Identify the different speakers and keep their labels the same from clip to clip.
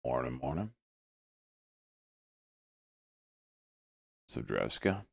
Speaker 1: Morning, morning. Sadrevska.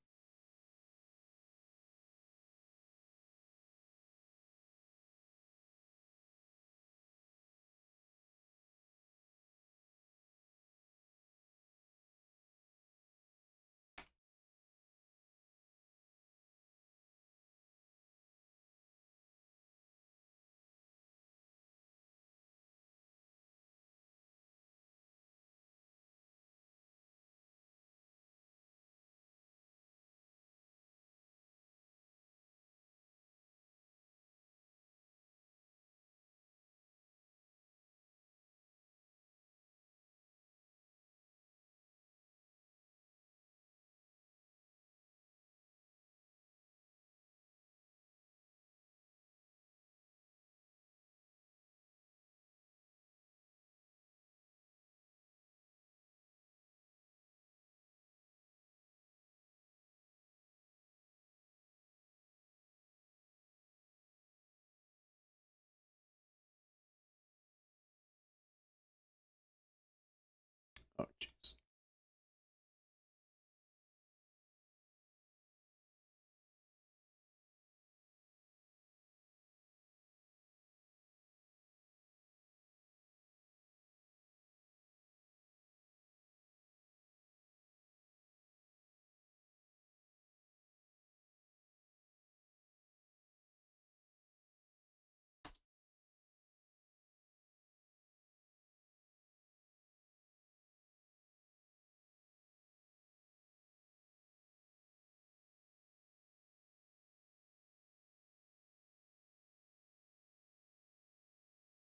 Speaker 1: Oh, jeez.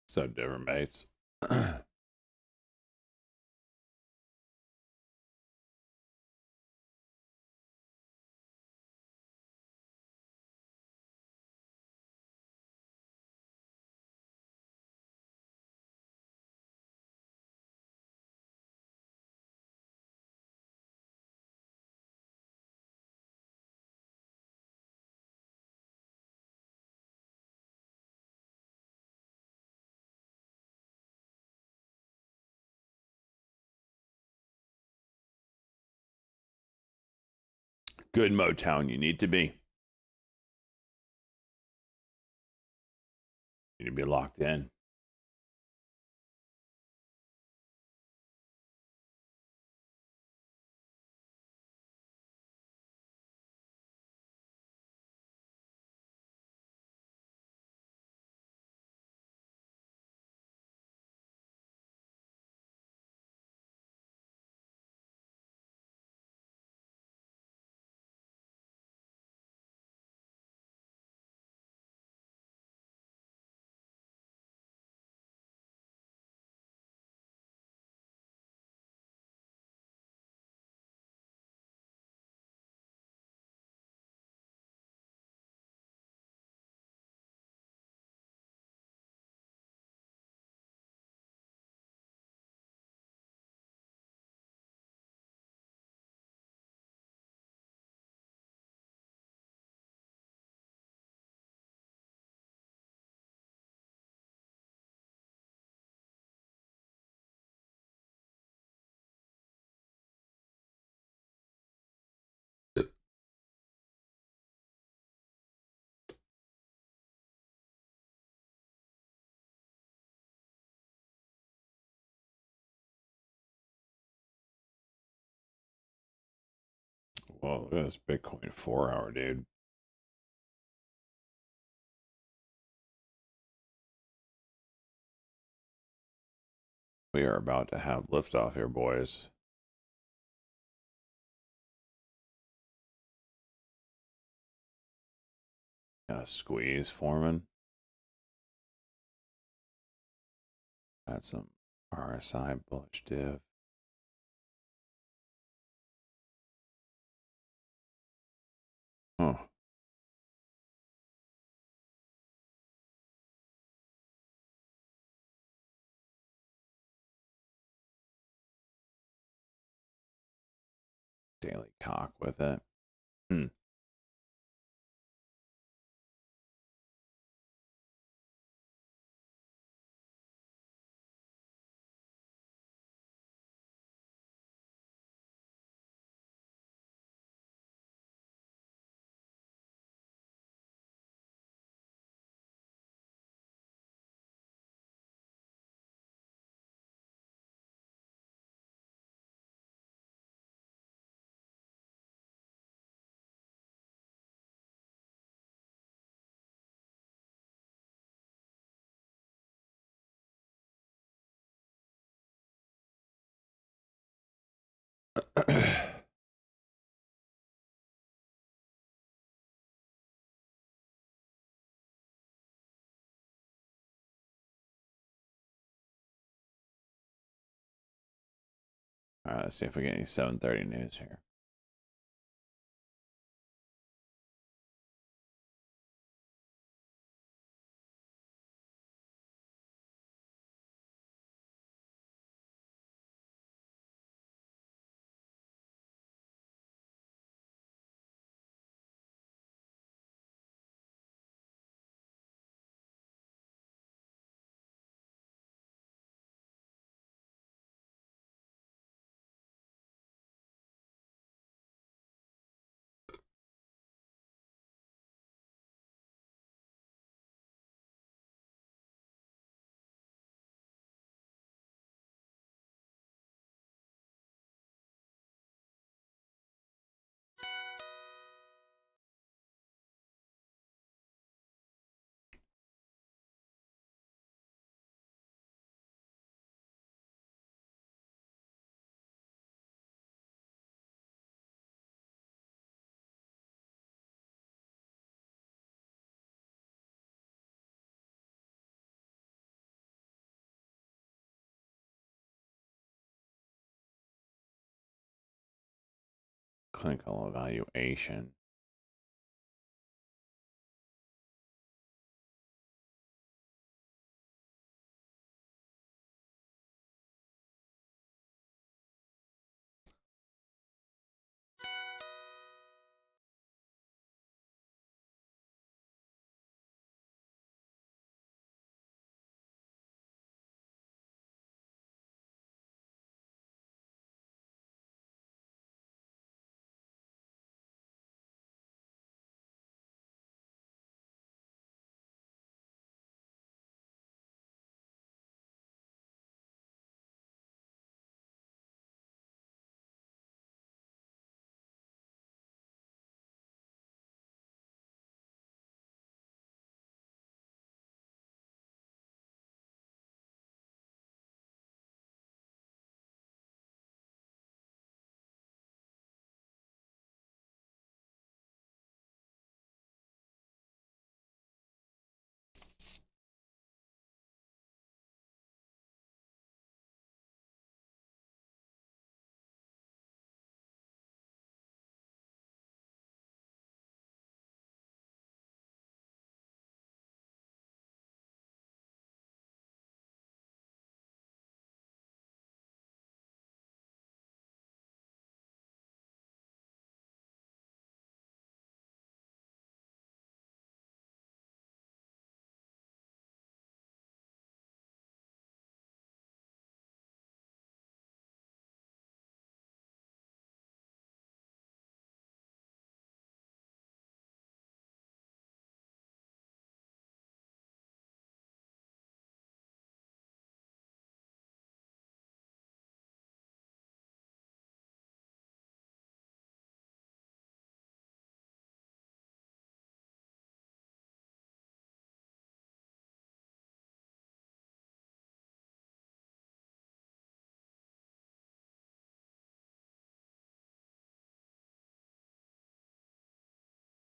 Speaker 1: So different, mates. Good Motown, you need to be. You need to be locked in. Whoa, look at this Bitcoin 4 hour, dude. We are about to have liftoff here, boys. Squeeze forming. Got some RSI bullish div. Oh, daily cock with it. Hmm. All right, let's see if we get any 7:30 news here. Clinical evaluation.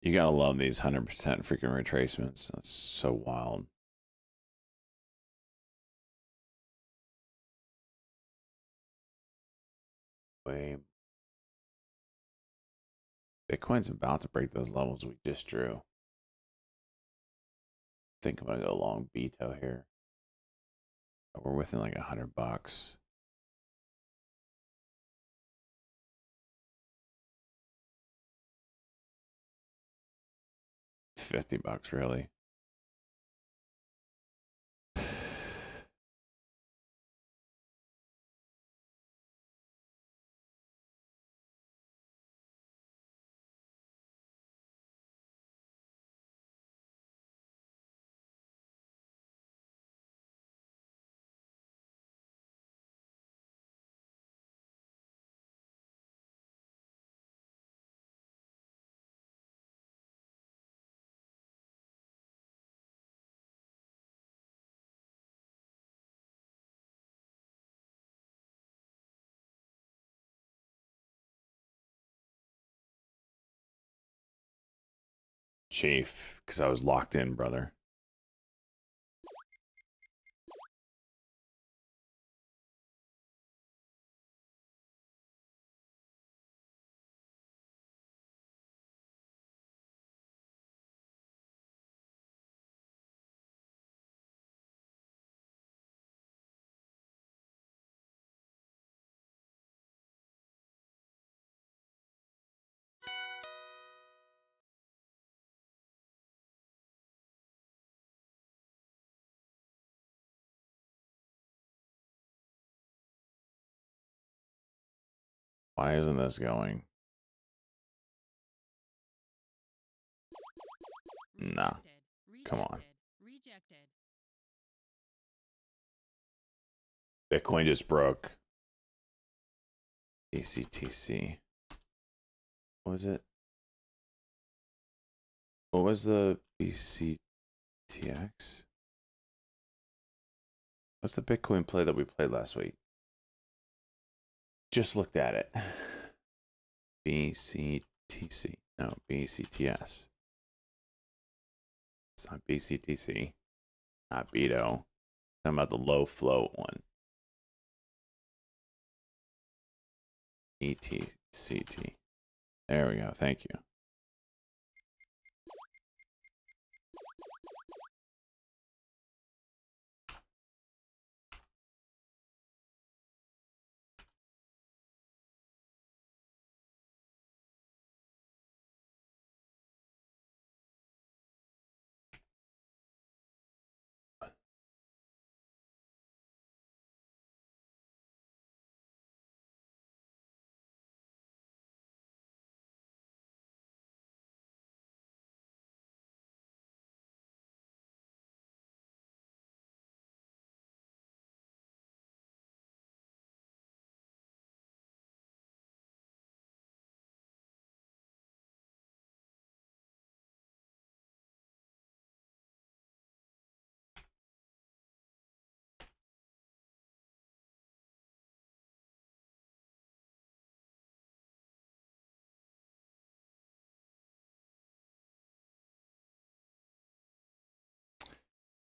Speaker 1: You gotta love these 100% freaking retracements. That's so wild. Way. Bitcoin's about to break those levels we just drew. I think I'm gonna go long Beto here. We're within like $100. 50 bucks, really. chafe because I was locked in, brother. Why isn't this going? Nah. Come on. Bitcoin just broke. BCTC. What was it? What was the BCTX? What's the Bitcoin play that we played last week? Just looked at it. BCTC. No, BCTS. It's not BCTC. Not BITO. Talking about the low float one. ETCT. There we go. Thank you.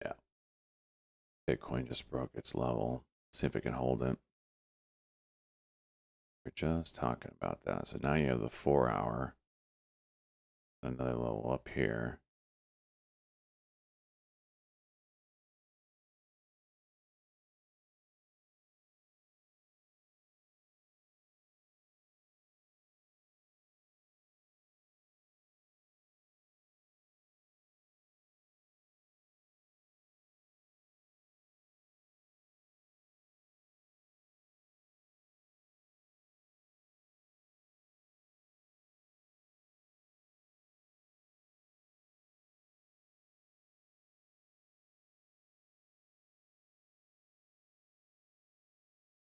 Speaker 1: Yeah. Bitcoin just broke its level. See if it can hold it. We're just talking about that. So now you have the 4 hour. Another level up here.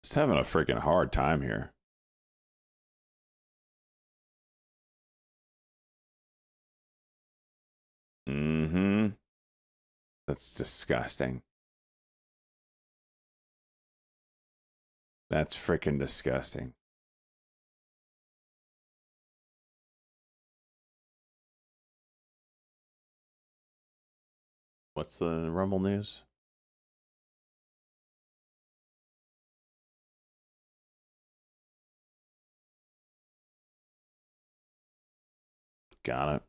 Speaker 1: It's having a freaking hard time here. Mm-hmm. That's disgusting. That's freaking disgusting. What's the Rumble news? Got it.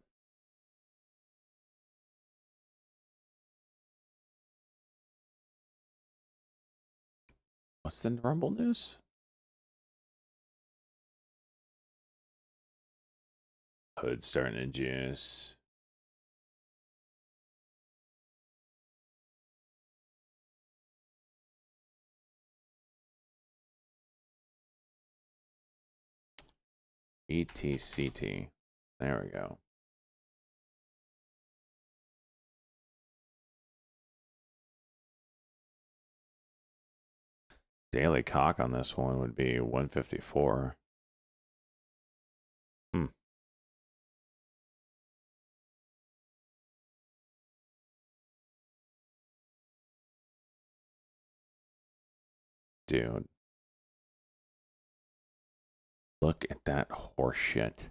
Speaker 1: What's the Rumble news? Hood starting to juice. ETCT. There we go. Daily cock on this one would be 154. Dude. Look at that horse shit.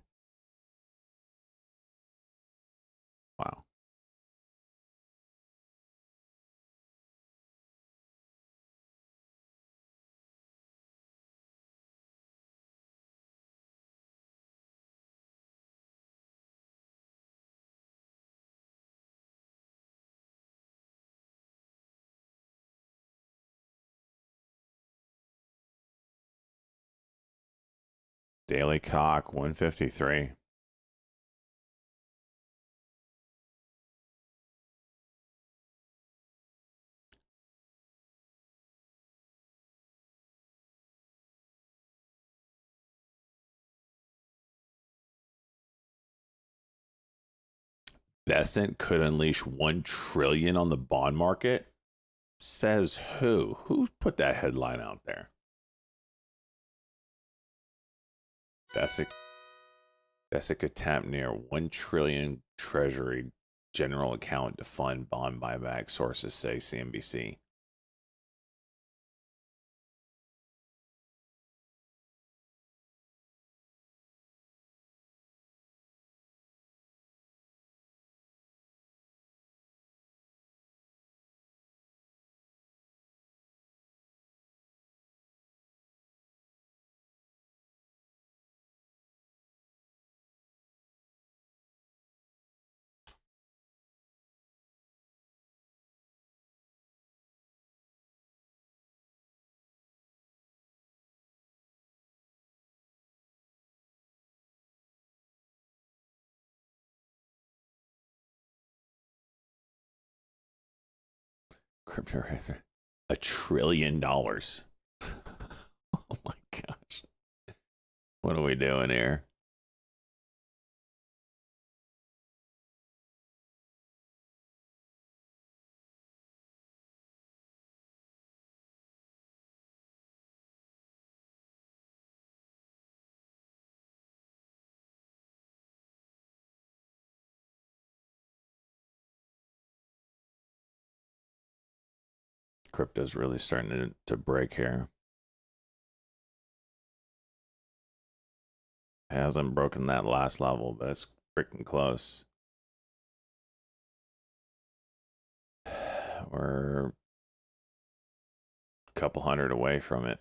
Speaker 1: Daily cock 153. Besant could unleash 1 trillion on the bond market. Says who? Who put that headline out there? Basic attempt near 1 trillion treasury general account to fund bond buyback, sources say CNBC. Crypto razor. $1 trillion. Oh my gosh. What are we doing here? Crypto's really starting to break here. Hasn't broken that last level, but it's freaking close. We're a couple hundred away from it.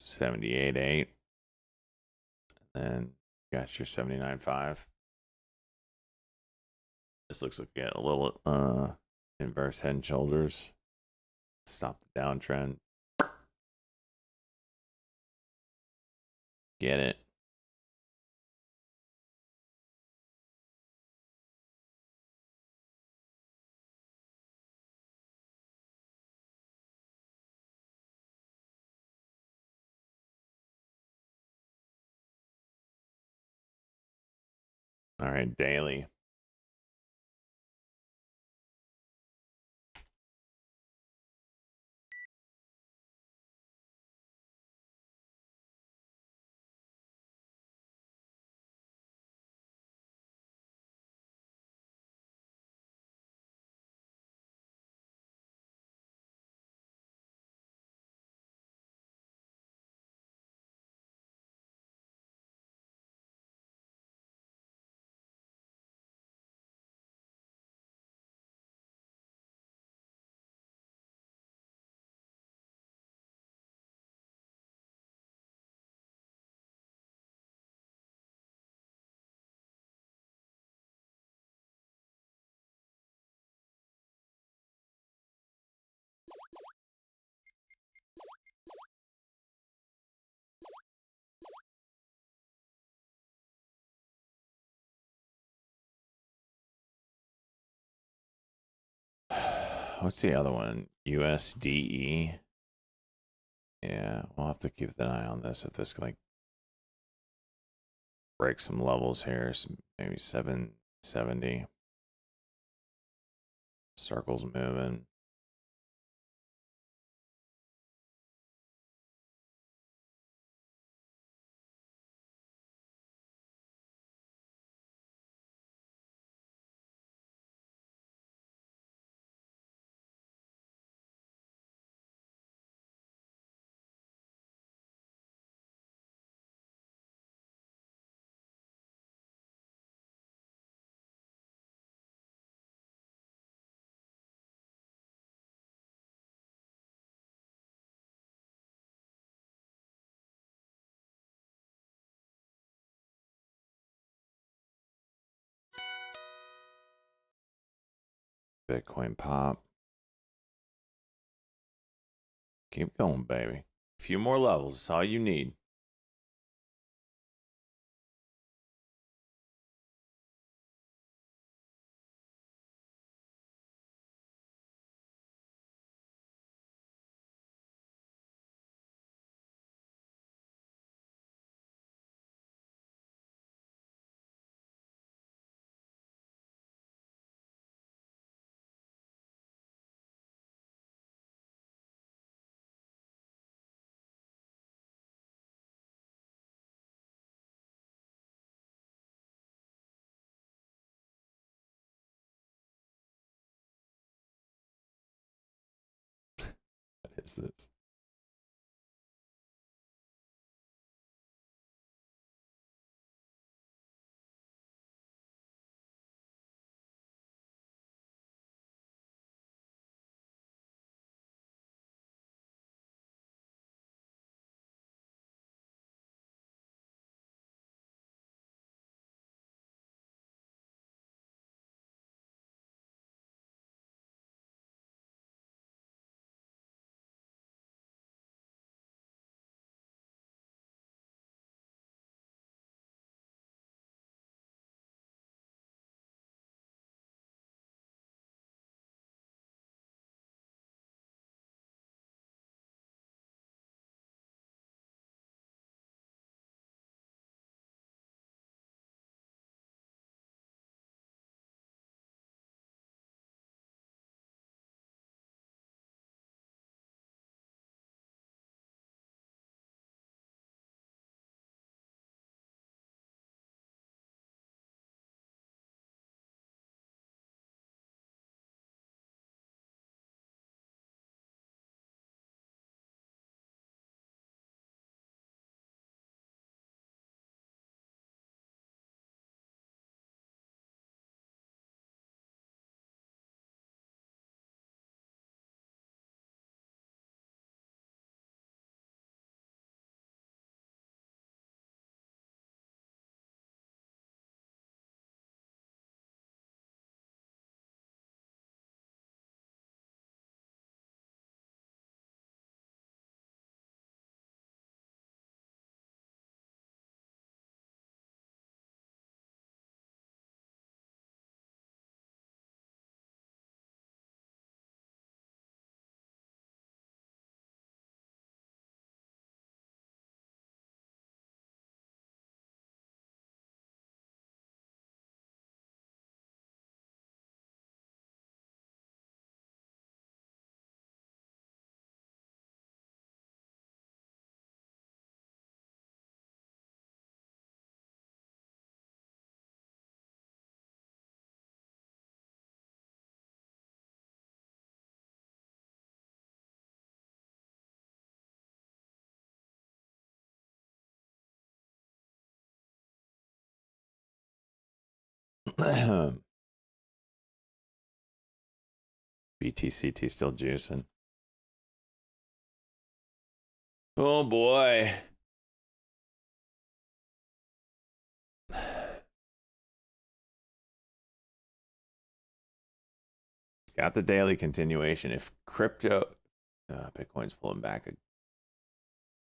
Speaker 1: $78.8. And you got your 79.5. This looks like a little inverse head and shoulders. Stop the downtrend. Get it. All right, daily. What's the other one? USDE. Yeah, we'll have to keep an eye on this. If this can like break some levels here, maybe 770. Circles moving. Bitcoin pop. Keep going, baby. A few more levels is all you need. What is this? BTCT still juicing. Oh boy. Got the daily continuation. If crypto, Bitcoin's pulling back a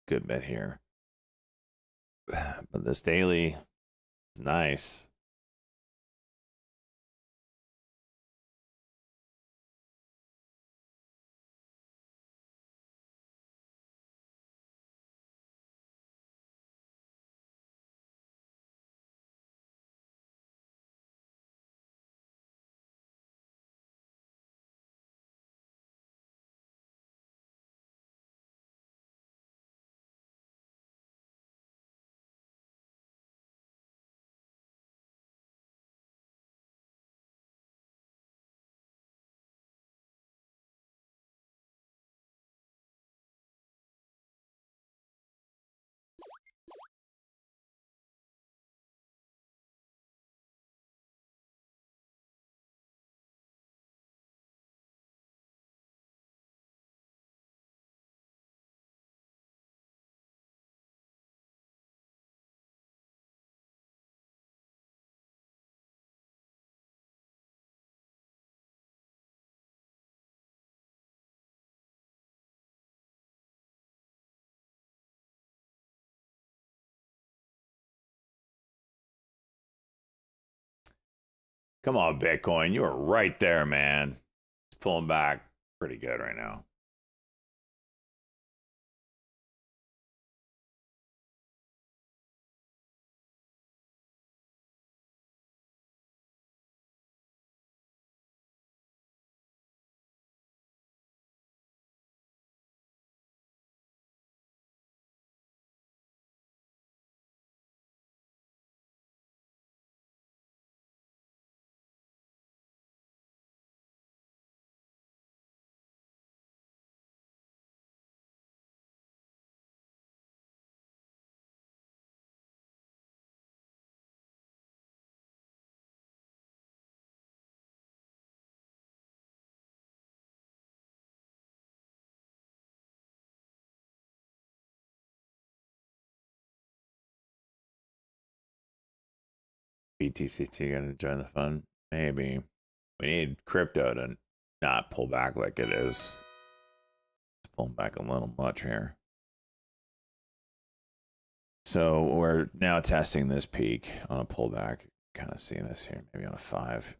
Speaker 1: good bit here, but this daily is nice. Come on, Bitcoin. You are right there, man. It's pulling back pretty good right now. BTCT gonna join the fun? Maybe. We need crypto to not pull back like it is. It's pulling back a little much here. So we're now testing this peak on a pullback. Kind of seeing this here, maybe on a 5.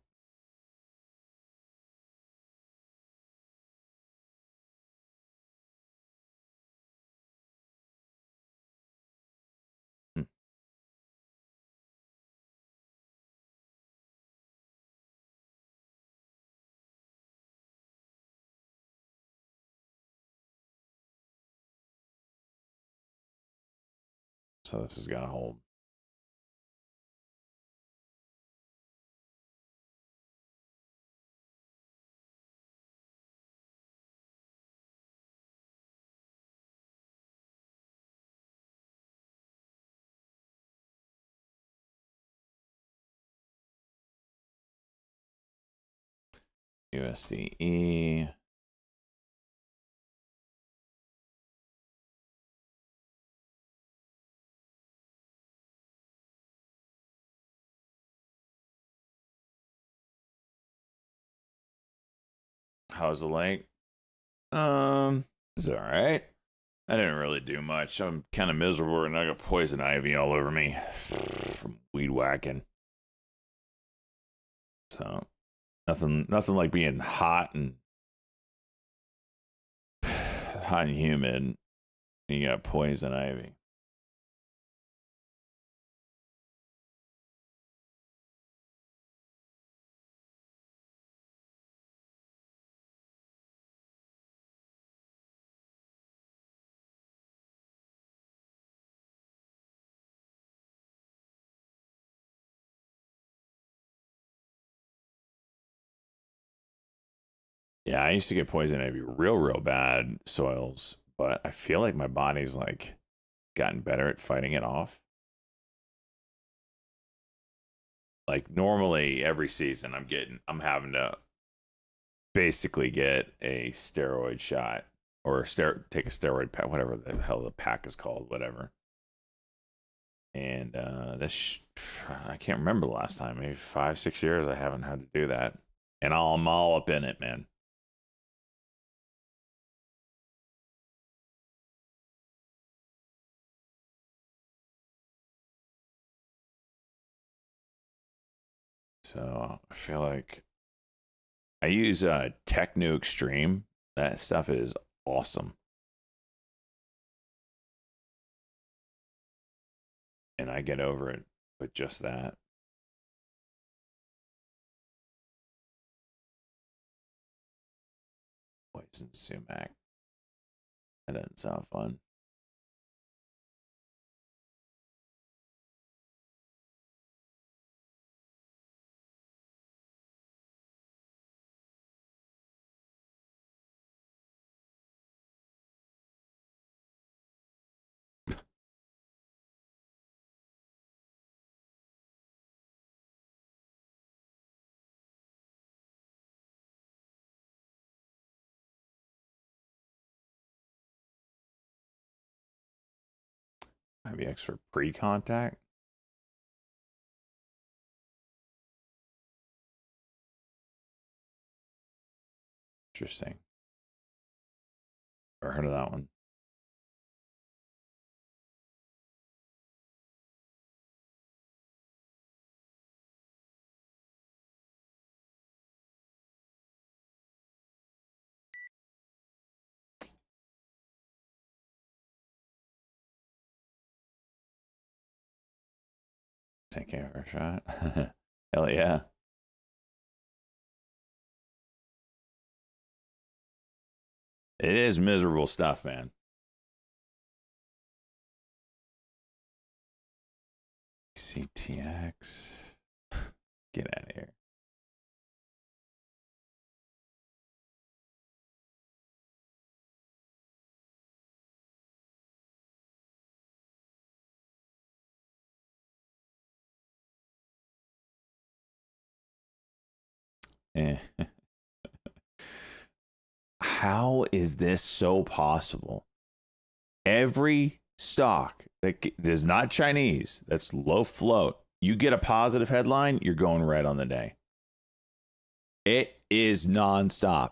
Speaker 1: So this is gonna hold. USDE. How's the lake? It's all right. I didn't really do much. I'm kind of miserable, and I got poison ivy all over me from weed whacking. So nothing like being hot and humid. And you got poison ivy. Yeah, I used to get poison ivy real bad soils, but I feel like my body's like gotten better at fighting it off. Like normally every season I'm having to basically get a steroid shot or take a steroid pack, whatever the hell the pack is called, whatever. And I can't remember the last time, maybe 5-6 years I haven't had to do that, and I'm all up in it, man. So I feel like I use Techno Extreme. That stuff is awesome. And I get over it with just that. Poison sumac. That doesn't sound fun. IVX for pre-contact. Interesting. Never heard of that one. 10K for a shot. Hell yeah. It is miserable stuff, man. CTX. Get out of here. Eh. How is this so possible? Every stock that is not Chinese, that's low float, you get a positive headline, you're going red on the day. It is nonstop.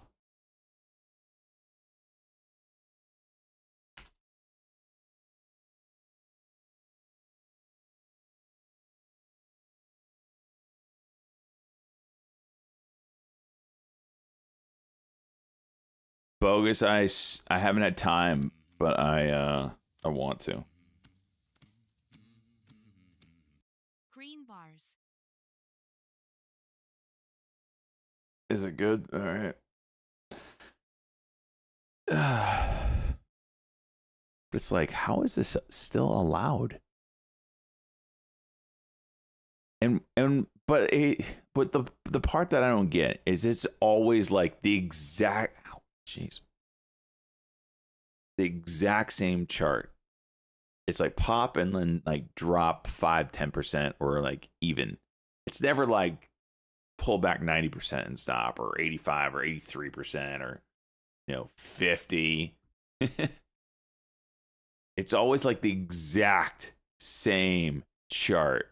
Speaker 1: Bogus. I haven't had time, but I want to.
Speaker 2: Green bars.
Speaker 1: Is it good? All right. But it's like, how is this still allowed? But the part that I don't get is it's always like the exact the exact same chart. It's like pop and then like drop 5-10% or like even. It's never like pull back 90% and stop, or 85 or 83%, or 50. It's always like the exact same chart.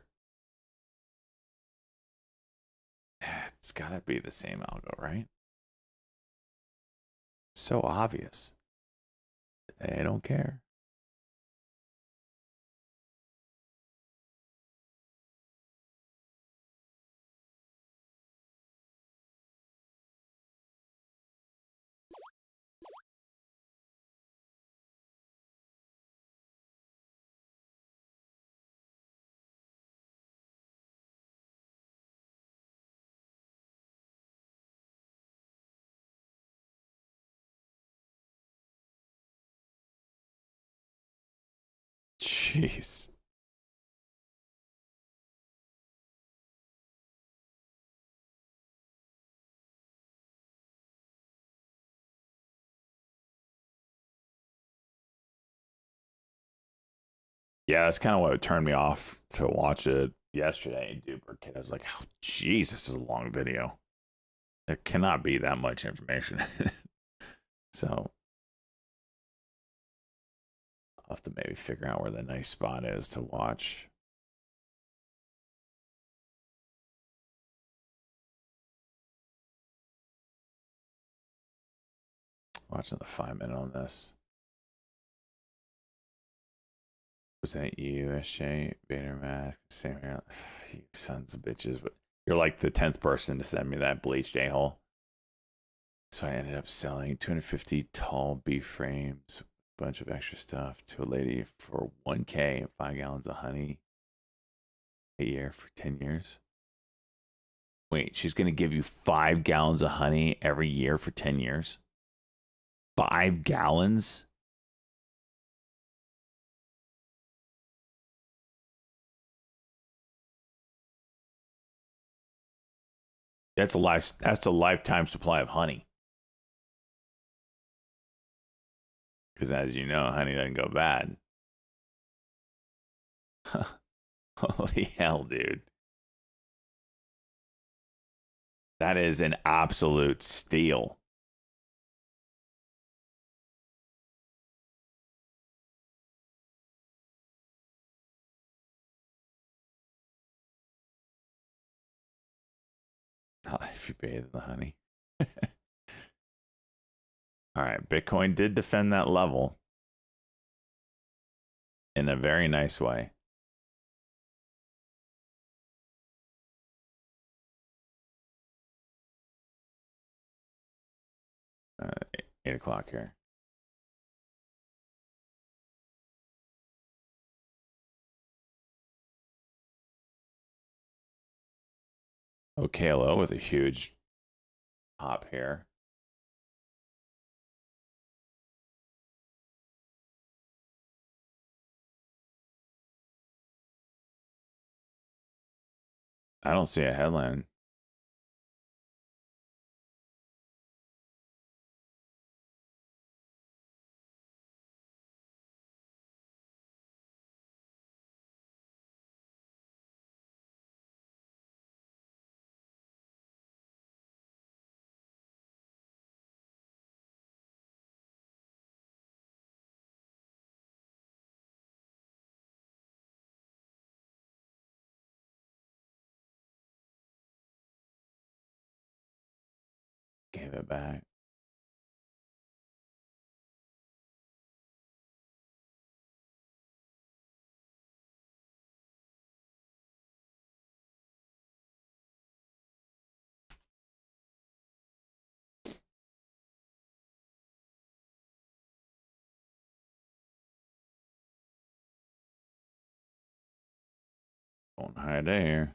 Speaker 1: It's gotta be the same algo, right? So obvious. They don't care. Jeez. Yeah, that's kind of what turned me off to watch it yesterday, dude. I was like, oh, jeez, this is a long video. There cannot be that much information. So I'll have to maybe figure out where the nice spot is to watch. Watching the 5 minute on this. Was that you, SJ, Vader Mask, same here? You sons of bitches, but you're like the 10th person to send me that bleached a-hole. So I ended up selling 250 tall beef frames, a bunch of extra stuff to a lady for 1K and 5 gallons of honey a year for 10 years. Wait, she's going to give you 5 gallons of honey every year for 10 years? 5 gallons? That's a lifetime supply of honey. Because as you know, honey doesn't go bad. Holy hell, dude. That is an absolute steal. If you bathe in the honey. All right, Bitcoin did defend that level in a very nice way. 8 o'clock here. OKLO with a huge pop here. I don't see a headline. Gave it back. Going high day here.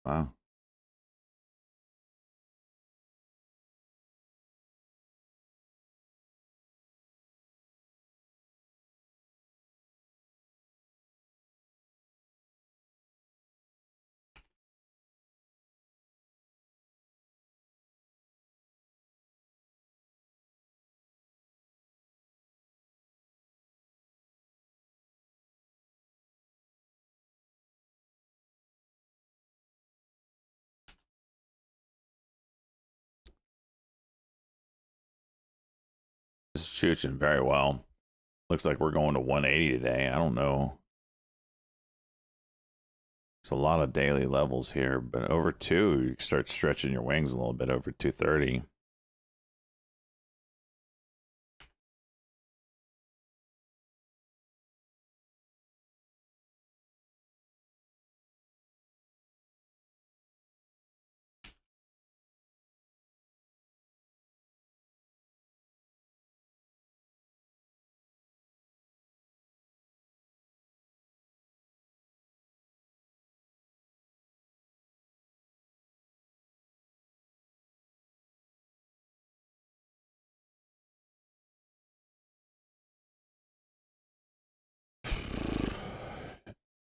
Speaker 1: Wow. This is shooting very well. Looks like we're going to 180 today. I don't know. It's a lot of daily levels here, but over 2, you start stretching your wings a little bit over 230.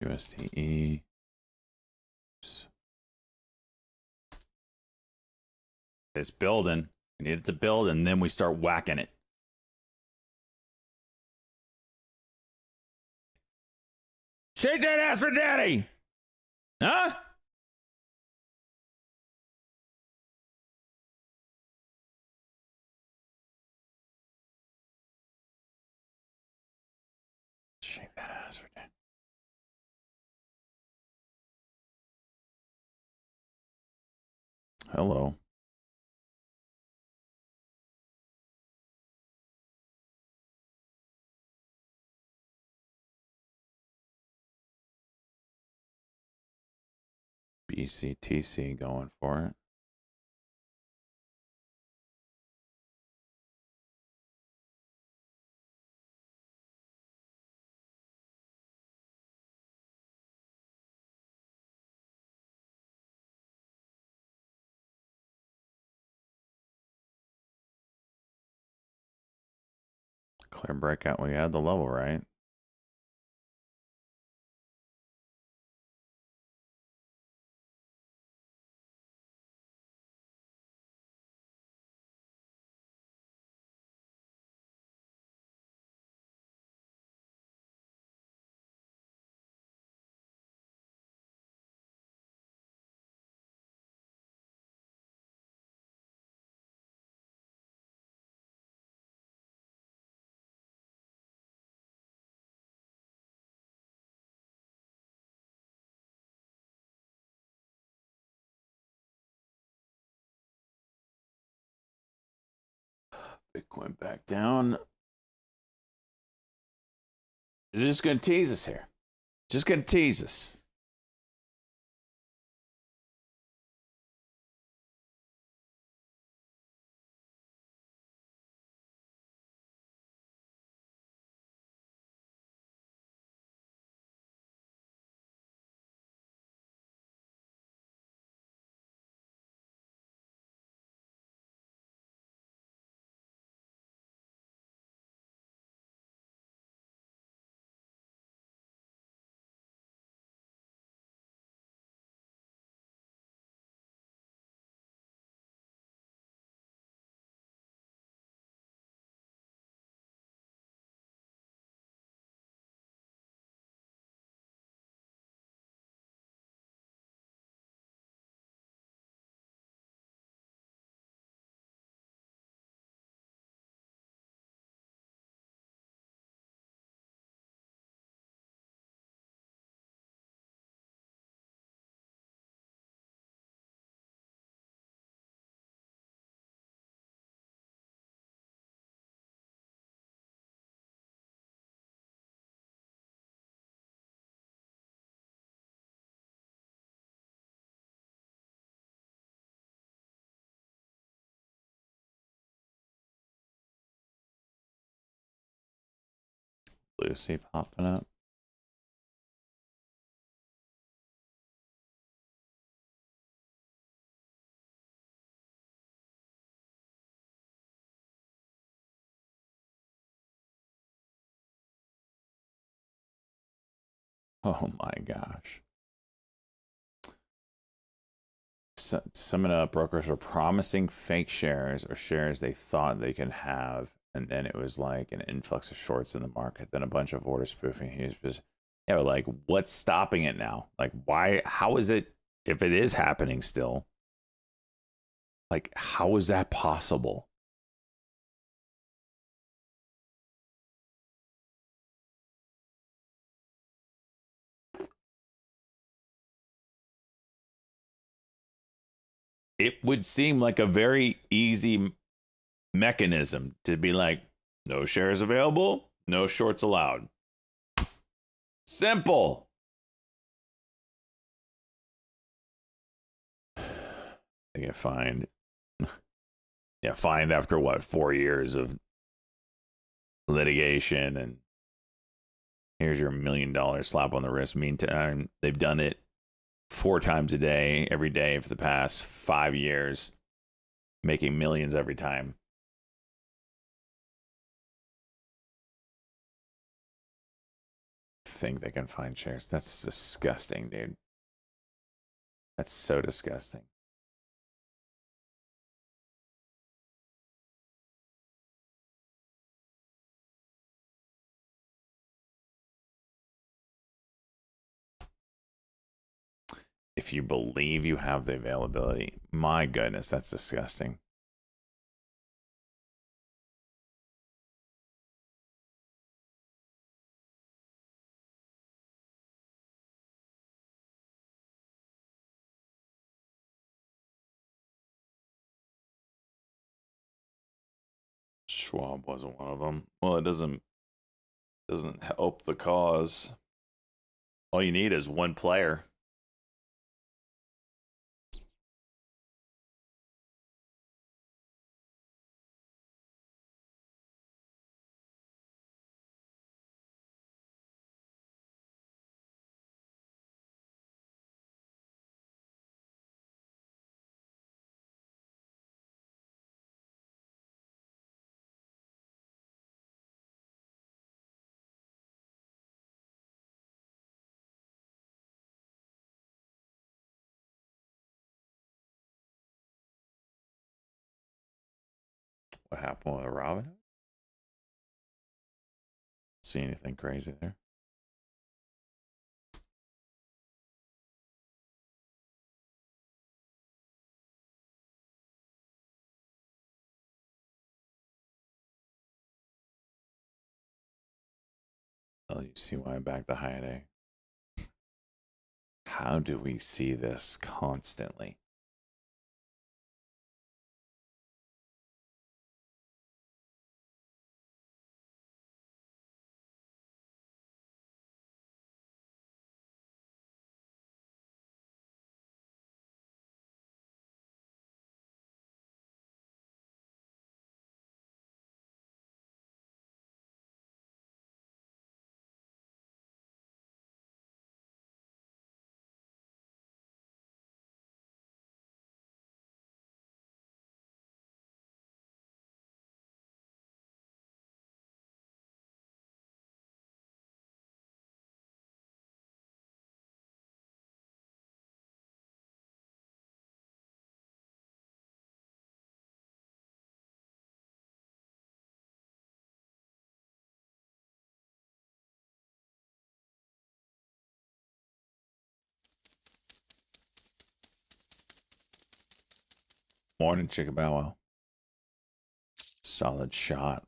Speaker 1: USDE. It's building. We need it to build, and then we start whacking it. Shake that ass for daddy! Huh? Shake that ass for daddy. Hello. BCTC going for it. Clear breakout. We had the level, right? Bitcoin back down. Is it just going to tease us here? Just going to tease us. Lucy popping up. Oh my gosh. Some of the brokers were promising fake shares or shares they thought they could have, and then it was like an influx of shorts in the market, then a bunch of order spoofing. He was just, yeah, but like, what's stopping it now? Like, why? How is it, if it is happening still? Like, how is that possible? It would seem like a very easy mechanism to be like, no shares available, no shorts allowed. Simple. They get fined. Yeah, fined after what, 4 years of litigation, and here's your $1 million slap on the wrist. Meantime, they've done it 4 times a day, every day for the past 5 years, making millions every time. Think they can find shares. That's disgusting, dude. That's so disgusting. If you believe you have the availability, my goodness, that's disgusting. Schwab wasn't one of them. Well, it doesn't help the cause. All you need is one player. What happened with Robin? See anything crazy there? Oh, you see why I backed the high day. How do we see this constantly? Morning, Chicka Bow Wow. Solid shot.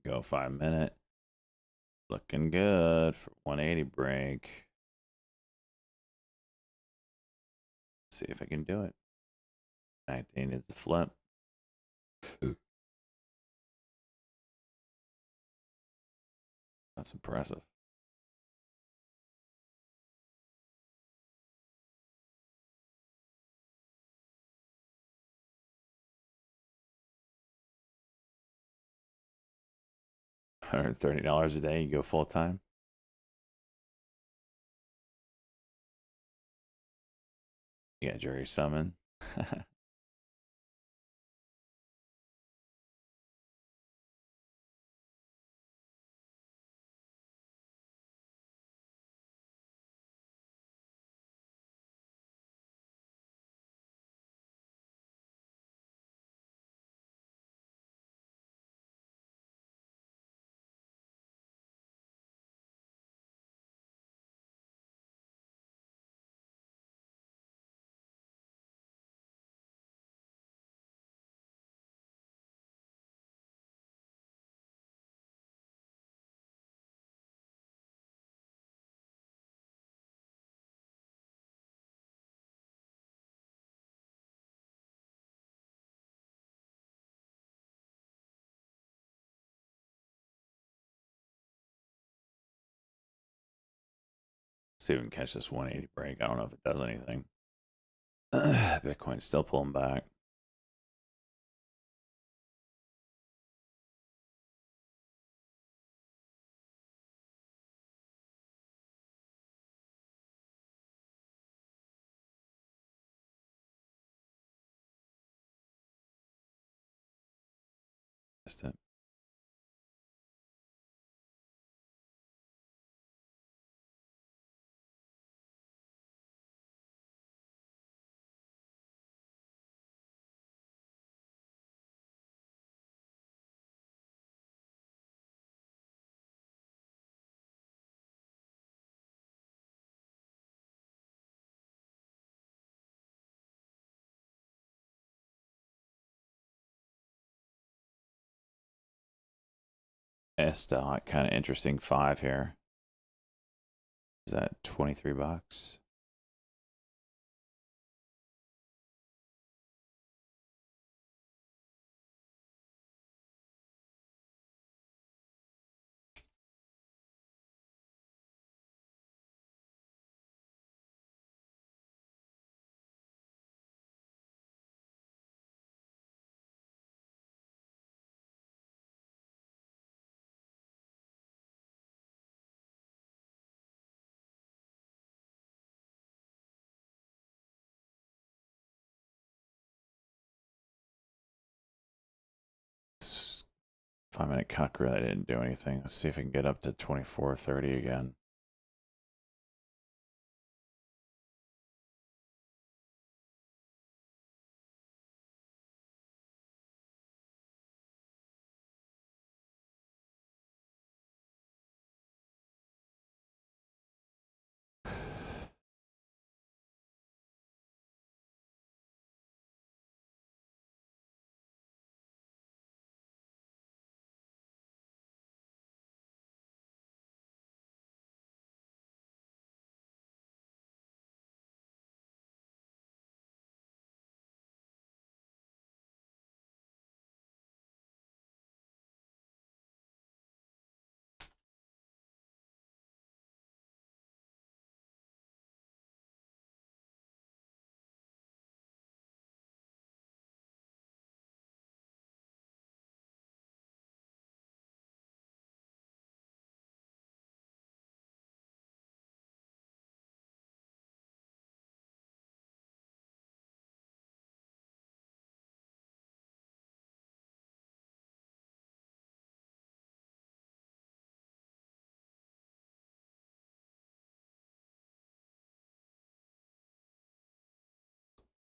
Speaker 1: go. 5 minute. Looking good for 180 break. See if I can do it. 19 is the flip. That's impressive. $130 a day, you go full time. Yeah, jury summon. See if we can catch this 180 break. I don't know if it does anything. Bitcoin's still pulling back. Missed it. S-Dot, kind of interesting 5 here. Is that $23? This 5-minute cuck really didn't do anything. Let's see if I can get up to 24.30 again.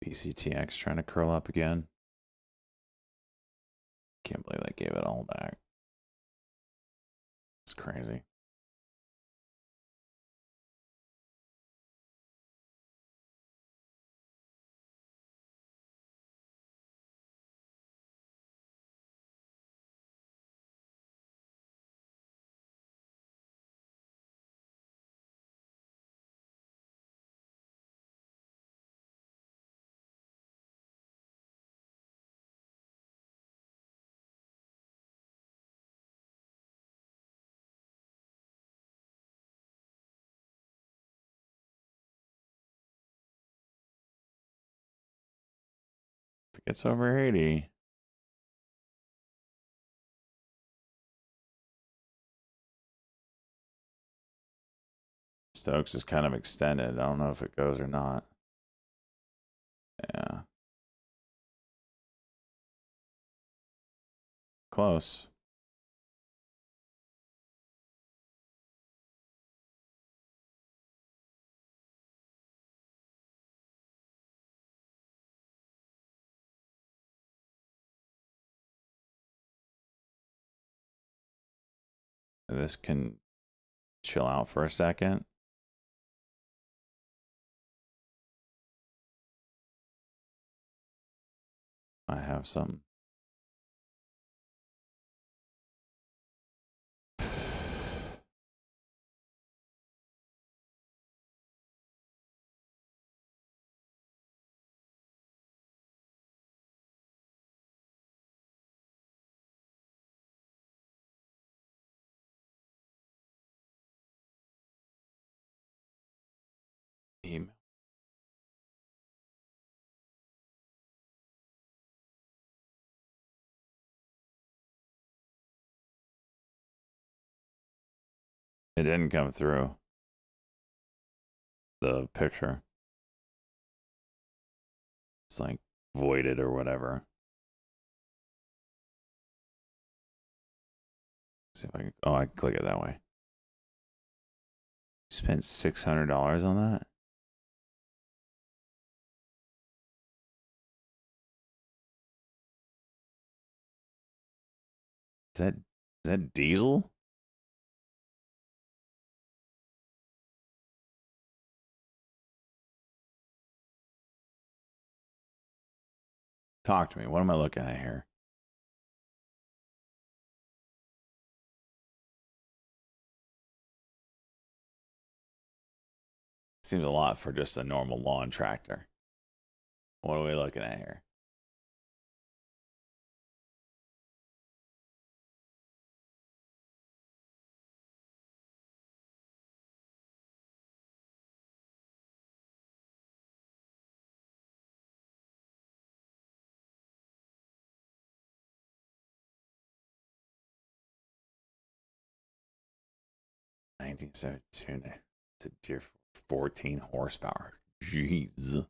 Speaker 1: BCTX trying to curl up again. Can't believe they gave it all back. It's crazy. gets over 80. Stokes is kind of extended. I don't know if it goes or not. Yeah. Close. This can chill out for a second. I have some. Email. It didn't come through the picture. It's like voided or whatever. See if I can. Oh, I can click it that way. Spent $600 on that. Is that diesel? Talk to me. What am I looking at here? Seems a lot for just a normal lawn tractor. What are we looking at here? $1972. It's a Deere 14 horsepower. Jeez.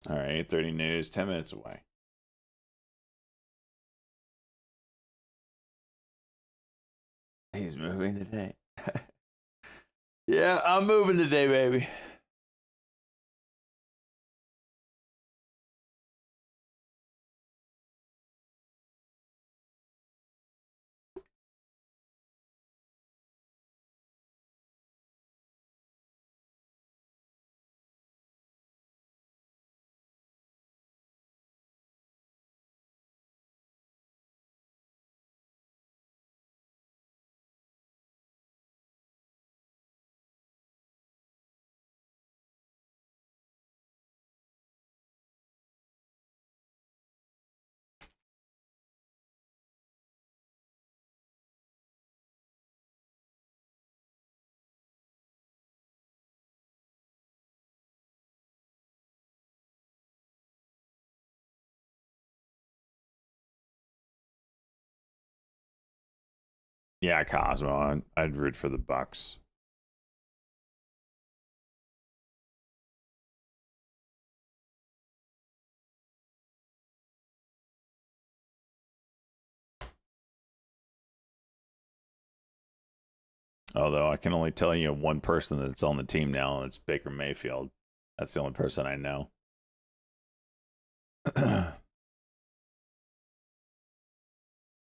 Speaker 1: All right, 8:30 news, 10 minutes away. He's moving today. Yeah, I'm moving today, baby. Yeah, Cosmo. I'd root for the Bucks. Although I can only tell you one person that's on the team now, and it's Baker Mayfield. That's the only person I know. I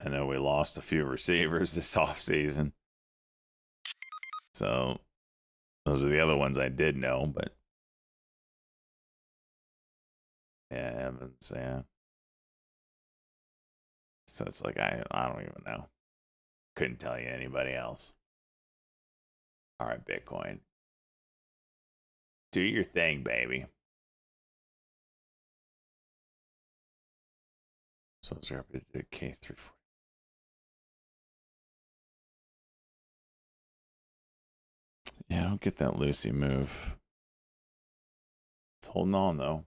Speaker 1: know we lost a few receivers this offseason. So those are the other ones I did know, but yeah, Evans, yeah. So it's like I don't even know. Couldn't tell you anybody else. All right, Bitcoin. Do your thing, baby. So it's up to K340. Yeah, I don't get that Lucy move. It's holding on though.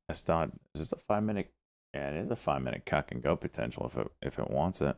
Speaker 1: That's not. Is this a 5 minute? Yeah, it is a 5 minute cuck and go potential if it wants it.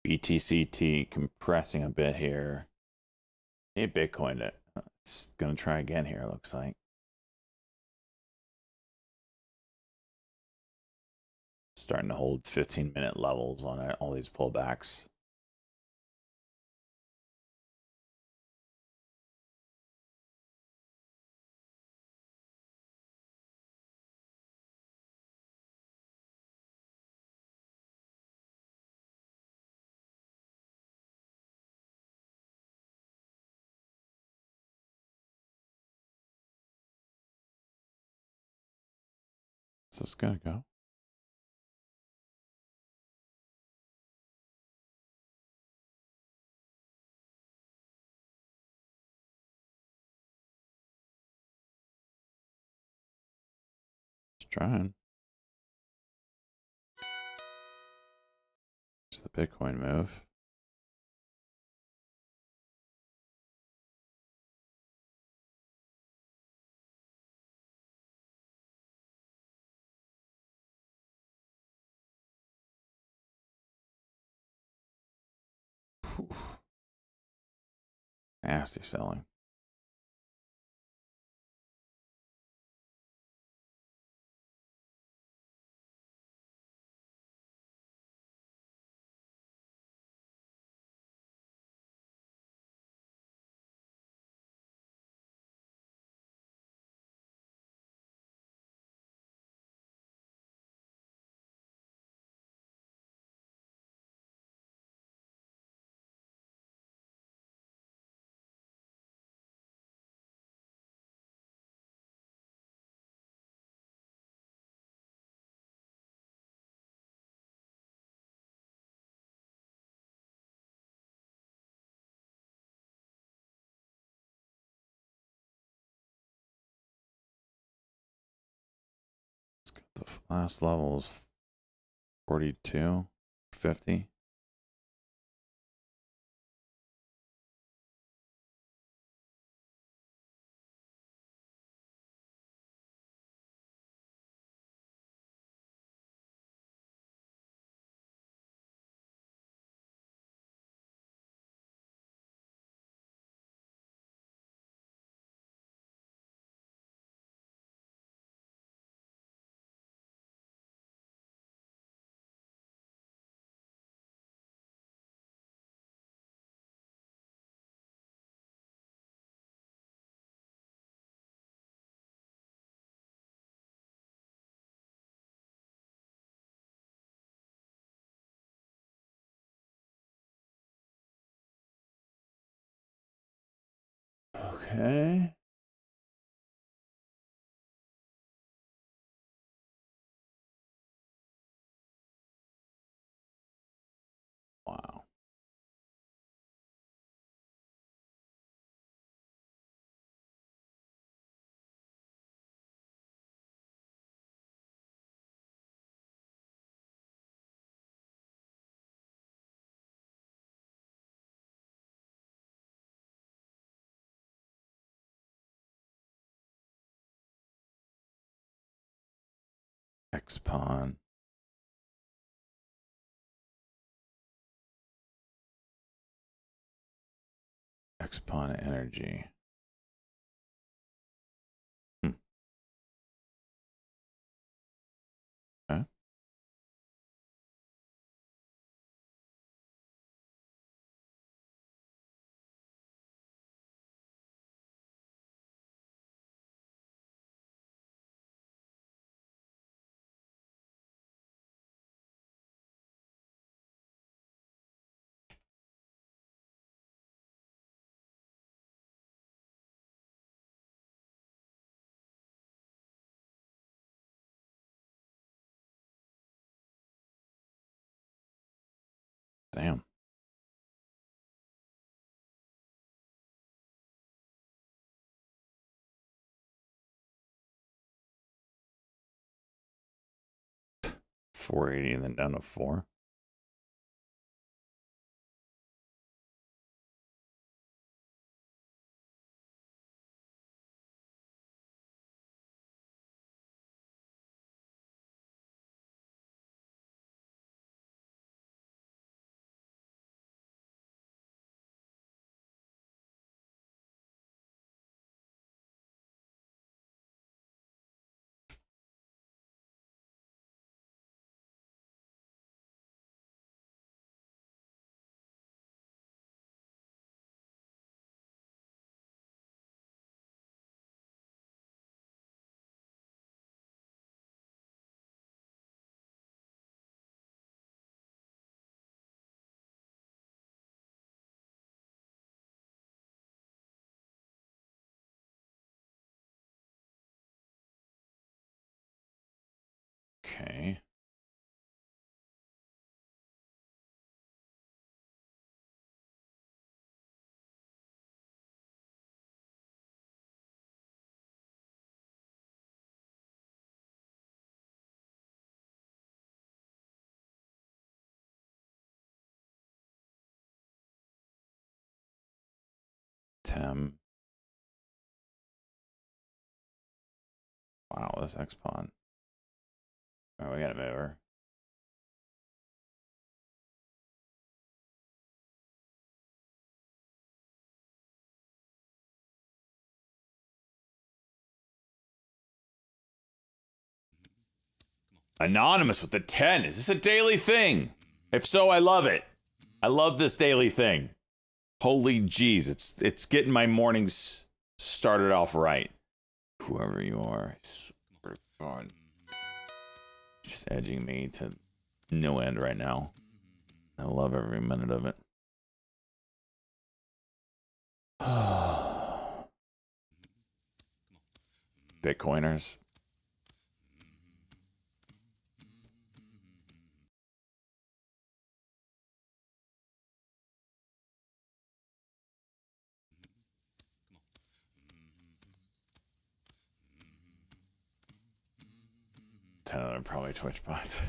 Speaker 1: BTCT compressing a bit here. Need Bitcoin to. It's gonna try again here. Looks like. Starting to hold 15-minute levels on it, all these pullbacks. So it's gonna go. It's trying. It's the Bitcoin move. Whew. Nasty selling. Let's get the last levels 42, 50. Okay. Wow. X pawn. X pawn energy. Okay. Damn. $480 and then down to 4. Okay. Tem. Wow, this X pawn. Oh, we gotta move her. Anonymous with the 10. Is this a daily thing? If so, I love it. I love this daily thing. Holy jeez, it's getting my mornings started off right. Whoever you are, super fun. Just edging me to no end right now. I love every minute of it. Bitcoiners. Another probably Twitch bots.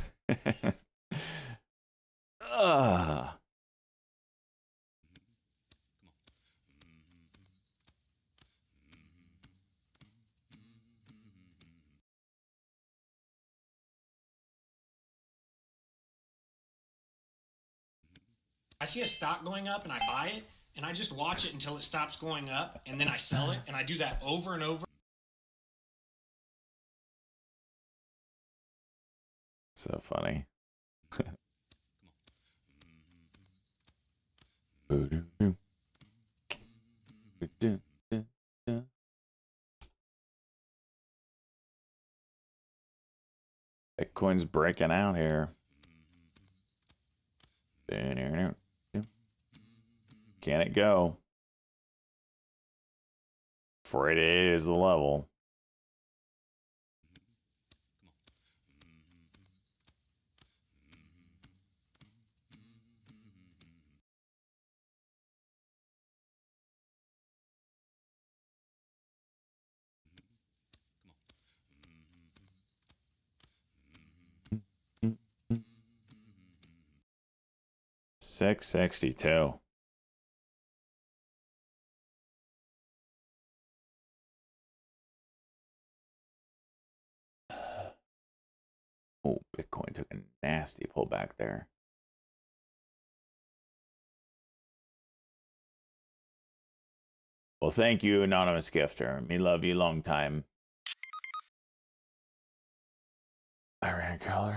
Speaker 3: I see a stock going up and I buy it and I just watch it until it stops going up and then I sell it and I do that over and over.
Speaker 1: So funny. Bitcoin's breaking out here. Can it go? 488 is the level. $662. Oh, Bitcoin took a nasty pullback there. Well, thank you, anonymous gifter. Me love you long time. Iran color.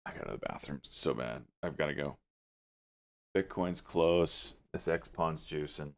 Speaker 1: I gotta go to the bathroom. It's so bad. I've got to go. Bitcoin's close. This X-Pawn's juicing.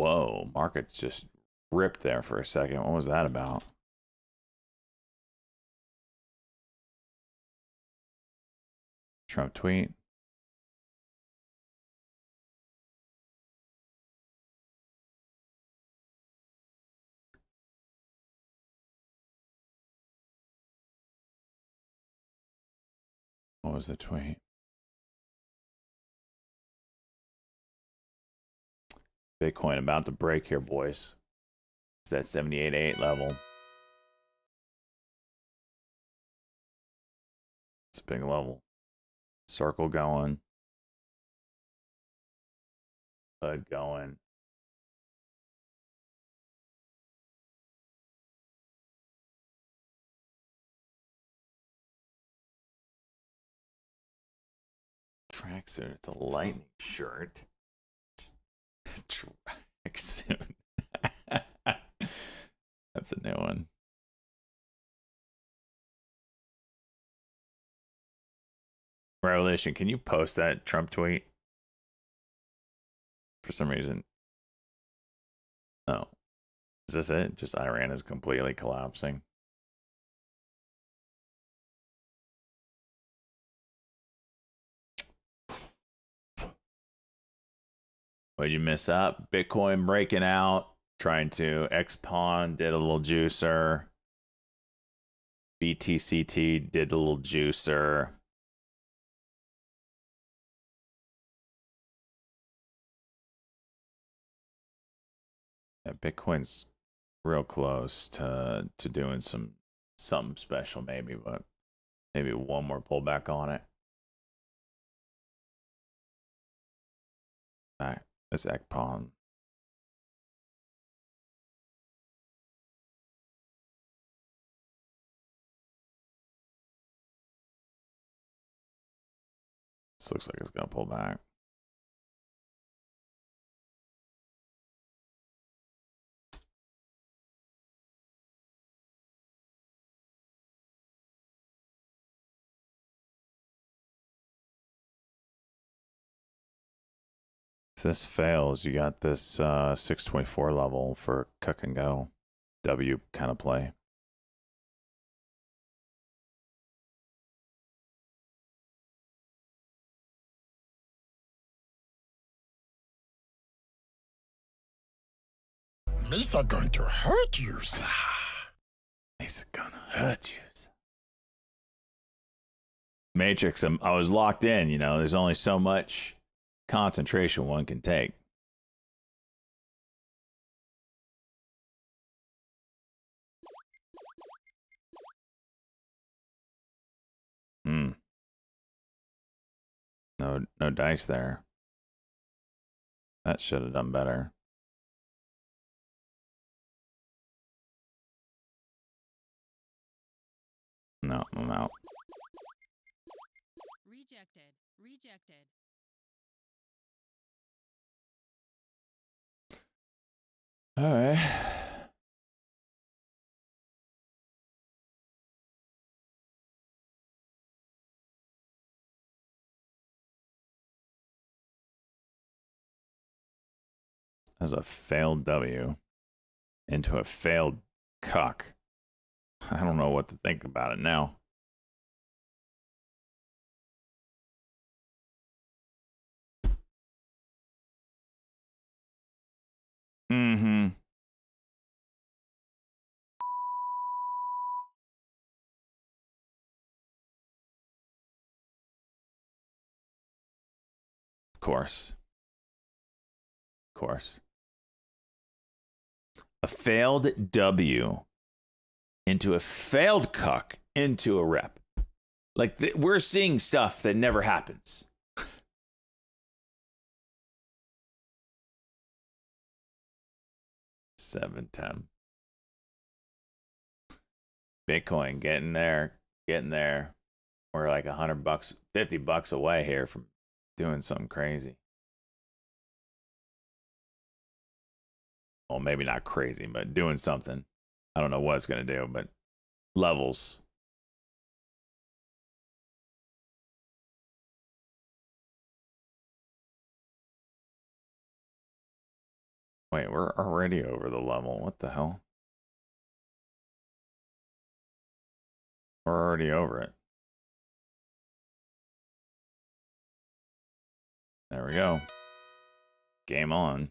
Speaker 1: Whoa, market's just ripped there for a second. What was that about? Trump tweet. What was the tweet? Bitcoin about to break here, boys. It's that 78.8 level. It's a big level. Circle going. Hood going. Tracksuit. It's a lightning shirt. Tracksuit. That's a new one. Revolution, can you post that Trump tweet? For some reason. Oh. Is this it? Just Iran is completely collapsing. What'd you miss up? Bitcoin breaking out, trying to X-Pawn, did a little juicer. BTCT did a little juicer. Yeah, Bitcoin's real close to doing something special maybe, but maybe one more pullback on it. All right, this Ekpon. This looks like it's gonna pull back. If this fails, you got this 624 level for cook and go. W kind of play.
Speaker 4: Misa going to hurt you, sir.
Speaker 1: Misa gonna hurt you. Matrix, I was locked in, you know, there's only so much concentration one can take. No dice there. That should have done better. No, I'm out.
Speaker 2: Rejected. Rejected.
Speaker 1: All right. As a failed W into a failed cuck. I don't know what to think about it now. Mm-hmm. Of course. Of course. A failed W into a failed cuck into a rep. Like, we're seeing stuff that never happens. $7.10. Bitcoin getting there. We're like $100, $50 away here from doing something crazy. Well, maybe not crazy, but doing something. I don't know what it's going to do, but levels. Wait, we're already over the level. What the hell? We're already over it. There we go. Game on.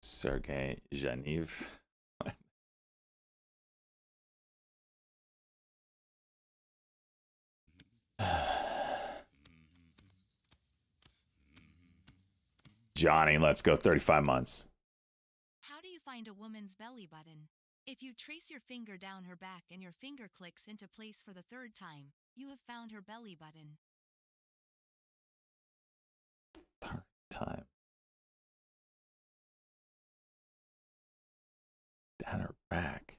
Speaker 1: Sergei Genev. Johnny, let's go 35 months.
Speaker 2: How do you find a woman's belly button? If you trace your finger down her back and your finger clicks into place for the third time, you have found her belly button.
Speaker 1: Third time. Down her back.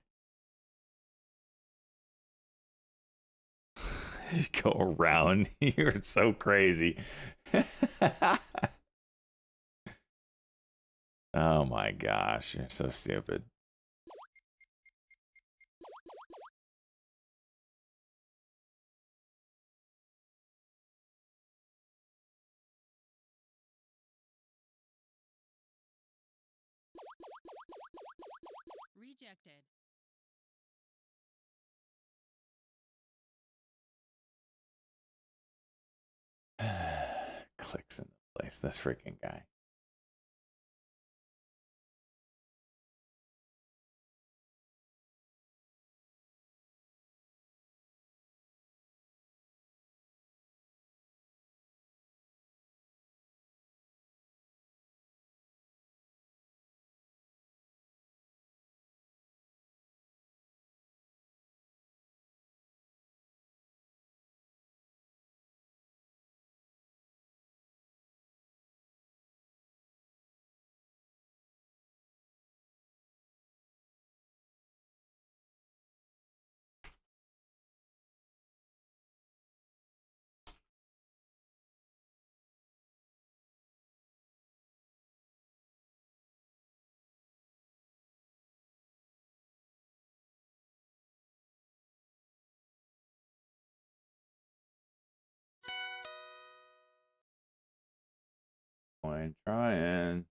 Speaker 1: You go around. You're so crazy. Oh my gosh, you're so stupid.
Speaker 2: Rejected.
Speaker 1: Clicks in the place. This freaking guy. Coin trying.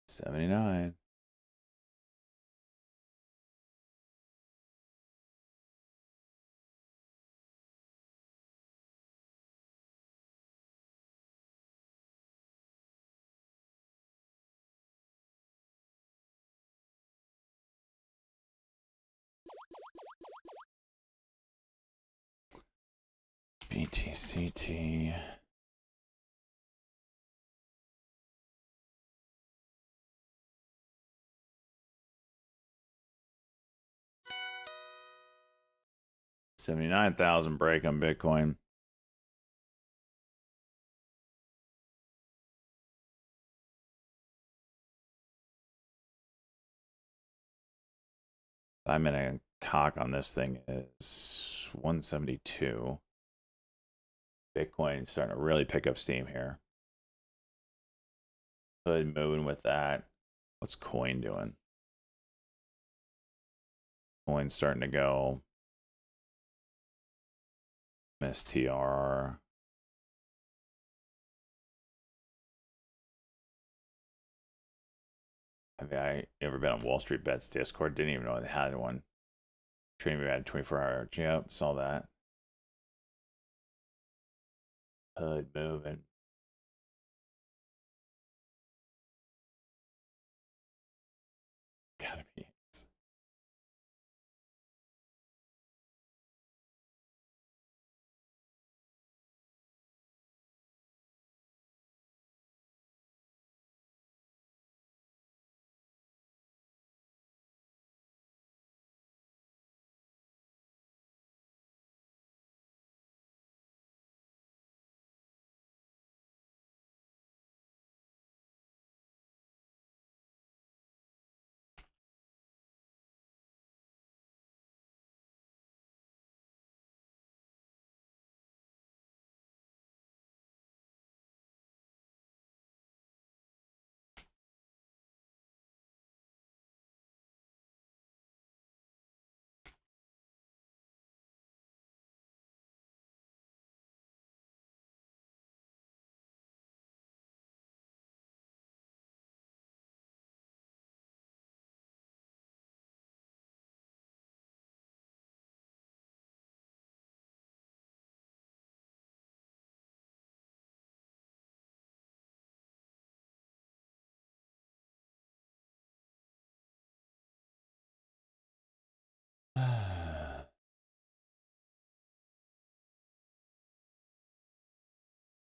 Speaker 1: 79. BTCT. $79,000 break on Bitcoin. I'm in a cock on this thing is 172. Bitcoin starting to really pick up steam here. Hood moving with that. What's coin doing? Coin's starting to go. MSTR. Have I ever been on Wall Street Bets Discord? Didn't even know they had one. Trading had 24-hour. Yep, saw that. Hood moving. Gotta be.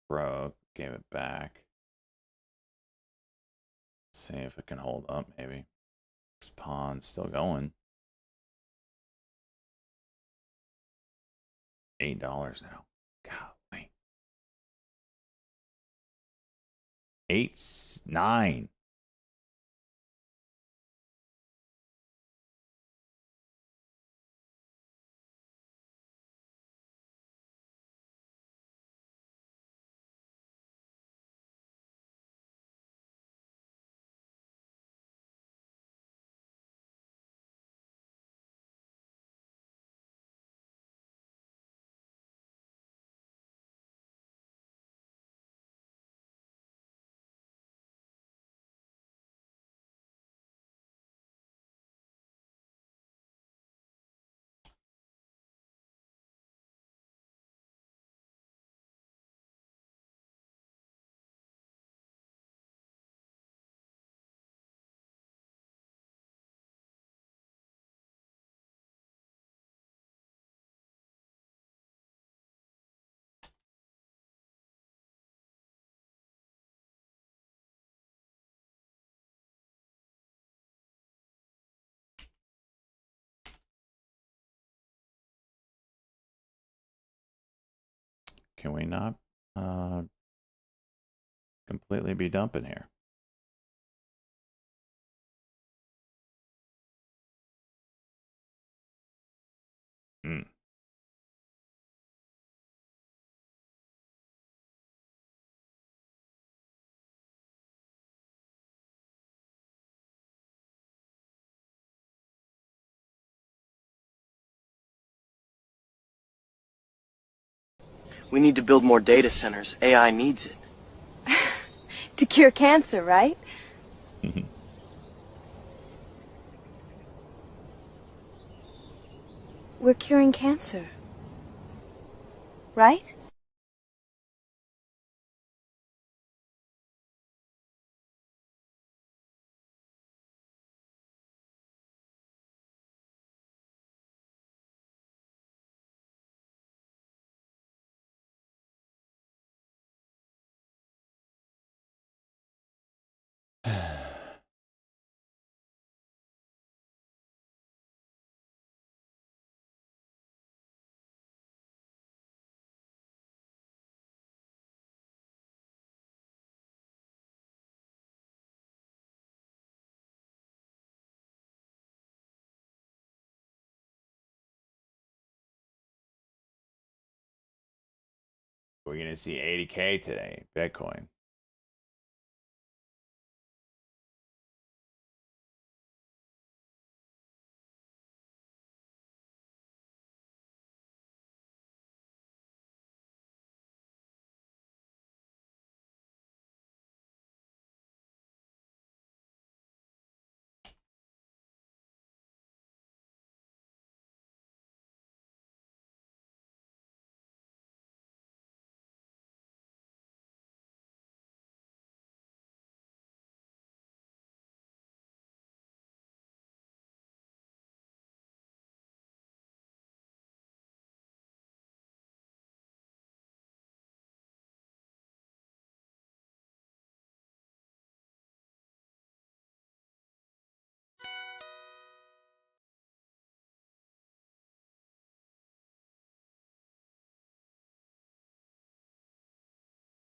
Speaker 1: broke. Gave it back. See if it can hold up, maybe. This pawn's still going. $8 now. Golly. 8, 9. Can we not completely be dumping here? Hmm.
Speaker 5: We need to build more data centers. AI needs it.
Speaker 6: To cure cancer, right? We're curing cancer. Right?
Speaker 1: We're going to see 80K today, Bitcoin.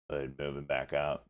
Speaker 1: But moving back up.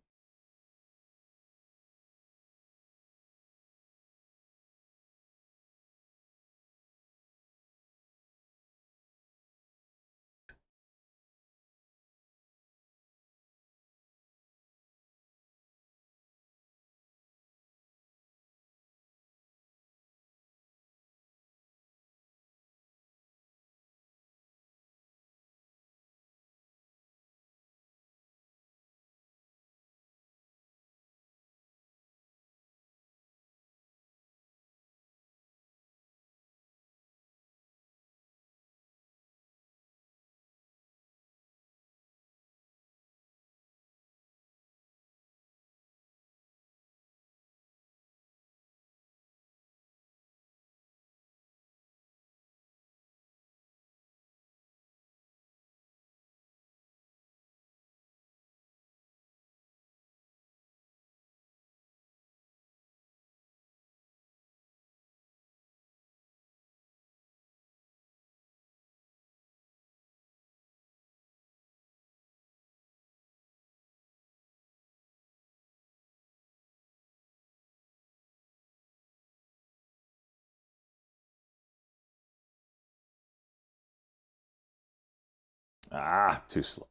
Speaker 1: Ah, too slow.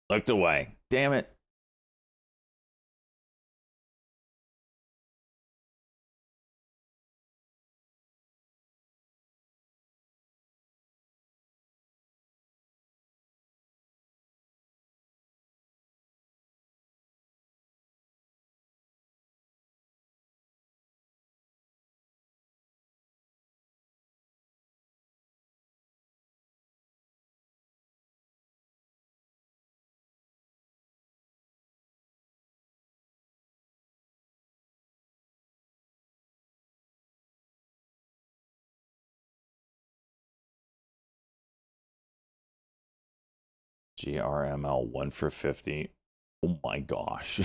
Speaker 1: Looked away. Damn it. GRML 1 for 50. Oh my gosh.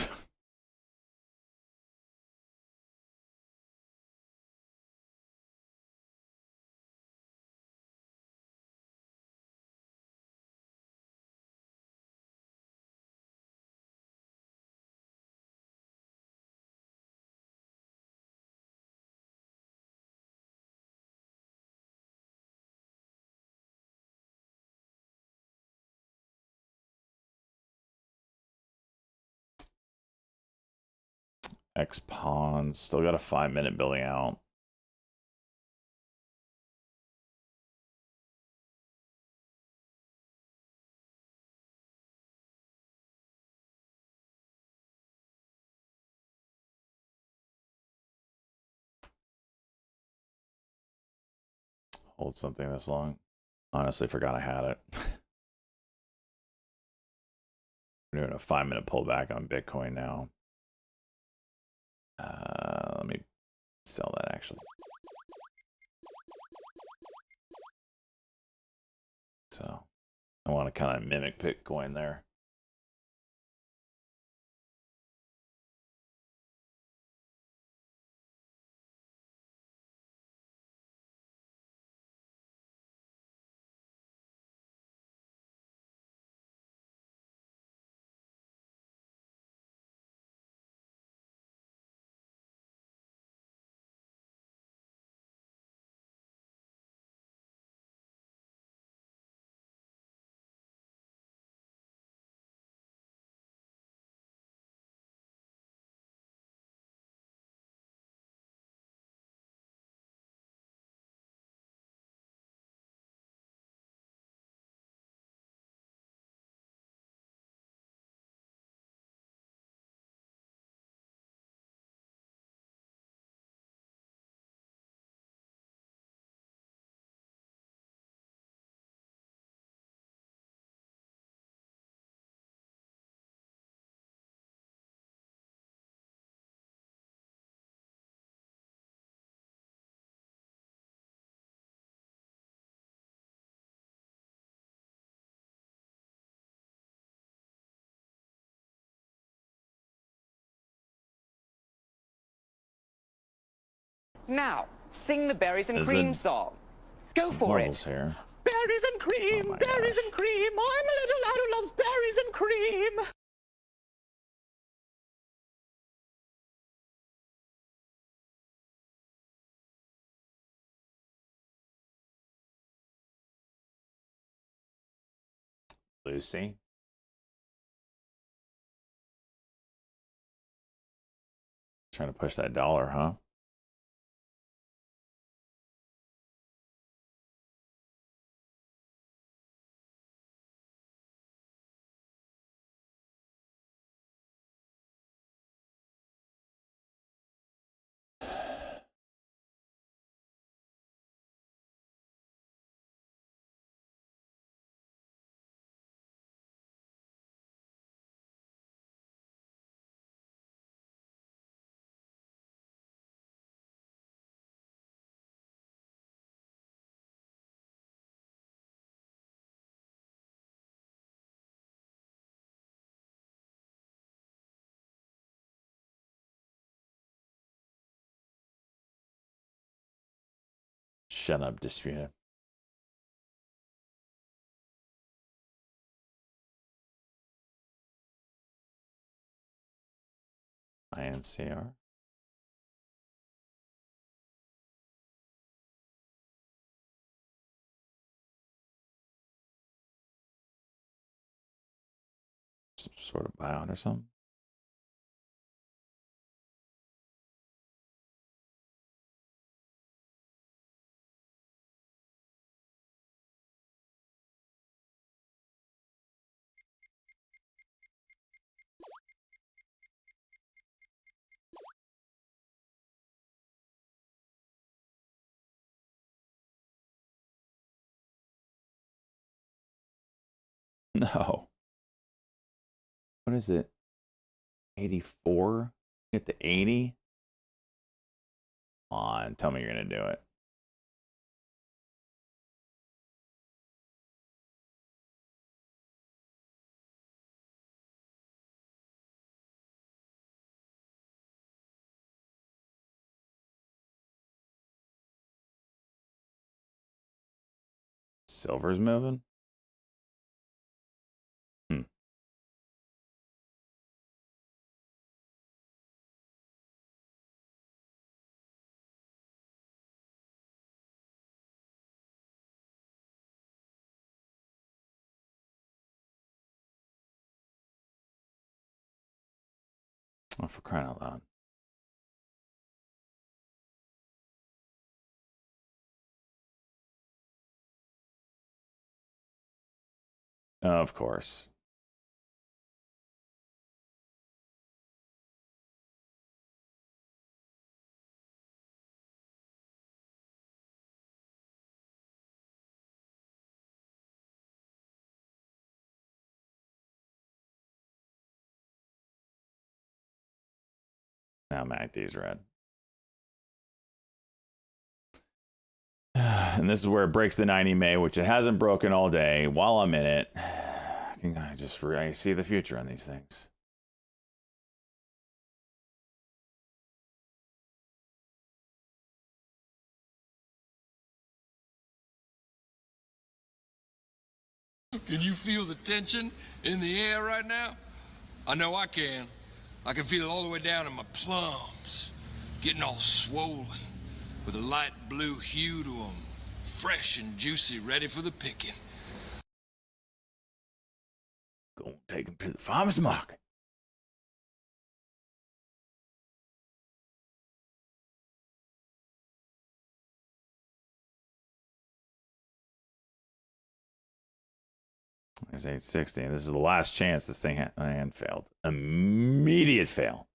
Speaker 1: X pawns. Still got a 5-minute building out. Hold something this long. Honestly, forgot I had it. We're doing a 5-minute pullback on Bitcoin now. Let me sell that actually. So I want to kind of mimic Bitcoin there.
Speaker 7: Now, sing the berries and
Speaker 1: There's
Speaker 7: cream
Speaker 1: a-
Speaker 7: song. Go
Speaker 1: Some
Speaker 7: for
Speaker 1: levels
Speaker 7: it.
Speaker 1: here.
Speaker 7: Berries and cream,
Speaker 1: Oh my
Speaker 7: berries
Speaker 1: gosh.
Speaker 7: and cream. I'm a little lad who loves berries and cream.
Speaker 1: Lucy. Trying to push that dollar, huh? Shut up, Disputed. INCR. Some sort of buyout or something. No. What is it? 84? Get to 80? Come on, tell me you're going to do it. Silver's moving? Oh, for crying out loud. Of course. Now MACD's red. And this is where it breaks the 90 May, which it hasn't broken all day. While I'm in it, I see the future on these things.
Speaker 8: Can you feel the tension in the air right now? I know I can. I can feel it all the way down in my plums, getting all swollen, with a light blue hue to them, fresh and juicy, ready for the picking.
Speaker 1: Go and take them to the farmer's market. There's 860. This is the last chance this thing and failed. Immediate fail.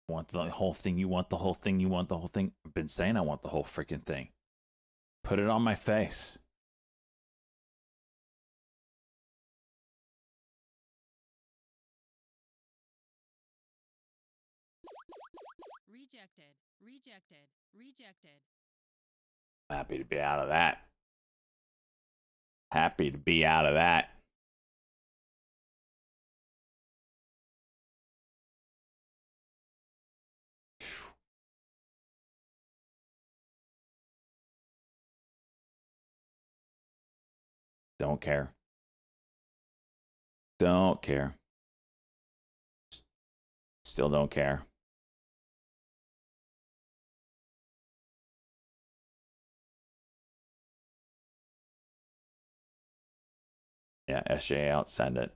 Speaker 1: Want the whole thing, you want the whole thing, you want the whole thing. I've been saying I want the whole freaking thing. Put it on my face.
Speaker 9: Rejected, rejected, rejected.
Speaker 1: Happy to be out of that. Happy to be out of that. Don't care. Don't care. Still don't care. Yeah, SJ out, send it.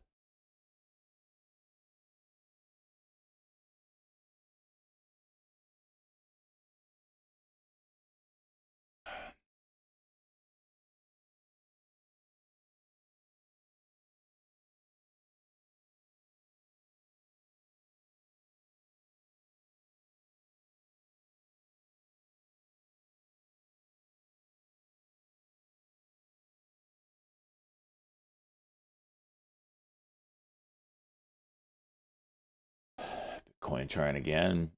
Speaker 1: Bitcoin trying again.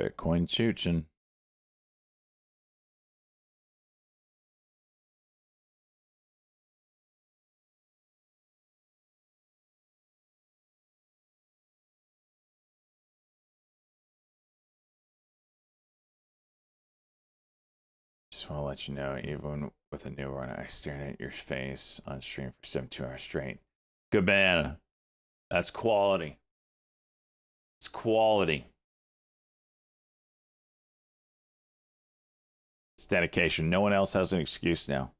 Speaker 1: Bitcoin chooching. Just want to let you know, even with a new one, I stared at your face on stream for 72 hours straight. Good man. That's quality. It's quality. It's dedication. No one else has an excuse now.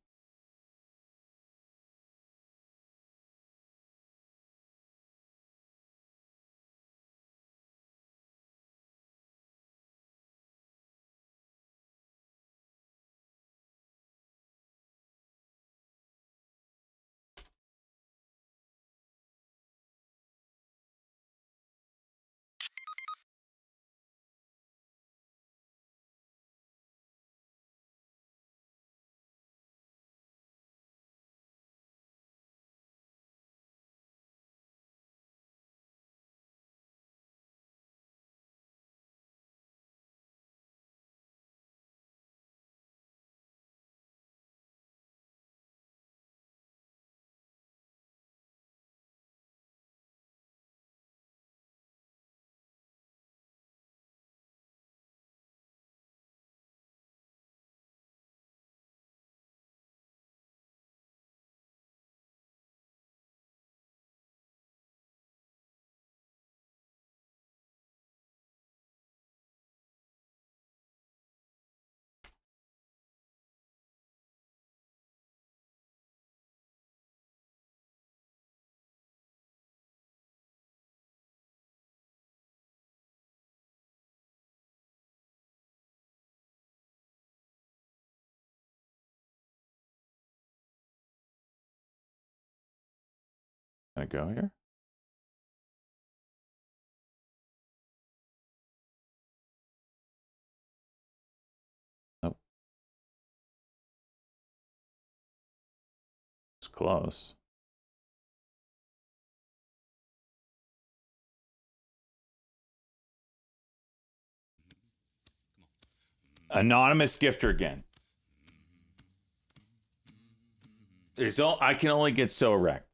Speaker 1: Can I go here? Nope. It's close. Anonymous gifter again. I can only get so erect.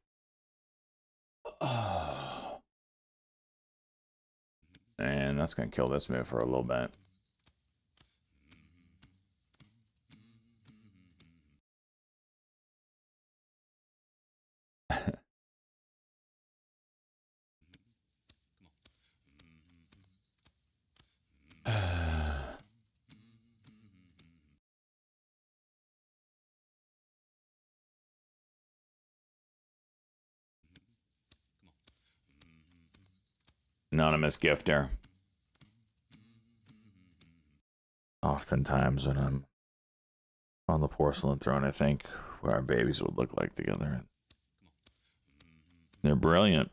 Speaker 1: And that's gonna kill this move for a little bit. Anonymous gifter. Oftentimes when I'm on the porcelain throne, I think what our babies would look like together. They're brilliant.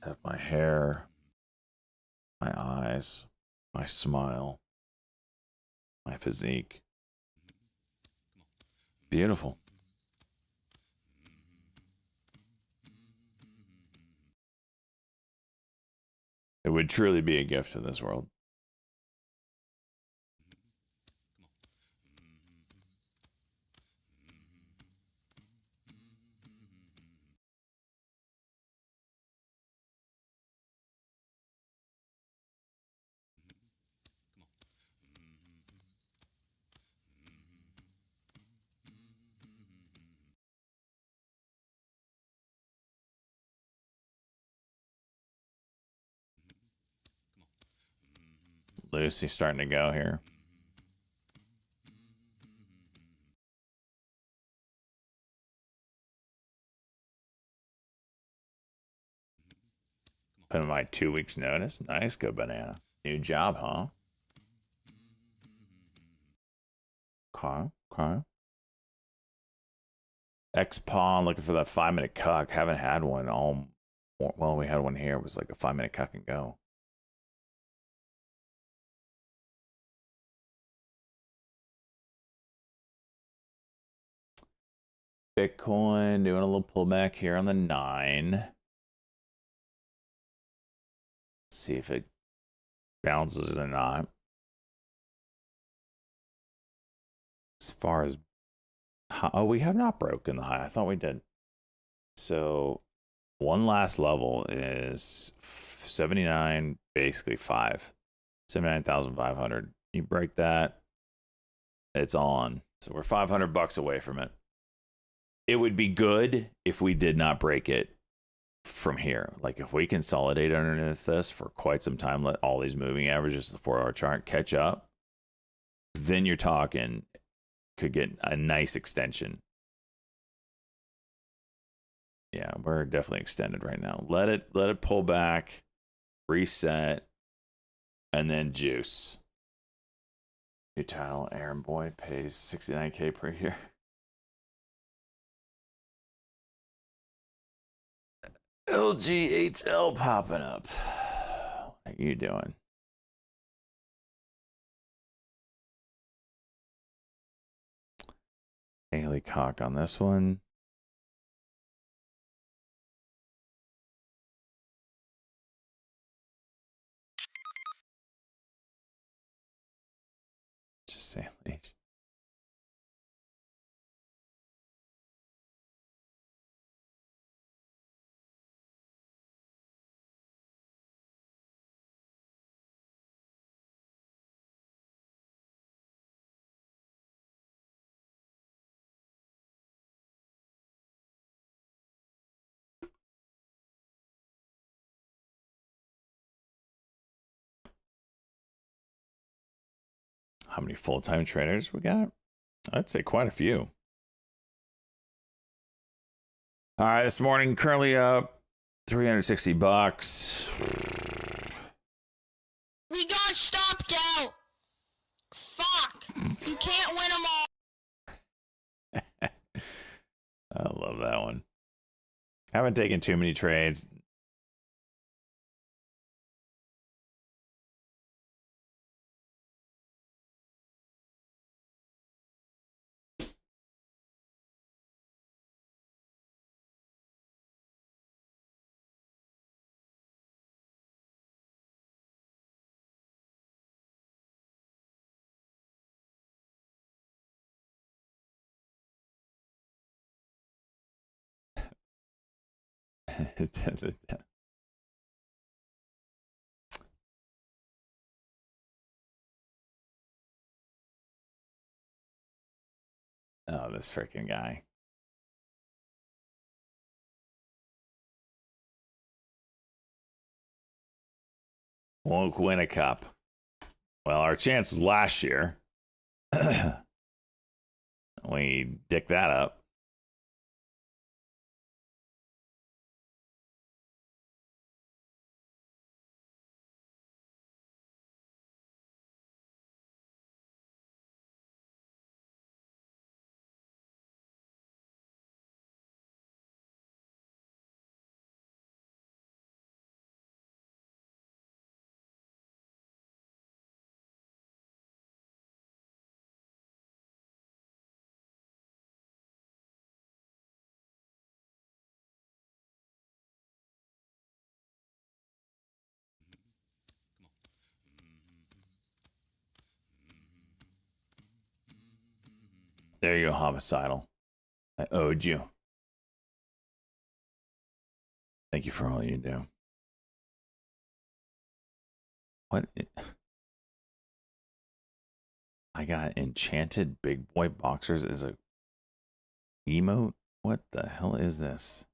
Speaker 1: Have my hair, my eyes, my smile, my physique. Beautiful. It would truly be a gift to this world. Lucy's starting to go here. Put in my 2 weeks notice. Nice, good banana. New job, huh? Okay. X-Pawn looking for that 5-minute cuck. Haven't had one all. Well, we had one here. It was like a 5-minute cuck and go. Bitcoin doing a little pullback here on the 9. See if it bounces it or not. As far as we have not broken the high. I thought we did. So one last level is 79, basically 79,500. You break that, it's on. So we're $500 away from it. It would be good if we did not break it from here. Like if we consolidate underneath this for quite some time, let all these moving averages, the 4-hour chart, catch up, then you're talking could get a nice extension. Yeah, we're definitely extended right now. Let it pull back, reset, and then juice. New title, Aaron Boyd pays $69K per year. LGHL popping up. What are you doing? Haley Cock on this one. Just say Haley. How many full-time traders we got? I'd say quite a few. All right, this morning currently up $360.
Speaker 10: We got stopped out. Fuck. You can't win them all.
Speaker 1: I love that one. Haven't taken too many trades. Oh, this freaking guy. Won't win a cup. Well, our chance was last year. We dicked that up. There you go, homicidal. I owed you. Thank you for all you do. What? I got enchanted big boy boxers as a emote? What the hell is this?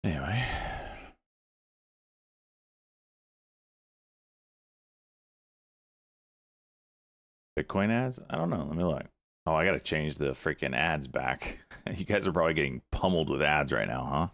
Speaker 1: Anyway. Bitcoin ads? I don't know. Let me look. Oh, I got to change the freaking ads back. You guys are probably getting pummeled with ads right now, huh?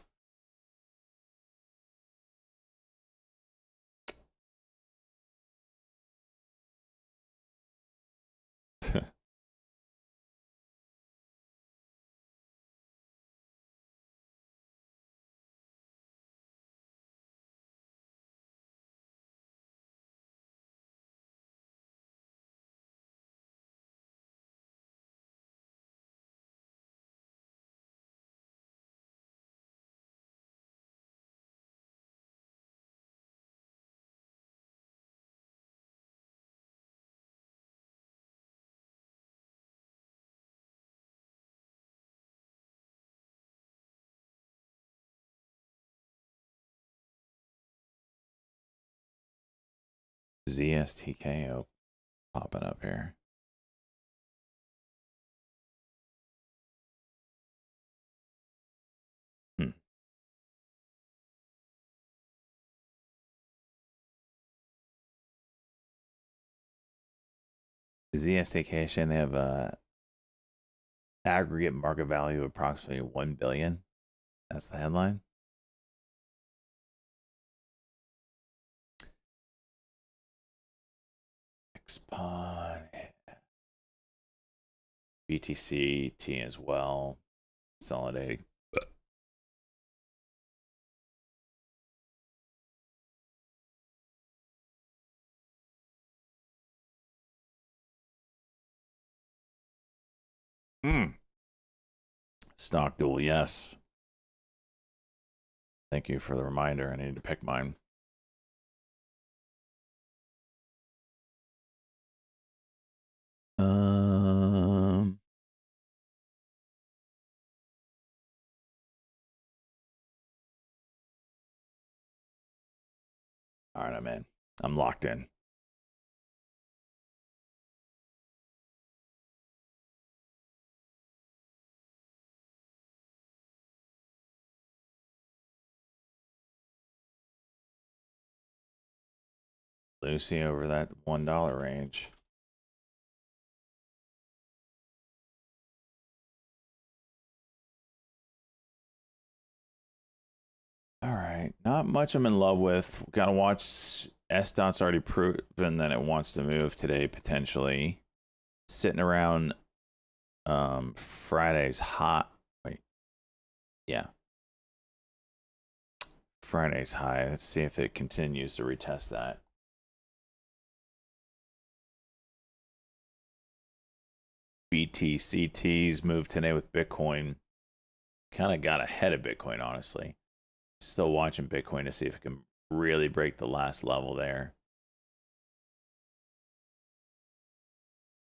Speaker 1: ZSTKO popping up here. ZSTK saying they have aggregate market value of approximately 1 billion. That's the headline. Xpon, BTC, T as well. Consolidating. Stock duel, yes. Thank you for the reminder. I need to pick mine. All right, I'm in. I'm locked in. Lucy over that $1 range. All right, not much I'm in love with. Gotta watch. S.Dot's already proven that it wants to move today, potentially. sitting around Friday's high. Wait. Yeah. Friday's high. Let's see if it continues to retest that. BTCT's moved today with Bitcoin. Kind of got ahead of Bitcoin, honestly. Still watching Bitcoin to see if it can really break the last level there.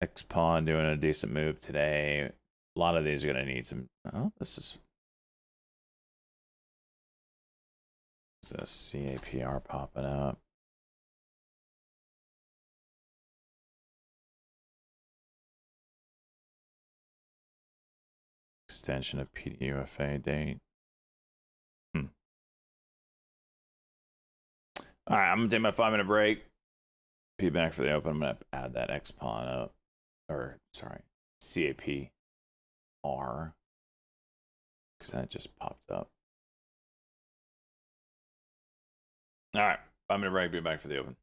Speaker 1: XPawn doing a decent move today. A lot of these are going to need some... Oh, this is... Is a CAPR popping up? Extension of PDUFA date. All right, I'm gonna take my 5-minute break. Be back for the open. I'm gonna add that XPawn up, or sorry, CAPR, because that just popped up. All right, 5-minute break. Be back for the open.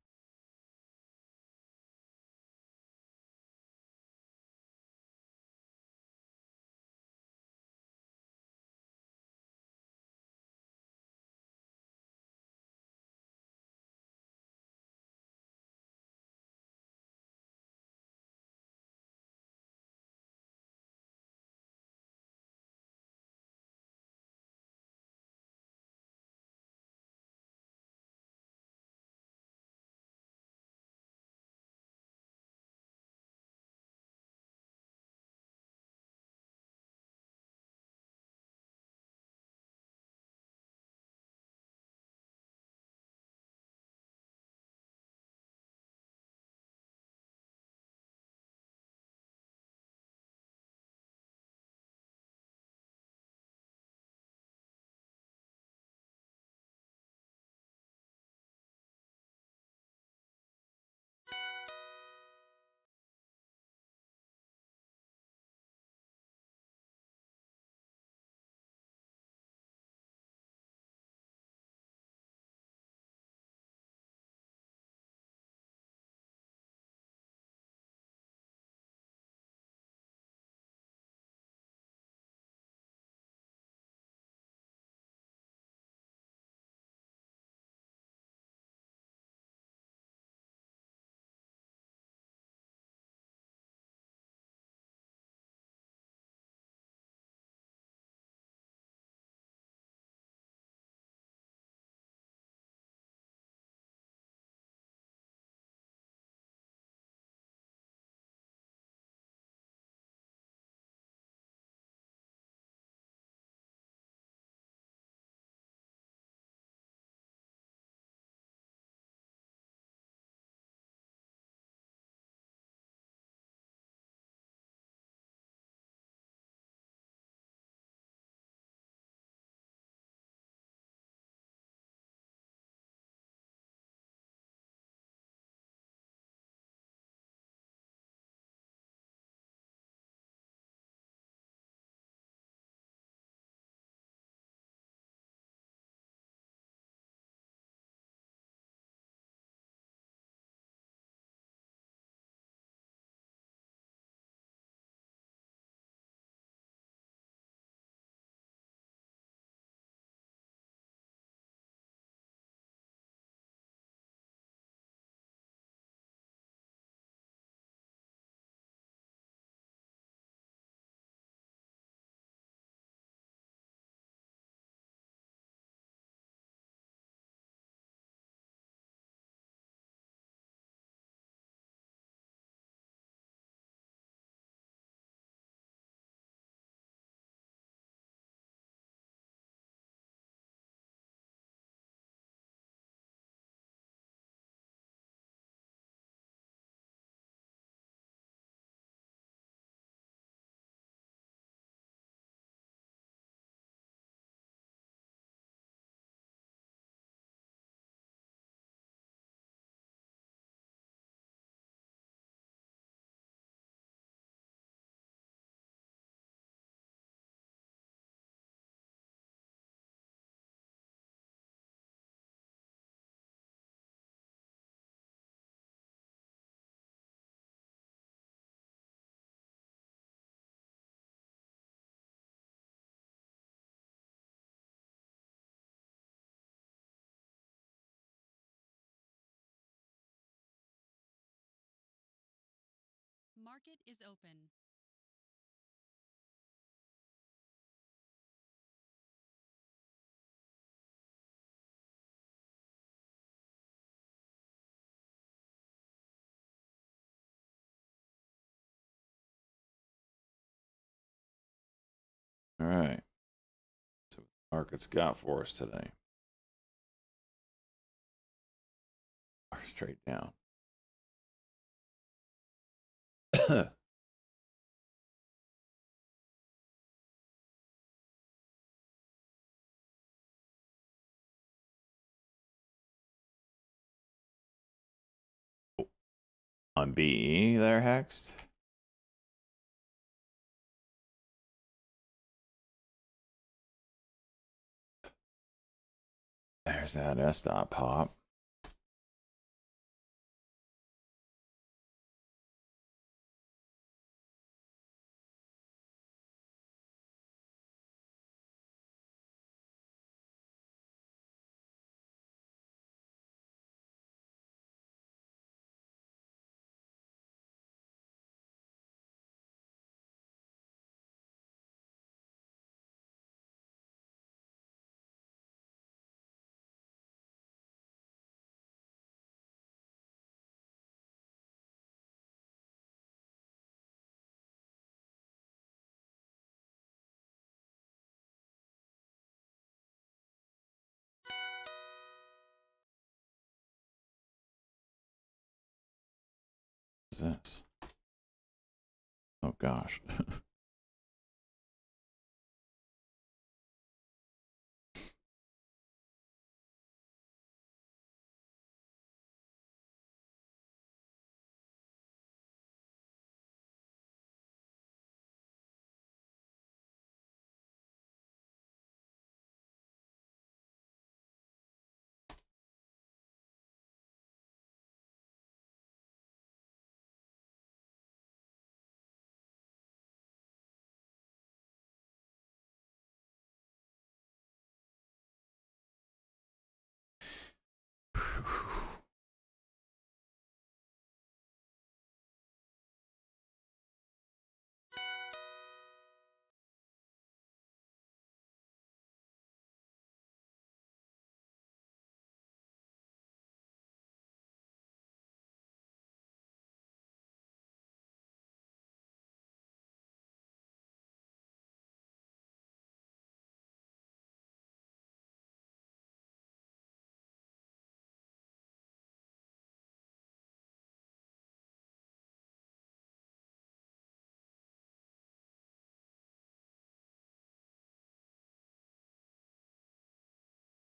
Speaker 9: Market is open.
Speaker 1: All right. So what the market's got for us today. Straight down. On BE there, Hext. There's that S-dot pop. What is this? Oh gosh.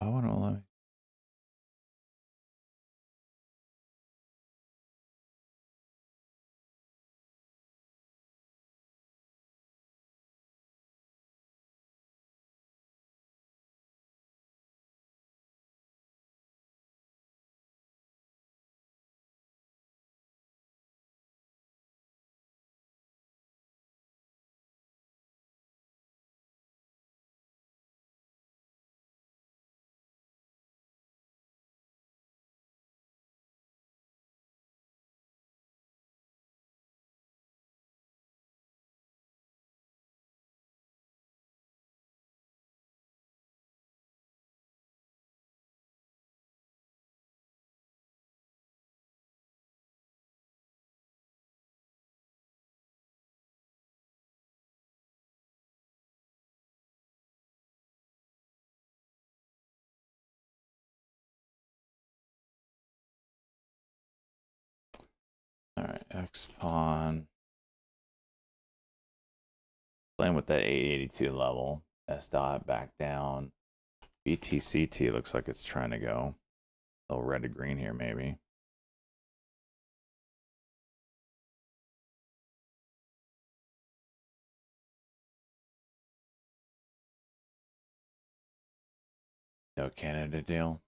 Speaker 1: I want to let me. All right, X pawn. Playing with that 882 level. S dot back down. BTCT looks like it's trying to go. A little red to green here, maybe. No Canada deal.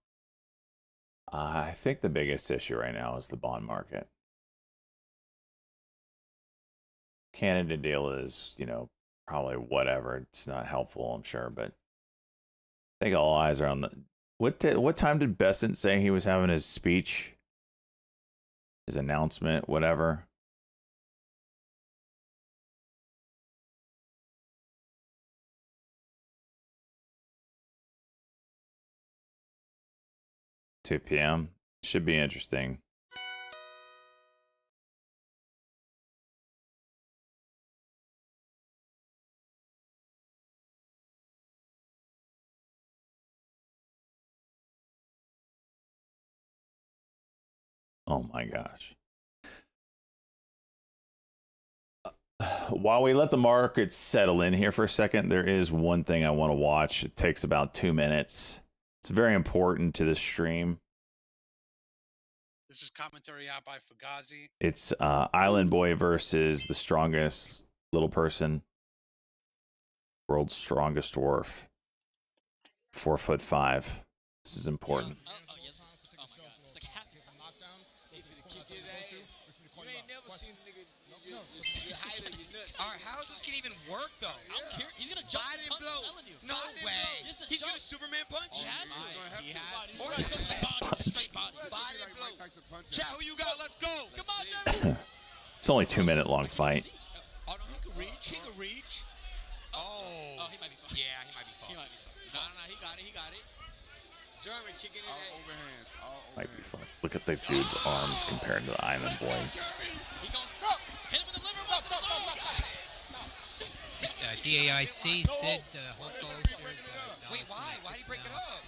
Speaker 1: I think the biggest issue right now is the bond market. Canada deal is, you know, probably whatever. It's not helpful, I'm sure, but I think all eyes are on the. What time did Bessent say he was having his speech? His announcement, whatever. 2 p.m. Should be interesting. Oh my gosh. While we let the markets settle in here for a second, there is one thing I want to watch. It takes about 2 minutes. It's very important to the stream.
Speaker 11: This is commentary out by Fugazi.
Speaker 1: It's Island Boy versus the strongest little person. World's strongest dwarf. 4'5". This is important.
Speaker 11: Alright, how is this kid even work though?
Speaker 12: I'm curious. He's gonna jump
Speaker 11: Biden
Speaker 12: punch,
Speaker 11: blow.
Speaker 12: I'm telling you.
Speaker 11: No
Speaker 12: Biden
Speaker 11: way.
Speaker 12: blow. Just a
Speaker 11: He's
Speaker 12: jump.
Speaker 11: gonna Superman punch?
Speaker 12: He has to.
Speaker 11: He has
Speaker 12: Straight
Speaker 1: punch.
Speaker 12: body.
Speaker 11: Chat, who you got? Let's go.
Speaker 12: Come on, Jeremy.
Speaker 1: It's only 2 minute long fight.
Speaker 11: Oh, no, he can reach. He can reach. Oh.
Speaker 12: Oh, he might be fine.
Speaker 11: Yeah, he might be fine.
Speaker 12: He might be fine. No, he got it. He got it.
Speaker 11: Jeremy, chicken in that. Overhands.
Speaker 1: Might be fun. Look at the dude's arms compared to the Island Boy.
Speaker 12: He goes. Hit him in the liver.
Speaker 13: DAIC, Sid, Holko.
Speaker 11: Wait, why? Why'd he break it up?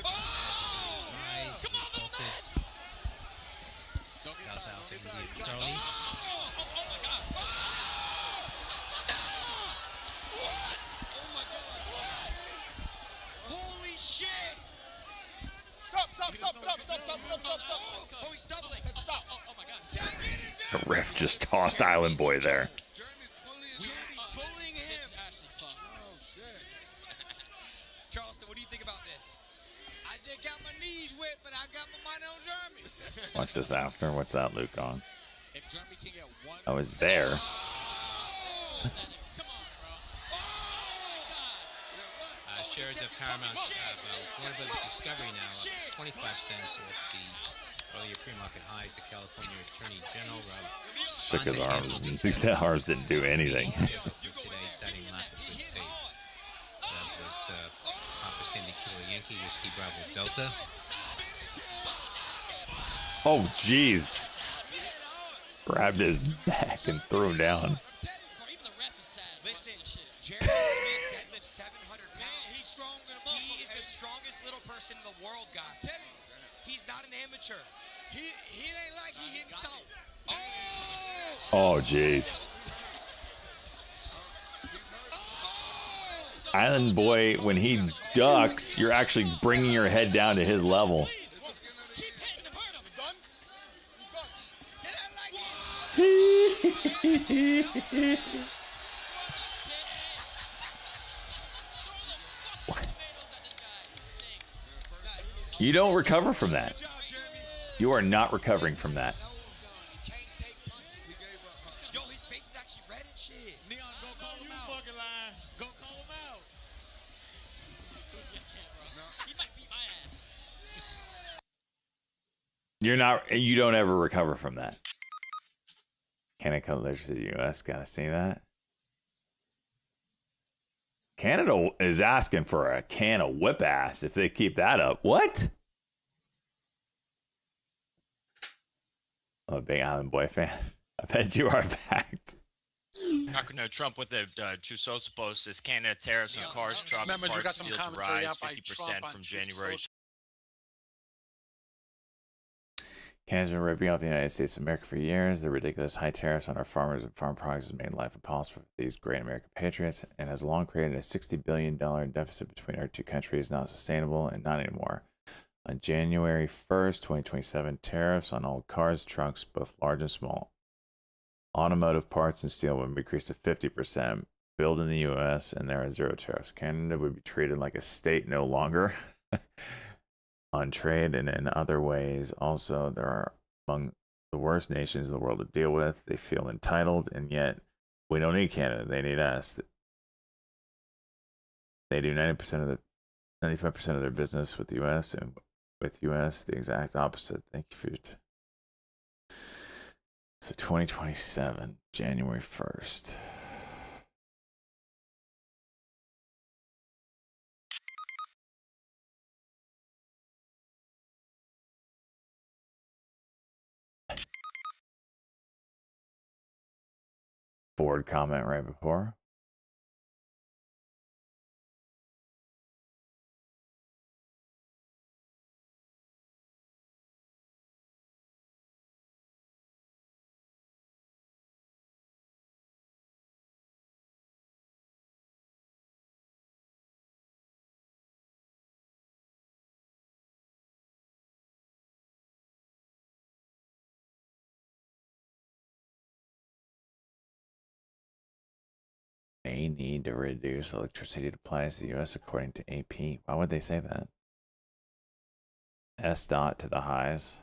Speaker 12: Oh! Come on, little man.
Speaker 11: Don't get tired. Don't get tired.
Speaker 13: Charlie.
Speaker 12: Oh my God.
Speaker 11: Oh my God. Holy shit. Stop. Oh, he's stumbling. Stop.
Speaker 12: Oh my God.
Speaker 1: The ref just tossed Island Boy there.
Speaker 11: Jeremy's bullying him.
Speaker 12: This is actually fun.
Speaker 11: Oh, shit. Charleston, what do you think about this?
Speaker 8: I just got my knees wet, but I got my money on Jeremy.
Speaker 1: Watch this after. What's that, Luke, on?
Speaker 11: If Jeremy can get one.
Speaker 1: I was there.
Speaker 12: Come on, bro.
Speaker 13: Shares of Paramount, Warner Brothers Discovery now, 25 cents with the earlier pre-market highs. The California Attorney General, Rob
Speaker 1: Shook his arms. The arms didn't do anything.
Speaker 13: today, citing lack of good faith. That was opposite the Killer Yankee, Whiskey Bravo Delta.
Speaker 1: Oh, jeez. Grabbed his neck and threw him down.
Speaker 12: Even the ref is sad.
Speaker 11: Listen, Jeremy Smith deadlifts 700 pounds. He's strong in a He is the strongest little person in the world, guys. He's not an amateur.
Speaker 8: He ain't like he hitting soft.
Speaker 1: Oh, jeez. Island Boy, when he ducks, you're actually bringing your head down to his level.
Speaker 12: Keep hitting him, hurt him.
Speaker 1: You don't recover from that. You are not recovering from that.
Speaker 11: Yo, his face is actually red and shit. Neon, go call him out. Go call him out.
Speaker 12: He might beat my ass.
Speaker 1: You're not. You don't ever recover from that. Canada letters to the U.S. Gotta see that. Canada is asking for a can of whip ass if they keep that up. What? I'm a big Island Boy fan. I bet you are fact.
Speaker 14: No, Trump with the True Social post says Canada tariffs on cars, trucks,
Speaker 11: Members, we got
Speaker 14: parts,
Speaker 11: some
Speaker 14: steel to
Speaker 11: commentary
Speaker 14: rise
Speaker 11: out by
Speaker 14: 50%
Speaker 11: Trump on
Speaker 14: from
Speaker 11: Truth
Speaker 14: January.
Speaker 11: Social.
Speaker 1: Canada's been ripping off the United States of America for years. The ridiculous high tariffs on our farmers and farm products has made life impossible for these great American patriots and has long created a $60 billion deficit between our two countries, not sustainable and not anymore. On January 1st, 2027, tariffs on all cars, trucks, both large and small, automotive parts and steel would be increased to 50%, built in the U.S., and there are zero tariffs. Canada would be treated like a state no longer. On trade and in other ways. Also, they are among the worst nations in the world to deal with. They feel entitled, and yet we don't need Canada. They need us. They do 95% of their business with the U.S. and with U.S. the exact opposite. Thank you for your so 2027, January 1st. Ford comment right before. May need to reduce electricity supplies to the U.S. according to AP. Why would they say that? S dot to the highs.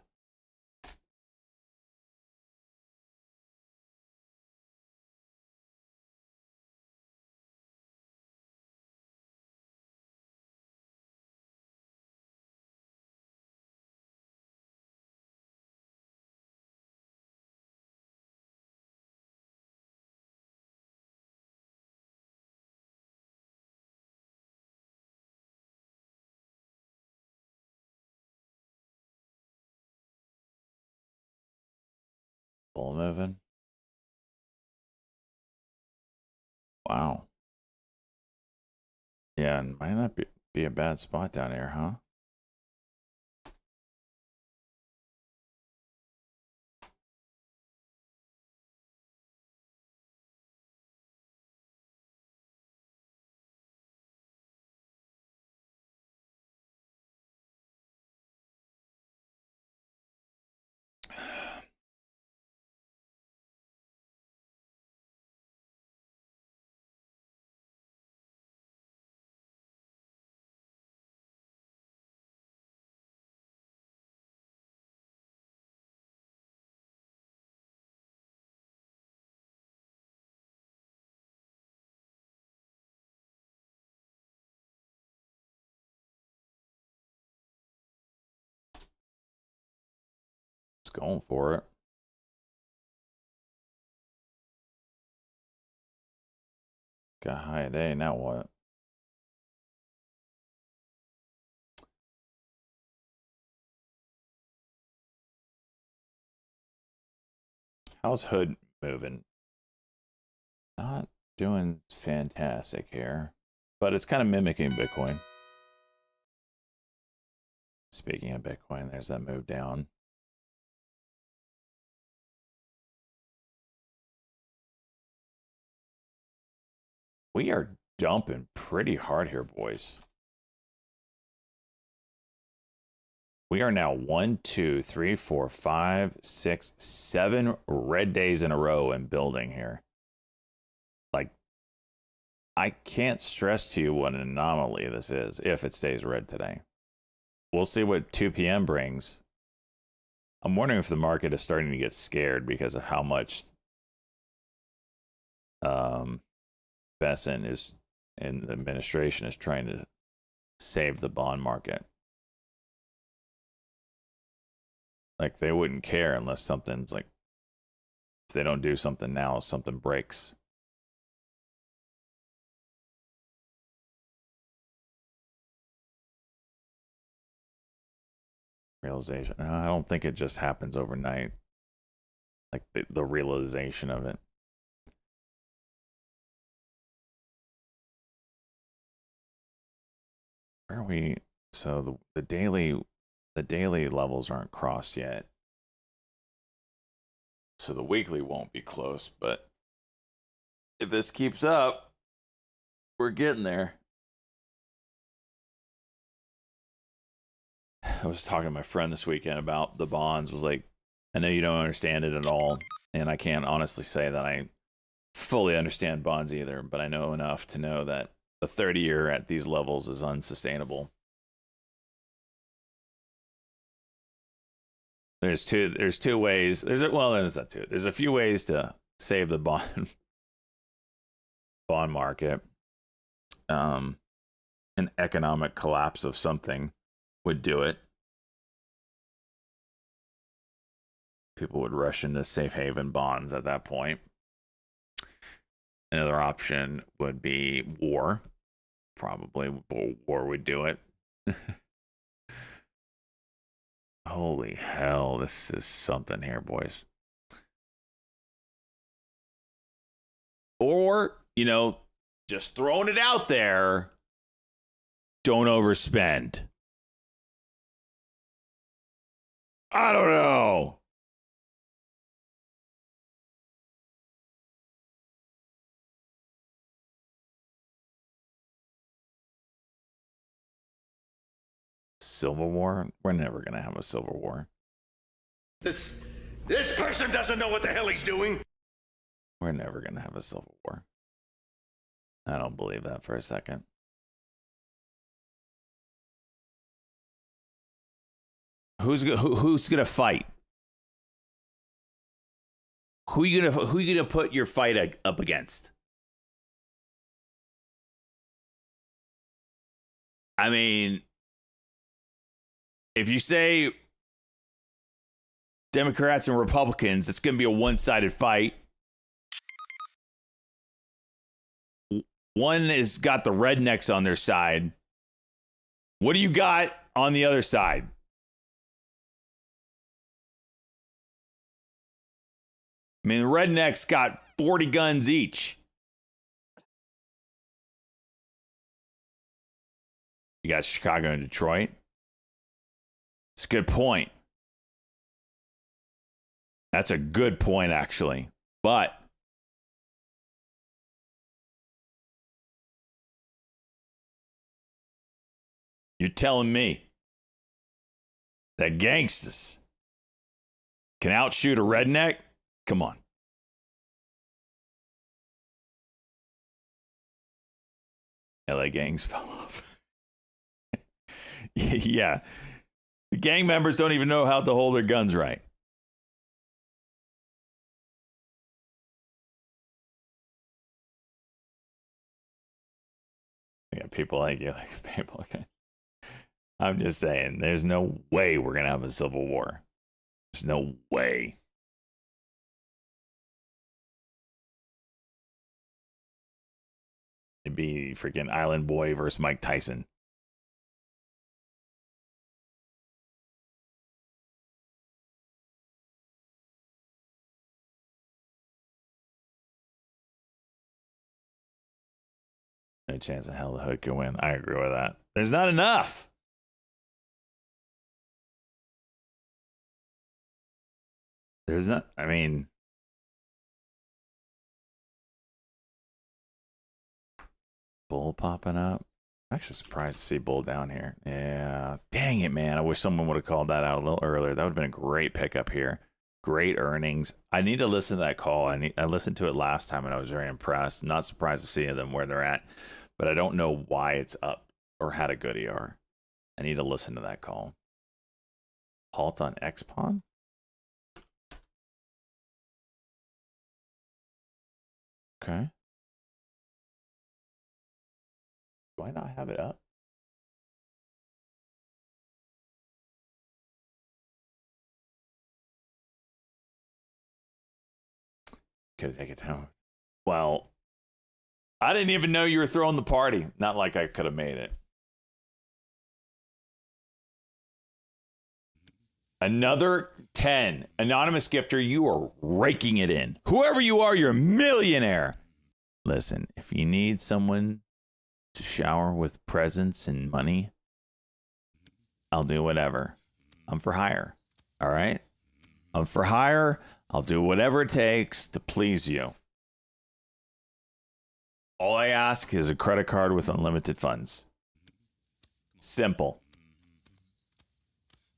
Speaker 1: Bull moving. Wow. Yeah, and might not be a bad spot down here, huh? It's going for it. Got high today, now what? How's Hood moving? Not doing fantastic here, but it's kind of mimicking Bitcoin. Speaking of Bitcoin, there's that move down. We are dumping pretty hard here, boys. We are now 1, 2, 3, 4, 5, 6, 7 red days in a row in building here. Like, I can't stress to you what an anomaly this is if it stays red today. We'll see what 2 p.m. brings. I'm wondering if the market is starting to get scared because of how much Bessent is and the administration is trying to save the bond market. Like, they wouldn't care unless something's like, if they don't do something now, something breaks. Realization. I don't think it just happens overnight. Like the realization of it. Where are we? So the daily levels aren't crossed yet. So the weekly won't be close, but if this keeps up, we're getting there. I was talking to my friend this weekend about the bonds. Was like, I know you don't understand it at all, and I can't honestly say that I fully understand bonds either, but I know enough to know that the 30-year at these levels is unsustainable. There's two ways. There's not two. There's a few ways to save the bond market. An economic collapse of something would do it. People would rush into safe haven bonds at that point. Another option would be war. Probably war would do it. Holy hell, this is something here, boys. Or, you know, just throwing it out there, don't overspend. I don't know. Civil War? We're never going to have a Civil War.
Speaker 15: This person doesn't know what the hell he's doing.
Speaker 1: We're never going to have a Civil War. I don't believe that for a second. Who's gonna fight? Who you gonna put your fight up against? I mean, if you say Democrats and Republicans, it's gonna be a one-sided fight. One has got the rednecks on their side. What do you got on the other side? I mean, the rednecks got 40 guns each. You got Chicago and Detroit. It's a good point. That's a good point, actually. But you're telling me that gangsters can outshoot a redneck? Come on. LA gangs fell off. Yeah. The gang members don't even know how to hold their guns right. Yeah, people like you, like people. Okay. I'm just saying, there's no way we're gonna have a civil war. There's no way. It'd be freaking Island Boy versus Mike Tyson. No chance in hell the Hood can win. I agree with that. There's not enough. There's not, I mean, Bull popping up. I'm actually surprised to see Bull down here. Yeah. Dang it, man. I wish someone would have called that out a little earlier. That would have been a great pickup here. Great earnings. I need to listen to that call. I listened to it last time and I was very impressed. Not surprised to see them where they're at, but I don't know why it's up or had a good ER. I need to listen to that call. Halt on XPON? Okay. Do I not have it up? Could have taken it down. Well, I didn't even know you were throwing the party. Not like I could have made it. Another 10. Anonymous gifter, you are raking it in. Whoever you are, you're a millionaire. Listen, if you need someone to shower with presents and money, I'll do whatever. I'm for hire. All right? I'm for hire. I'll do whatever it takes to please you. All I ask is a credit card with unlimited funds. Simple.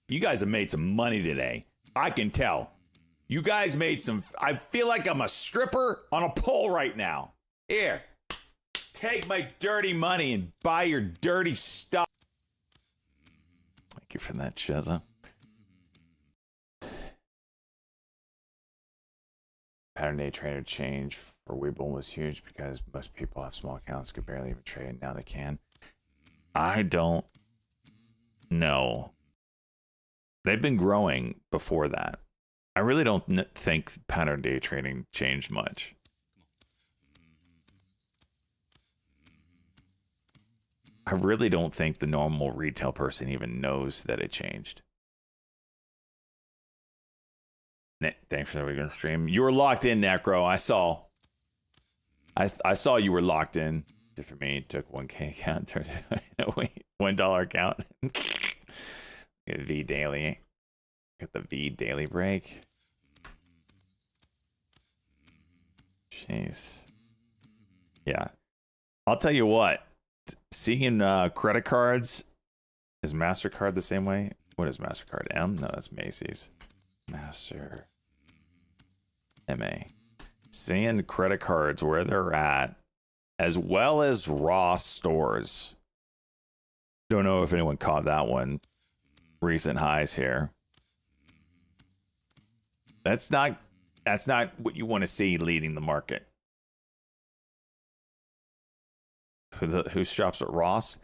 Speaker 1: You guys have made some money today. I can tell. You guys made some. I feel like I'm a stripper on a pole right now. Here. Take my dirty money and buy your dirty stuff. Thank you for that, Sheza. Pattern day trader change for Webull was huge because most people have small accounts, could barely even trade. Now they can. I don't know. They've been growing before that. I really don't think pattern day trading changed much. I really don't think the normal retail person even knows that it changed. Thanks for the weekend stream. You were locked in, Necro. I saw. I saw you were locked in. For me, it took 1K account, turned wait, $1 account. V daily. Got the V daily break. Jeez. Yeah. I'll tell you what. Seeing credit cards, is MasterCard the same way? What is MasterCard? M? No, that's Macy's. Master. MA. Seeing credit cards where they're at, as well as Ross stores. Don't know if anyone caught that one. Recent highs here. That's not what you want to see leading the market. Who shops at Ross?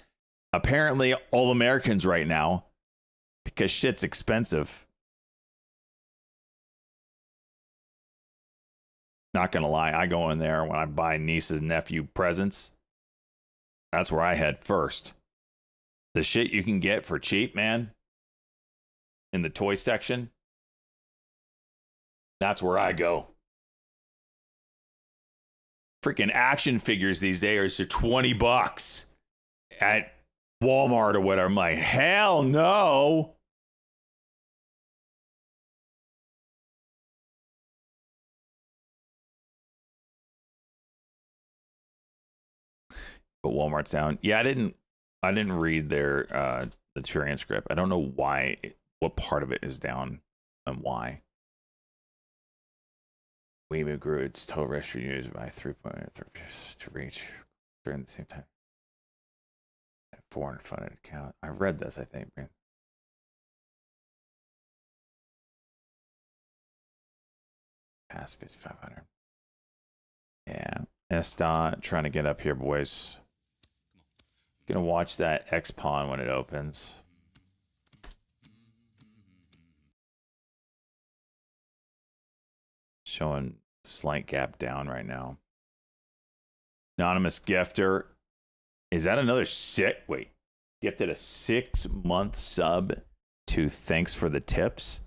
Speaker 1: Apparently all Americans right now, because shit's expensive. Not gonna lie, I go in there when I buy nieces and nephew presents. That's where I head first. The shit you can get for cheap, man, in the toy section, that's where I go. Freaking action figures these days are $20 at Walmart or whatever. I'm like, hell no. But Walmart's down. Yeah, I didn't read their the transcript. I don't know why, what part of it is down and why. Weemoo grew its total registered users by 3.3 to reach during the same time. 400 funded account. I read this, I think. Past 500. Yeah. Eston trying to get up here, boys. Gonna watch that X-Pawn when it opens. Showing slight gap down right now. Anonymous gifter. Is that another wait. Gifted a 6-month sub to thanks for the tips.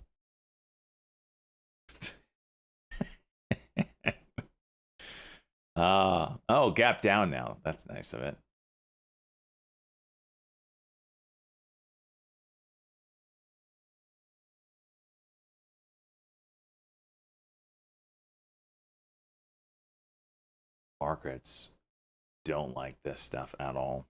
Speaker 1: Oh, gap down now. That's nice of it. Markets don't like this stuff at all.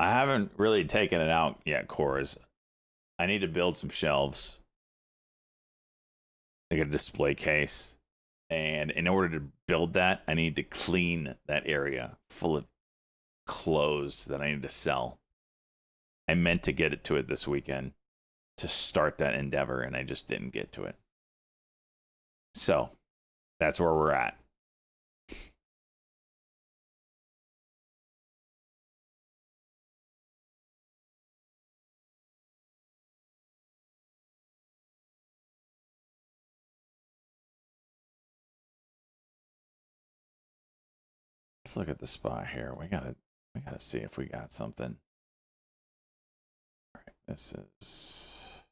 Speaker 1: I haven't really taken it out yet, cores. I need to build some shelves. Like a display case. And in order to build that, I need to clean that area full of clothes that I need to sell. I meant to get to it this weekend to start that endeavor, and I just didn't get to it. So, that's where we're at. Let's look at the spot here. We gotta see if we got something. All right, this is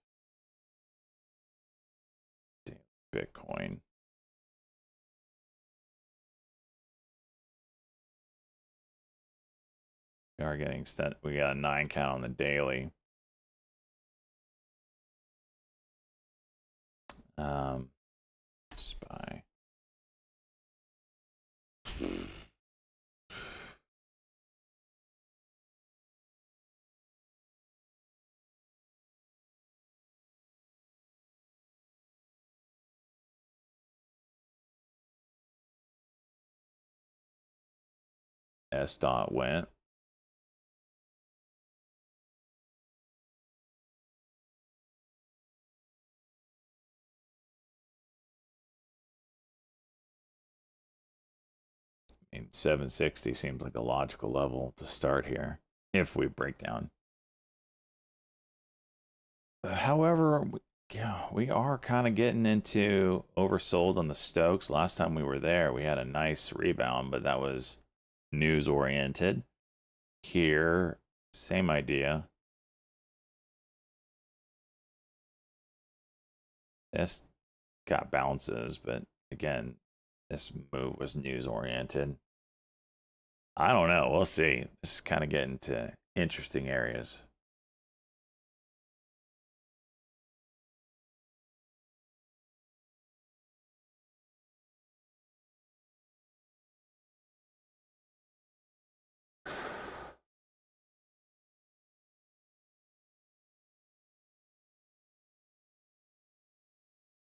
Speaker 1: Bitcoin. We are getting we got a 9 count on the daily. Spy. S dot went. I mean, 760 seems like a logical level to start here if we break down. However, we are kind of getting into oversold on the Stokes. Last time we were there, we had a nice rebound, but that was news oriented. Here, same idea. This got bounces, but again, this move was news oriented. I don't know. We'll see. This is kind of getting to interesting areas.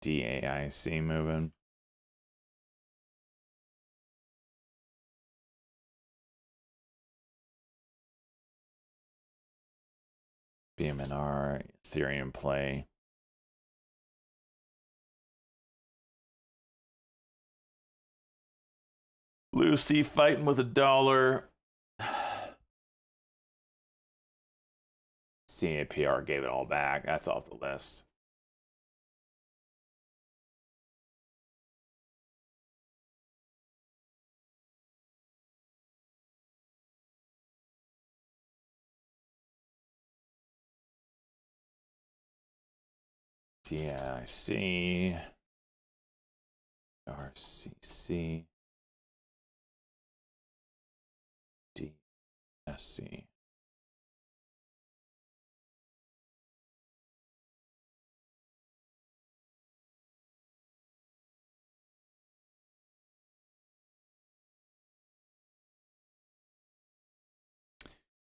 Speaker 1: DAIC moving. BMNR, Ethereum play. Lucy fighting with $1. CAPR gave it all back. That's off the list. DIC, RCC, DSC.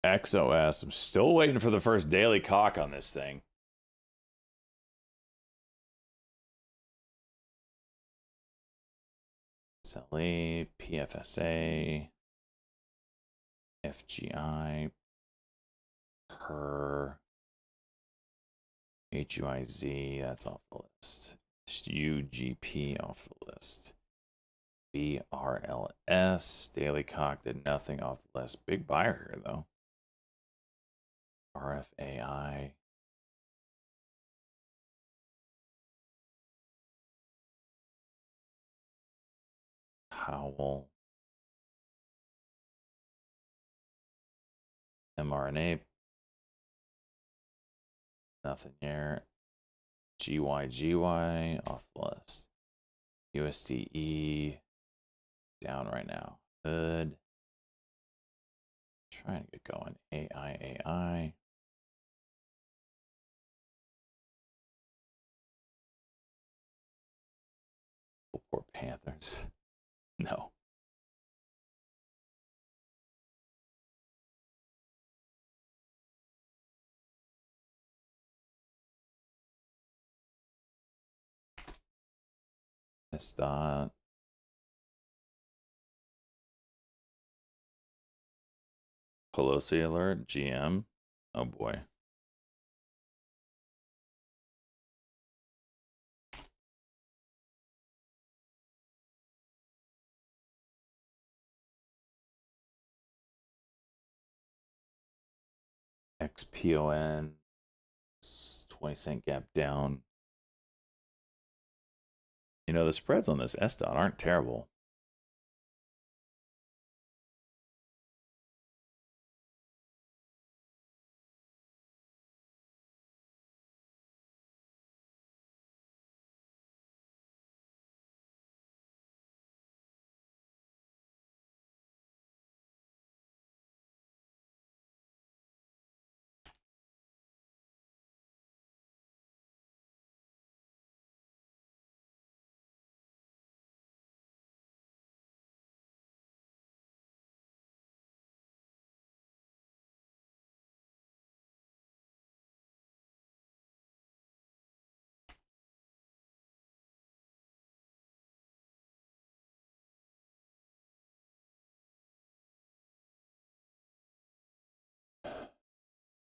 Speaker 1: XOS. I'm still waiting for the first daily cock on this thing. SLE, PFSA, FGI, PER, HUIZ, that's off the list. UGP off the list. BRLS, daily cock did nothing off the list. Big buyer here though. RFAI. Howell. mRNA. Nothing here. GYGY off the list. USDE down right now. Good. Trying to get going. AI. Poor Panthers. No. S dot. Pelosi alert. GM. Oh boy. XPON. 20-cent gap down. You know, the spreads on this S dot aren't terrible.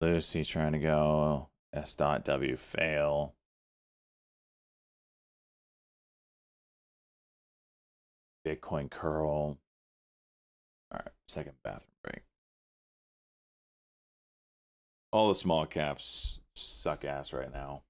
Speaker 1: Lucy trying to go. S.W fail. Bitcoin curl. All right, second bathroom break. All the small caps suck ass right now.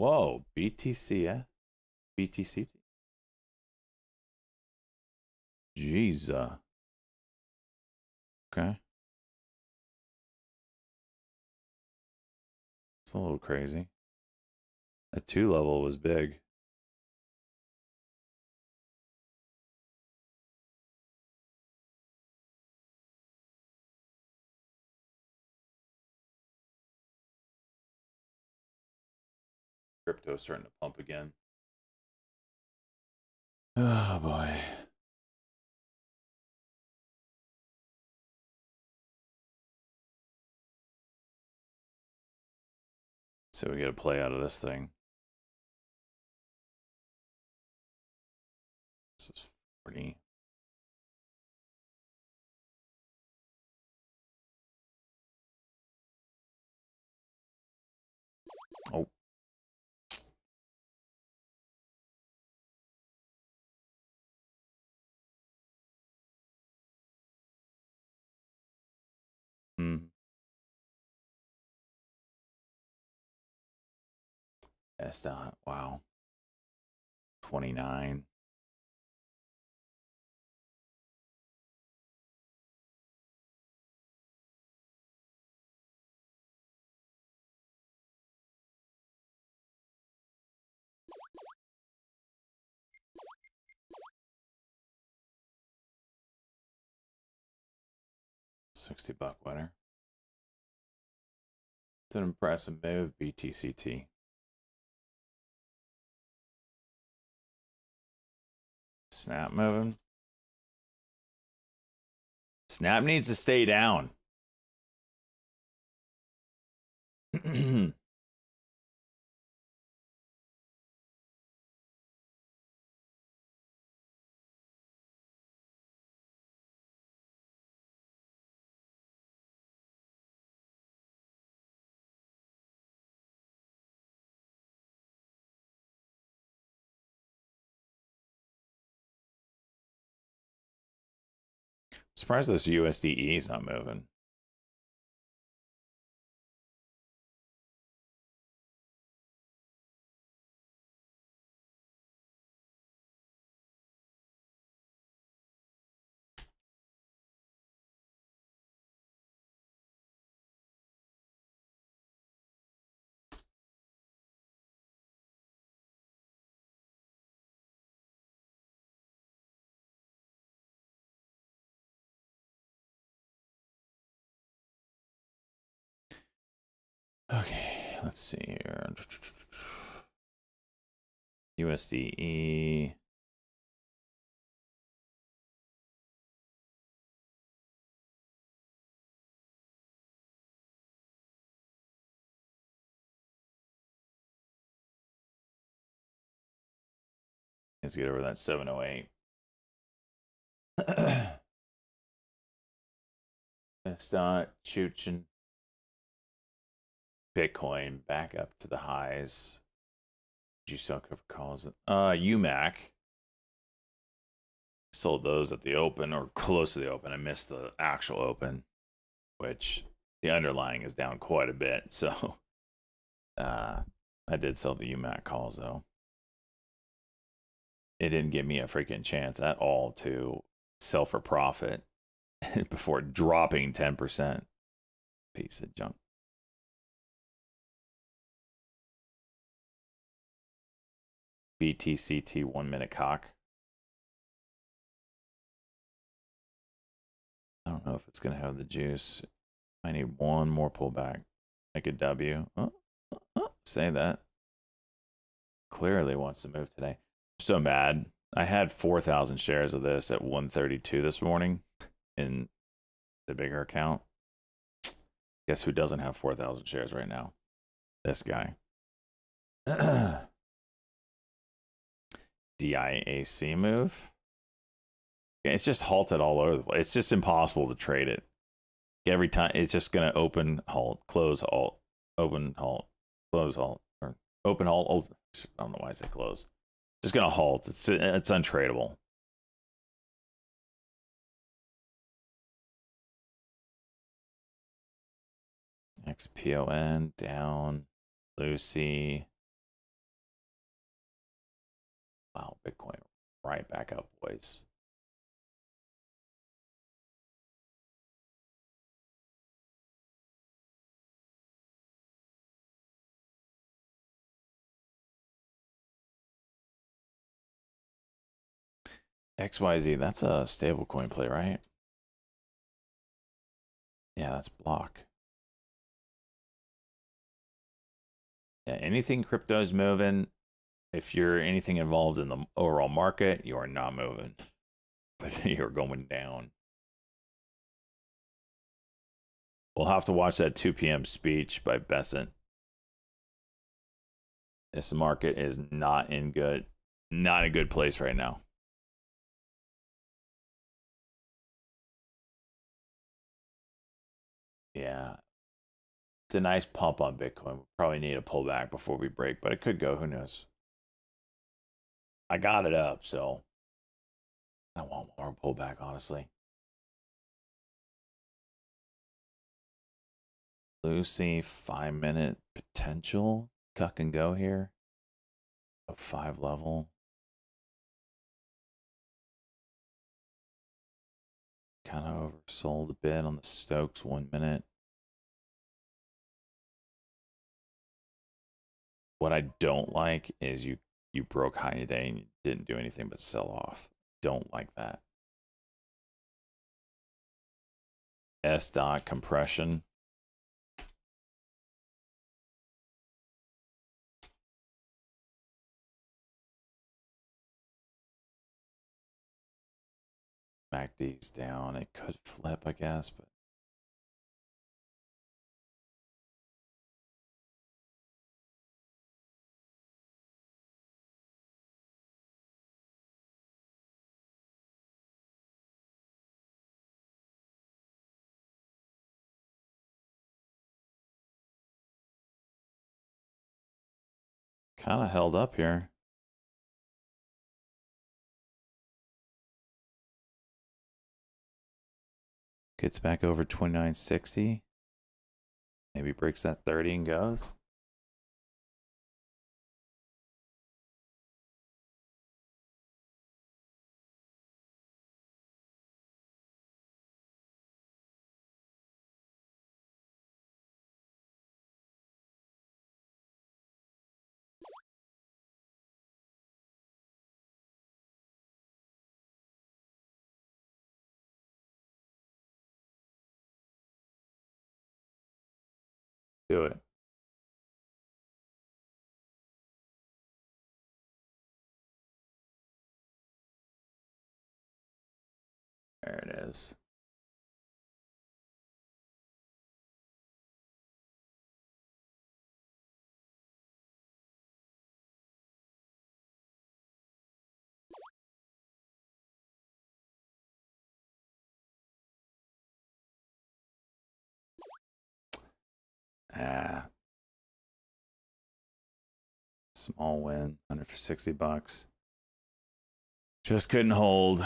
Speaker 1: Whoa, BTC, BTC. Jeez. Okay. It's a little crazy. That 2 level was big. Crypto starting to pump again. Oh boy. So we get a play out of this thing. This is 40. Oh. S dot. Wow. 29. $60 winner. It's an impressive move, BTCT. Snap moving. Snap needs to stay down. Surprised this USDE is not moving. Okay, let's see here. USDE. Let's get over that 708. It's not Chuchin. Bitcoin back up to the highs. Did you sell cover calls? UMAC. Sold those at the open or close to the open. I missed the actual open, which the underlying is down quite a bit. So I did sell the UMAC calls though. It didn't give me a freaking chance at all to sell for profit before dropping 10%. Piece of junk. BTCT 1 minute cock. I don't know if it's going to have the juice. I need one more pullback. Make a W. Say that. Clearly wants to move today. I'm so mad. I had 4,000 shares of this at 132 this morning in the bigger account. Guess who doesn't have 4,000 shares right now? This guy. DIAC move. It's just halted all over the place. It's just impossible to trade it. Every time it's just gonna open, halt, close, halt, open, halt, close, halt, or open, halt, open. I don't know why I say close. Just gonna halt. It's untradeable. XPON down. Lucy. Wow, Bitcoin right back up, boys. XYZ, that's a stablecoin play, right? Yeah, that's Block. Yeah, anything crypto is moving. If you're anything involved in the overall market, you are not moving, but you're going down. We'll have to watch that 2 p.m. speech by Bessent. This market is not in a good place right now. Yeah. It's a nice pump on Bitcoin. We probably need a pullback before we break, but it could go. Who knows? I got it up, so I don't want more pullback, honestly. Lucy, 5-minute potential. Cuck and go here. A 5 level. Kind of oversold a bit on the Stokes 1 minute. What I don't like is you broke high today and you didn't do anything but sell off. Don't like that. S dot compression. MACD's down. It could flip, I guess, but kind of held up here. Gets back over 2960. Maybe breaks that 30 and goes. Do it. There it is. Ah. Small win, under $60. Just couldn't hold.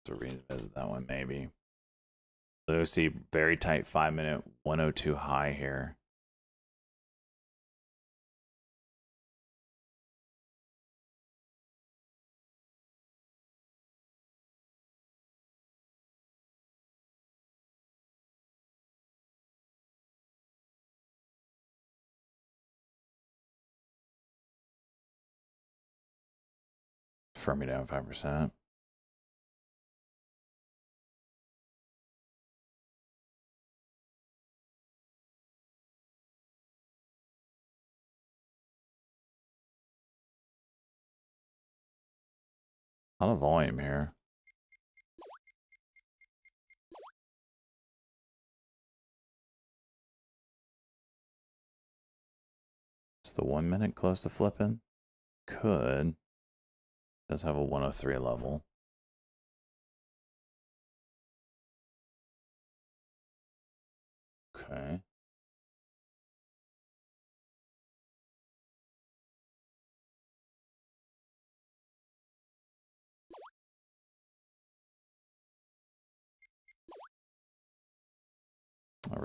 Speaker 1: To revisit that one, maybe. Lucy, very tight 5-minute 102 high here. Fermi down 5%. A lot of volume here. Is the 1 minute close to flipping? Could. Does have a 103 level. Okay.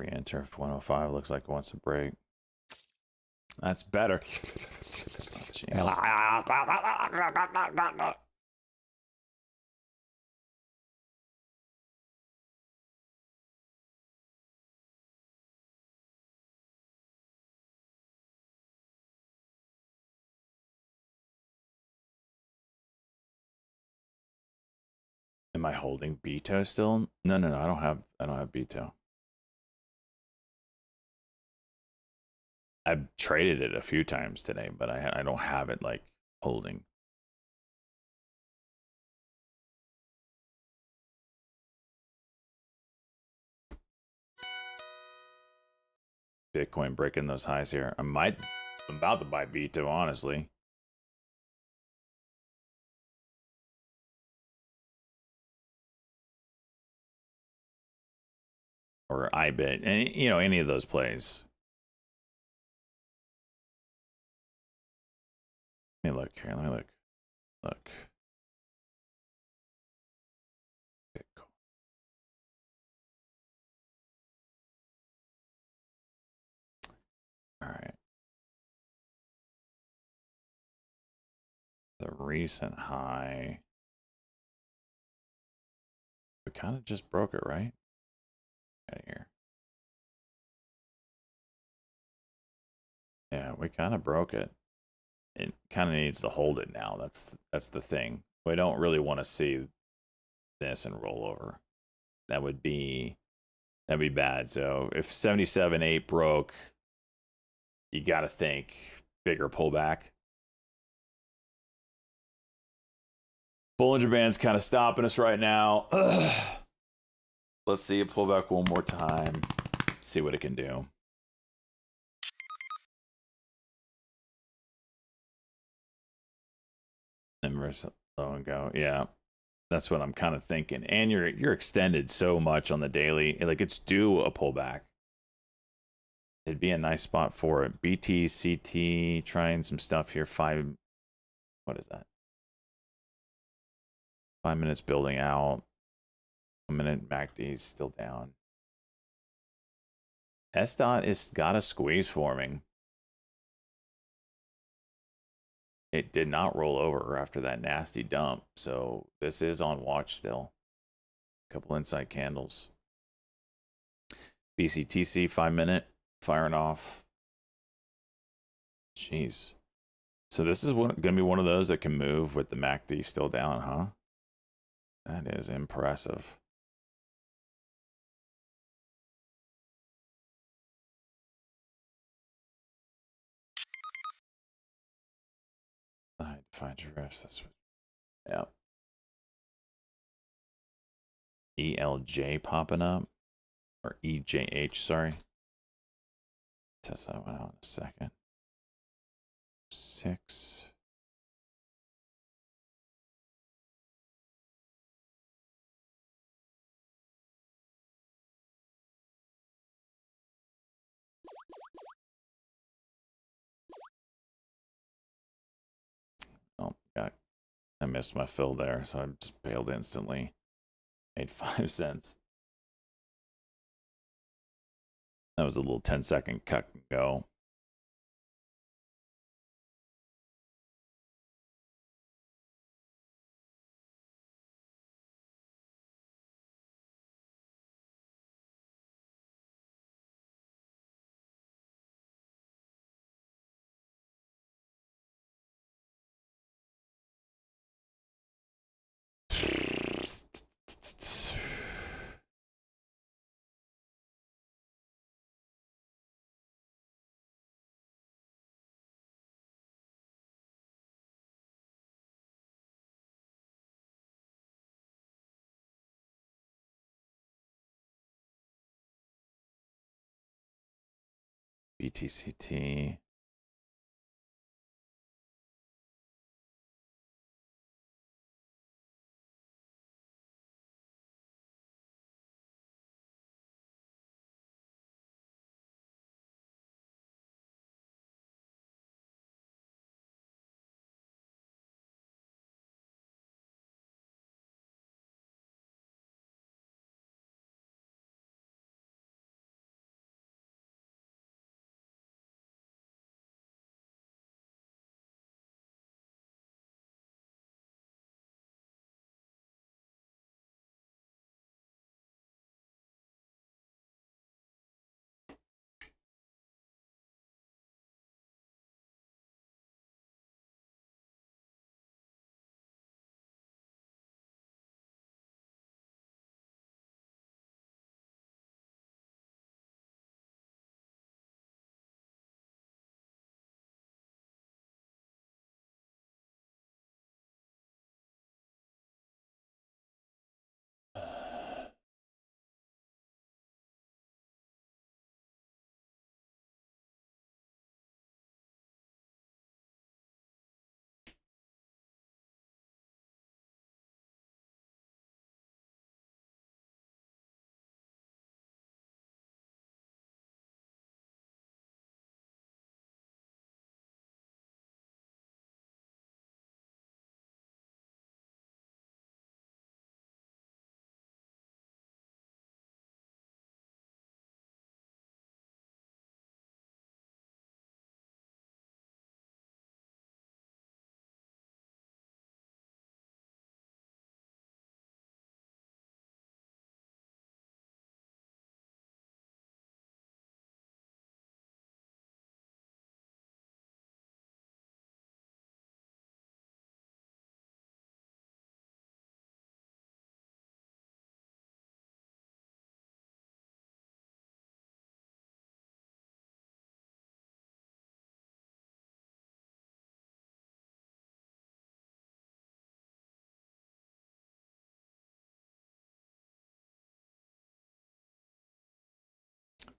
Speaker 1: re-enter. 105 looks like it wants to break. That's better. Oh, jeez. Am I holding Beto still? No, I don't have Beto. I've traded it a few times today, but I don't have it like holding. Bitcoin breaking those highs here. I'm about to buy Beto, honestly. Or iBit, and any of those plays. Let me look here. Let me look. Look. Bitcoin. All right. The recent high. We kind of just broke it, right? Out of here. Yeah, we kind of broke it. It kind of needs to hold it now. That's the thing. We don't really want to see this and roll over. That'd be bad. So if 77.8 broke, you got to think bigger pullback. Bollinger Band's kind of stopping us right now. Let's see it pull back one more time. See what it can do. And low and go. Yeah. That's what I'm kind of thinking. And you're extended so much on the daily. Like, it's due a pullback. It'd be a nice spot for it. BTCT trying some stuff here. What is that? 5 minutes building out. 1 minute MACD is still down. S-Dot is got a squeeze forming. It did not roll over after that nasty dump, so this is on watch still. Couple insight candles. BCTC 5 minute firing off. Jeez. So this is going to be one of those that can move with the MACD still down, huh? That is impressive. Find your rest. That's what. Yeah. ELJ popping up, or EJH. Sorry. Test that one out in a second. 6. Oh, God. I missed my fill there, so I just bailed instantly. Made 5 cents. That was a little 10-second cut and go. BTCT.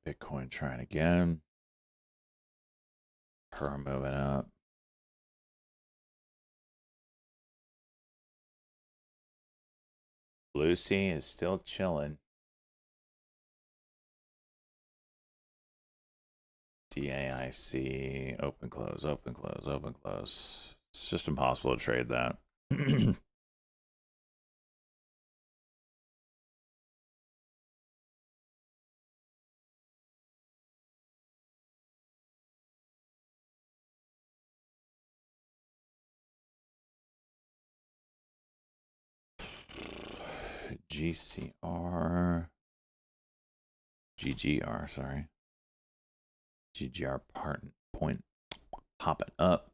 Speaker 1: Bitcoin trying again. Per moving up. Lucy is still chilling. DAIC, open, close, open, close, open, close. It's just impossible to trade that. GCR. GGR, sorry. GGR point popping up.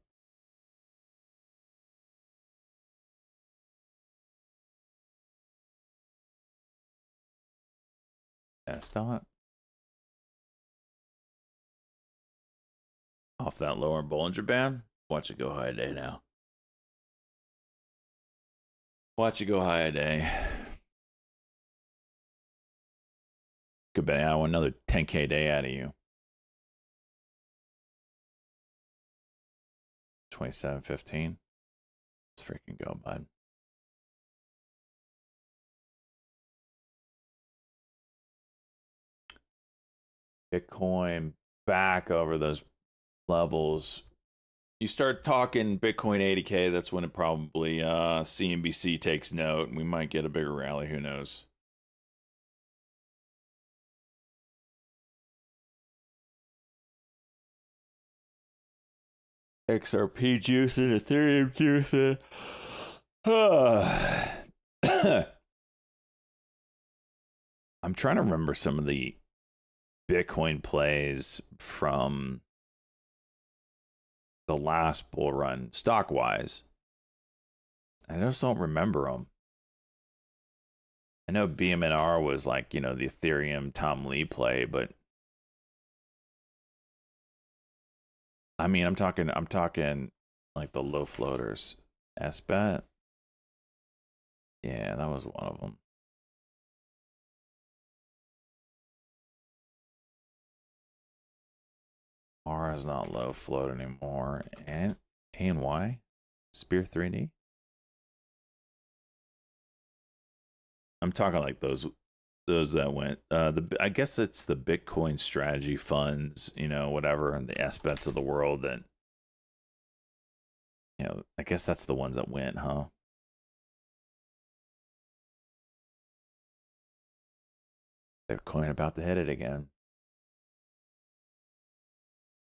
Speaker 1: S-dot. Off that lower Bollinger Band. Watch it go high a day now. Watch it go high a day. Could bet I want another 10K day out of you. 27.15. Let's freaking go, bud. Bitcoin back over those levels. You start talking Bitcoin 80K, that's when it probably CNBC takes note and we might get a bigger rally. Who knows? XRP juicing, Ethereum juicing. I'm trying to remember some of the Bitcoin plays from the last bull run, stock wise. I just don't remember them. I know BMNR was like, you know, the Ethereum Tom Lee play, but I mean, I'm talking like the low floaters. SBET. Yeah, that was one of them. R is not low float anymore. And ANY? Spear 3D? I'm talking like those that went I guess it's the Bitcoin strategy funds, you know, whatever, and the SBETs of the world that, you know, I guess that's the ones that went, huh? Bitcoin about to hit it again.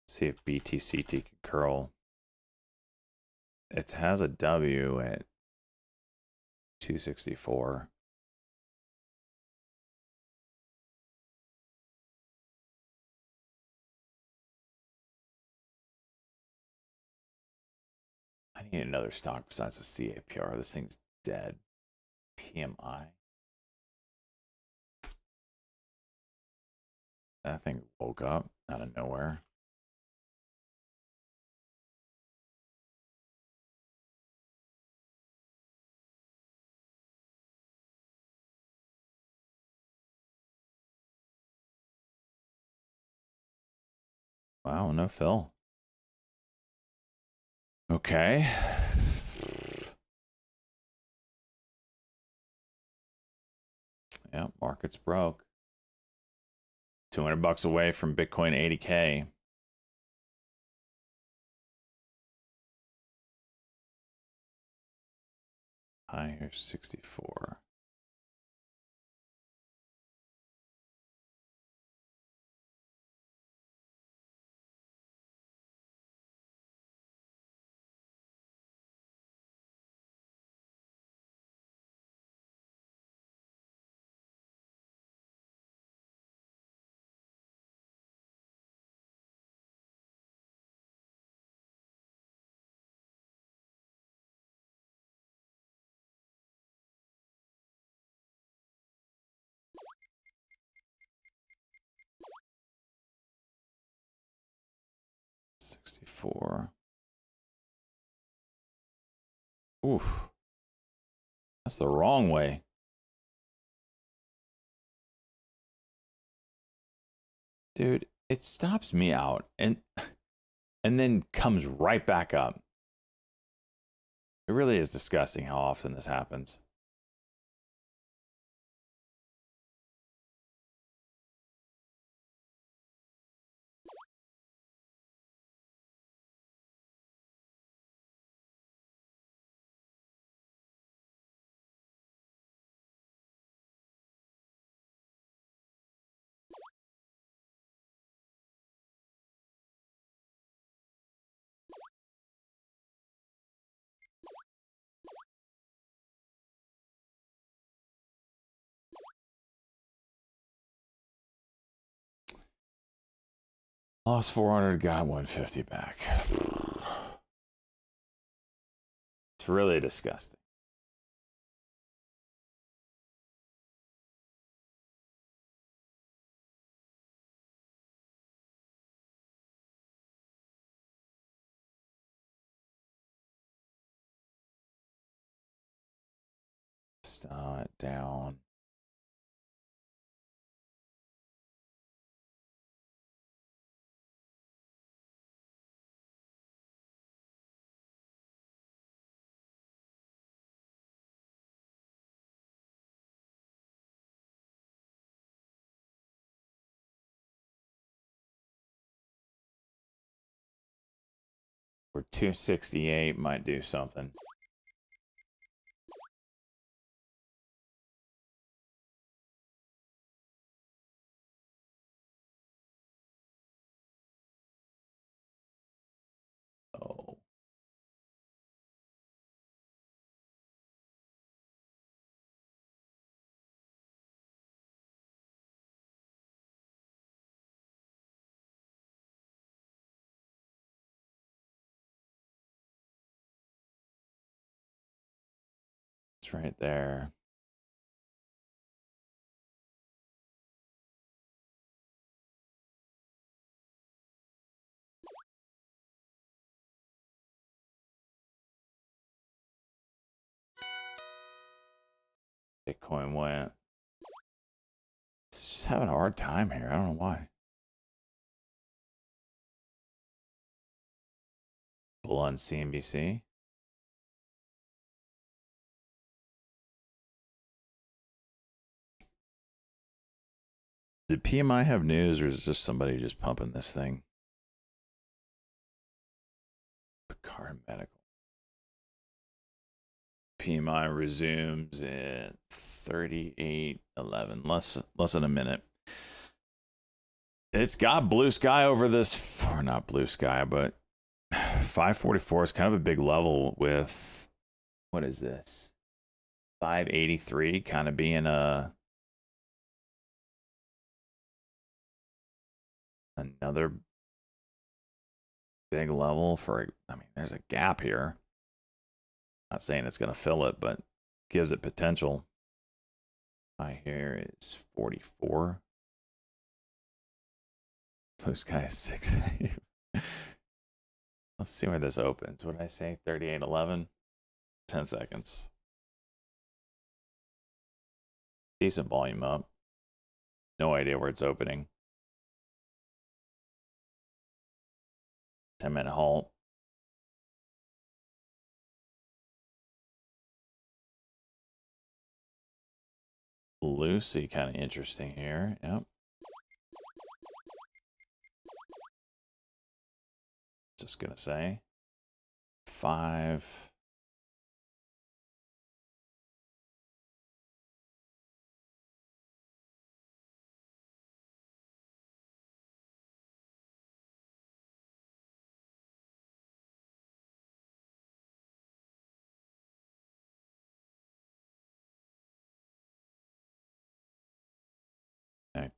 Speaker 1: See if BTCT can curl. It has a W at 264. I need another stock besides the CAPR. This thing's dead. PMI. That thing woke up out of nowhere. Wow, no fill. Okay. Yeah, market's broke. $200 away from Bitcoin 80K. High here 64. $64. Oof. That's the wrong way. Dude, it stops me out and then comes right back up. It really is disgusting how often this happens. Lost 400, got 150 back. It's really disgusting. Start down. We're 268, might do something. Oh. It's right there. Bitcoin went. It's just having a hard time here. I don't know why. Bull on CNBC. Did PMI have news, or is it just somebody just pumping this thing? Picard Medical. PMI resumes at 38.11, less than a minute. It's got blue sky over this, or not blue sky, but 544 is kind of a big level with, what is this? 583 kind of being another big level for, I mean, there's a gap here. Not saying it's going to fill it, but gives it potential. High here is 44. Blue sky is 6. Let's see where this opens. What did I say? 38.11. 10 seconds. Decent volume up. No idea where it's opening. 10-minute halt. Lucy, kind of interesting here. Yep. Just gonna say 5.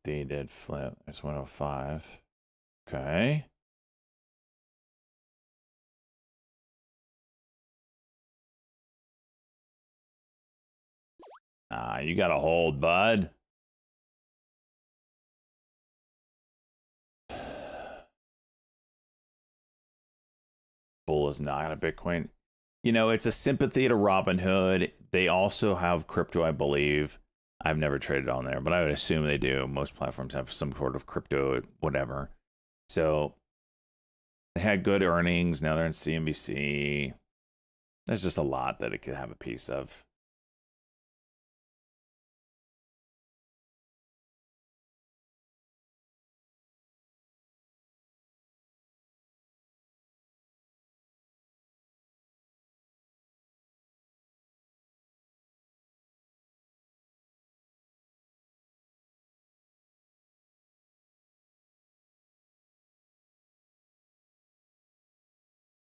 Speaker 1: They did flip. It's 105. Okay. You got to hold, bud. Bull is not a Bitcoin. You know, it's a sympathy to Robinhood. They also have crypto, I believe. I've never traded on there, but I would assume they do. Most platforms have some sort of crypto, whatever. So they had good earnings. Now they're in CNBC. There's just a lot that it could have a piece of.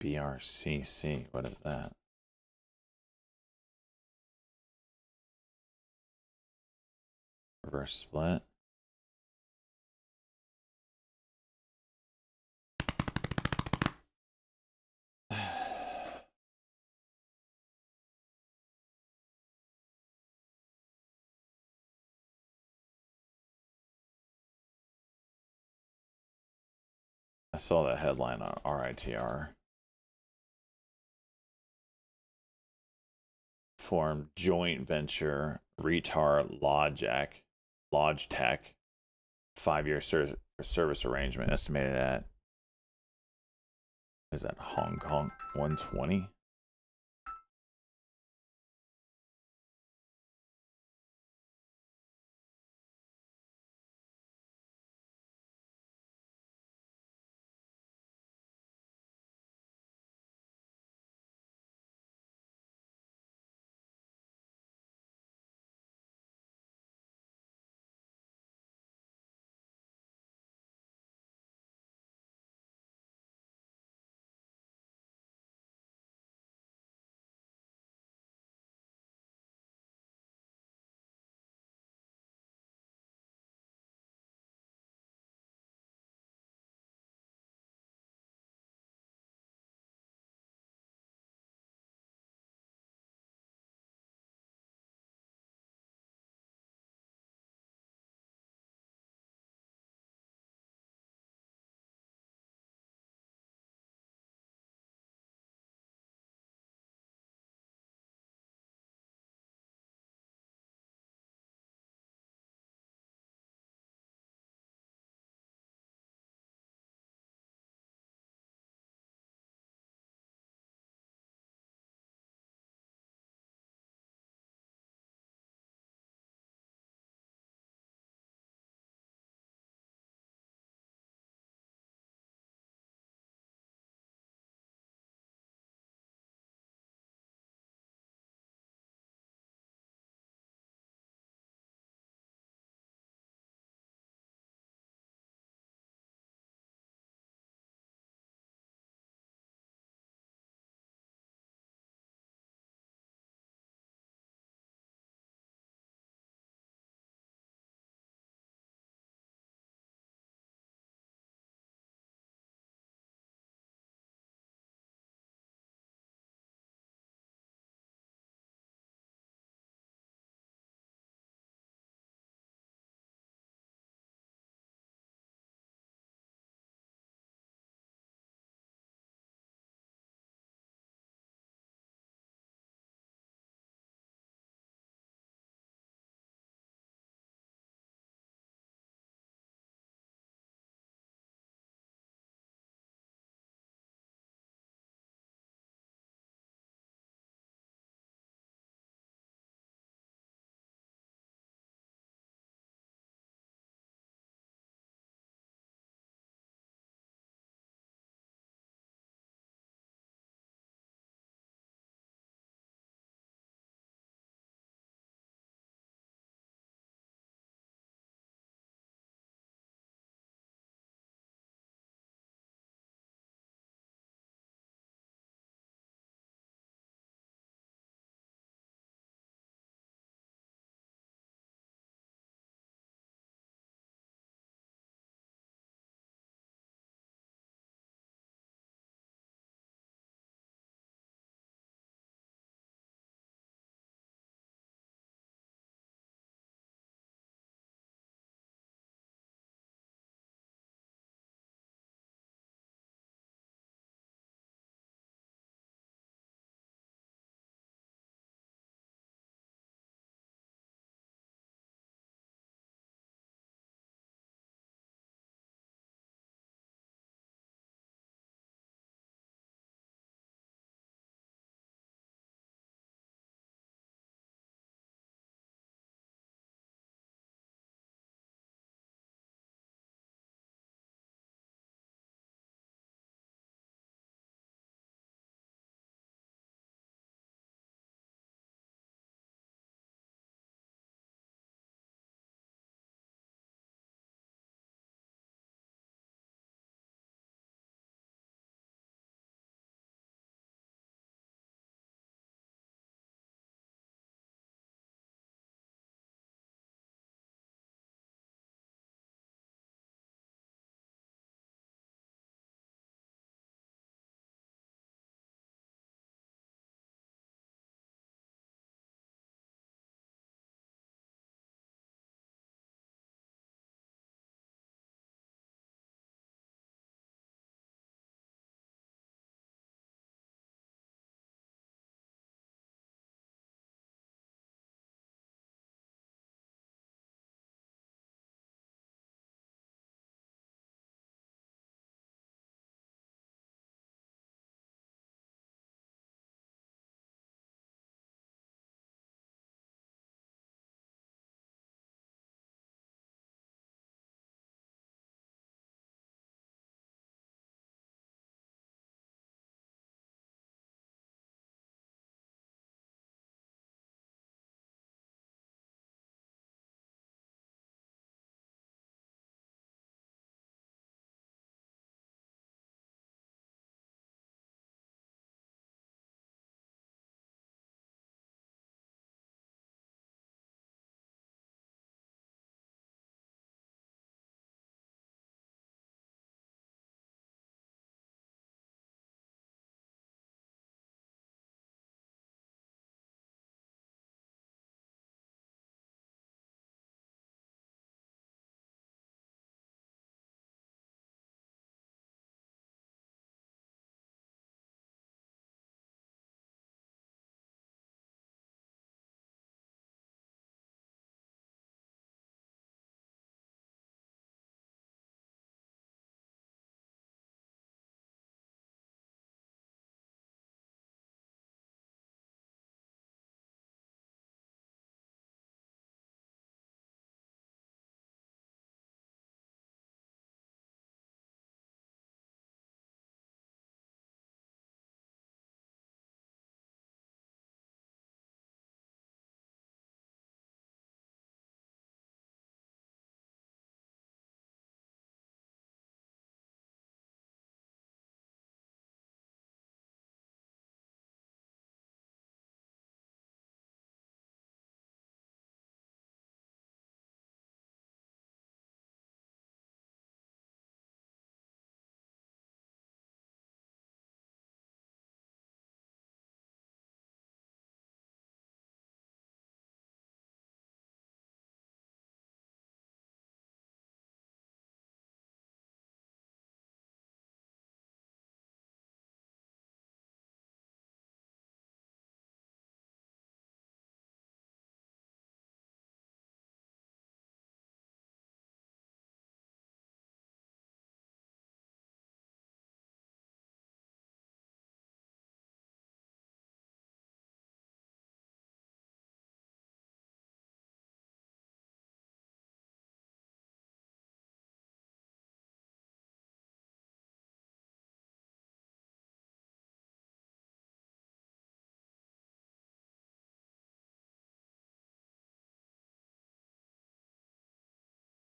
Speaker 1: BRCC, what is that? Reverse split. I saw that headline on RITR. Formed joint venture retard Logitech 5-year service arrangement estimated at, is that Hong Kong 120?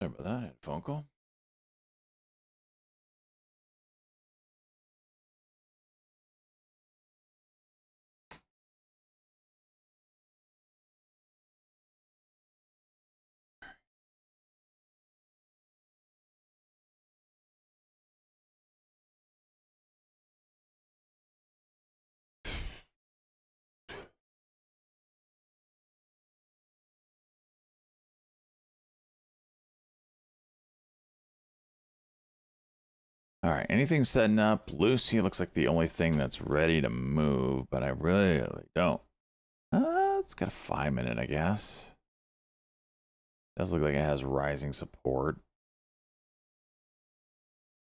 Speaker 1: Sorry about that. I had a phone call. All right, anything setting up? Lucy looks like the only thing that's ready to move, but I really don't. It's got a 5-minute, I guess. Does look like it has rising support.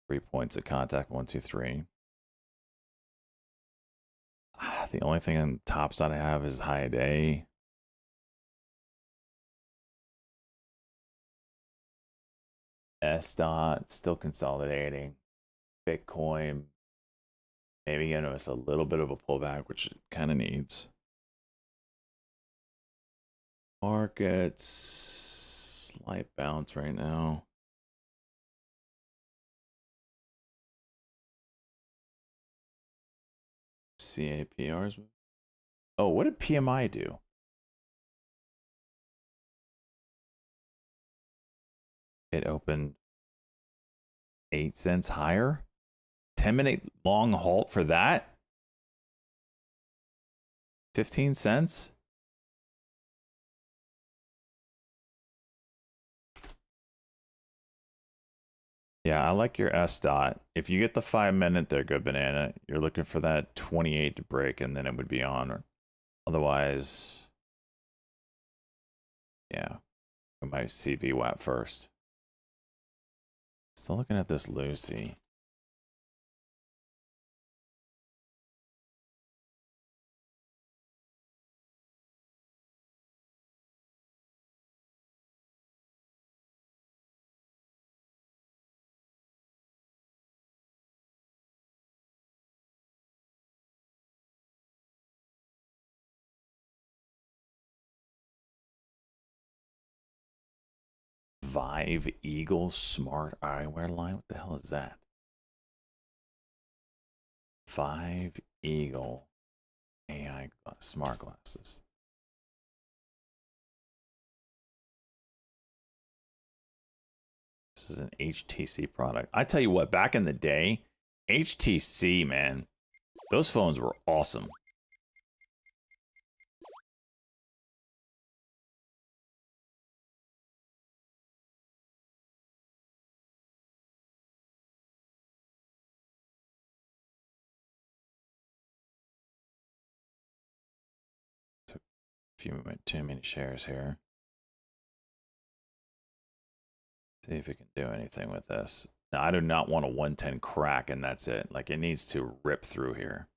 Speaker 1: 3 points of contact, 1, 2, 3. The only thing on the top side I have is high day. S-Dot, still consolidating. Bitcoin, maybe giving us a little bit of a pullback, which it kind of needs. Markets, slight bounce right now. CAPRs. Oh, what did PMI do? It opened 8 cents higher. 10-minute long halt for that. 15 cents. Yeah, I like your S-Dot. If you get the 5-minute, they're good banana. You're looking for that 28 to break, and then it would be on. Or otherwise, yeah, we might see VWAP first. Still looking at this Lucy. Vive Eagle Smart Eyewear line. What the hell is that? Vive Eagle AI smart glasses. This is an HTC product. I tell you what, back in the day, HTC, man, those phones were awesome. Too many shares here. See if it can do anything with this. Now, I do not want a 110 crack, and that's it. Like, it needs to rip through here.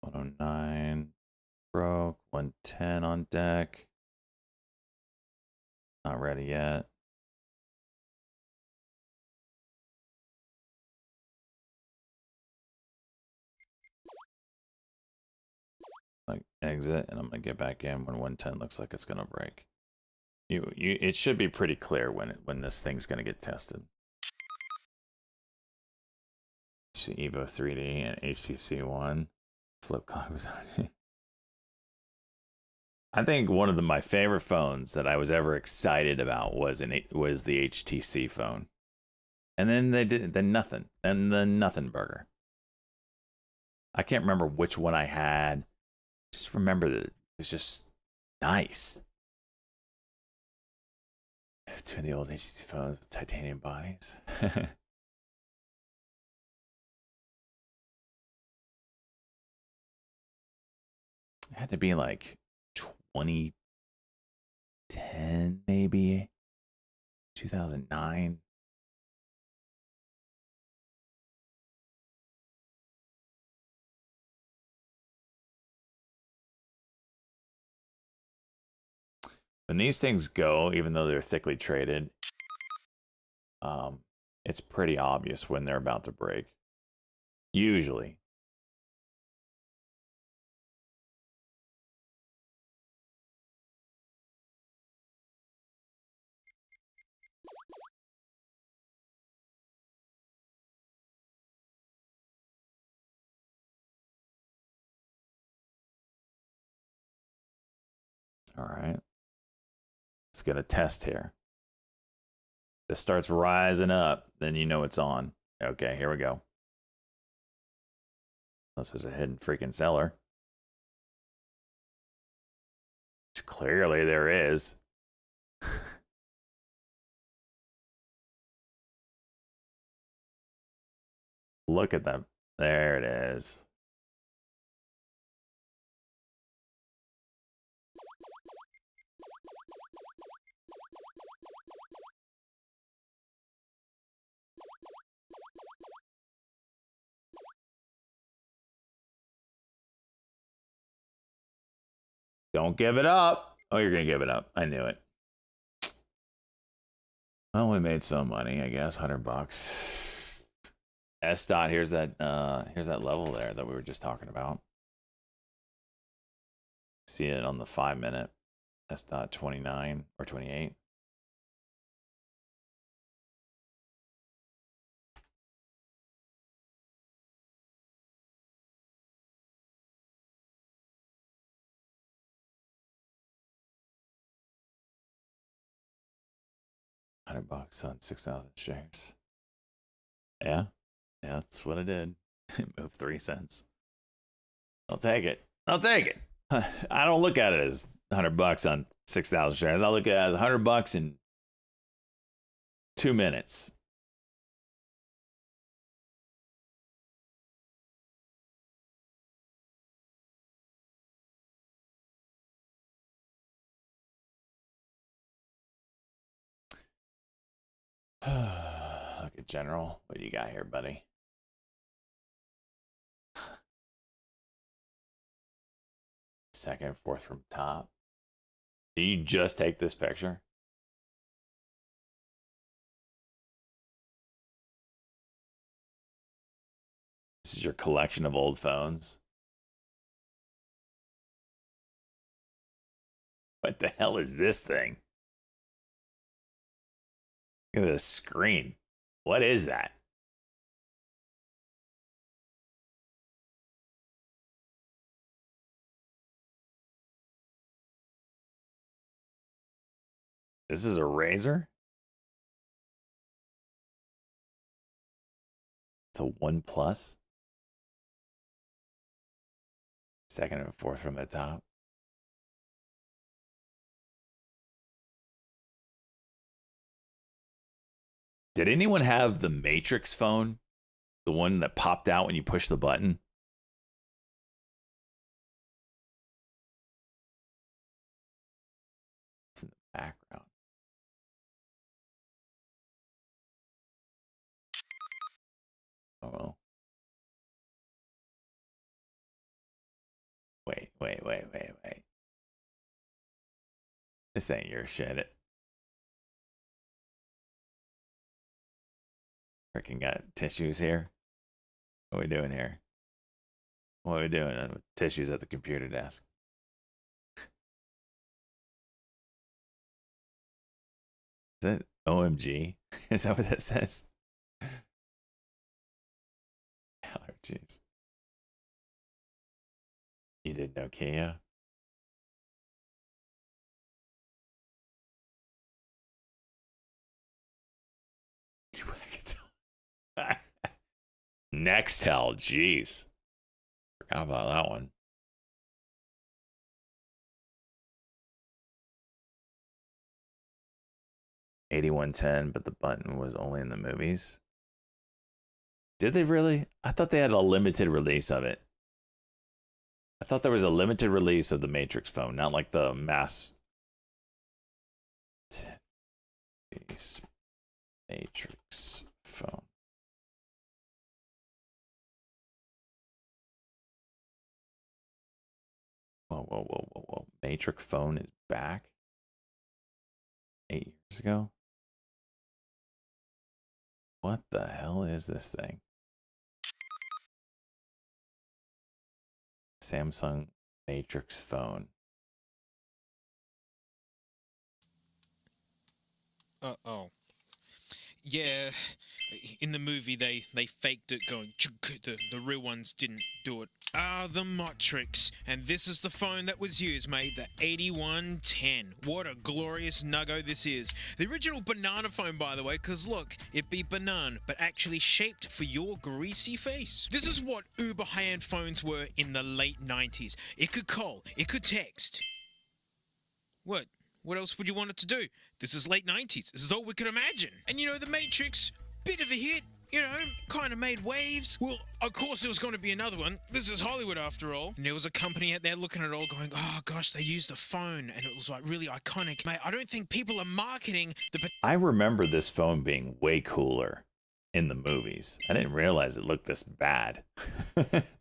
Speaker 1: $109 broke. 110 on deck. Not ready yet. Like exit, and I'm gonna get back in when 110 looks like it's gonna break. It should be pretty clear when this thing's gonna get tested. See Evo 3D and HTC One flip copies. I think one of my favorite phones that I was ever excited about was the HTC phone, and then they did nothing, and the nothing burger. I can't remember which one I had. Just remember that it was just nice. Two of the old HTC phones with titanium bodies. It had to be like 2010, maybe 2009. When these things go, even though they're thickly traded, it's pretty obvious when they're about to break. Usually. All right. Let's get a test here. This starts rising up, then you know it's on. Okay, here we go. Unless there's a hidden freaking seller. Which clearly there is. Look at them. There it is. Don't give it up. Oh, you're going to give it up. I knew it. Well, we made some money, I guess. $100. S dot, here's that level there that we were just talking about. See it on the 5-minute. S dot 29 or 28. $100 on 6,000 shares. Yeah, that's what I did. Moved 3 cents. I'll take it. I'll take it. I don't look at it as $100 on 6,000 shares. I look at it as $100 in 2 minutes. Look at General. What do you got here, buddy? Second, fourth from top. Did you just take this picture? This is your collection of old phones. What the hell is this thing? Look at this screen. What is that? This is a Razr? It's a OnePlus. Second and fourth from the top. Did anyone have the Matrix phone? The one that popped out when you push the button? It's in the background. Oh, well. Wait. This ain't your shit. Freaking got tissues here. What are we doing here? What are we doing with tissues at the computer desk? Is that OMG? Is that what that says? Allergies. You did Nokia? Nextel, jeez. Forgot about that one. $81.10, but the button was only in the movies. Did they really? I thought they had a limited release of it. I thought there was a limited release of the Matrix phone, not like the mass Matrix phone. Whoa. Matrix phone is back 8 years ago. What the hell is this thing? Samsung Matrix phone.
Speaker 16: Uh-oh. Yeah, In the movie, they faked it going, the real ones didn't do it. The Matrix. And this is the phone that was used, mate, the 8110. What a glorious nuggo this is. The original banana phone, by the way, because look, it be banana, but actually shaped for your greasy face. This is what uber high-end phones were in the late 90s. It could call, it could text. What? What else would you want it to do? This is late 90s. This is all we could imagine. And you know, The Matrix, bit of a hit, you know, kind of made waves. Well, of course there was going to be another one. This is Hollywood after all. And there was a company out there looking at it all going, oh gosh, they used a phone and it was like really iconic. Mate, I don't think people are marketing the...
Speaker 1: I remember this phone being way cooler in the movies. I didn't realize it looked this bad.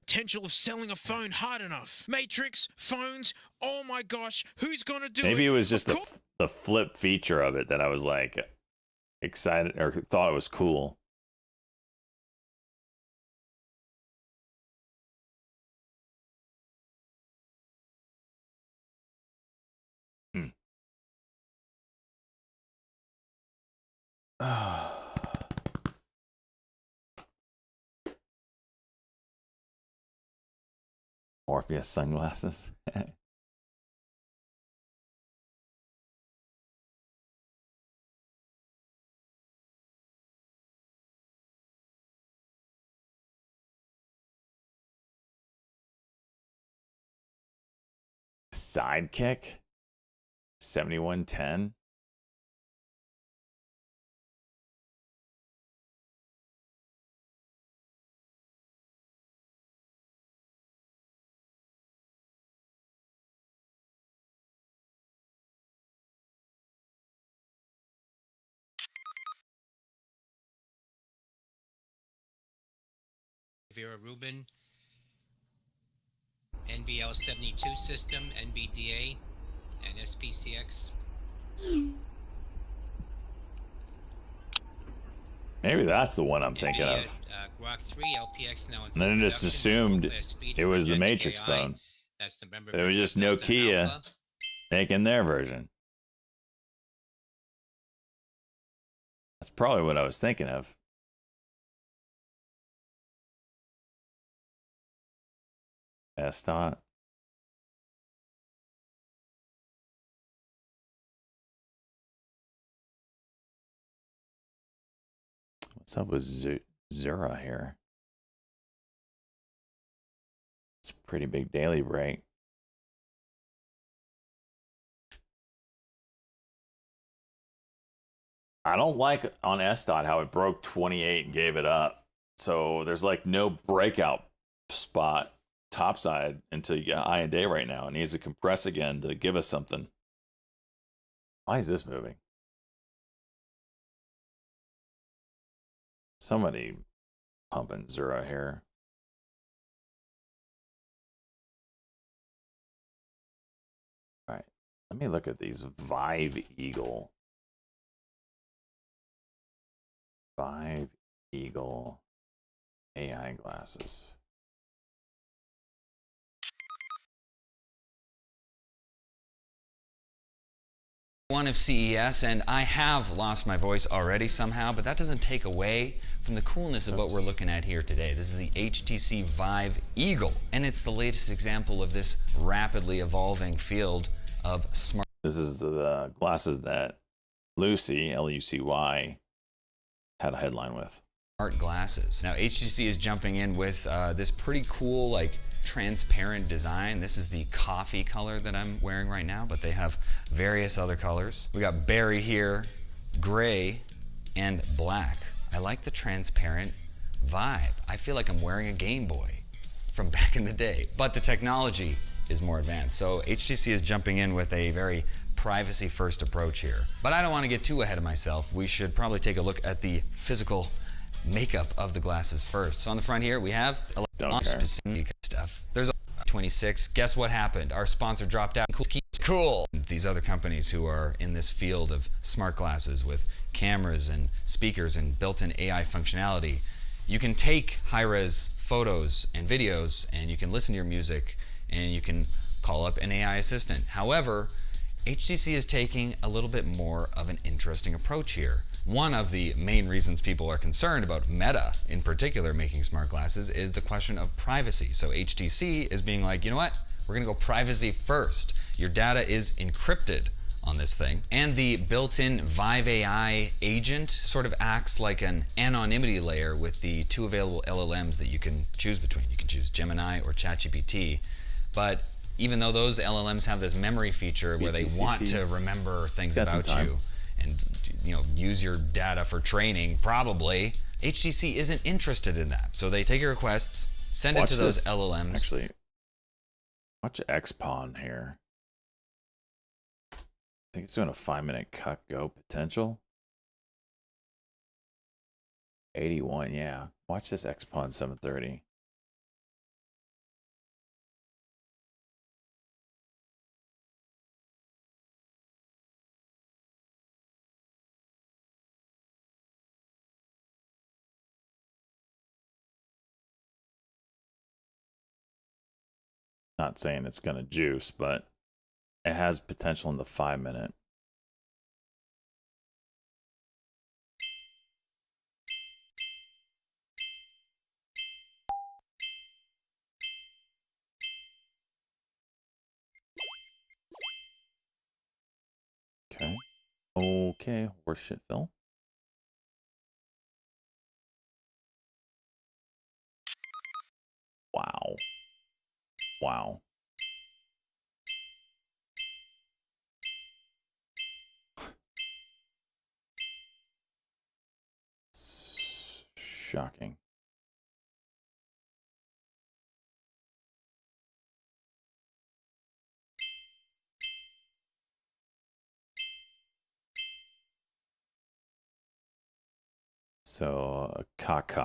Speaker 16: potential of selling a phone hard enough. Matrix, phones, oh my gosh, who's gonna do it?
Speaker 1: Maybe it was just the flip feature of it that I was like excited or thought it was cool. Morpheus sunglasses. Sidekick 7110.
Speaker 13: Vera Rubin, NBL 72 system, NVDA, and SPCX.
Speaker 1: Maybe that's the one I'm thinking
Speaker 13: NVIDIA,
Speaker 1: of.
Speaker 13: Grok 3 LPX now in
Speaker 1: And then I just assumed it was the
Speaker 13: Project
Speaker 1: Matrix
Speaker 13: AI.
Speaker 1: phone.
Speaker 13: That's November
Speaker 1: But it was just
Speaker 13: version of
Speaker 1: Nokia
Speaker 13: Alpha.
Speaker 1: making their version. That's probably what I was thinking of. S-Dot. What's up with Zura here? It's a pretty big daily break. I don't like on S-Dot how it broke 28 and gave it up. So there's like no breakout spot topside until you get high and day right now. It needs to compress again to give us something. Why is this moving? Somebody pumping Zura here. All right, let me look at these Vive Eagle. Vive Eagle AI glasses.
Speaker 17: One of CES, and I have lost my voice already somehow, but that doesn't take away from the coolness of what we're looking at here today. This is the HTC Vive Eagle, and it's the latest example of this rapidly evolving field of smart.
Speaker 1: This is the glasses that Lucy, L-U-C-Y, had a headline with.
Speaker 17: Smart glasses. Now HTC is jumping in with this pretty cool, like, transparent design. This is the coffee color that I'm wearing right now, but they have various other colors. We got berry here, gray, and black. I like the transparent vibe. I feel like I'm wearing a Game Boy from back in the day, but the technology is more advanced. So HTC is jumping in with a very privacy-first approach here. But I don't want to get too ahead of myself. We should probably take a look at the physical makeup of the glasses first. So on the front here, we have specific stuff. There's 26. Guess what happened? Our sponsor dropped out. Cool. These other companies who are in this field of smart glasses with cameras and speakers and built-in AI functionality. You can take high-res photos and videos, and you can listen to your music, and you can call up an AI assistant. However, HTC is taking a little bit more of an interesting approach here. One of the main reasons people are concerned about Meta, in particular, making smart glasses is the question of privacy. So HTC is being like, you know what? We're gonna go privacy first. Your data is encrypted on this thing. And the built-in Vive AI agent sort of acts like an anonymity layer with the two available LLMs that you can choose between. You can choose Gemini or ChatGPT. But even though those LLMs have this memory feature where they want to remember things about you and use your data for training, probably, HTC isn't interested in that. So they take your requests, send it to those LLMs.
Speaker 1: Actually, watch XPON here. I think it's doing a 5-minute cut go potential. 81, yeah. Watch this XPON 730. Not saying it's going to juice, but it has potential in the 5-minute. Okay. Okay, horseshit Phil. Wow. Wow. Shocking. So, cock.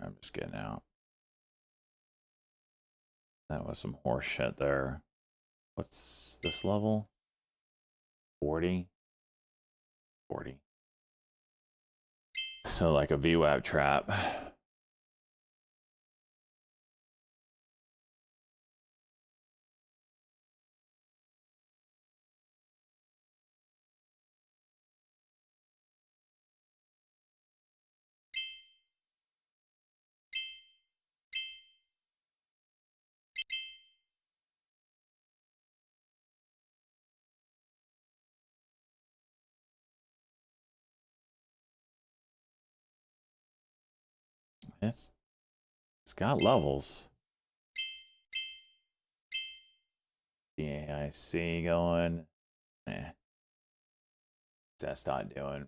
Speaker 1: I'm just getting out. That was some horse shit there. What's this level? 40? 40. So like a VWAP trap. It's got levels. Yeah, I see going. What's SDOT doing?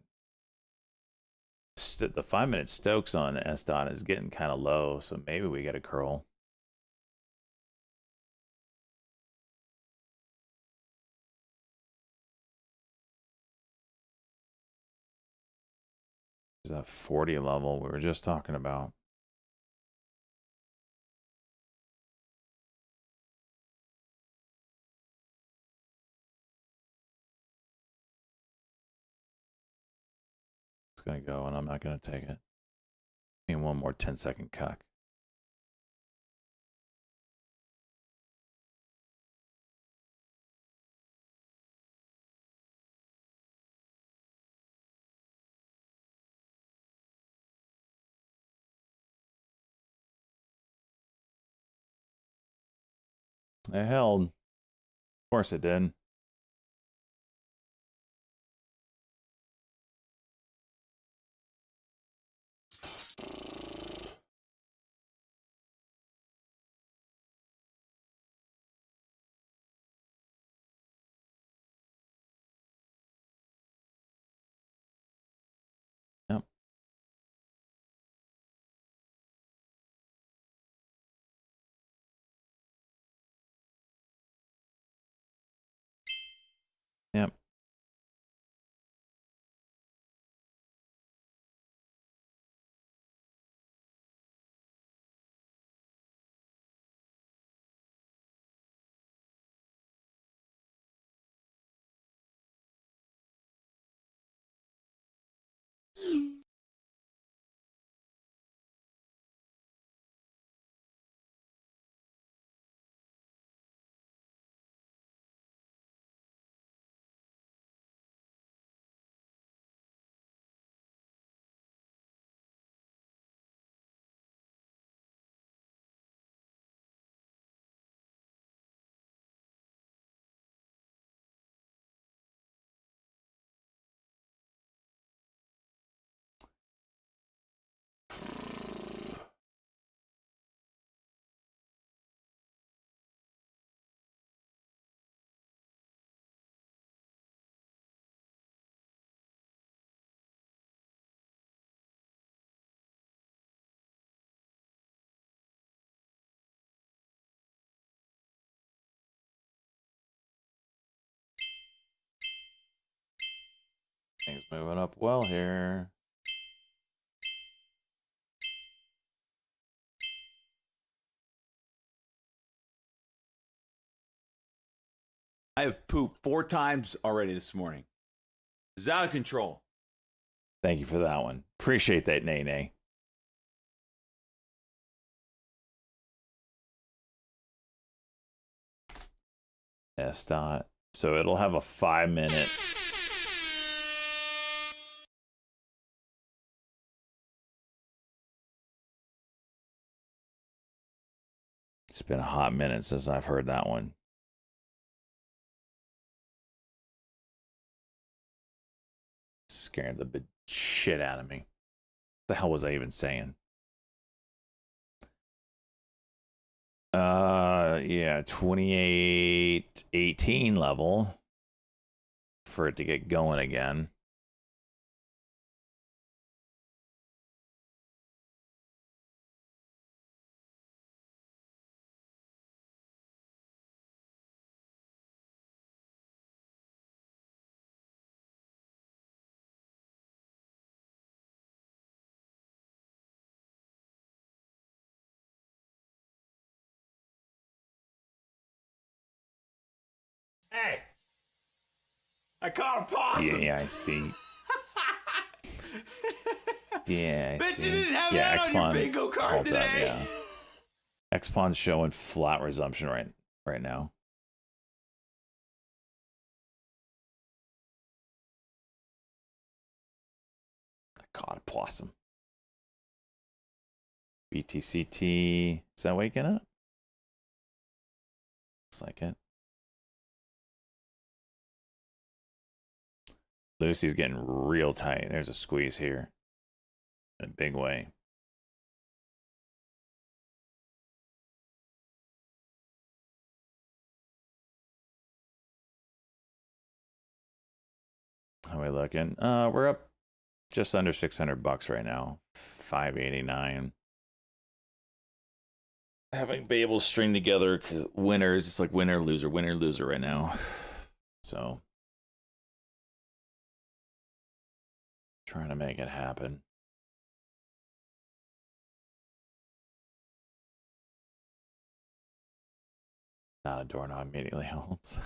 Speaker 1: The 5-minute Stokes on the SDOT is getting kind of low, so maybe we get a curl. There's that 40 level we were just talking about. It's going to go, and I'm not going to take it. And one more 10-second cuck. It held. Of course it did. Yep. Things moving up well here.
Speaker 18: I have pooped 4 times already this morning. It's out of control.
Speaker 1: Thank you for that one. Appreciate that, Nene. S-dot. So it'll have a 5-minute. It's been a hot minute since I've heard that one. Scared the shit out of me. What the hell was I even saying? Yeah, 2818 level for it to get going again.
Speaker 18: Hey, I caught a possum.
Speaker 1: Yeah, I see. Yeah, I
Speaker 18: Bet
Speaker 1: see.
Speaker 18: you didn't have
Speaker 1: Yeah,
Speaker 18: that on your
Speaker 1: X-Pawn.
Speaker 18: bingo card
Speaker 1: Hold
Speaker 18: today.
Speaker 1: up, yeah. X-Pawn's showing flat resumption right now. I caught a possum. BTCT. Is that waking up? Looks like it. Lucy's getting real tight. There's a squeeze here. In a big way. How are we looking? We're up just under $600 right now. 589. Haven't been able to string together winners. It's like winner loser right now. So trying to make it happen. Not a doorknob immediately holds.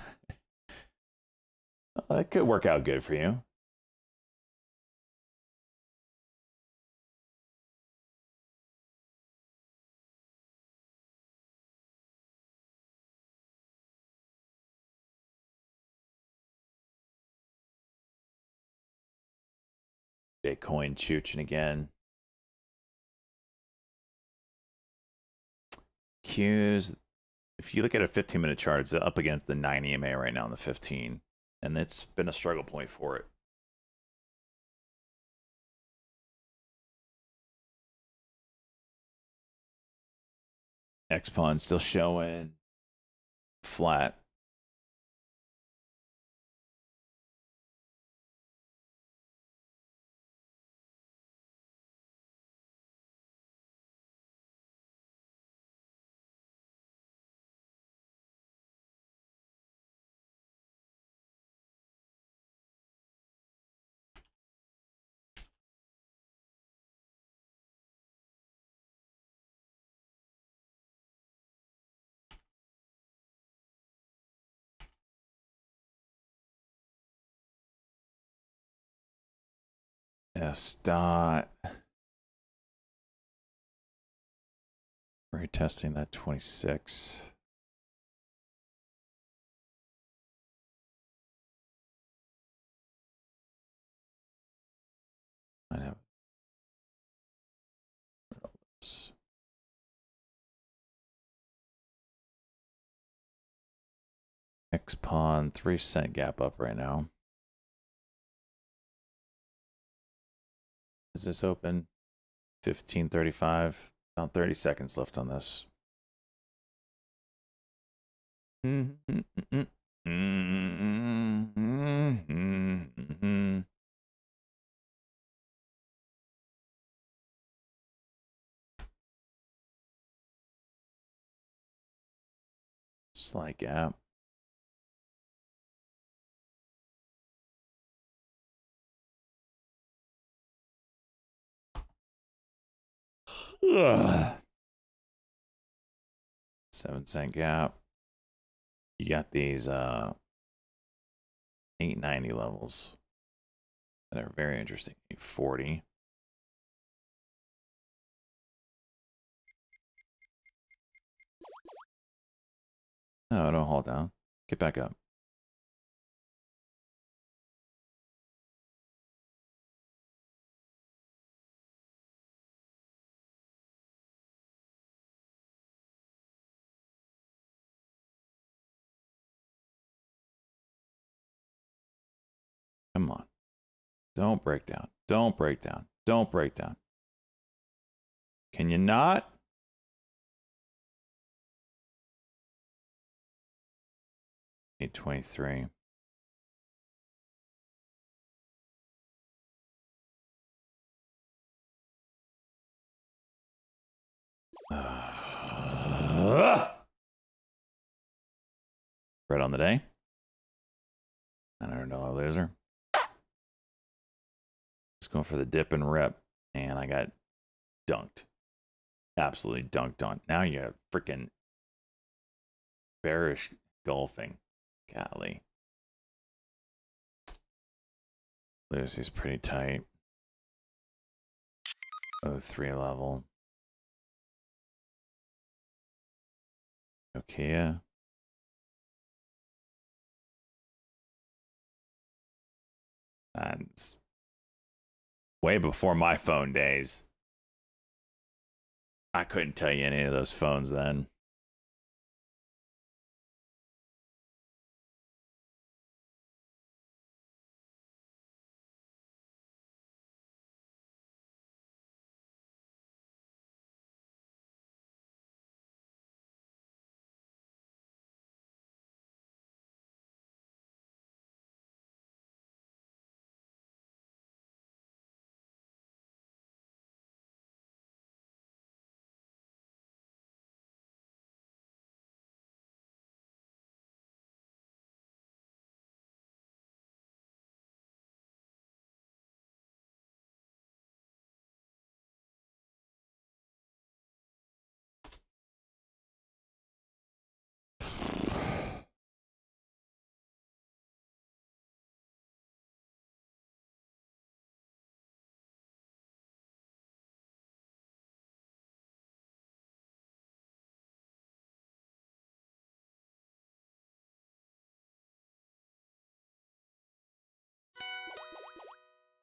Speaker 1: That could work out good for you. Bitcoin chooching again. Qs, if you look at a 15-minute chart, it's up against the 9 EMA right now in the 15. And it's been a struggle point for it. X-Pawn still showing flat. S dot. Retesting that 26. I have this. X pawn 3-cent gap up right now. Is this open? 15:35. About 30 seconds left on this. Slight gap. Ugh. 7-cent gap. You got these 890 levels that are very interesting. 40. No, don't hold down. Get back up. Come on. Don't break down. Don't break down. Don't break down. Can you not? Need 23. Red on the day. $900 loser. Just going for the dip and rip. And I got dunked. Absolutely dunked on. Now you have freaking bearish golfing. Golly. Lucy's pretty tight. 03 level. Nokia. And way before my phone days. I couldn't tell you any of those phones then.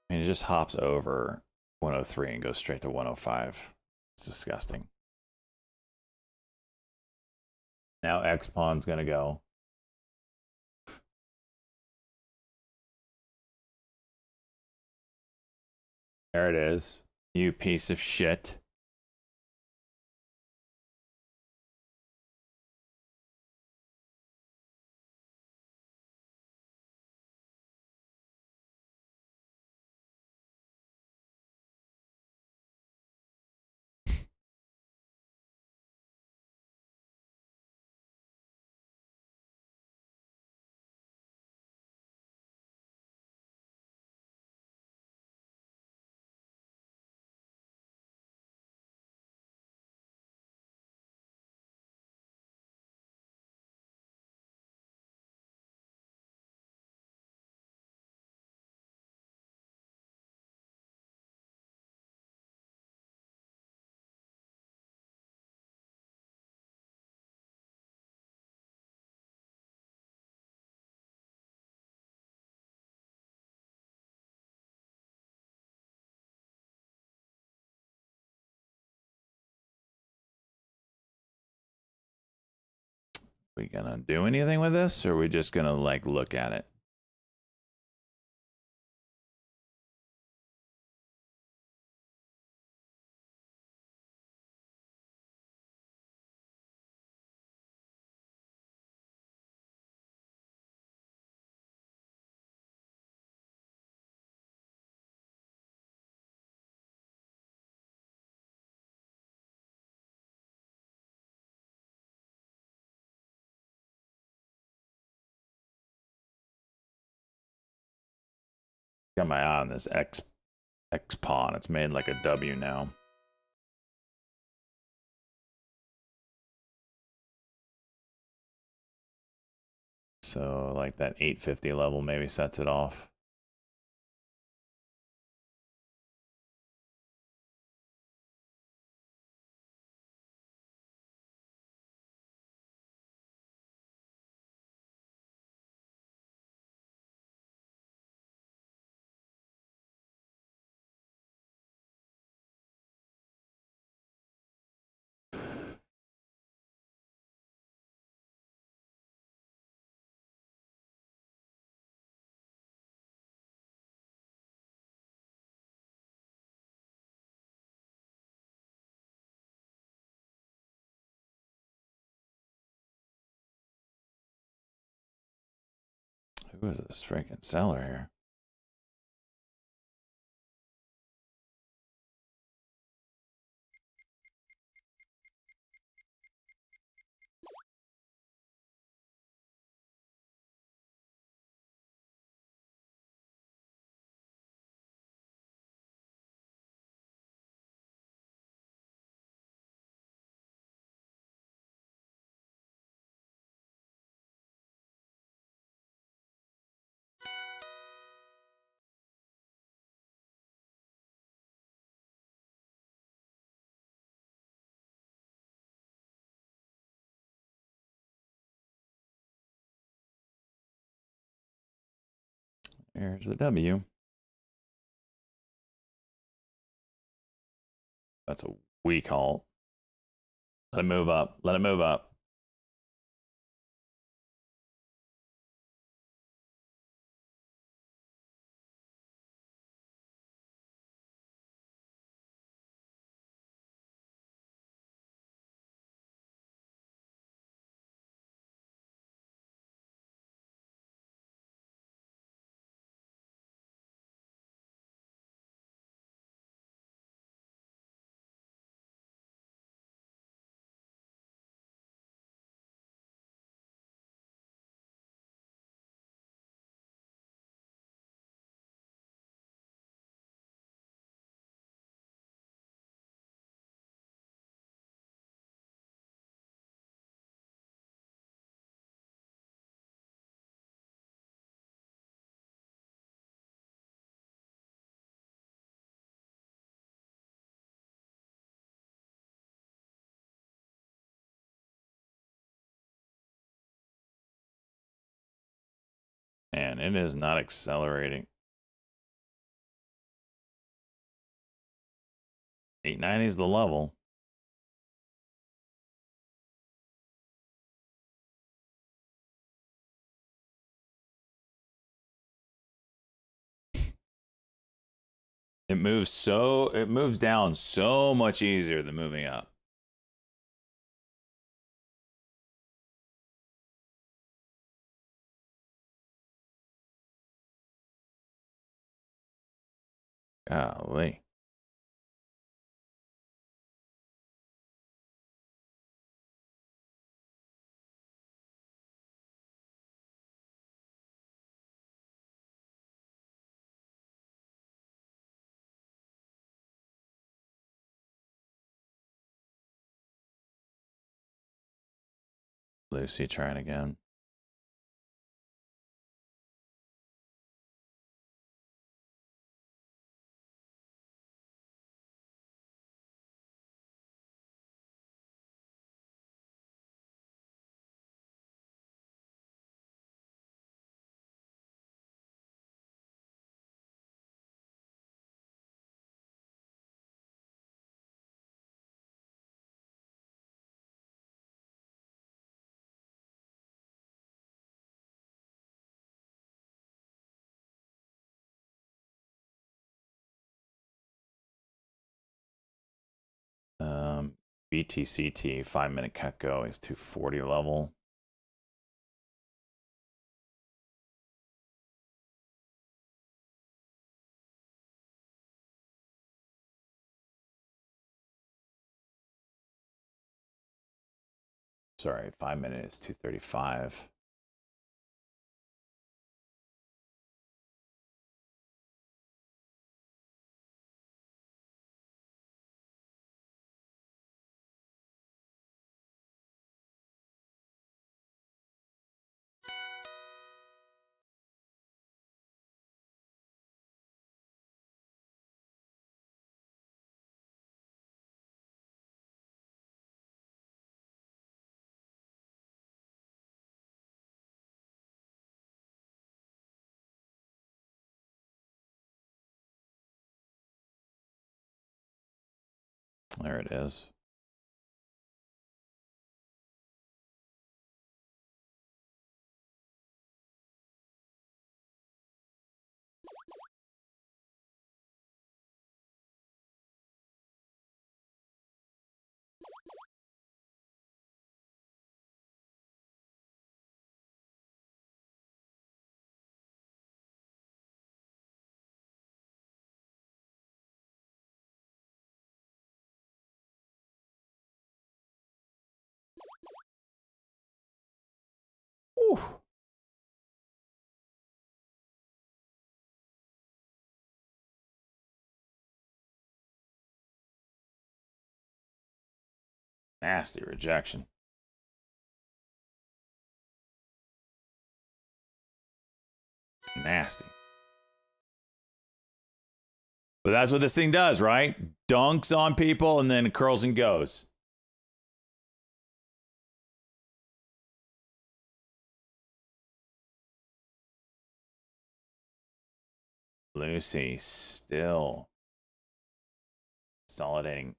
Speaker 1: I mean, it just hops over 103 and goes straight to 105. It's disgusting. Now X pawn's gonna go. There it is. You piece of shit. We gonna do anything with this, or are we just gonna like look at it? Got my eye on this X pawn. It's made like a W now. So like that 850 level maybe sets it off. Who is this freaking seller here? Here's the W. That's a weak halt. Let it move up. Let it move up. And it is not accelerating. 890 is the level. It moves down so much easier than moving up. Golly. Lucy trying again. BTCT 5-minute cut go is 240 level. Sorry, 5-minute is 235. There it is. Ooh. Nasty rejection. Nasty. But that's what this thing does, right? Dunks on people and then curls and goes. Lucy still consolidating.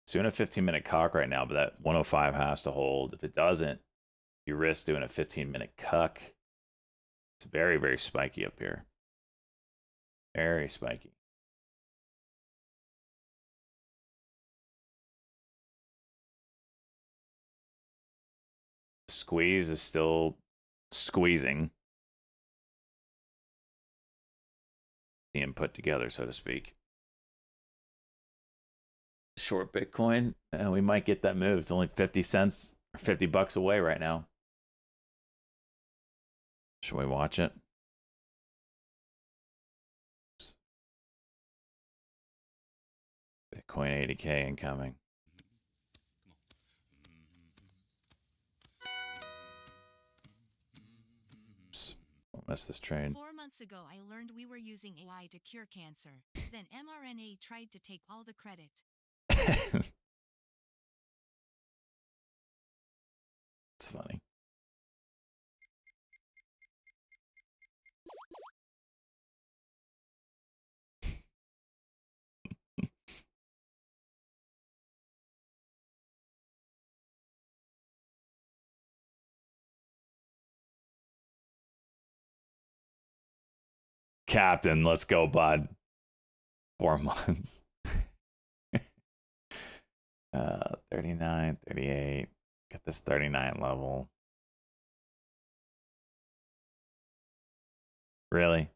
Speaker 1: It's doing a 15-minute cock right now, but that 105 has to hold. If it doesn't, you risk doing a 15-minute cuck. It's very, very spiky up here. Very spiky. Squeeze is still squeezing. Being put together, so to speak. Short Bitcoin, we might get that move. It's only 50 cents or $50 away right now. Should we watch it? Bitcoin 80K incoming. Oops. Don't miss this trade.
Speaker 2: 4 months ago, I learned we were using AI to cure cancer. Then mRNA tried to take all the credit.
Speaker 1: It's funny. Captain, let's go, bud. 4 months. 39, 38. Get this 39 level. Really?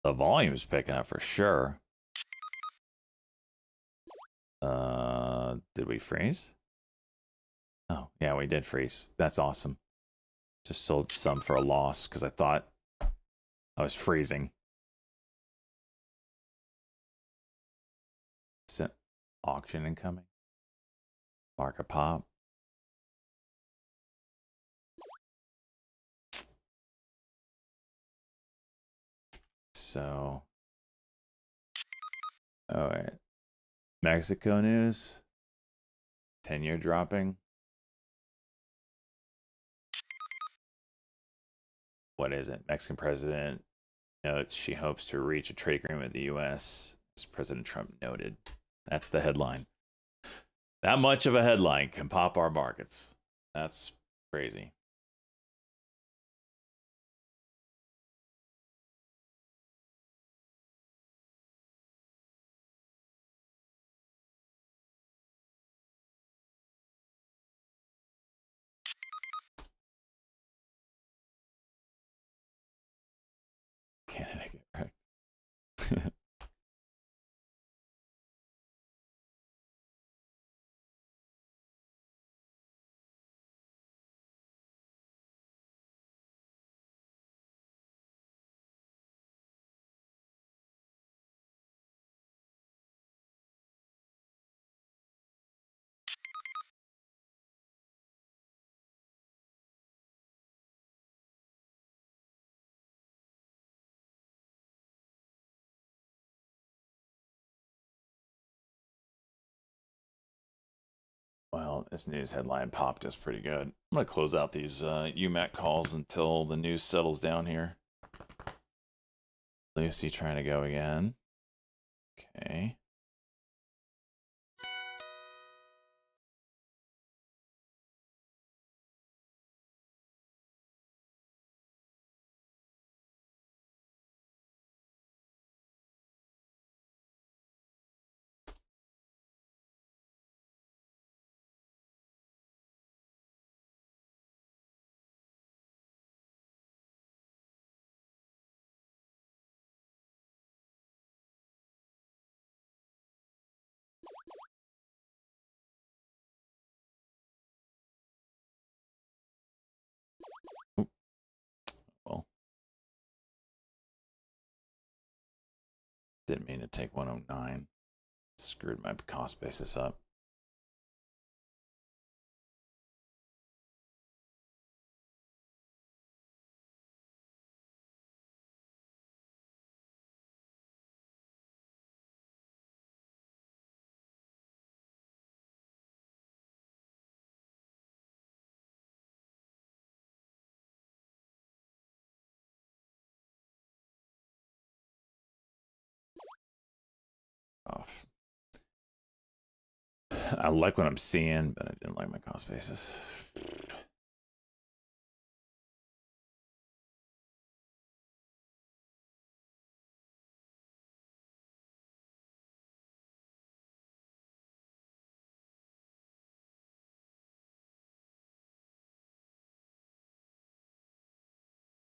Speaker 1: The volume is picking up for sure. Did we freeze? Oh, yeah, we did freeze. That's awesome. Just sold some for a loss because I thought I was freezing. Is it auction incoming? Market pop. So, all right. Mexico news. 10-year dropping. What is it? Mexican president notes she hopes to reach a trade agreement with the U.S., as President Trump noted. That's the headline. That much of a headline can pop our markets. That's crazy. Canada get wrecked. Well, this news headline popped us pretty good. I'm going to close out these UMAC calls until the news settles down here. Lucy trying to go again. Okay. Well, didn't mean to take 109. Screwed my cost basis up. Off. I like what I'm seeing, but I didn't like my cost basis.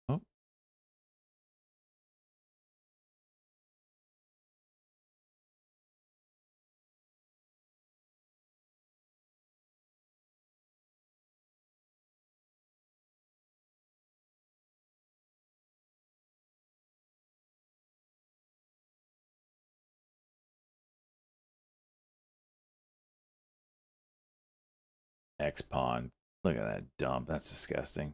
Speaker 1: Oh. X pawn. Look at that dump. That's disgusting.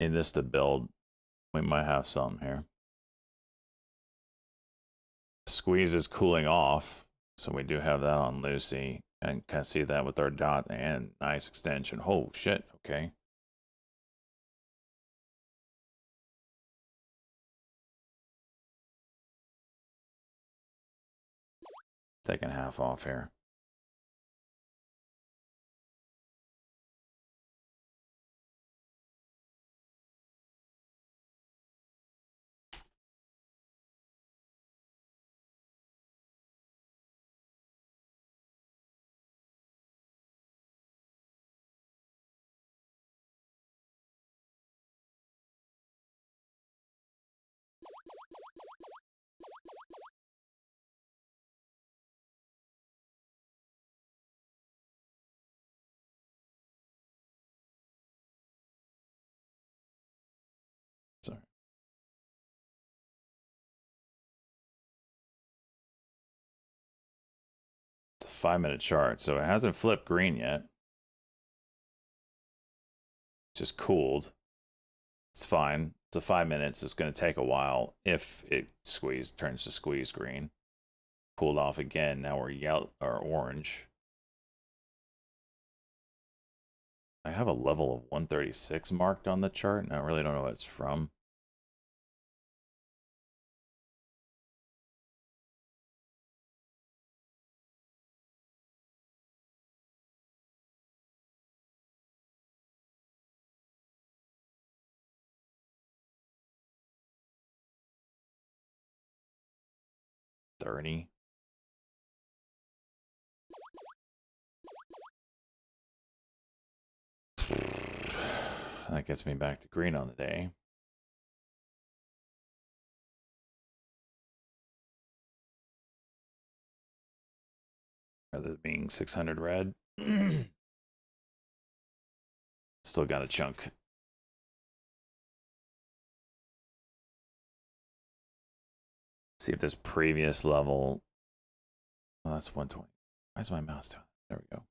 Speaker 1: need this to build. We might have some here. Squeeze is cooling off, so we do have that on Lucy, and can see that with our dot and nice extension. Oh shit! Okay. Taking half off here. Sorry. It's a 5-minute chart, so it hasn't flipped green yet. Just cooled. It's fine. It's a 5 minutes. It's going to take a while if it turns to squeeze green. Cooled off again. Now we're yellow or orange. I have a level of 136 marked on the chart, and I really don't know what it's from. That gets me back to green on the day. Rather than being 600 red. Still got a chunk. See if this previous level. Oh, that's 120. Why is my mouse down? There we go.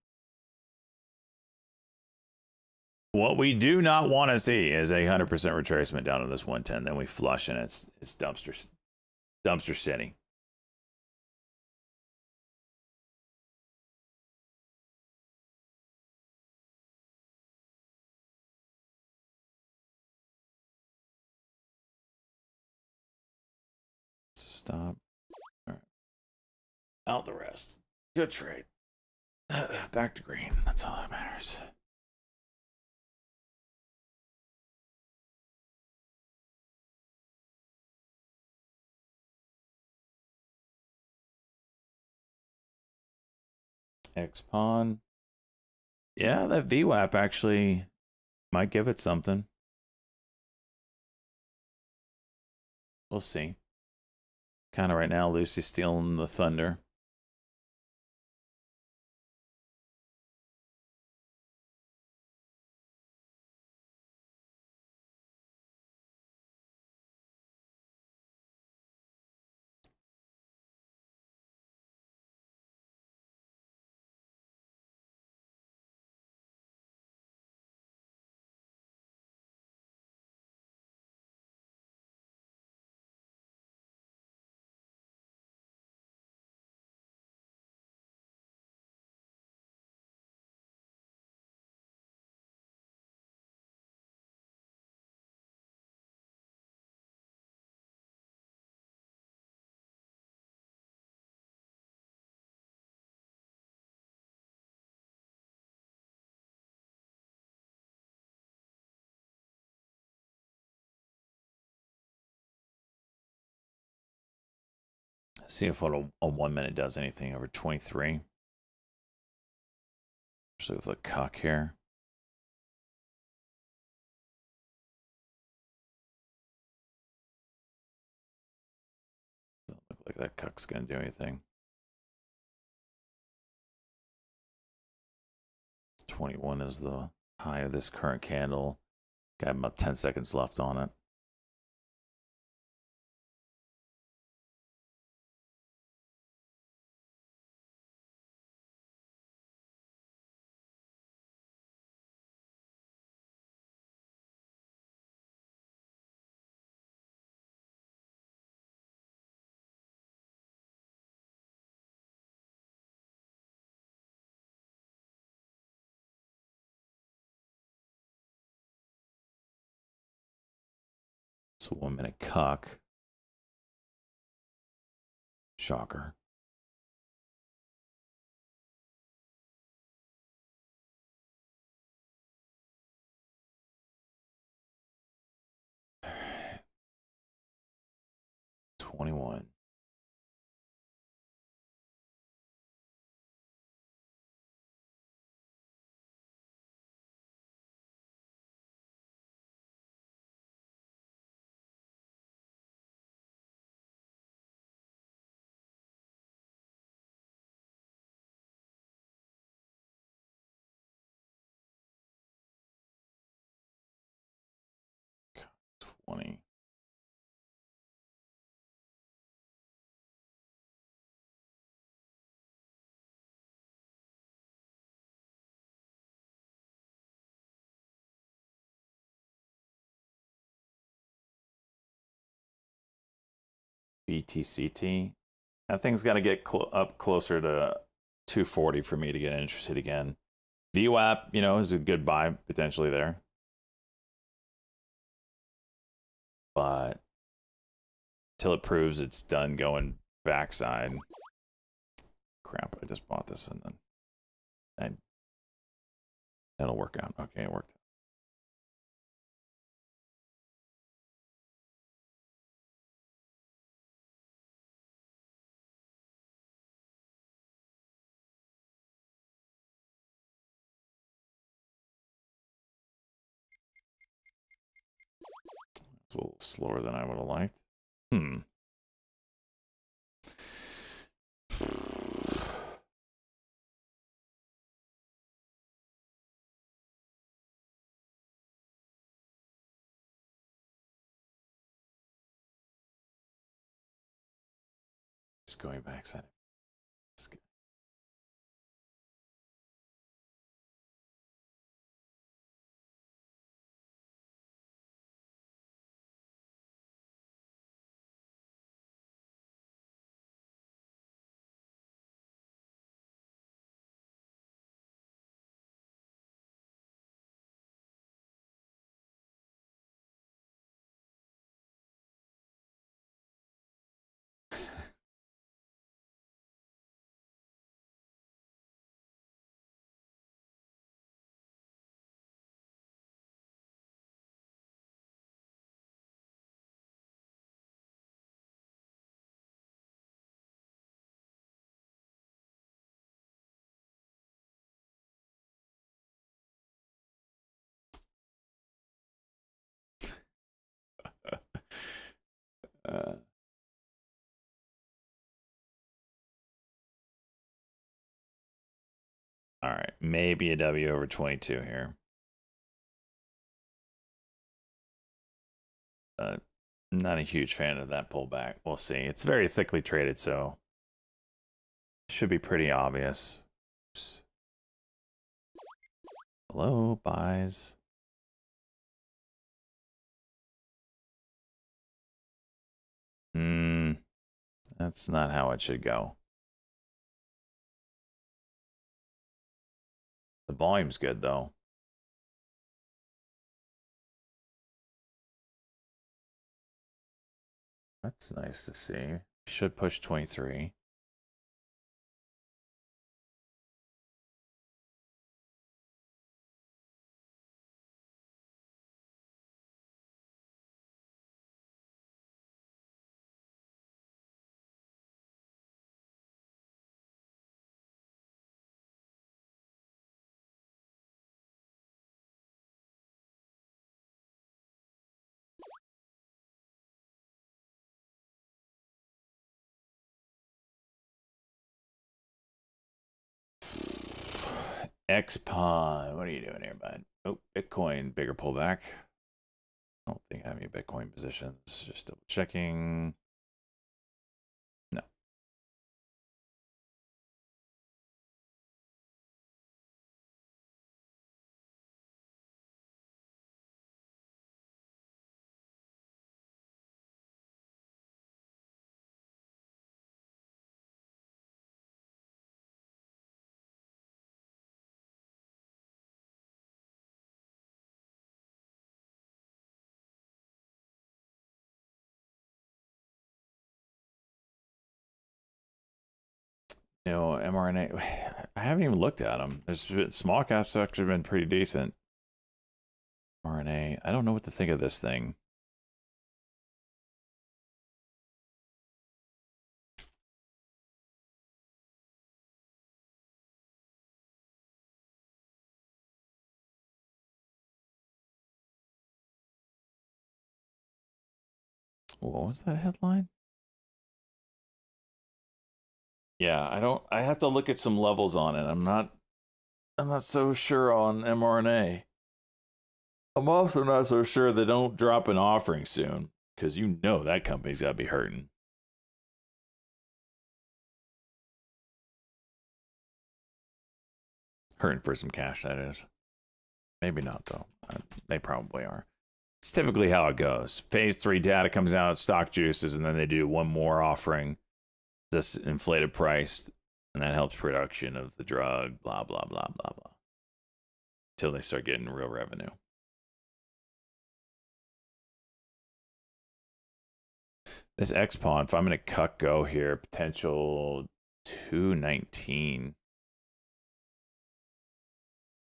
Speaker 1: What we do not want to see is 100% retracement down to this 110. Then we flush and it's dumpster city. Stop. All right. Out the rest. Good trade. Back to green. That's all that matters. X-Pawn. Yeah, that VWAP actually might give it something. We'll see. Kind of right now, Lucy's stealing the thunder. See if a 1 minute does anything over 23. Especially with a cuck here. Doesn't look like that cuck's gonna do anything. 21 is the high of this current candle. Got about 10 seconds left on it. It's a 1 minute cuck. Shocker. $21. $20. BTCT. That thing's got to get up closer to 240 for me to get interested again. VWAP, you know, is a good buy potentially there. But till it proves it's done going backside. Crap, I just bought this and then that'll work out. Okay, it worked out. It's a little slower than I would have liked. It's going backside. That's good. All right, maybe a W over 22 here. Not a huge fan of that pullback. We'll see. It's very thickly traded, so should be pretty obvious. Oops. Hello, buys. That's not how it should go. The volume's good, though. That's nice to see. Should push 23. XPON, what are you doing here, bud? Oh, Bitcoin, bigger pullback. I don't think I have any Bitcoin positions. Just double checking. No. You know, mRNA. I haven't even looked at them. Small caps have actually been pretty decent. mRNA. I don't know what to think of this thing. What was that headline? Yeah, I have to look at some levels on it. I'm not so sure on mRNA. I'm also not so sure they don't drop an offering soon, because you know that company's got to be hurting. Hurting for some cash, that is. Maybe not, though. They probably are. It's typically how it goes. Phase 3 data comes out, stock juices, and then they do one more offering, this inflated price, and that helps production of the drug, blah, blah, blah, blah, blah. Until they start getting real revenue. This XPON, if I'm going to cut go here, potential 219.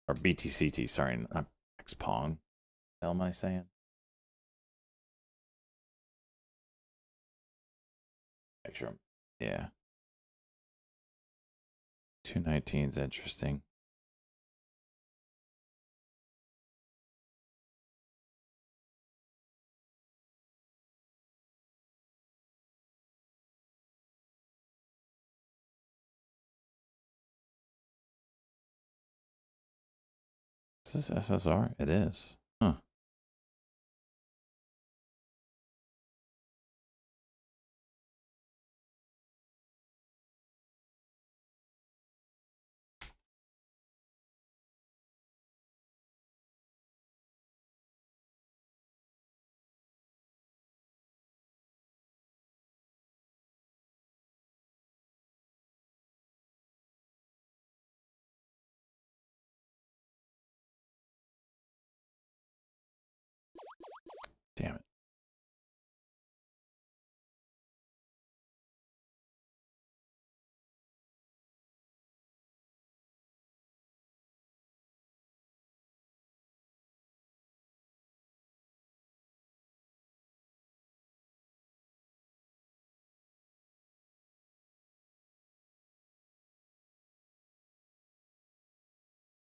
Speaker 1: Or BTCT, sorry, not XPON. What the hell am I saying? Make sure. Yeah. 219 is interesting. Is this SSR? It is. Huh. Damn it.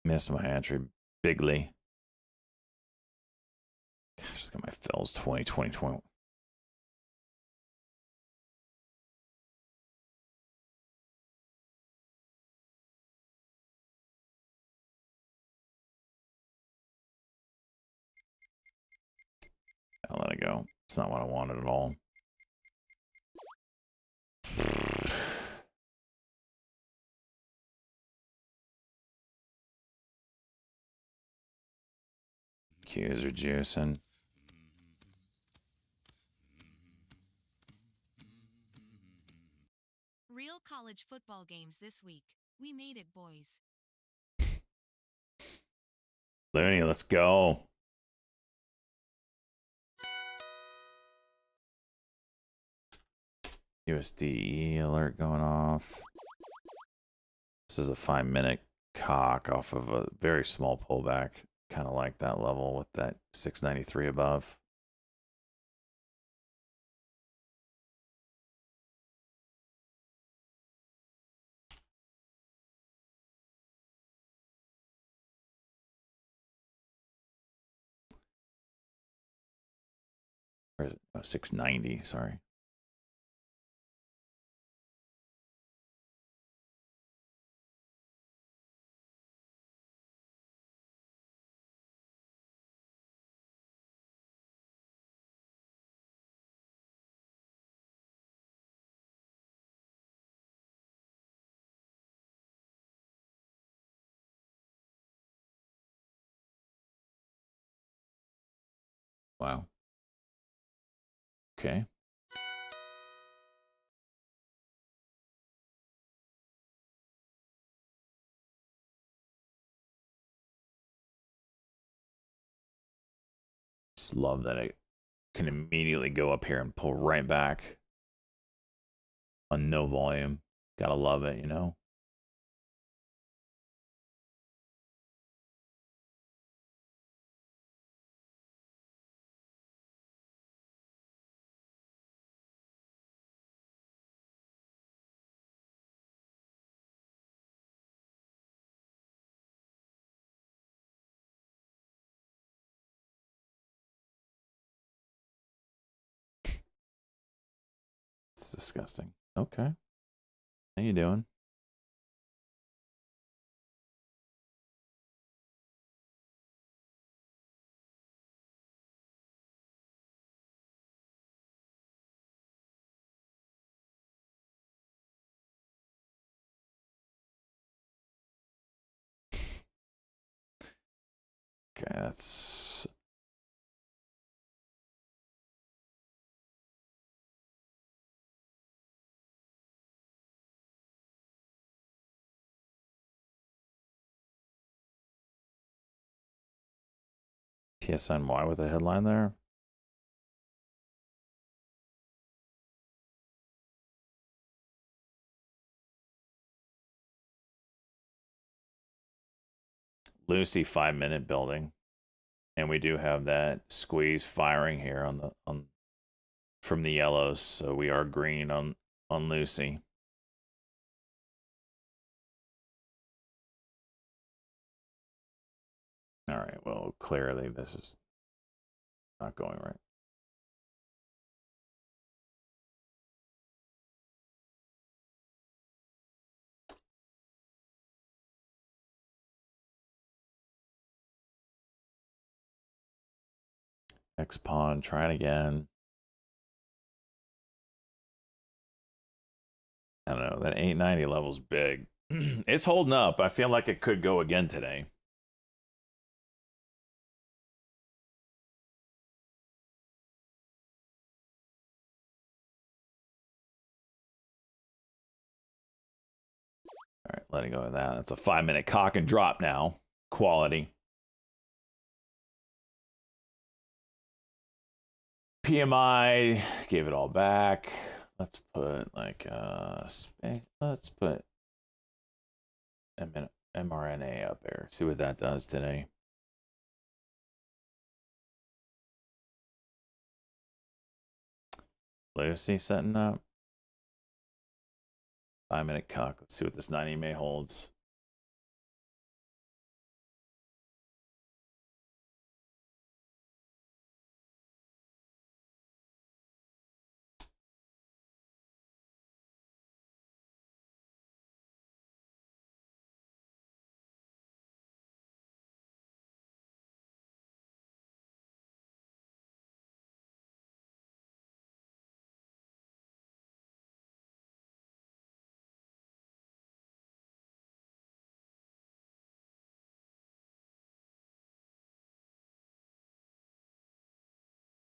Speaker 1: Missed my entry bigly. Gosh, just got my fills 2020. I'll let it go. It's not what I wanted at all. Qs are juicing.
Speaker 2: Real college football games this week. We made it, boys.
Speaker 1: Looney, let's go. USDE alert going off. This is a 5-minute cock off of a very small pullback. Kind of like that level with that 693 above. Or is it? Oh, 690, sorry. Wow. Okay. Just love that it can immediately go up here and pull right back on no volume. Gotta love it, you know? It's disgusting. Okay. How you doing? Okay, that's TSNY with a headline there. Lucy 5-minute building. And we do have that squeeze firing here on from the yellows, so we are green on Lucy. All right, well, clearly this is not going right. X pawn, try it again. I don't know, that 890 level's big. It's holding up. I feel like it could go again today. All right, letting go of that. That's a 5-minute cock and drop now. Quality. PMI gave it all back. Let's put like let's put mRNA up there. See what that does today. Lucy setting up. 5-minute cock. Let's see what this 90 EMA holds.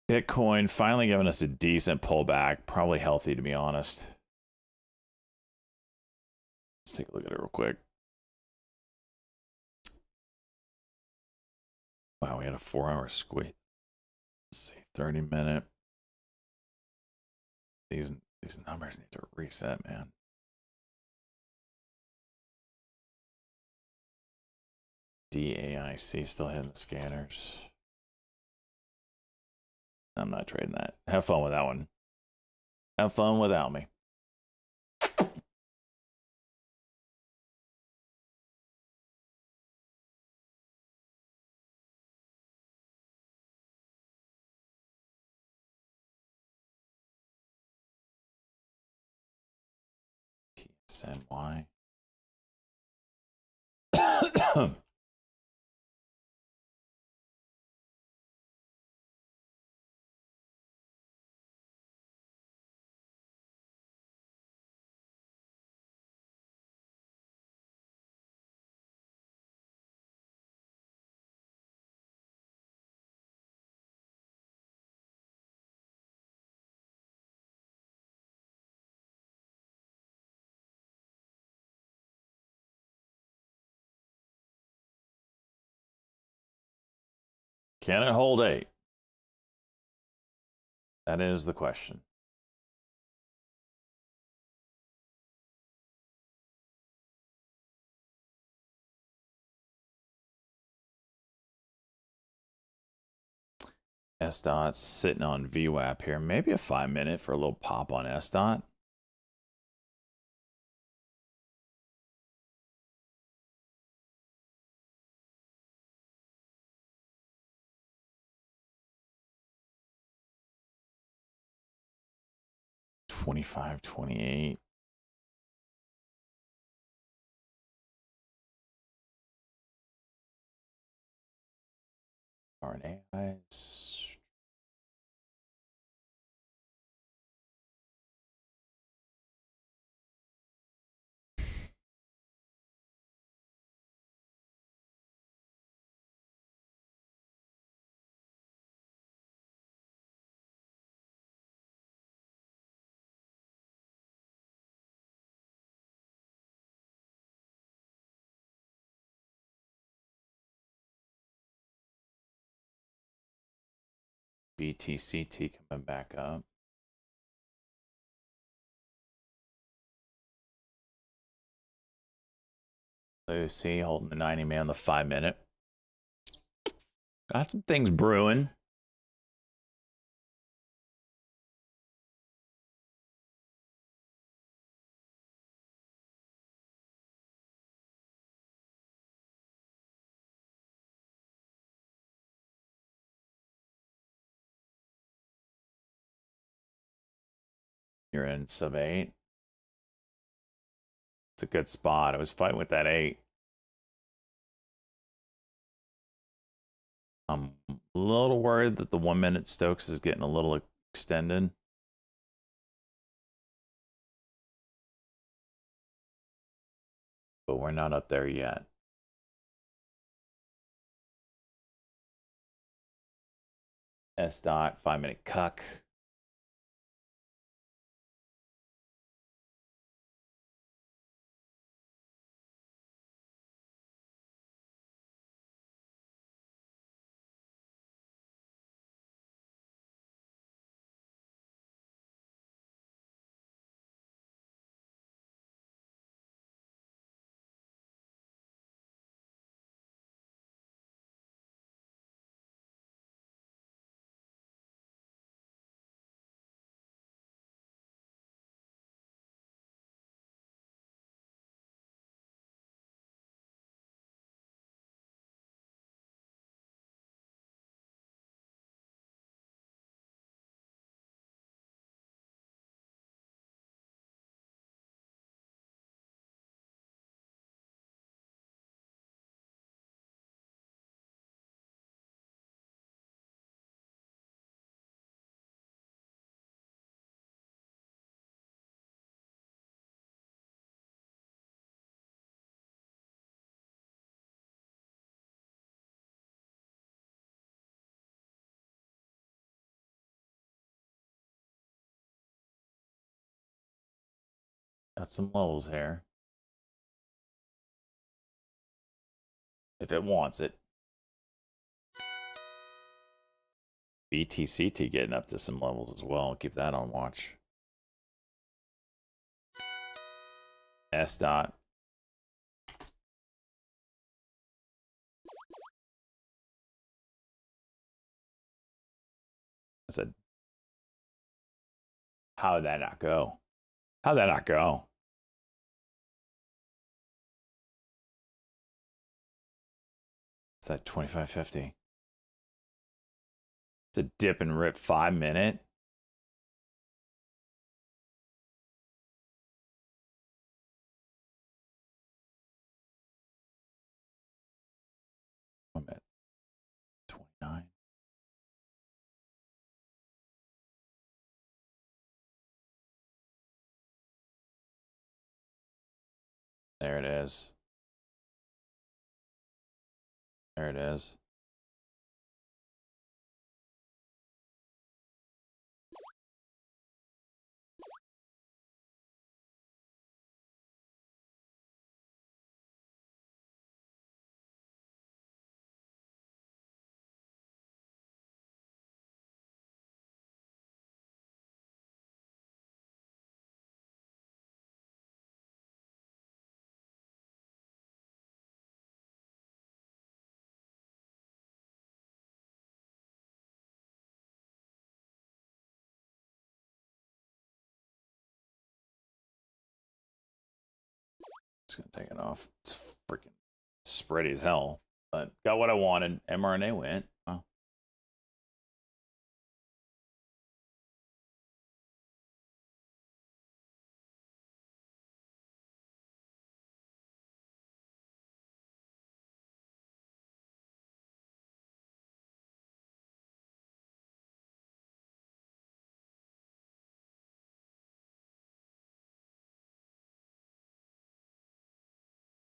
Speaker 1: Bitcoin finally giving us a decent pullback. Probably healthy, to be honest. Let's take a look at it real quick. Wow, we had a 4-hour squeeze. Let's see, 30-minute. These numbers need to reset, man. DAIC still hitting the scanners. I'm not trading that. Have fun with that one. Have fun without me. PSNY. Can it hold 8? That is the question. S dot sitting on VWAP here. Maybe a 5-minute for a little pop on S dot. $25.28. RNAs. BTCT coming back up. Lucy holding the 90 man on the 5-minute. Got some things brewing. You're in sub 8. It's a good spot. I was fighting with that 8. I'm a little worried that the 1-minute Stokes is getting a little extended. But we're not up there yet. S dot 5-minute cuck. Got some levels here. If it wants it. BTCT getting up to some levels as well. Keep that on watch. S dot. I said, how did that not go? How did that not go? It's at 25.50. It's a dip and rip 5-minute. I'm at 29. There it is. There it is. just gonna take it off. It's freaking spready as hell. But got what I wanted. mRNA went. Well,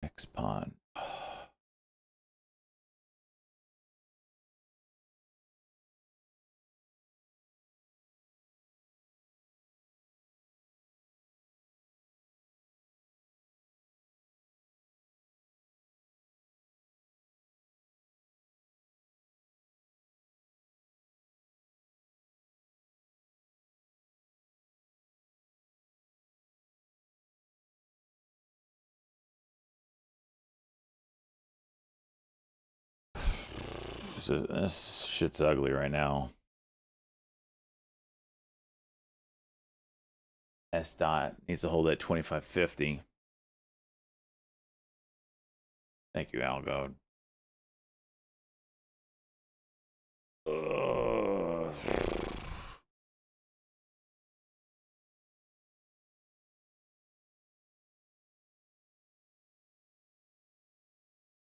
Speaker 1: X-Pon. This shit's ugly right now. S dot needs to hold at 2550. Thank you, Algo.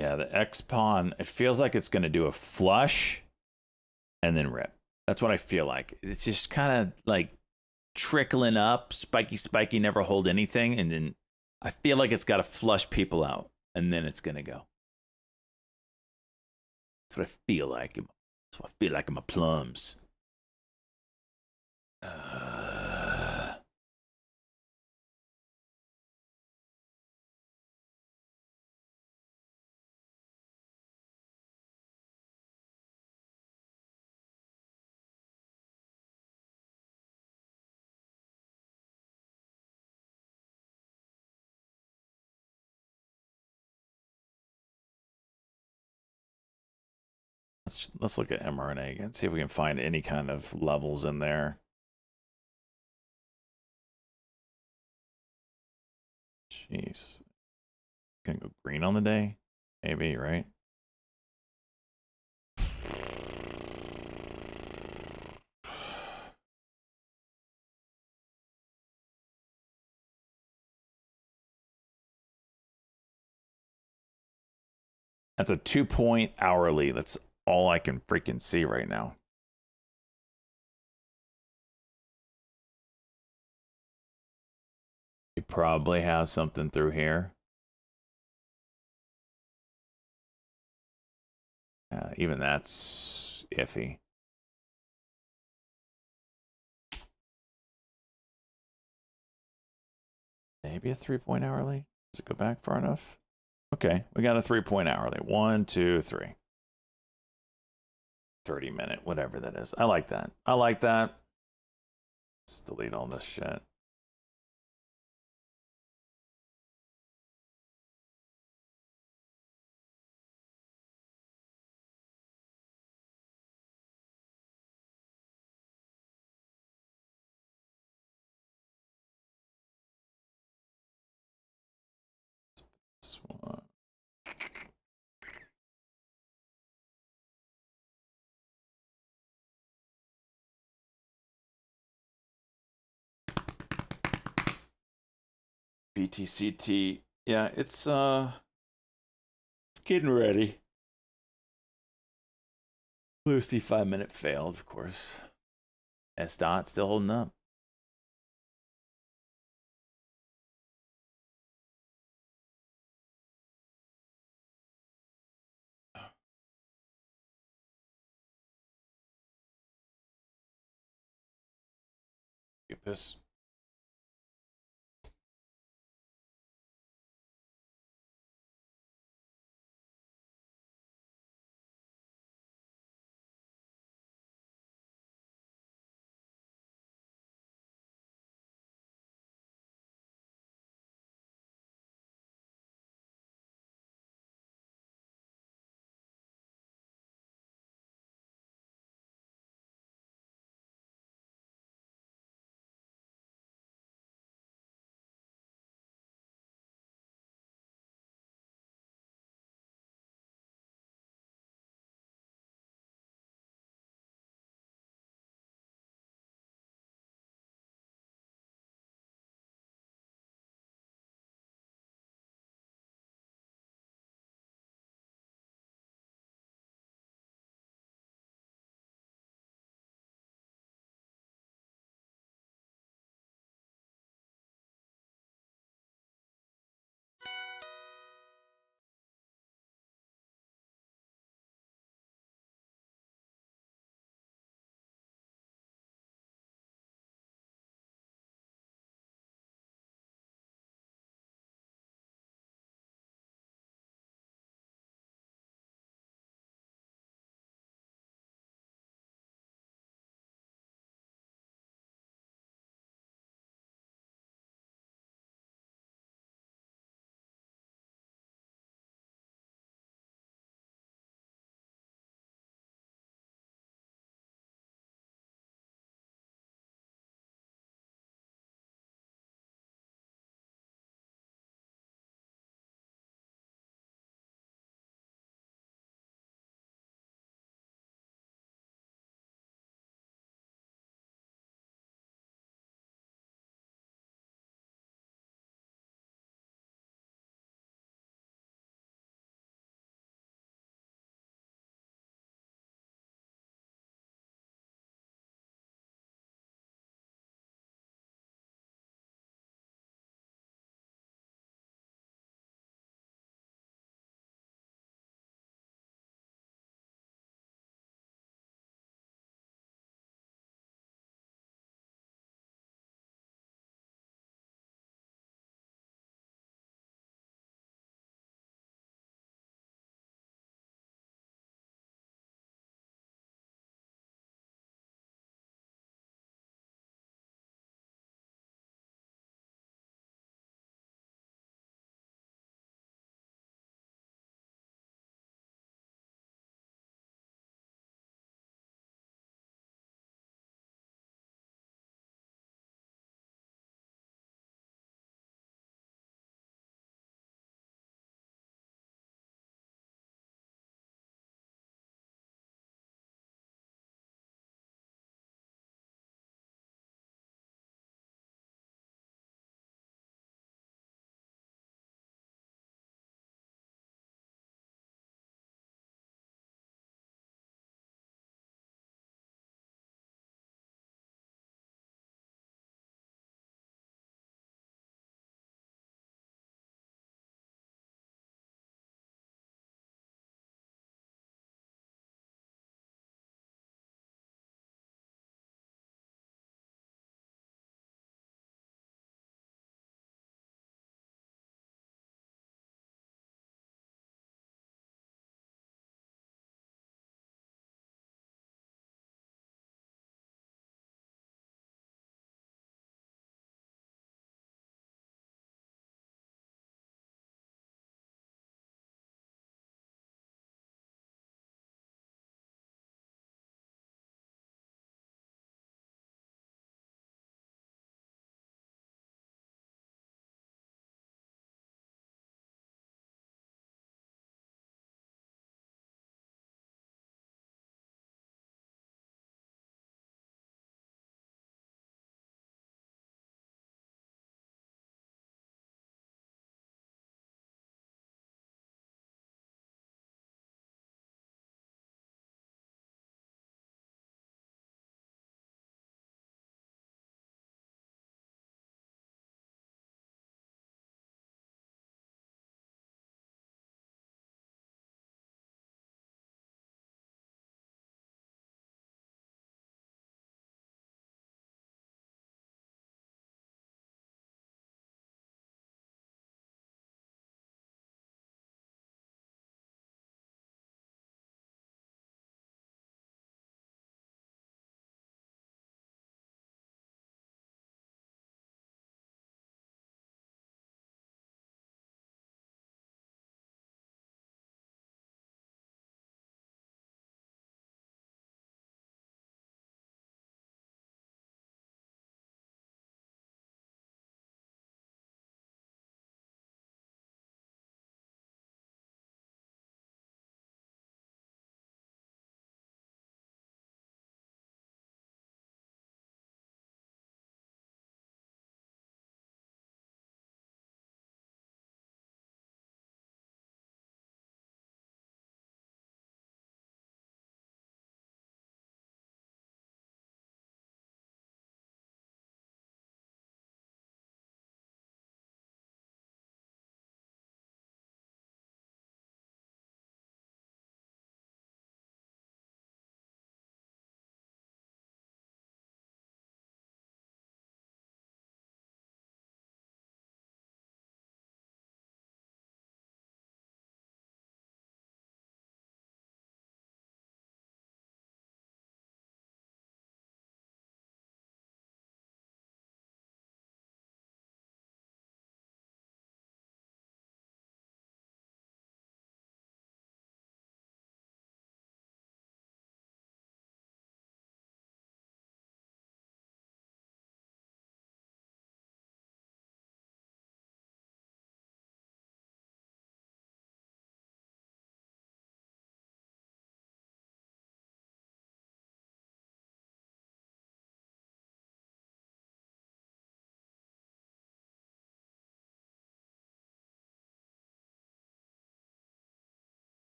Speaker 1: Yeah, the X-Pawn, it feels like it's going to do a flush and then rip. That's what I feel like. It's just kind of like trickling up, spiky, never hold anything. And then I feel like it's got to flush people out and then it's going to go. That's what I feel like. That's what I feel like in my plums. Let's look at mRNA again, see if we can find any kind of levels in there. Jeez. Gonna go green on the day? Maybe, right? That's a 2-point hourly. That's all I can freaking see right now. You probably have something through here. Even that's iffy. Maybe a 3-point hourly? Does it go back far enough? Okay, we got a 3-point hourly. 1, 2, 3. 30-minute, whatever that is. I like that. I like that. Let's delete all this shit. This one. BTCT. Yeah, it's getting ready. Lucy 5-minute failed, of course. S dot still holding up. Get this.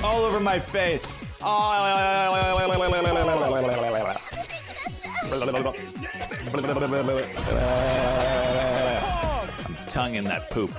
Speaker 1: All over my face. I'm tonguing that poop.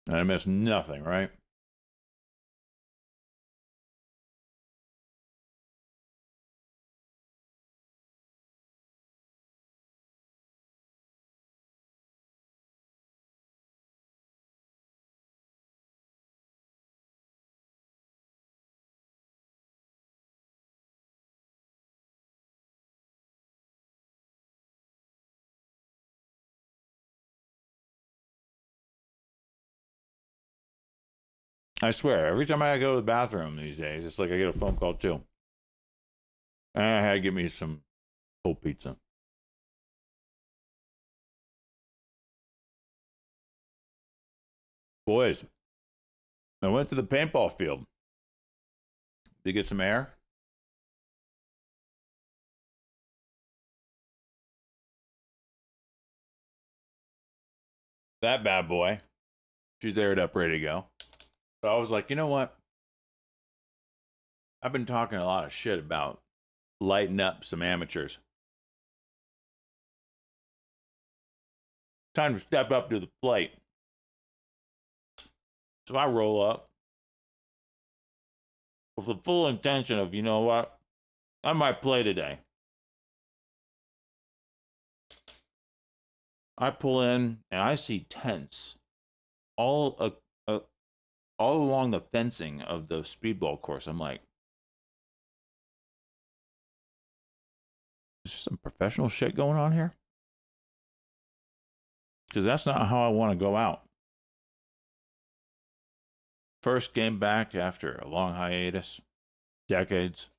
Speaker 1: And I missed nothing, right? I swear, every time I go to the bathroom these days, it's like I get a phone call too. And I had to get me some cold pizza. Boys, I went to the paintball field to get some air. That bad boy, she's aired up, ready to go. But I was like, you know what? I've been talking a lot of shit about lighting up some amateurs. Time to step up to the plate. So I roll up with the full intention of, you know what? I might play today. I pull in and I see tents all along the fencing of the speedball course. I'm like, is there some professional shit going on here? Because that's not how I want to go out. First game back after a long hiatus, decades.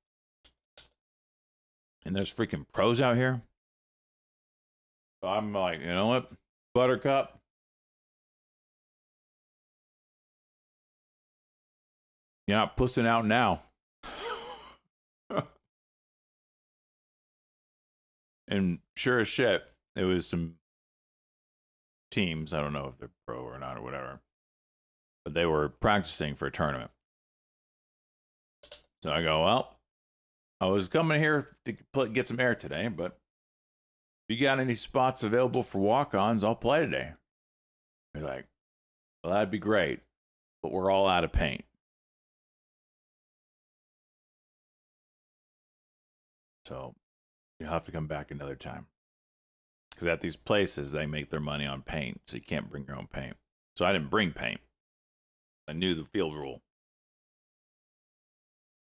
Speaker 1: And there's freaking pros out here. So I'm like, you know what? Buttercup. You're not pussing out now. And sure as shit, it was some teams. I don't know if they're pro or not or whatever. But they were practicing for a tournament. So I go, well, I was coming here to get some air today, but if you got any spots available for walk-ons, I'll play today. They're like, well, that'd be great, but we're all out of paint. So you'll have to come back another time. Because at these places, they make their money on paint, so you can't bring your own paint. So I didn't bring paint. I knew the field rule.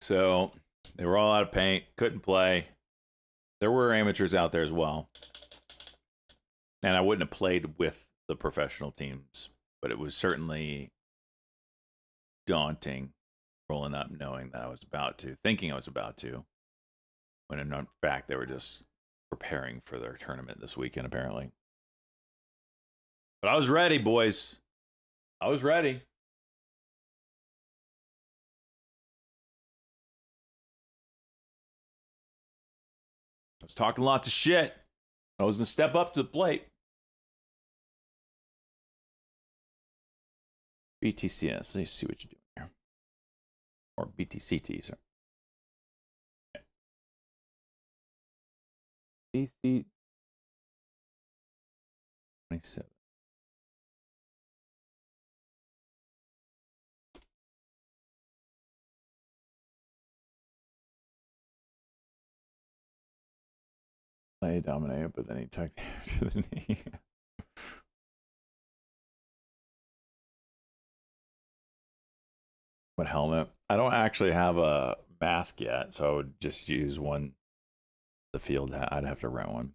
Speaker 1: So they were all out of paint, couldn't play. There were amateurs out there as well. And I wouldn't have played with the professional teams, but it was certainly daunting rolling up knowing that I was about to, thinking I was about to, when in fact they were just preparing for their tournament this weekend, apparently. But I was ready, boys. I was ready. I was talking lots of shit. I was going to step up to the plate. BTCS. Let's see what you're doing here. Or BTCT, sir. BC 27. Play dominate, but then he took to the knee. What helmet? I don't actually have a mask yet, so I would just use one. The field, I'd have to rent one.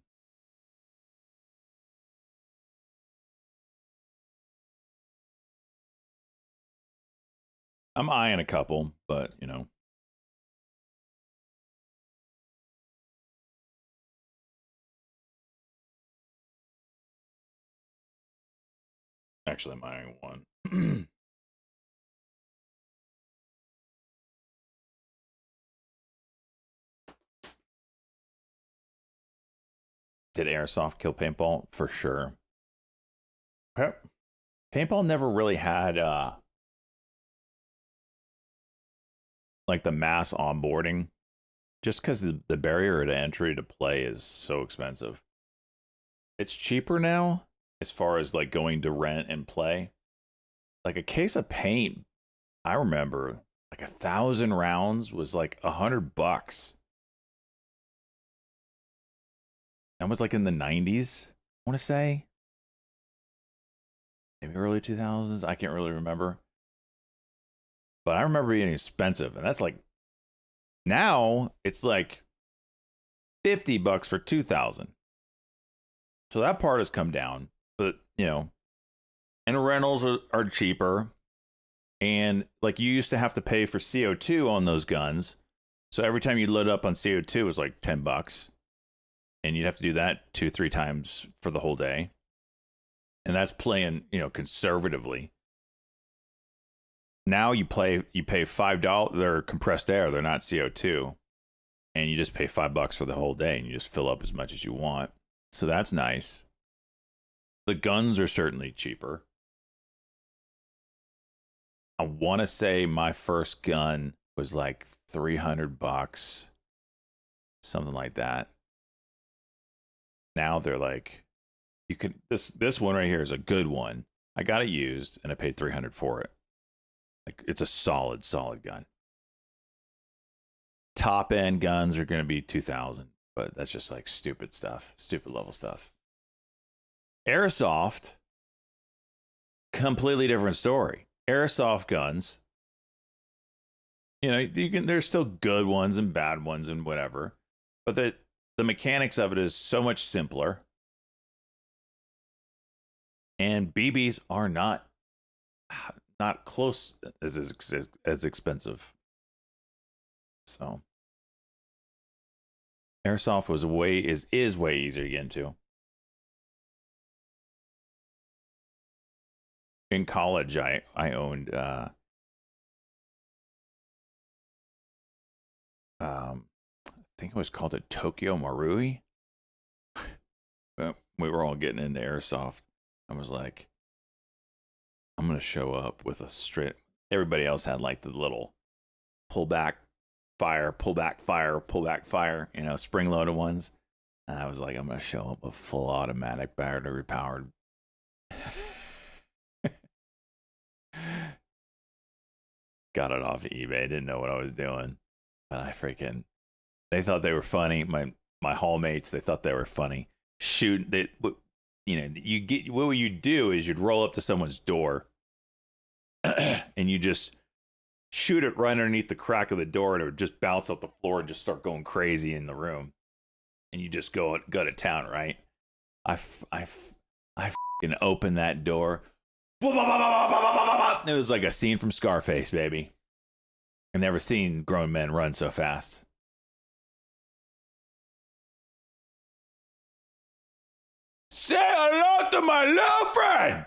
Speaker 1: I'm eyeing a couple, but you know. Actually, I'm eyeing one. Did airsoft kill paintball? For sure. Paintball never really had like the mass onboarding, just because the barrier to entry to play is so expensive. It's cheaper now as far as like going to rent and play, like a case of paint, I remember like 1,000 rounds was like $100. That was like in the 90s, I want to say. Maybe early 2000s. I can't really remember. But I remember being expensive. And that's like, now it's like $50 for 2,000. So that part has come down. But, you know, and rentals are cheaper. And like you used to have to pay for CO2 on those guns. So every time you load up on CO2, it was like $10. And you'd have to do that 2-3 times for the whole day. And that's playing, you know, conservatively. Now you pay $5. They're compressed air. They're not CO2. And you just pay $5 for the whole day. And you just fill up as much as you want. So that's nice. The guns are certainly cheaper. I want to say my first gun was like $300. Something like that. Now they're like, you could this one right here is a good one. I got it used and I paid $300 for it. Like it's a solid gun. Top end guns are going to be $2,000, but that's just like stupid stuff, stupid level stuff. Airsoft, completely different story. Airsoft guns, you know, there's still good ones and bad ones and whatever, but the mechanics of it is so much simpler. And BBs are not close as expensive. So airsoft is way easier to get into. In college, I owned I think it was called a Tokyo Marui. We were all getting into airsoft. I was like, I'm going to show up with a straight. Everybody else had like the little pull back fire, you know, spring loaded ones. And I was like, I'm going to show up with full automatic battery powered. Got it off of eBay. Didn't know what I was doing. But they thought they were funny. My hall mates, they thought they were funny. You know, what you do is you'd roll up to someone's door and you just shoot it right underneath the crack of the door, and it would just bounce off the floor and just start going crazy in the room. And you just go to town, right? I fucking opened that door. It was like a scene from Scarface, baby. I've never seen grown men run so fast. Say hello to my little friend!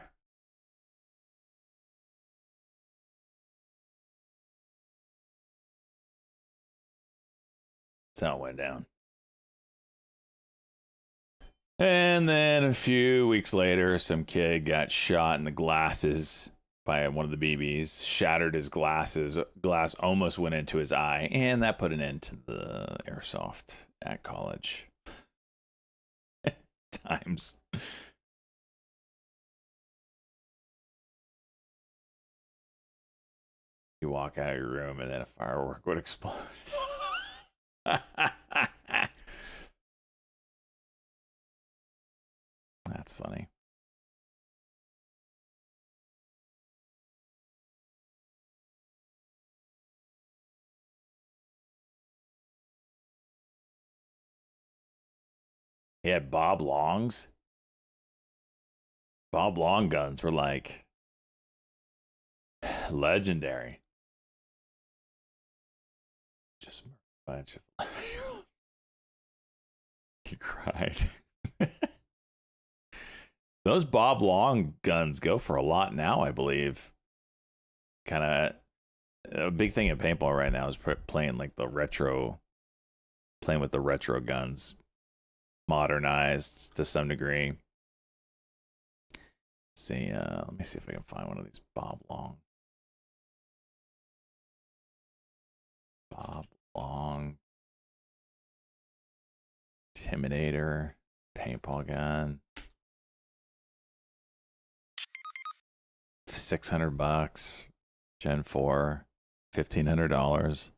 Speaker 1: That's how it went down. And then a few weeks later, some kid got shot in the glasses by one of the BBs, shattered his glasses. Glass almost went into his eye, and that put an end to the airsoft at college. Times. You walk out of your room and then a firework would explode. That's funny. He had Bob Longs. Bob Long guns were like legendary. Just a bunch of. He cried. Those Bob Long guns go for a lot now, I believe. Kind of a big thing in paintball right now is playing like the retro, playing with the retro guns, modernized to some degree. Let's see, let me see if I can find one of these Bob Long. Bob Long. Intimidator. Paintball gun. $600. Gen 4, $1,500.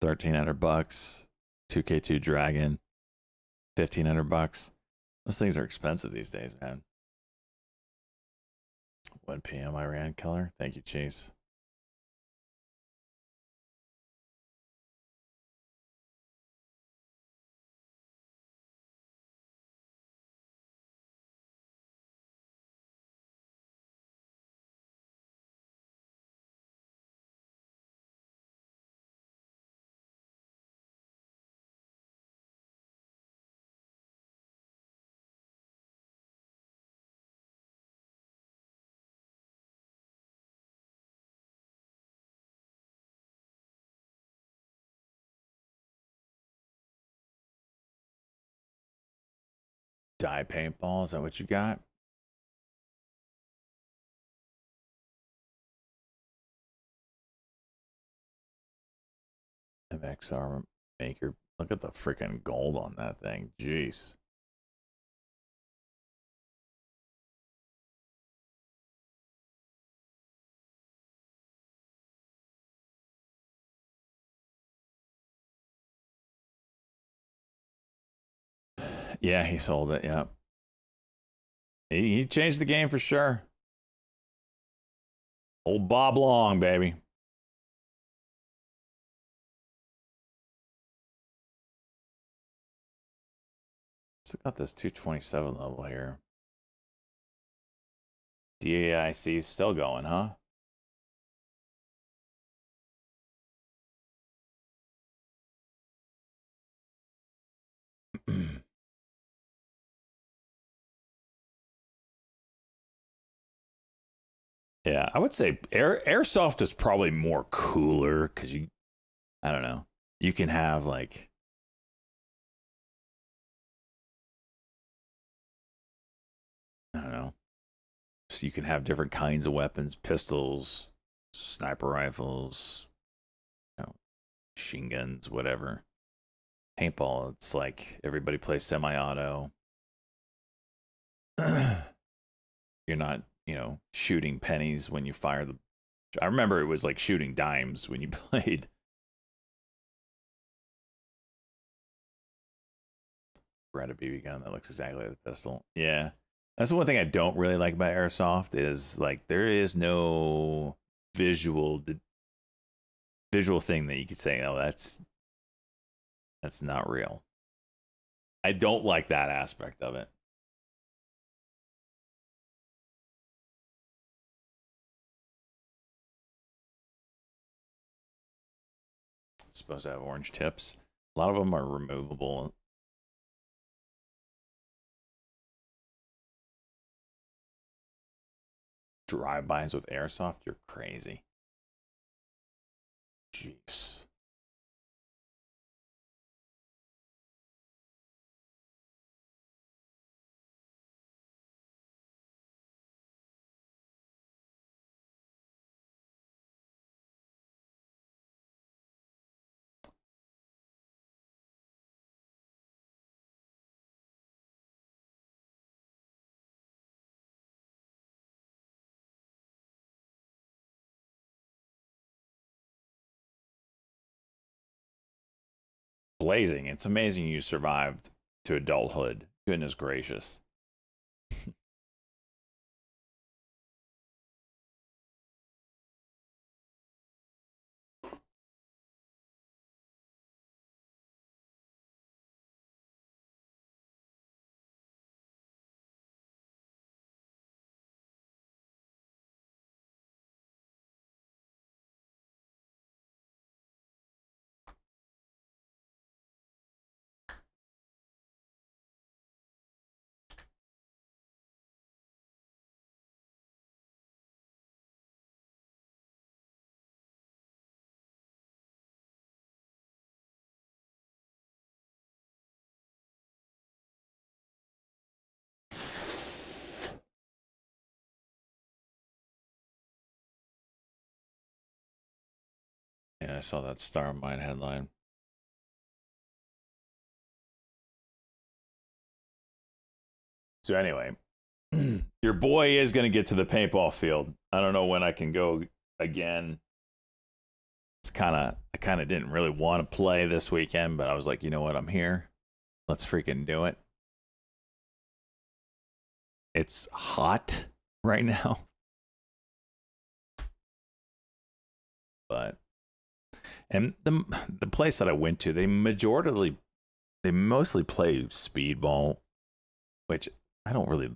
Speaker 1: $1,300. 2K2 Dragon, $1,500. Those things are expensive these days, man. 1 p.m. Iran killer. Thank you, Chase. Dye paintball, is that what you got? MXR maker. Look at the freaking gold on that thing. Jeez. Yeah, he sold it. Yeah. He changed the game for sure. Old Bob Long, baby. So got this 227 level here. DAIC is still going, huh? Yeah, I would say airsoft is probably more cooler because I don't know, you can have like, I don't know, so you can have different kinds of weapons, pistols, sniper rifles, machine guns, whatever. Paintball, it's like everybody plays semi-auto. You're not, shooting pennies when you fire the... I remember it was like shooting dimes when you played. Red a BB gun that looks exactly like the pistol. Yeah. That's the one thing I don't really like about airsoft is like there is no visual thing that you could say, oh, that's not real. I don't like that aspect of it. Supposed to have orange tips. A lot of them are removable. Drive-bys with airsoft, you're crazy. Jeez. Blazing. It's amazing you survived to adulthood. Goodness gracious. Yeah, I saw that Star Mine headline. So anyway, your boy is going to get to the paintball field. I don't know when I can go again. I kind of didn't really want to play this weekend, but I was like, you know what? I'm here. Let's freaking do it. It's hot right now. But and the place that I went to, they mostly play speedball, which I don't really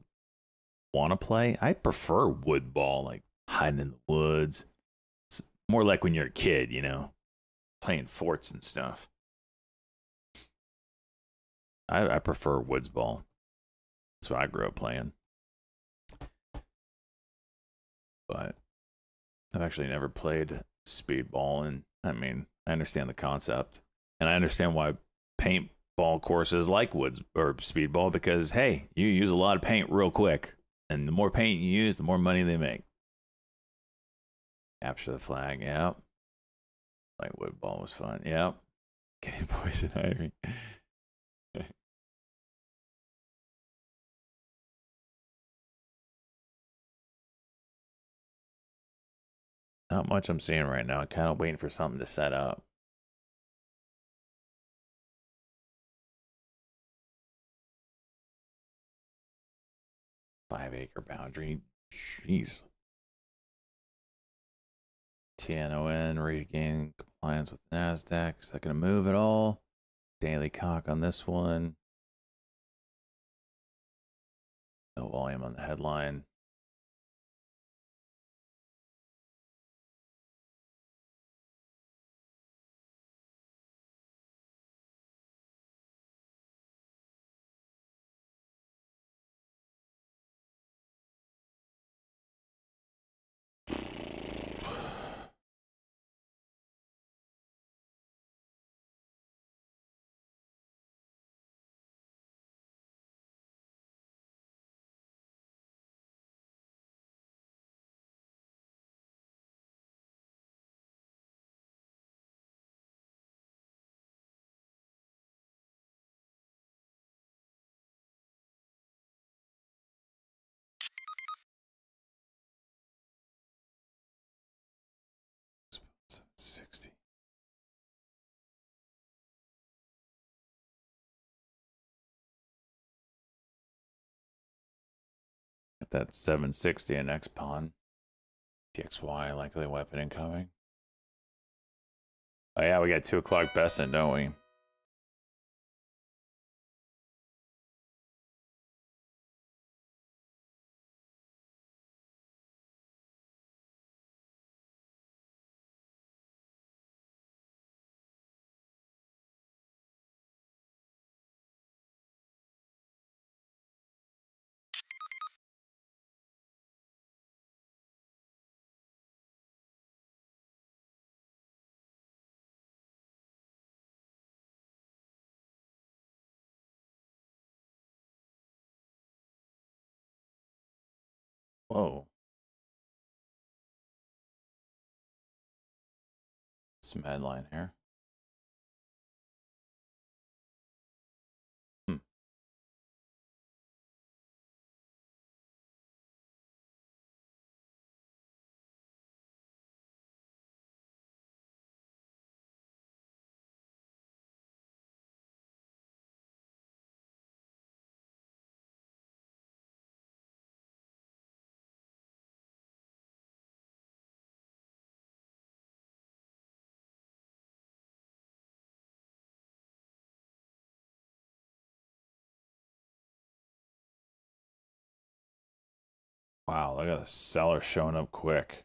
Speaker 1: want to play. I prefer wood ball, like hiding in the woods. It's more like when you're a kid, you know, playing forts and stuff. I prefer woods ball. That's what I grew up playing. But I've actually never played speedball, and I mean, I understand the concept, and I understand why paintball courses like woods or speedball, because hey, you use a lot of paint real quick, and the more paint you use, the more money they make. Capture the flag, yep. Like wood ball was fun, yep. Getting poison ivy. Not much I'm seeing right now. Kind of waiting for something to set up. Five-acre boundary. Jeez. TNON regain compliance with NASDAQ. Is that going to move at all? Daily cock on this one. No volume on the headline. $760. Got that 760 in X pawn. TXY likely weapon incoming. Oh yeah, we got 2 o'clock Besson, don't we? Whoa. Some headline here. Wow, look at the seller showing up quick.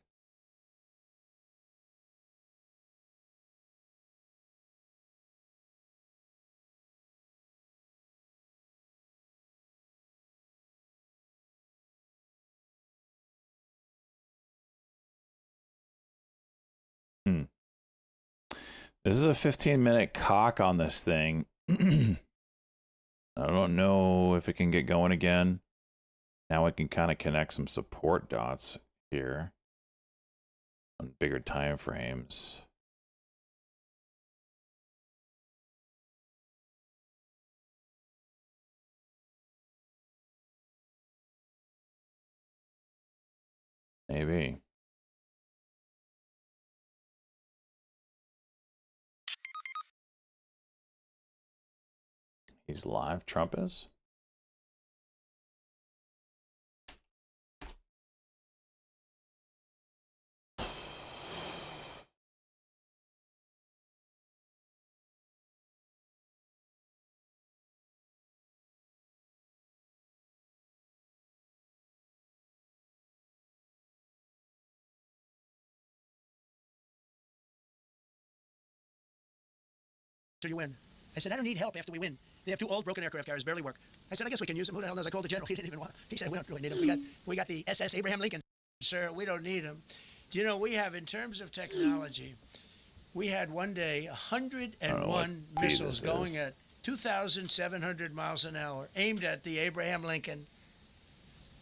Speaker 1: This is a 15-minute cock on this thing. I don't know if it can get going again. Now I can kind of connect some support dots here on bigger time frames. Maybe. He's live, Trump is?
Speaker 19: You win. I said, I don't need help after we win. They have 2 old broken aircraft carriers, barely work. I said, I guess we can use them. Who the hell knows? I called the general. He didn't even want. He said, we don't really need them. We got the SS Abraham Lincoln. Sir, we don't need them. Do you know, we have, in terms of technology, we had one day 101 missiles going at 2,700 miles an hour, aimed at the Abraham Lincoln.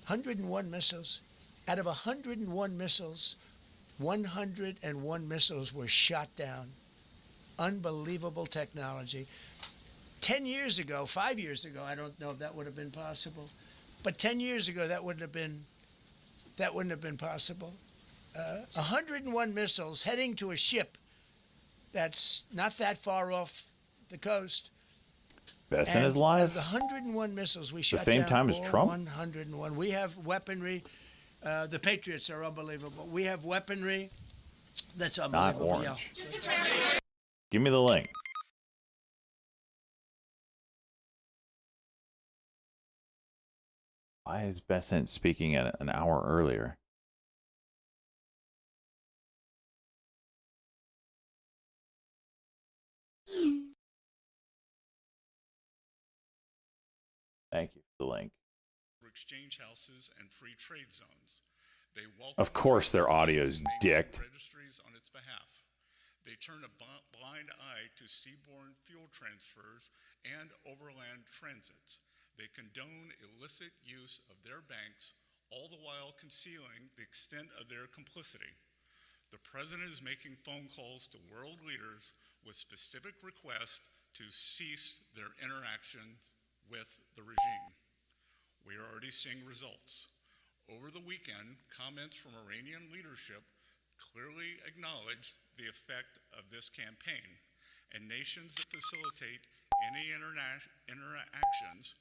Speaker 19: 101 missiles. Out of 101 missiles, 101 missiles were shot down. Unbelievable technology. 10 years ago, 5 years ago, I don't know if that would have been possible, but 10 years ago that wouldn't have been possible. 101 missiles heading to a ship that's not that far off the coast.
Speaker 1: Besson is live.
Speaker 19: The 101 missiles we shot
Speaker 1: the same
Speaker 19: down,
Speaker 1: time as Trump.
Speaker 19: 101. We have weaponry. The Patriots are unbelievable. We have weaponry that's unbelievable.
Speaker 1: Not orange. Give me the link. Why is Besant speaking at an hour earlier? Thank you for the link.
Speaker 20: Exchange houses and free trade zones. They
Speaker 1: of course their audio's dicked.
Speaker 20: Registries on its behalf. They turn a blind eye to seaborne fuel transfers and overland transits. They condone illicit use of their banks, all the while concealing the extent of their complicity. The president is making phone calls to world leaders with specific requests to cease their interactions with the regime. We are already seeing results. Over the weekend, comments from Iranian leadership clearly acknowledged the effect of this campaign, and nations that facilitate any interactions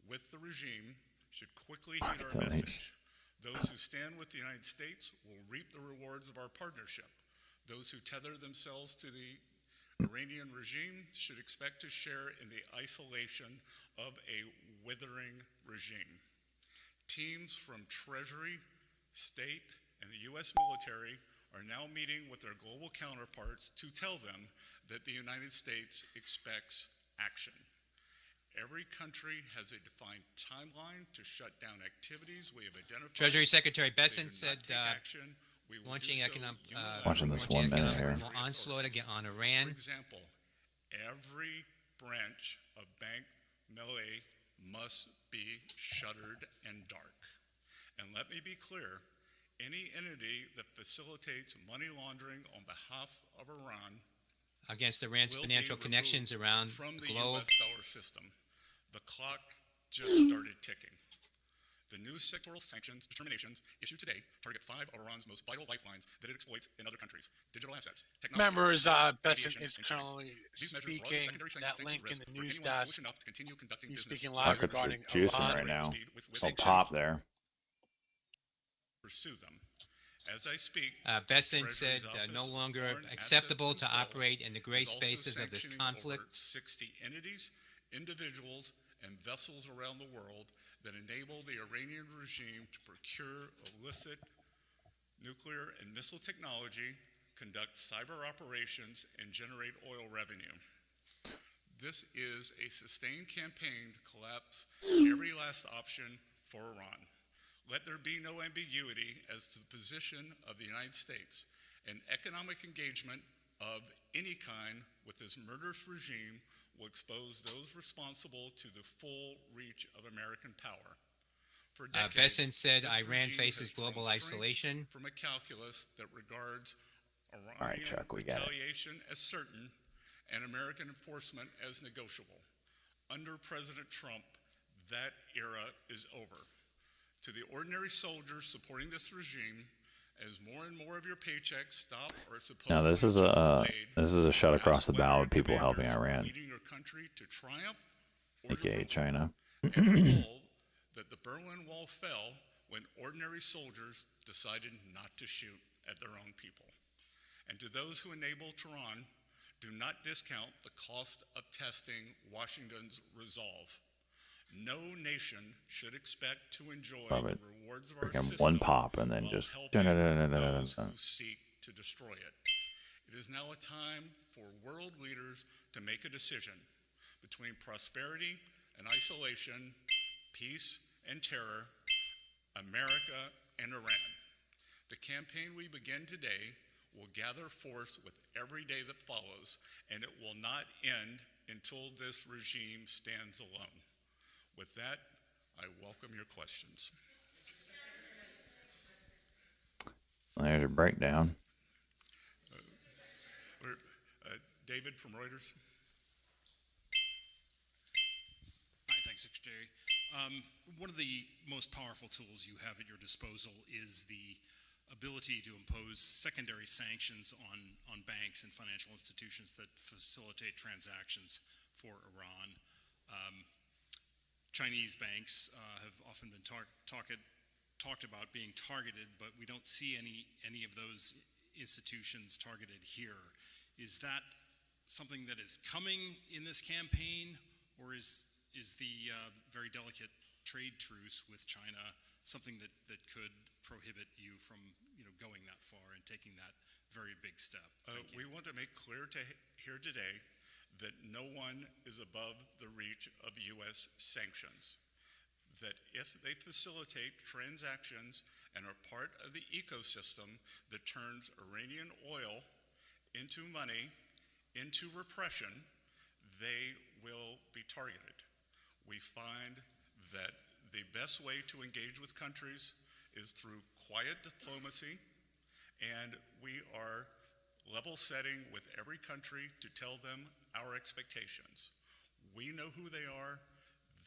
Speaker 20: with the regime should quickly heed our message. Those who stand with the United States will reap the rewards of our partnership. Those who tether themselves to the Iranian regime should expect to share in the isolation of a withering regime. Teams from Treasury, State, and the U.S. military are now meeting with their global counterparts to tell them that the United States expects action. Every country has a defined timeline to shut down activities we have identified.
Speaker 13: Treasury Secretary Besant said launching economic
Speaker 1: watching this 1 minute here.
Speaker 13: Onslaught on Iran.
Speaker 20: For example, every branch of Bank Melay must be shuttered and dark. And let me be clear, any entity that facilitates money laundering on behalf of Iran
Speaker 13: against Iran's financial connections around
Speaker 20: from
Speaker 13: the
Speaker 20: the
Speaker 13: globe.
Speaker 20: US dollar system. The clock just started ticking. The new sectoral sanctions determinations issued today target 5 of Iran's most vital lifelines that it exploits in other countries: digital assets, technology,
Speaker 21: Members, Besant
Speaker 20: aviation,
Speaker 21: is
Speaker 20: and
Speaker 21: currently
Speaker 20: These measures broaden
Speaker 21: speaking.
Speaker 20: secondary
Speaker 21: That
Speaker 20: sanctions
Speaker 21: link
Speaker 20: risk
Speaker 21: in the
Speaker 20: for
Speaker 21: news
Speaker 20: anyone foolish
Speaker 21: desk.
Speaker 20: enough to continue conducting
Speaker 21: He's
Speaker 20: business
Speaker 21: speaking
Speaker 20: with
Speaker 21: live
Speaker 1: Markets are
Speaker 21: regarding
Speaker 1: juicing
Speaker 21: Iran.
Speaker 1: right now.
Speaker 20: with
Speaker 1: So
Speaker 20: sanctions.
Speaker 1: pop there.
Speaker 20: Pursue them. As I speak,
Speaker 13: Besant
Speaker 20: Treasury's
Speaker 13: said
Speaker 20: Office
Speaker 13: no
Speaker 20: of
Speaker 13: longer
Speaker 20: Foreign
Speaker 13: acceptable
Speaker 20: Assets
Speaker 13: to
Speaker 20: Control
Speaker 13: operate in the gray
Speaker 20: is also
Speaker 13: spaces of this
Speaker 20: sanctioning
Speaker 13: conflict.
Speaker 20: over 60 entities, individuals, and vessels around the world that enable the Iranian regime to procure illicit nuclear and missile technology, conduct cyber operations, and generate oil revenue. This is a sustained campaign to collapse every last option for Iran. Let there be no ambiguity as to the position of the United States. An economic engagement of any kind with this murderous regime will expose those responsible to the full reach of American power. For decades,
Speaker 13: Besant said
Speaker 20: this
Speaker 13: Iran
Speaker 20: regime
Speaker 13: faces
Speaker 20: has drawn
Speaker 13: global
Speaker 20: strength
Speaker 13: isolation.
Speaker 20: from a calculus that regards Iranian
Speaker 1: All right, Chuck, we got it.
Speaker 20: retaliation as certain and American enforcement as negotiable. Under President Trump, that era is over. To the ordinary soldiers supporting this regime, As more and more of your paychecks stop or supposed
Speaker 1: Now this is a shot across the bow of people helping Iran,
Speaker 20: leading your country to triumph or
Speaker 1: aka China.
Speaker 20: and recall that the Berlin Wall fell when ordinary soldiers decided not to shoot at their own people. And to those who enable Tehran, do not discount the cost of testing Washington's resolve. No nation should expect to enjoy
Speaker 1: Love
Speaker 20: the
Speaker 1: it.
Speaker 20: rewards of our
Speaker 1: Freaking
Speaker 20: system
Speaker 1: one pop and then
Speaker 20: while
Speaker 1: just
Speaker 20: helping those who seek to destroy it. It is now a time for world leaders to make a decision between prosperity and isolation, peace and terror, America and Iran. The campaign we begin today will gather force with every day that follows, and it will not end until this regime stands alone. With that, I welcome your questions.
Speaker 1: There's a breakdown.
Speaker 20: David from Reuters.
Speaker 21: Hi, thanks, Secretary. One of the most powerful tools you have at your disposal is the ability to impose secondary sanctions on banks and financial institutions that facilitate transactions for Iran. Chinese banks have often been talked about being targeted, but we don't see any of those institutions targeted here. Is that something that is coming in this campaign, or is the very delicate trade truce with China something that could prohibit you from going that far and taking that very big step?
Speaker 20: We want to make clear here today that no one is above the reach of U.S. sanctions. That if they facilitate transactions and are part of the ecosystem that turns Iranian oil into money, into repression, they will be targeted. We find that the best way to engage with countries is through quiet diplomacy, and we are level setting with every country to tell them our expectations. We know who they are,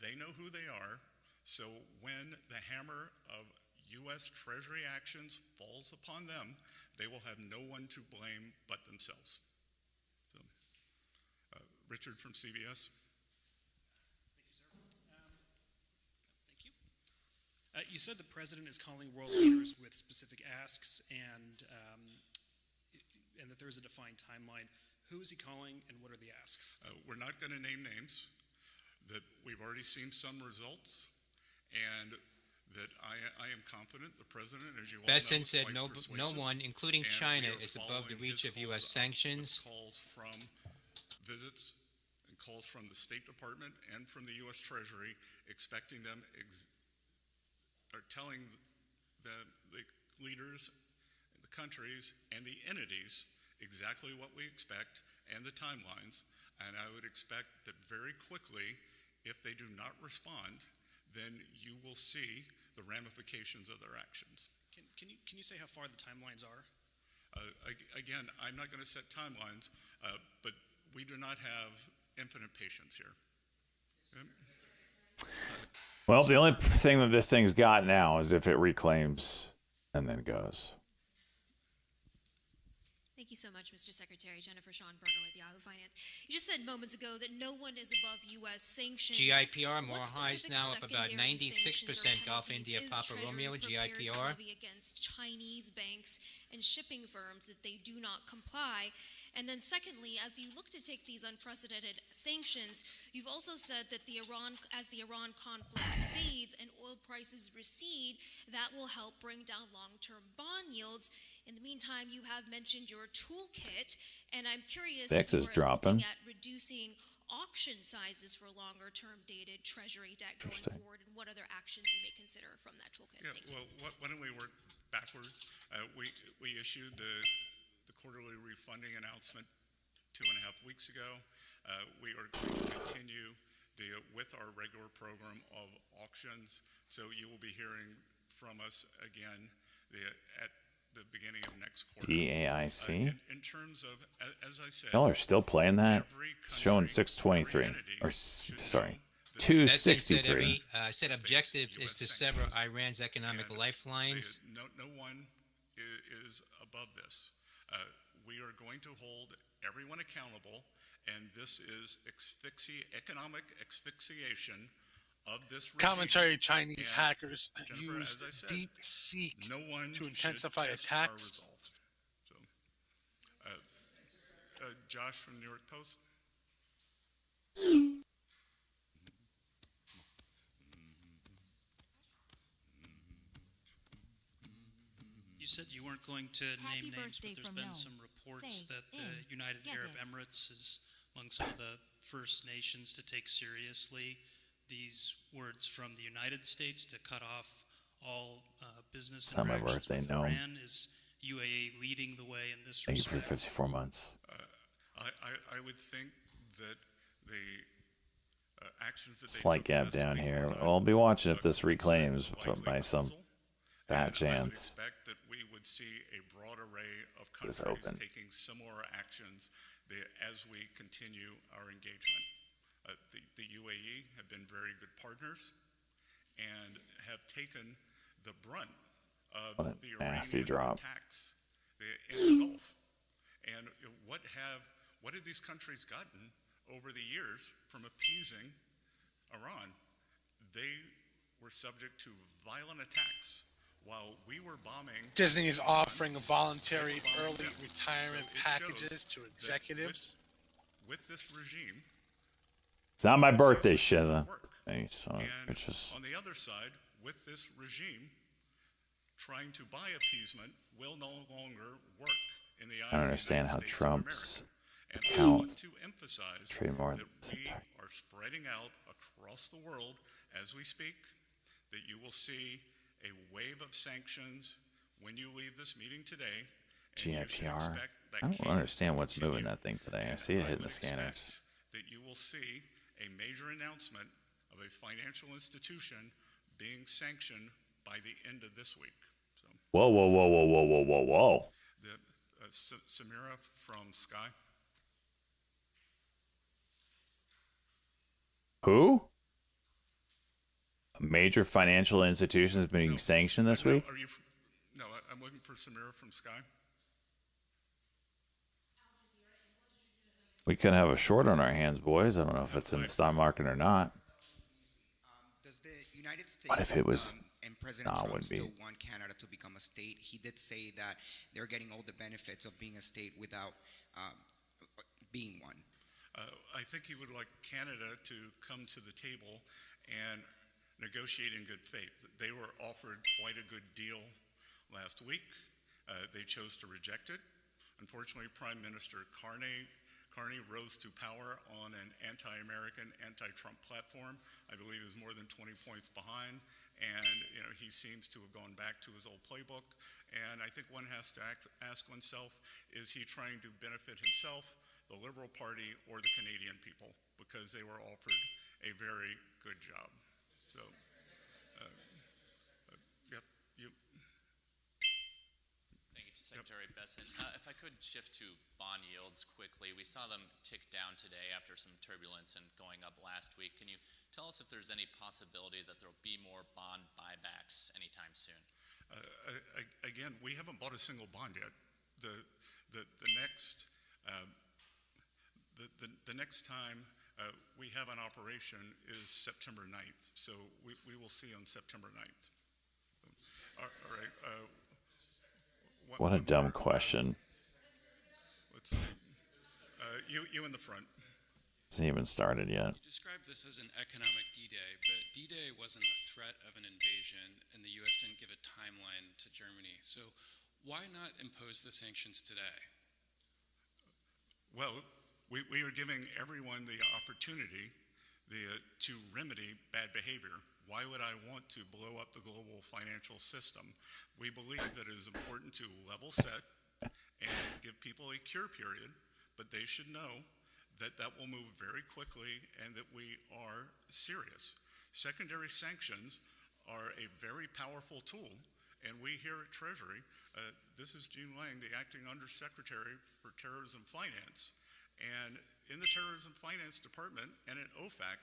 Speaker 20: they know who they are, so when the hammer of U.S. Treasury actions falls upon them, they will have no one to blame but themselves. So, Richard from CBS.
Speaker 22: You said the president is calling world leaders with specific asks and that there is a defined timeline. Who is he calling and what are the asks?
Speaker 20: We're not going to name names. That we've already seen some results, and that I am confident the president, as you all know,
Speaker 13: Bessent
Speaker 20: is
Speaker 13: said
Speaker 20: quite
Speaker 13: no
Speaker 20: persuasive,
Speaker 13: one, including
Speaker 20: and
Speaker 13: China,
Speaker 20: we are
Speaker 13: is above the
Speaker 20: following
Speaker 13: reach
Speaker 20: his
Speaker 13: of U.S.
Speaker 20: calls
Speaker 13: sanctions.
Speaker 20: calls from visits and calls from the State Department and from the U.S. Treasury, expecting them are telling the leaders, the countries, and the entities exactly what we expect and the timelines. And I would expect that very quickly, if they do not respond, then you will see the ramifications of their actions.
Speaker 22: Can you say how far the timelines are?
Speaker 20: Again, I'm not going to set timelines, but we do not have infinite patience here.
Speaker 1: Well, the only thing that this thing's got now is if it reclaims and then goes.
Speaker 23: Thank you so much, Mr. Secretary. Jennifer Schonberger with Yahoo Finance. You just said moments ago that no one is above U.S. sanctions.
Speaker 13: GIPR more
Speaker 23: What
Speaker 13: highs
Speaker 23: specific
Speaker 13: now up about
Speaker 23: secondary
Speaker 13: 96%
Speaker 23: sanctions or
Speaker 13: Gulf
Speaker 23: penalties
Speaker 13: India
Speaker 23: is
Speaker 13: Papa
Speaker 23: Treasury
Speaker 13: Romeo
Speaker 23: prepared to
Speaker 13: GIPR.
Speaker 23: levy against Chinese banks and shipping firms if they do not comply? And then secondly, as you look to take these unprecedented sanctions, you've also said that as the Iran conflict fades and oil prices recede, that will help bring down long-term bond yields. In the meantime, you have mentioned your toolkit, and I'm curious
Speaker 1: VIX is
Speaker 23: if you're
Speaker 1: dropping.
Speaker 23: looking at reducing auction sizes for longer-term dated Treasury debt going forward, and what other actions you may consider from that toolkit.
Speaker 20: Yeah,
Speaker 23: Thank you.
Speaker 20: well, why don't we work backwards? We issued the quarterly refunding announcement 2.5 weeks ago. We are going to continue with our regular program of auctions, so you will be hearing from us again at the beginning of next quarter.
Speaker 1: DAIC?
Speaker 20: In terms of, as I said,
Speaker 1: Y'all are still playing that? It's showing 623. Or, sorry, 263.
Speaker 13: Said objective is to sever Iran's economic lifelines.
Speaker 20: No one is above this. We are going to hold everyone accountable, and this is economic asphyxiation of this regime.
Speaker 3: Commentary Chinese
Speaker 20: And
Speaker 3: hackers
Speaker 20: Jennifer,
Speaker 3: used
Speaker 20: as I said,
Speaker 3: DeepSeek
Speaker 20: no one
Speaker 3: to
Speaker 20: should
Speaker 3: intensify
Speaker 20: test our
Speaker 3: attacks.
Speaker 20: resolve. So, Josh from New York Post.
Speaker 22: You said you weren't going to
Speaker 2: Happy
Speaker 22: name names, but
Speaker 2: birthday
Speaker 22: there's
Speaker 2: from
Speaker 22: been
Speaker 2: Noam.
Speaker 22: some reports
Speaker 2: Say,
Speaker 22: that the
Speaker 2: in,
Speaker 22: United
Speaker 2: get
Speaker 22: Arab
Speaker 2: it.
Speaker 22: Emirates is among some of the first nations to take seriously these words from the United States to cut off all business
Speaker 1: It's not my
Speaker 22: interactions
Speaker 1: birthday,
Speaker 22: with
Speaker 1: Noam.
Speaker 22: Iran. Is UAE leading the way in this
Speaker 1: Thank you for
Speaker 22: respect?
Speaker 1: 54 months.
Speaker 20: I would think that the actions that
Speaker 1: Slight
Speaker 20: they took
Speaker 1: gap down
Speaker 20: last week
Speaker 1: here.
Speaker 20: were not
Speaker 1: I'll be watching if this reclaims by some fat
Speaker 20: I would
Speaker 1: chance.
Speaker 20: expect that we would see a broad array of
Speaker 1: This
Speaker 20: countries
Speaker 1: open.
Speaker 20: taking similar actions as we continue our engagement. The UAE have been very good partners and have taken the brunt of
Speaker 1: What a
Speaker 20: the
Speaker 1: nasty
Speaker 20: Iranian
Speaker 1: drop.
Speaker 20: attacks in the Gulf. And what have these countries gotten over the years from appeasing Iran? They were subject to violent attacks while we were bombing.
Speaker 3: Disney is offering voluntary
Speaker 20: they were bombing
Speaker 3: early
Speaker 20: them.
Speaker 3: retirement
Speaker 20: So it
Speaker 3: packages
Speaker 20: shows
Speaker 3: to
Speaker 20: that
Speaker 3: executives.
Speaker 20: With this regime,
Speaker 1: It's not my birthday, Shiza. Hey, son of
Speaker 20: and
Speaker 1: bitches.
Speaker 20: on the other side, with this regime, trying to buy appeasement will no longer work in the eyes
Speaker 1: I don't understand how
Speaker 20: of the United States of
Speaker 1: Trump's
Speaker 20: America. And I want
Speaker 1: account
Speaker 20: to emphasize
Speaker 1: trade more
Speaker 20: that
Speaker 1: than
Speaker 20: we are spreading out across the world as we speak, that you will see a wave of sanctions when you leave this meeting today. and you should
Speaker 1: GIPR.
Speaker 20: expect that
Speaker 1: I don't
Speaker 20: cadence
Speaker 1: understand
Speaker 20: to
Speaker 1: what's moving
Speaker 20: continue.
Speaker 1: that thing today. I
Speaker 20: And
Speaker 1: see it hitting
Speaker 20: would
Speaker 1: the scanners.
Speaker 20: expect that you will see a major announcement of a financial institution being sanctioned by the end of this week. So,
Speaker 1: Whoa, whoa, whoa, whoa, whoa, whoa, whoa, whoa.
Speaker 20: Samira from Sky.
Speaker 1: Who? A major financial institution is being sanctioned this week?
Speaker 20: Are you? No, I'm looking for Samira from Sky.
Speaker 1: We could have a short on our hands, boys. I don't know if it's in the stock market or not.
Speaker 4: Does the United States
Speaker 1: What if it was?
Speaker 4: and President
Speaker 1: No, it
Speaker 4: Trump
Speaker 1: wouldn't be.
Speaker 4: still want Canada to become a state? He did say that they're getting all the benefits of being a state without being one.
Speaker 20: I think he would like Canada to come to the table and negotiate in good faith. They were offered quite a good deal last week. They chose to reject it. Unfortunately, Prime Minister Carney rose to power on an anti-American, anti-Trump platform. I believe he was more than 20 points behind, and he seems to have gone back to his old playbook. And I think one has to ask oneself: is he trying to benefit himself, the Liberal Party, or the Canadian people? Because they were offered a very good job. So, yep, you.
Speaker 5: Thank you to Secretary Besson. If I could shift to bond yields quickly. We saw them tick down today after some turbulence and going up last week. Can you tell us if there's any possibility that there will be more bond buybacks anytime soon?
Speaker 20: Again, we haven't bought a single bond yet. The next time we have an operation is September 9th. So we will see on September 9th. All right.
Speaker 1: What a dumb question.
Speaker 20: Let's see. You in the front.
Speaker 1: Hasn't even started yet.
Speaker 24: You described this as an economic D-Day, but D-Day wasn't a threat of an invasion, and the U.S. didn't give a timeline to Germany. So why not impose the sanctions today?
Speaker 20: Well, we are giving everyone the opportunity to remedy bad behavior. Why would I want to blow up the global financial system? We believe that it is important to level set and give people a cure period, but they should know that that will move very quickly and that we are serious. Secondary sanctions are a very powerful tool, and we here at Treasury, this is Gene Lang, the acting Undersecretary for Terrorism Finance, and in the Terrorism Finance Department and at OFAC,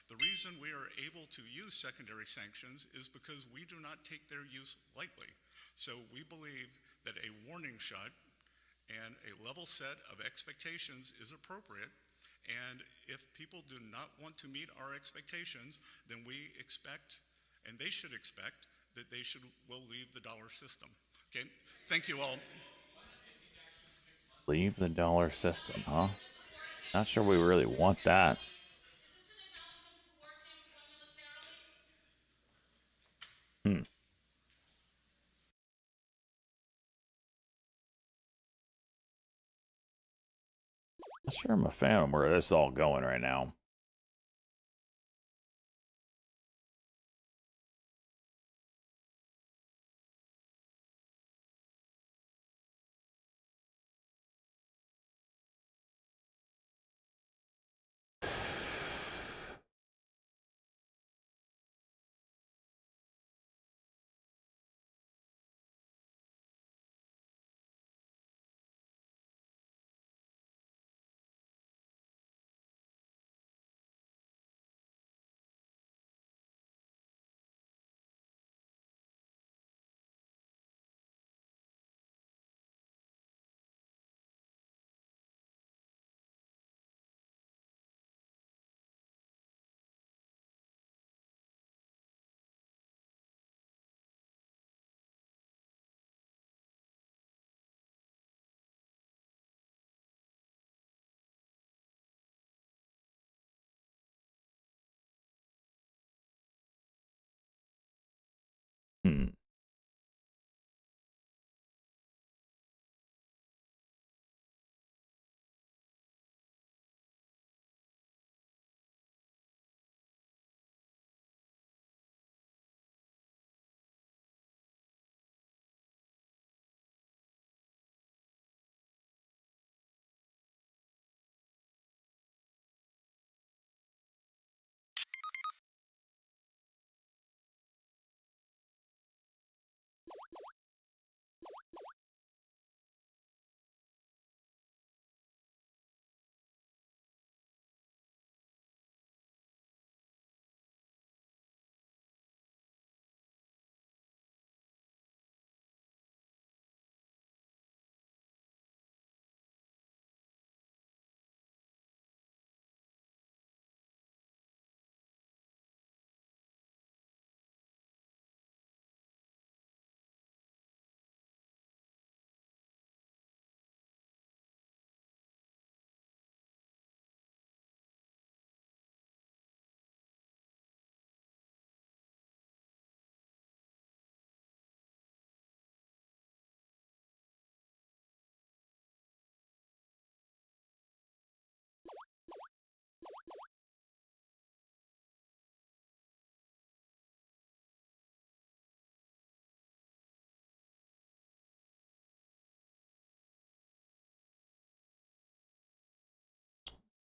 Speaker 20: the reason we are able to use secondary sanctions is because we do not take their use lightly. So we believe that a warning shot and a level set of expectations is appropriate. And if people do not want to meet our expectations, then we expect, and they should expect, that will leave the dollar system. Okay, thank you all.
Speaker 1: Leave the dollar system, huh? Not sure we really want that. Not sure I'm a fan of where this is all going right now.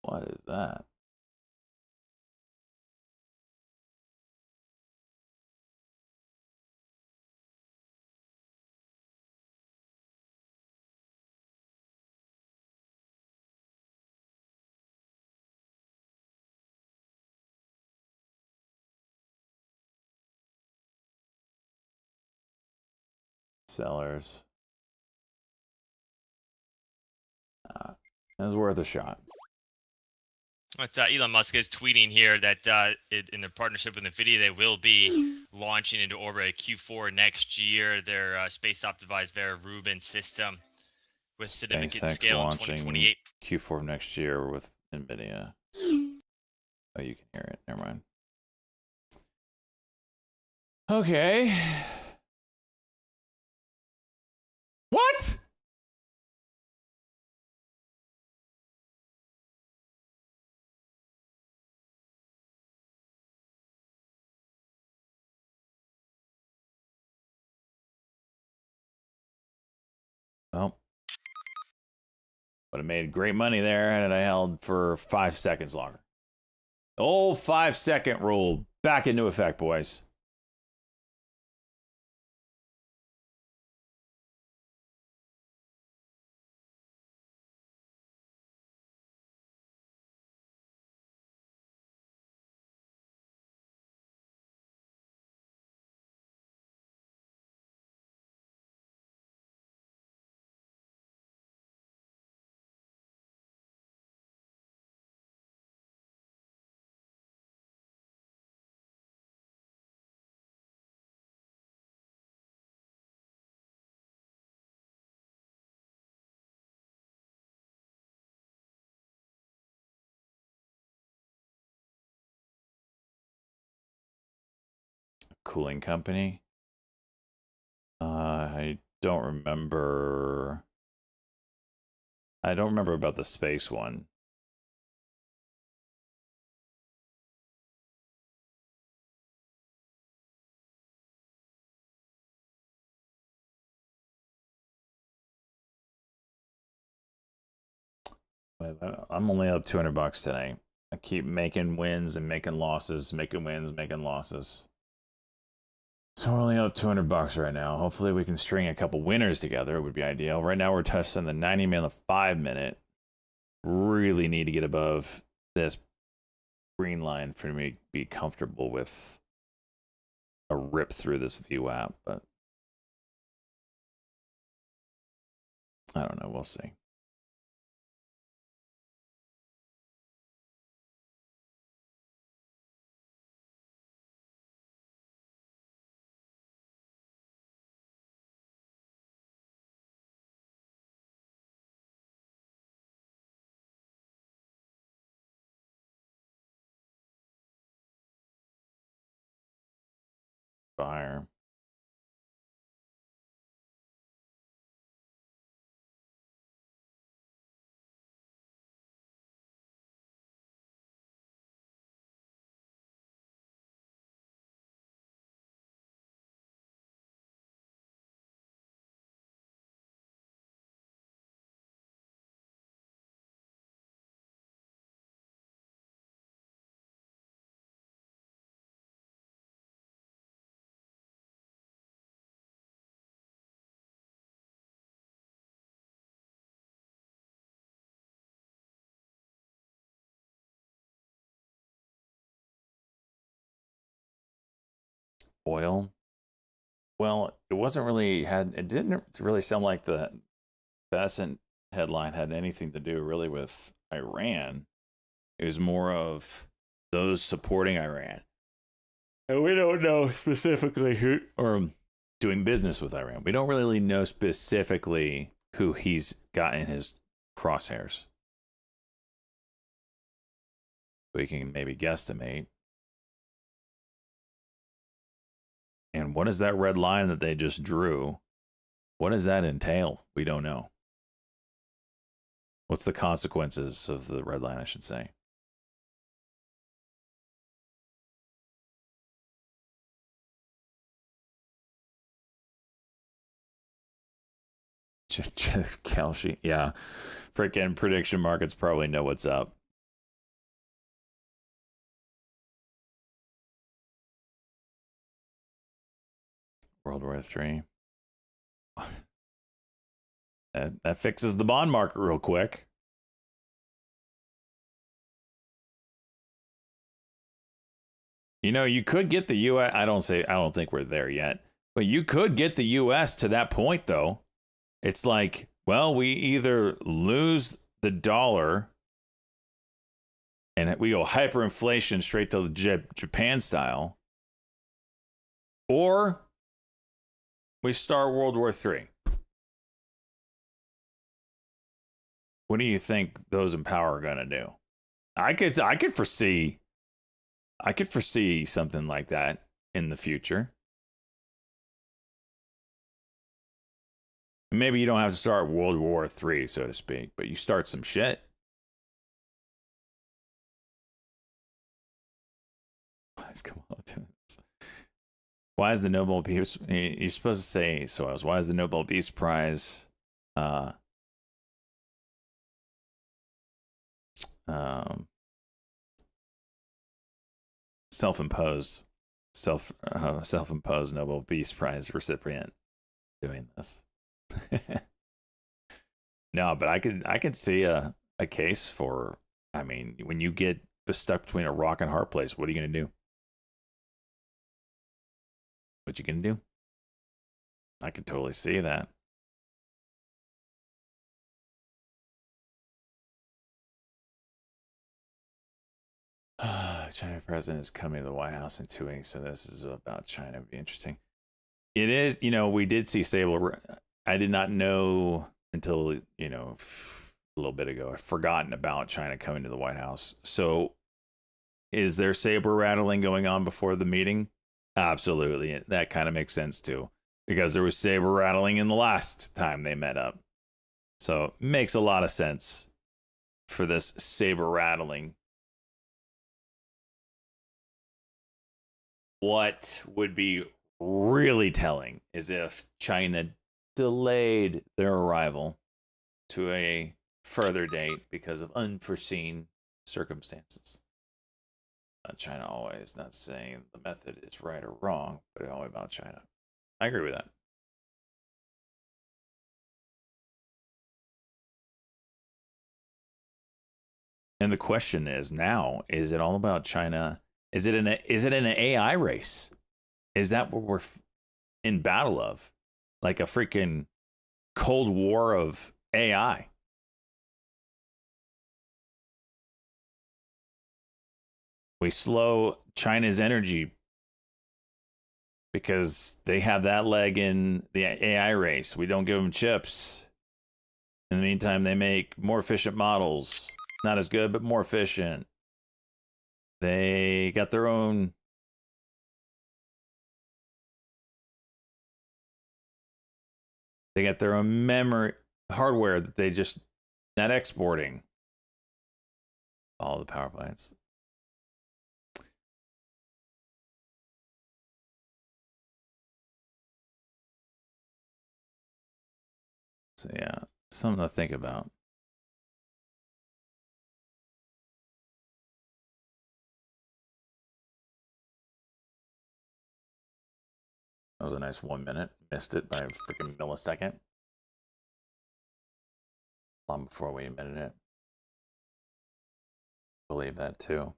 Speaker 1: What is that? Sellers. It was worth a shot.
Speaker 14: But Elon Musk is tweeting here that in their partnership with NVIDIA, they will be launching into orbit Q4 next year their space-optimized Vera Rubin system with significant
Speaker 1: SpaceX
Speaker 14: scale in
Speaker 1: launching
Speaker 14: 2028.
Speaker 1: Q4 of next year with NVIDIA. Oh, you can hear it. Never mind. Okay. What? Well, would have made great money there and I held for 5 seconds longer. The old 5-second rule back into effect, boys. cooling company. I don't remember. I don't remember about the space one. I'm only up $200 today. I keep making wins and making losses, making wins, making losses. So we're only up $200 right now. Hopefully we can string a couple winners together. It would be ideal. Right now we're testing the 90-minute, 5-minute. Really need to get above this green line for me to be comfortable with a rip through this VWAP, but I don't know. We'll see. Fire. Oil. Well, it wasn't really it didn't really sound like the Besant headline had anything to do really with Iran. It was more of those supporting Iran. And we don't know specifically who, or doing business with Iran. We don't really know specifically who he's got in his crosshairs. We can maybe guesstimate. And what is that red line that they just drew? What does that entail? We don't know. What's the consequences of the red line, I should say? Kalshi. Yeah. Freaking prediction markets probably know what's up. World War III. That fixes the bond market real quick. You know, you could get the U.S. I don't think we're there yet, but you could get the U.S. to that point, though. It's like, well, we either lose the dollar and we go hyperinflation straight to the Japan style, or we start World War III. What do you think those in power are going to do? I could foresee something like that in the future. Maybe you don't have to start World War III, so to speak, but you start some shit. Why is Kamala doing this? Why is the Nobel Peace? You're supposed to say so. Why is the Nobel Peace Prize self-imposed Nobel Peace Prize recipient doing this? No, but I could see a case for, I mean, when you get stuck between a rock and hard place, what are you going to do? What you going to do? I could totally see that. China president is coming to the White House in 2 weeks, so this is about China. It'd be interesting. It is, you know, we did see stable. I did not know until, you know, a little bit ago. I've forgotten about China coming to the White House. So is there saber rattling going on before the meeting? Absolutely. That kind of makes sense too, because there was saber rattling in the last time they met up. So makes a lot of sense for this saber rattling. What would be really telling is if China delayed their arrival to a further date because of unforeseen circumstances. China always, not saying the method is right or wrong, but all about China. I agree with that. And the question is now, is it all about China? Is it an AI race? Is that what we're in battle of? Like a freaking Cold War of AI? We slow China's energy because they have that leg in the AI race. We don't give them chips. In the meantime, they make more efficient models. Not as good, but more efficient. They got their own. They got their own memory hardware that they just not exporting. All the power plants. So yeah, something to think about. That was a nice 1 minute. Missed it by a freaking millisecond. Long before we admitted it. Believe that too.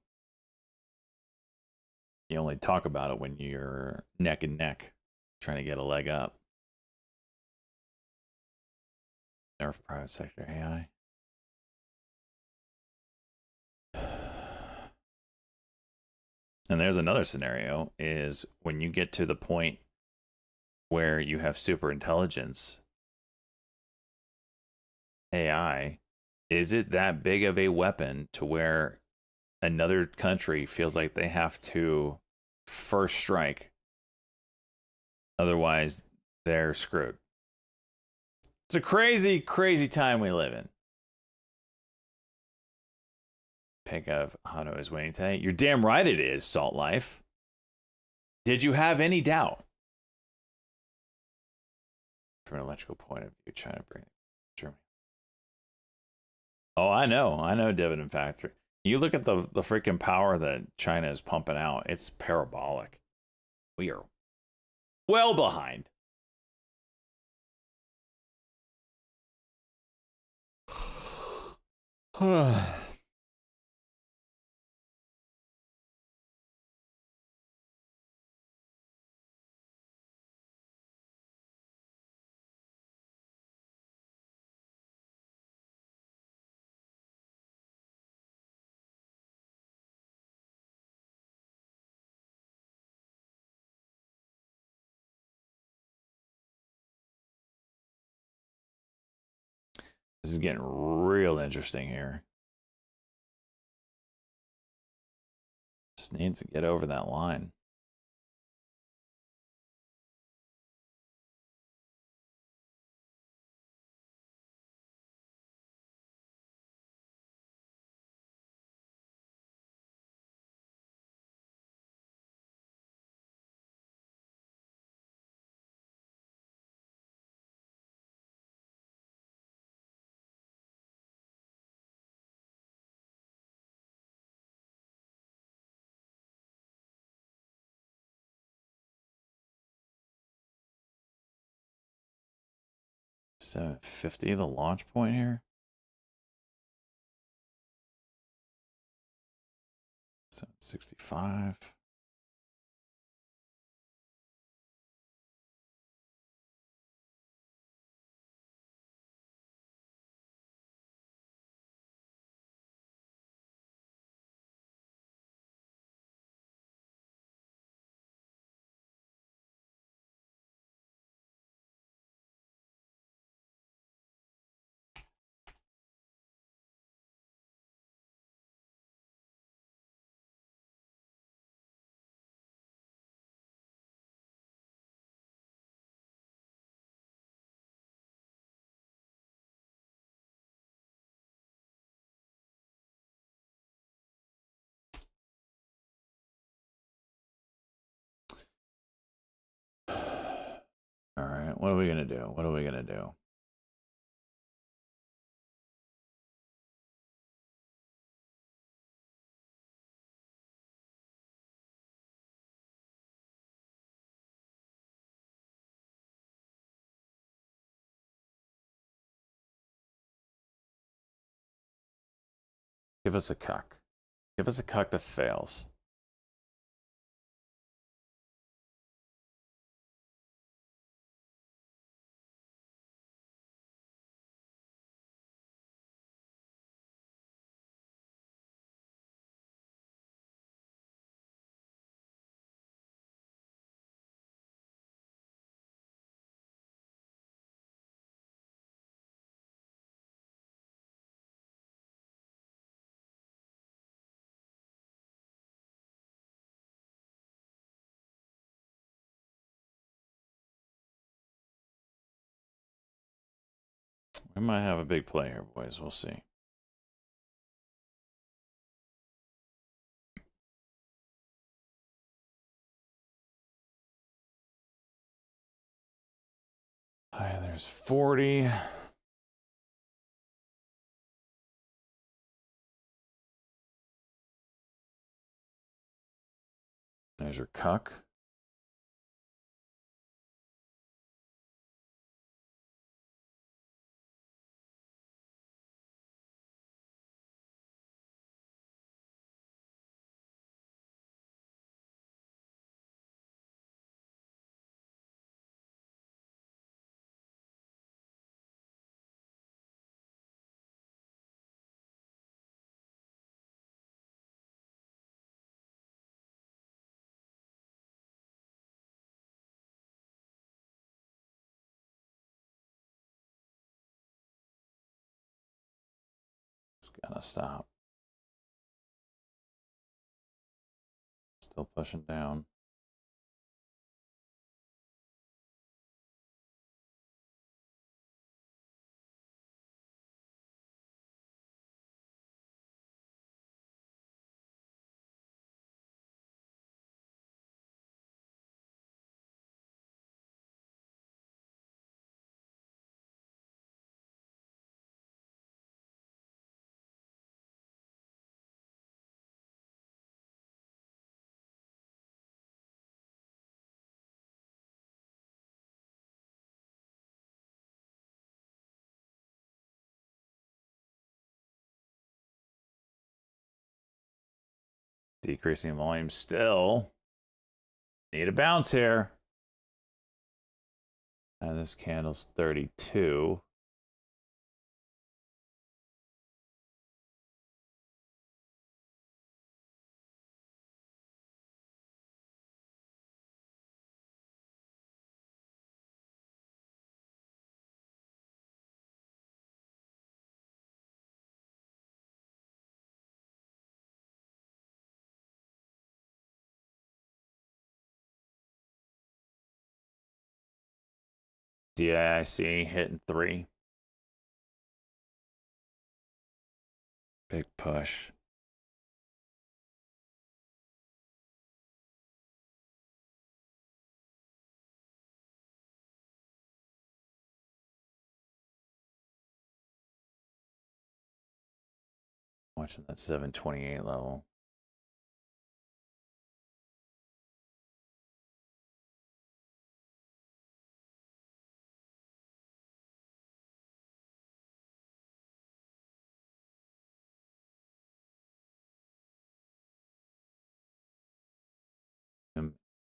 Speaker 1: You only talk about it when you're neck and neck, trying to get a leg up. Nerf private sector AI. And there's another scenario, is when you get to the point where you have super intelligence, AI, is it that big of a weapon to where another country feels like they have to first strike? Otherwise, they're screwed. It's a crazy, crazy time we live in. Pick of Hano is winning today. You're damn right it is, Salt Life. Did you have any doubt? From an electrical point of view, trying to bring Germany. Oh, I know, Dividend Factory. You look at the freaking power that China is pumping out, it's parabolic. We are well behind. This is getting real interesting here. Just needs to get over that line. So 50, the launch point here. So 65. What are we gonna do? What are we gonna do? Give us a cuck. Give us a cuck that fails. We might have a big play here, boys. We'll see. Hi, there's 40. There's your cuck. It's gonna stop. Still pushing down. Decreasing volume still. Need a bounce here. And this candle's 32. DIIC hitting 3. Big push. Watching that 728 level.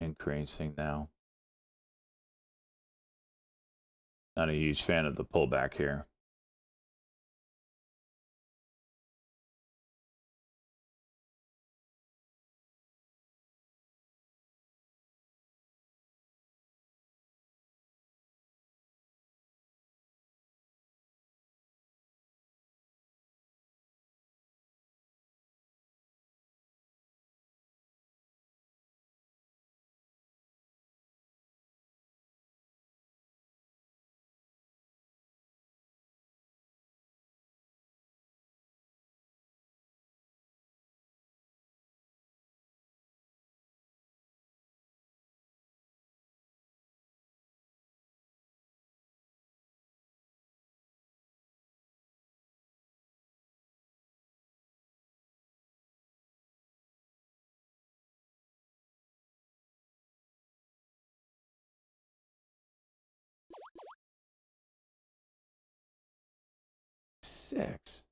Speaker 1: Increasing now. Not a huge fan of the pullback here. 6.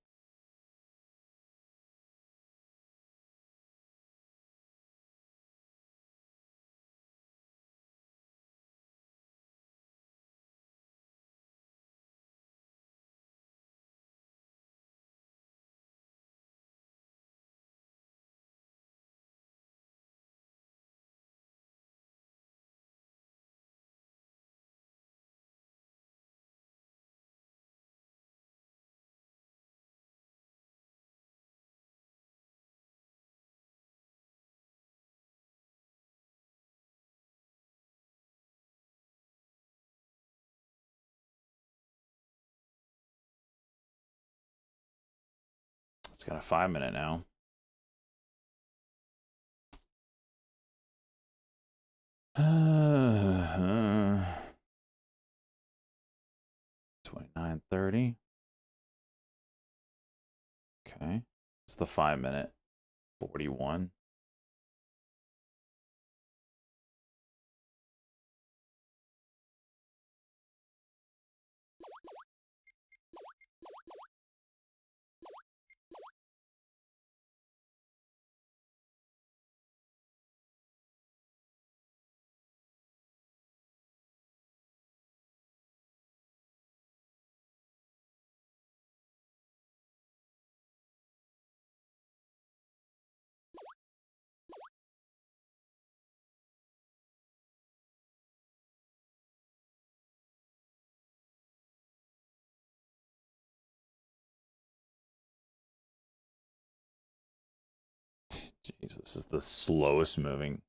Speaker 1: It's got a 5-minute now. Uh, 29:30. Okay. It's the 5-minute. 41. Jeez, this is the slowest moving.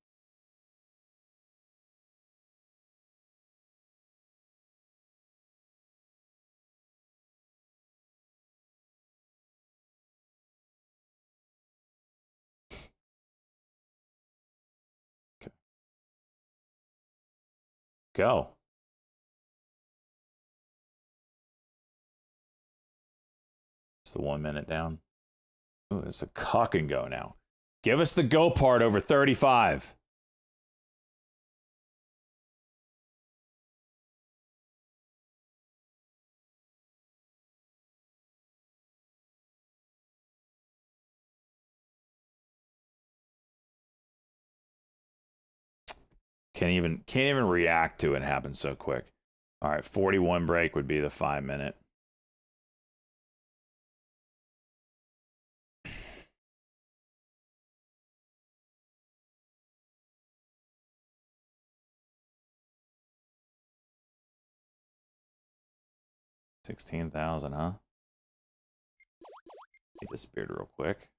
Speaker 1: Okay. Go. It's the 1 minute down. Ooh, it's a cock and go now. Give us the go part over 35. Can't even react to it. Happen so quick. All right, 41 break would be the 5-minute. $16,000, huh? He disappeared real quick.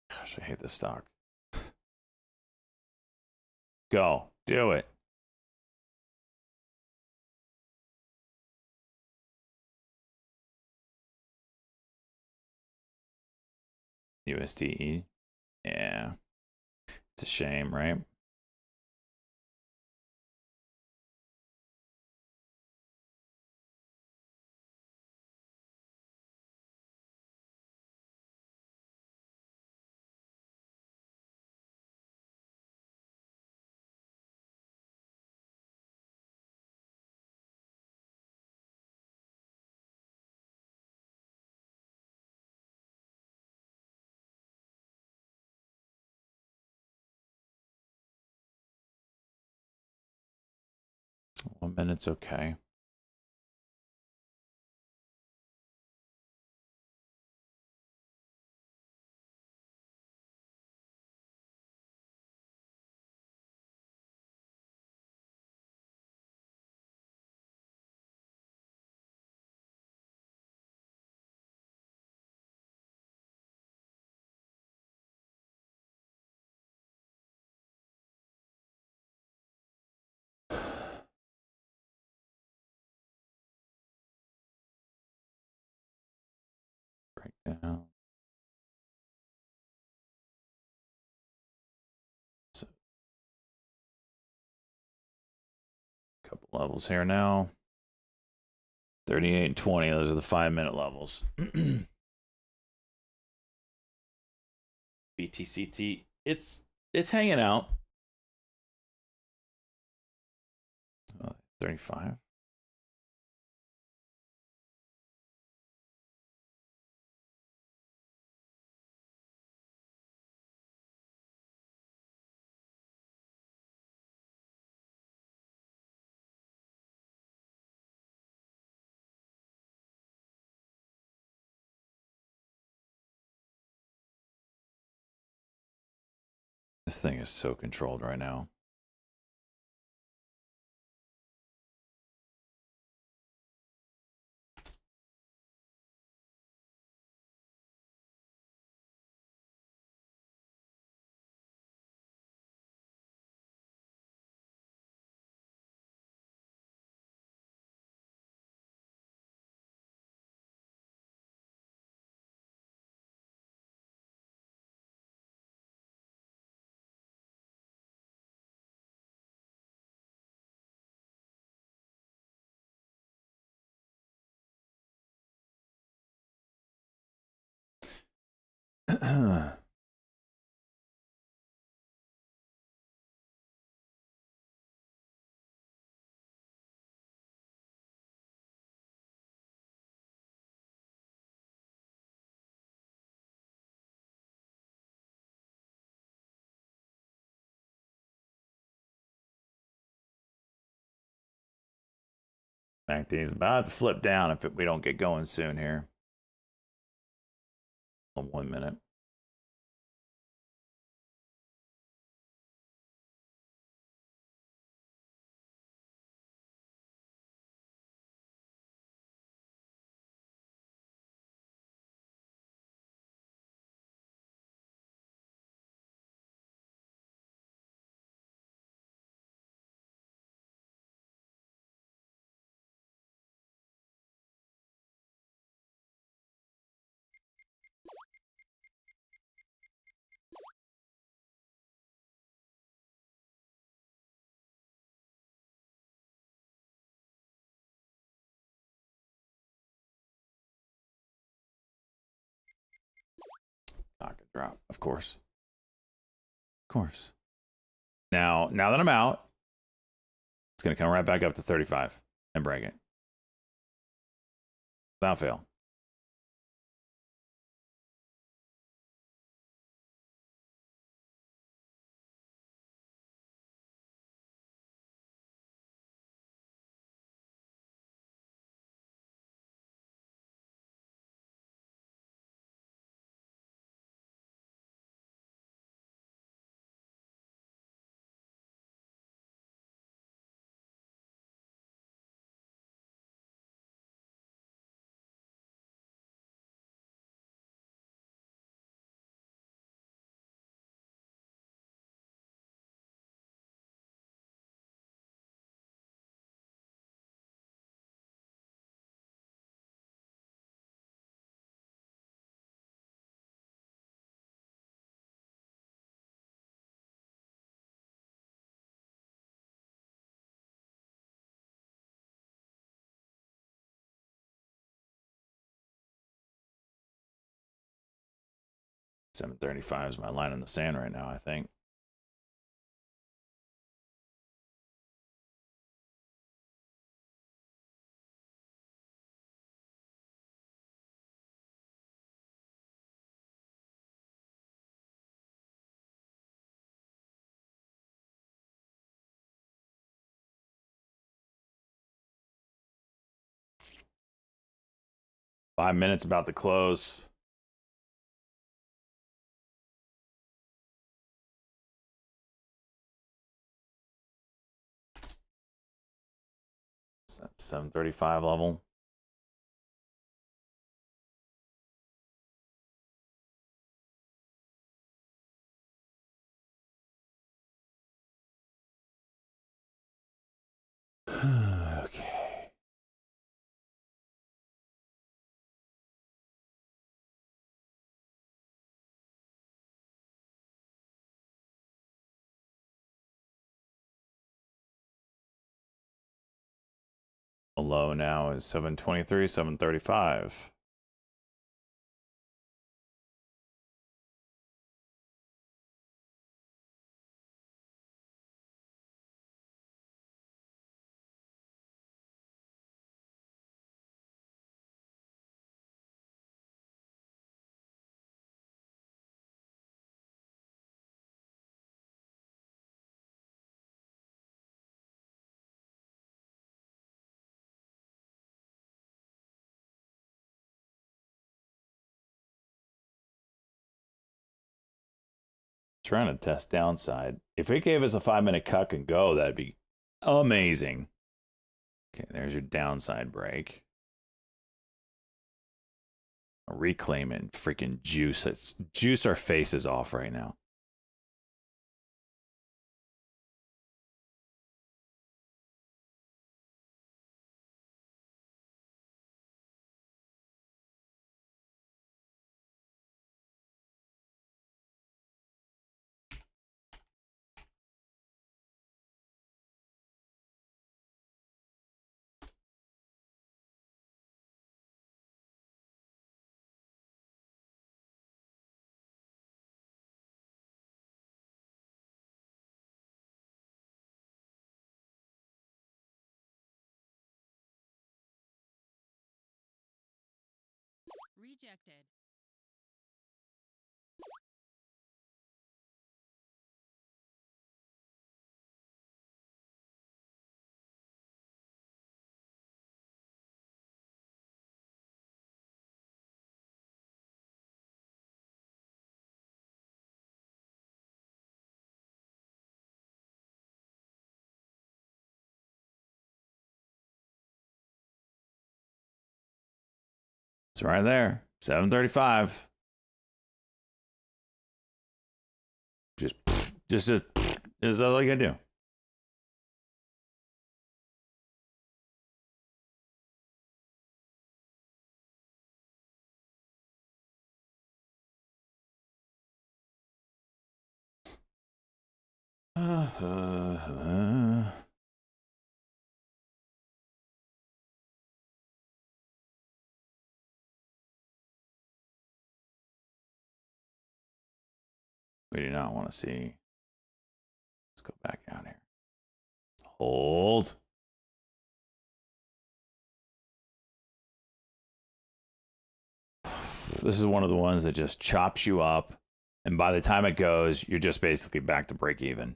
Speaker 1: Gosh, I hate this stock. Go. Do it. USDE. Yeah. It's a shame, right? One minute's okay. couple levels here now. 38 and 20. Those are the 5-minute levels. BTCT. It's hanging out. 35. This thing is so controlled right now. He's about to flip down if we don't get going soon here. 1 minute. Not gonna drop, of course. Of course. Now that I'm out, it's gonna come right back up to 35 and break it. Without fail. $7.35 is my line in the sand right now, I think. Five minutes about to close. That's 735 level. Okay. The low now is 723, 735. Trying to test downside. If it gave us a 5-minute cut and go, that'd be amazing. Okay, there's your downside break. Reclaim it and freaking juice it. Juice our faces off right now.
Speaker 6: Rejected.
Speaker 1: It's right there. 735. Just all you gotta do. We do not want to see. Let's go back out here. Hold. This is one of the ones that just chops you up. And by the time it goes, you're just basically back to break even.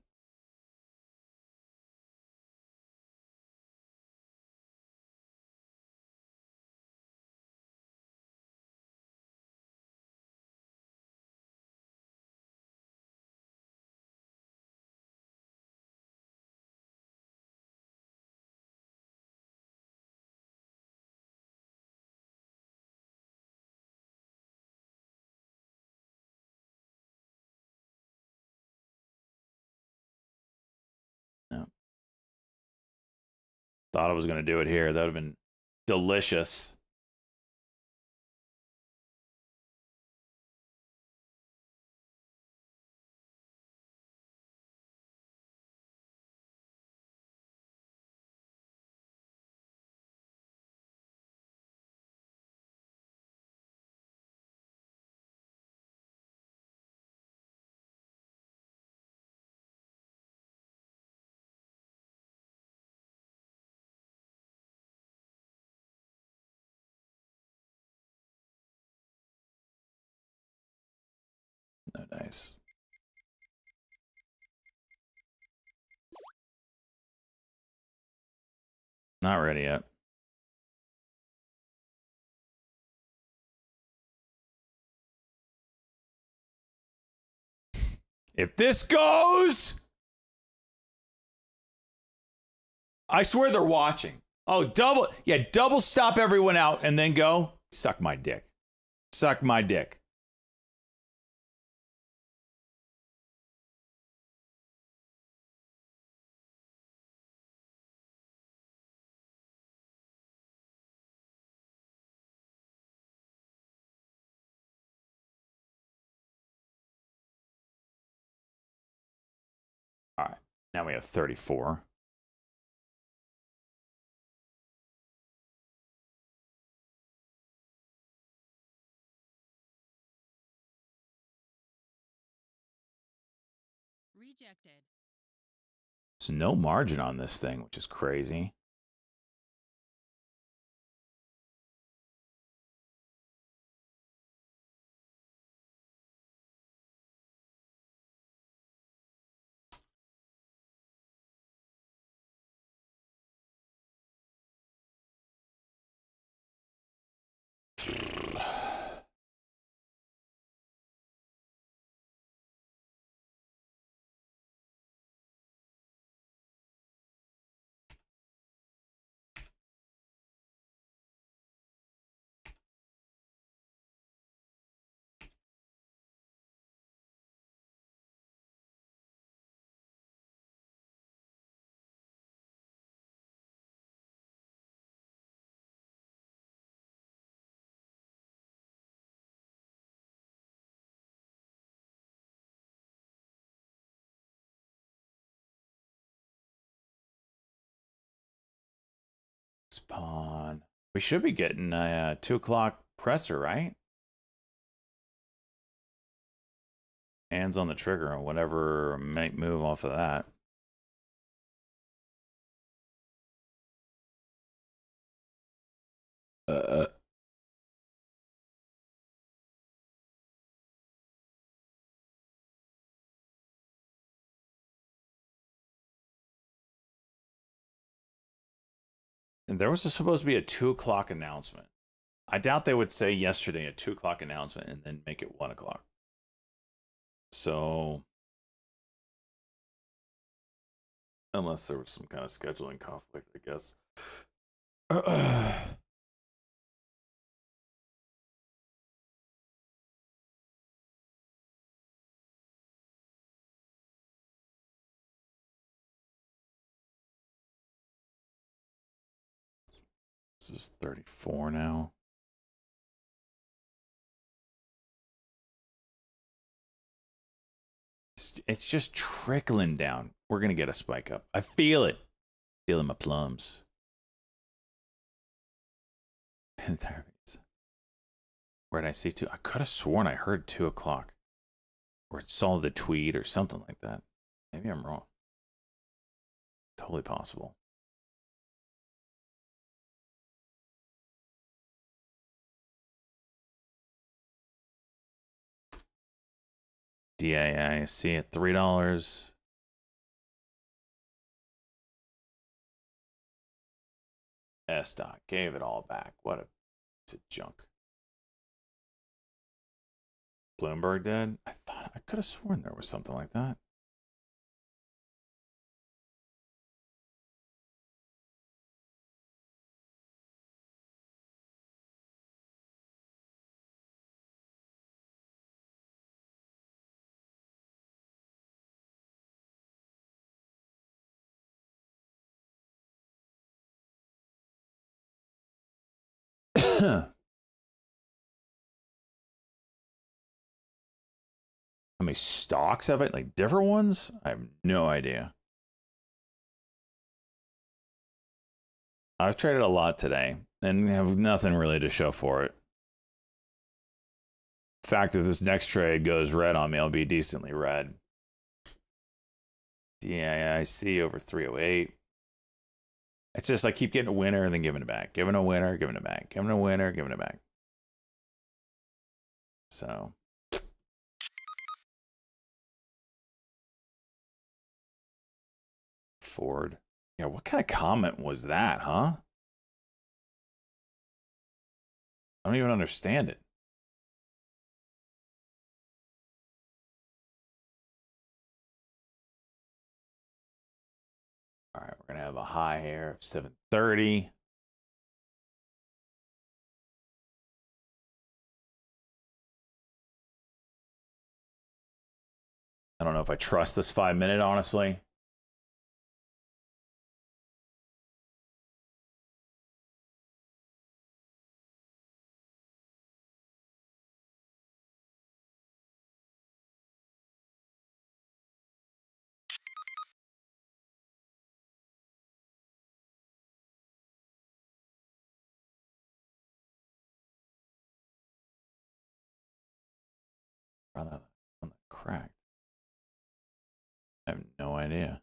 Speaker 1: Thought I was going to do it here. That would have been delicious. No dice. Not ready yet. If this goes, I swear they're watching. Oh, double stop everyone out and then go. Suck my dick. Suck my dick. All right, now we have 34.
Speaker 6: Rejected.
Speaker 1: There's no margin on this thing, which is crazy. Spawn. We should be getting a 2 o'clock presser, right? Hands on the trigger on whatever might move off of that. And there was supposed to be a 2 o'clock announcement. I doubt they would say yesterday a 2 o'clock announcement and then make it 1 o'clock. So, unless there was some kind of scheduling conflict, I guess. This is 34 now. It's just trickling down. We're going to get a spike up. I feel it. Feeling my plums. There it is. Where did I see 2? I could have sworn I heard 2 o'clock. Or saw the tweet or something like that. Maybe I'm wrong. Totally possible. DAIC at $3. S-Dot gave it all back. What a piece of junk. Bloomberg did? I could have sworn there was something like that. How many stocks of it? Like different ones? I have no idea. I've traded a lot today and have nothing really to show for it. In fact, if this next trade goes red on me, I'll be decently red. DAIC over 308. It's just I keep getting a winner and then giving it back. Giving a winner, giving it back. Giving a winner, giving it back. So. Ford. Yeah, what kind of comment was that, huh? I don't even understand it. All right, we're going to have a high here of 730. I don't know if I trust this 5-minute, honestly. Rather on the cracked. idea.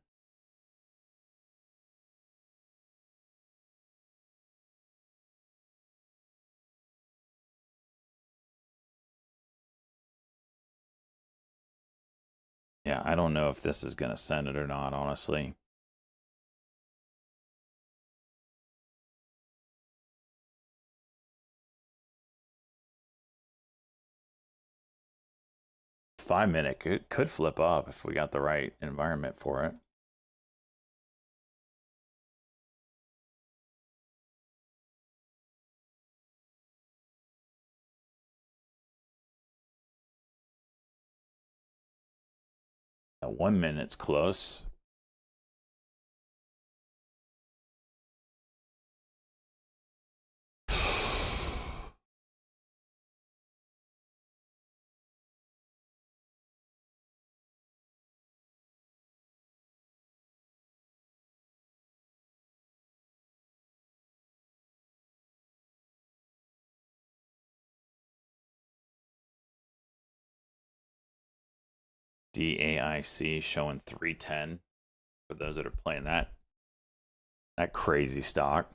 Speaker 1: Yeah, I don't know if this is going to send it or not, honestly. Five-minute could flip up if we got the right environment for it. Now, 1 minute's close. DAIC showing 310 for those that are playing that crazy stock.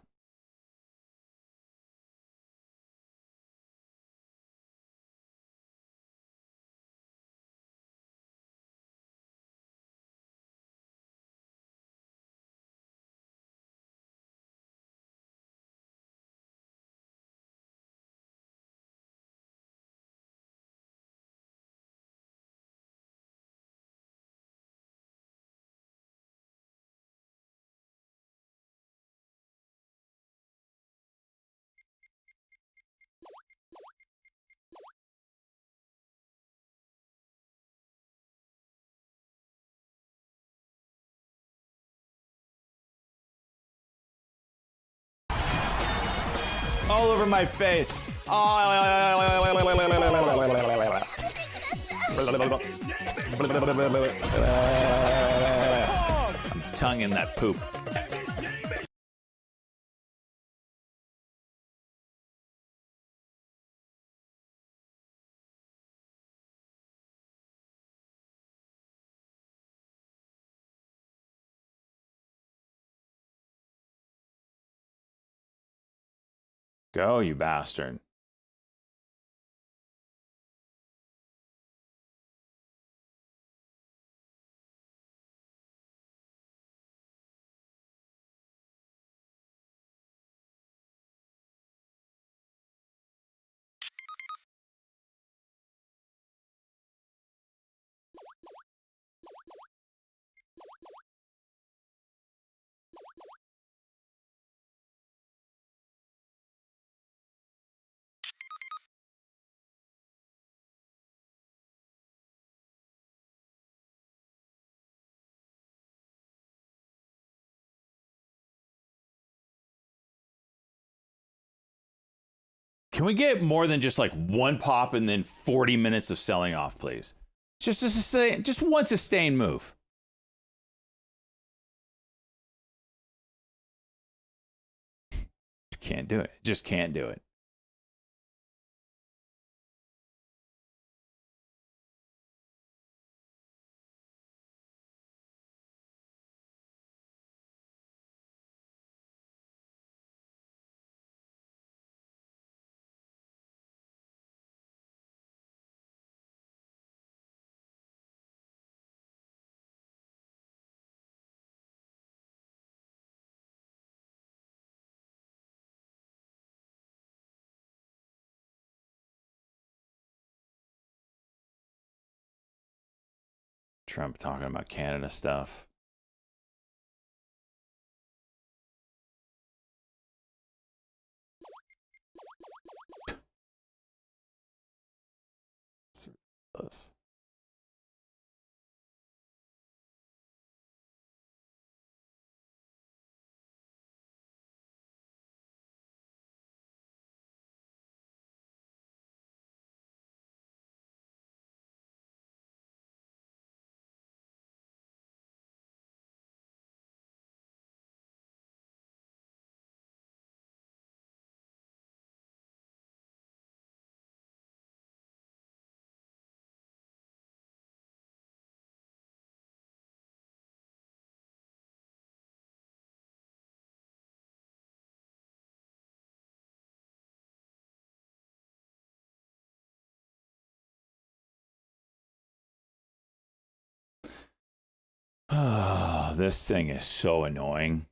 Speaker 1: All over my face. I'm tonguing that poop. Go, you bastard. Can we get more than just like one pop and then 40 minutes of selling off, please? Just one sustained move. Can't do it. Just can't do it. Trump talking about Canada stuff. It's ridiculous. this thing is so annoying.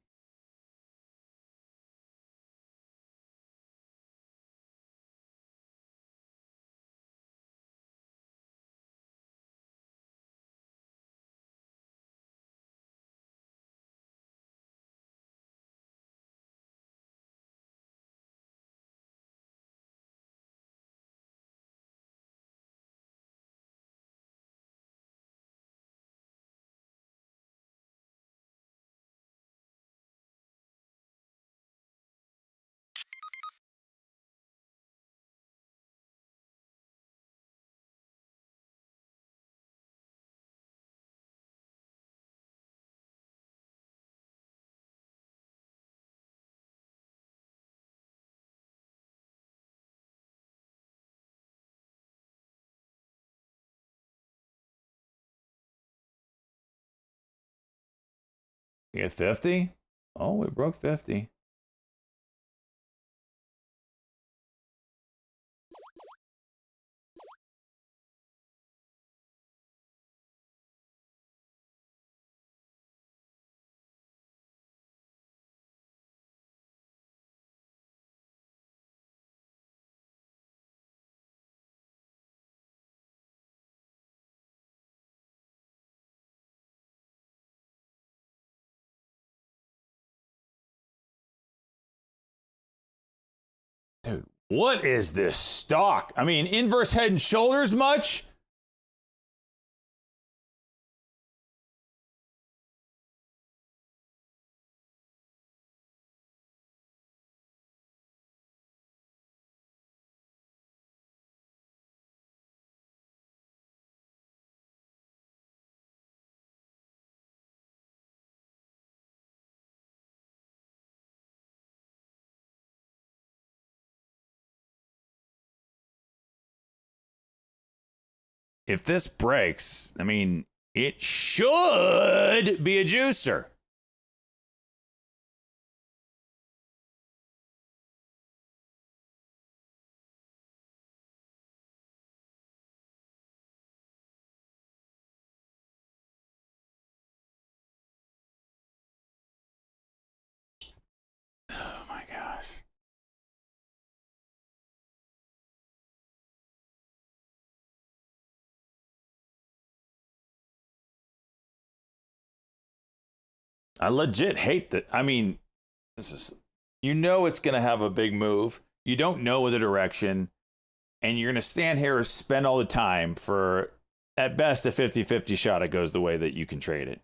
Speaker 1: You get 50? Oh, we broke 50. Dude, what is this stock? I mean, inverse head and shoulders much? If this breaks, I mean, it should be a juicer. Oh my gosh. I legit hate that. I mean, this is, you know, it's going to have a big move. You don't know the direction. And you're going to stand here and spend all the time for, at best, a 50-50 shot. It goes the way that you can trade it.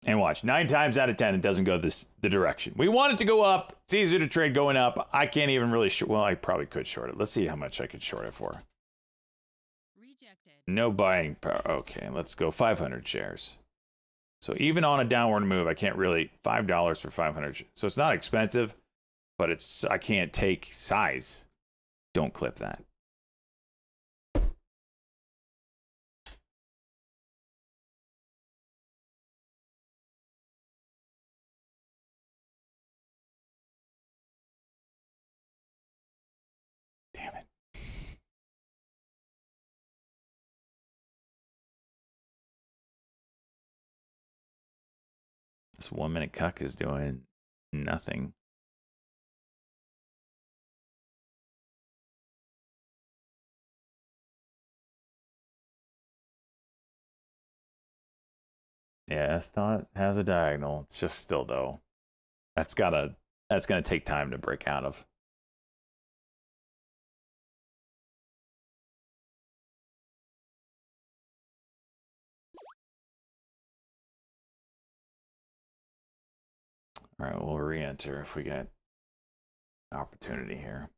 Speaker 1: And watch, 9 times out of 10, it doesn't go the direction. We want it to go up. It's easier to trade going up. I can't even really, well, I probably could short it. Let's see how much I could short it for. No buying power. Okay, let's go 500 shares. So even on a downward move, I can't really, $5 for 500. So it's not expensive, but it's, I can't take size. Don't clip that. Damn it. This 1 minute cuck is doing nothing. Yeah, S-Dot has a diagonal. It's just still though. That's gonna take time to break out of. All right, we'll re-enter if we get opportunity here.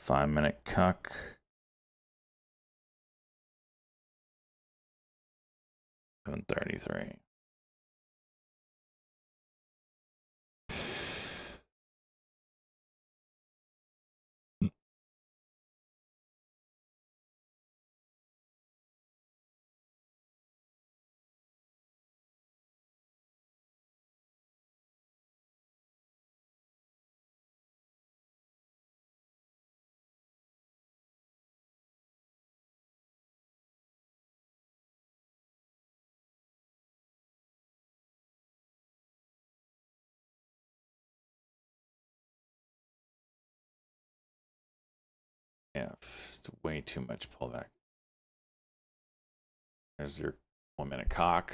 Speaker 1: 5-minute cuck. $7.33. Yeah, it's way too much pullback. There's your 1-minute cock.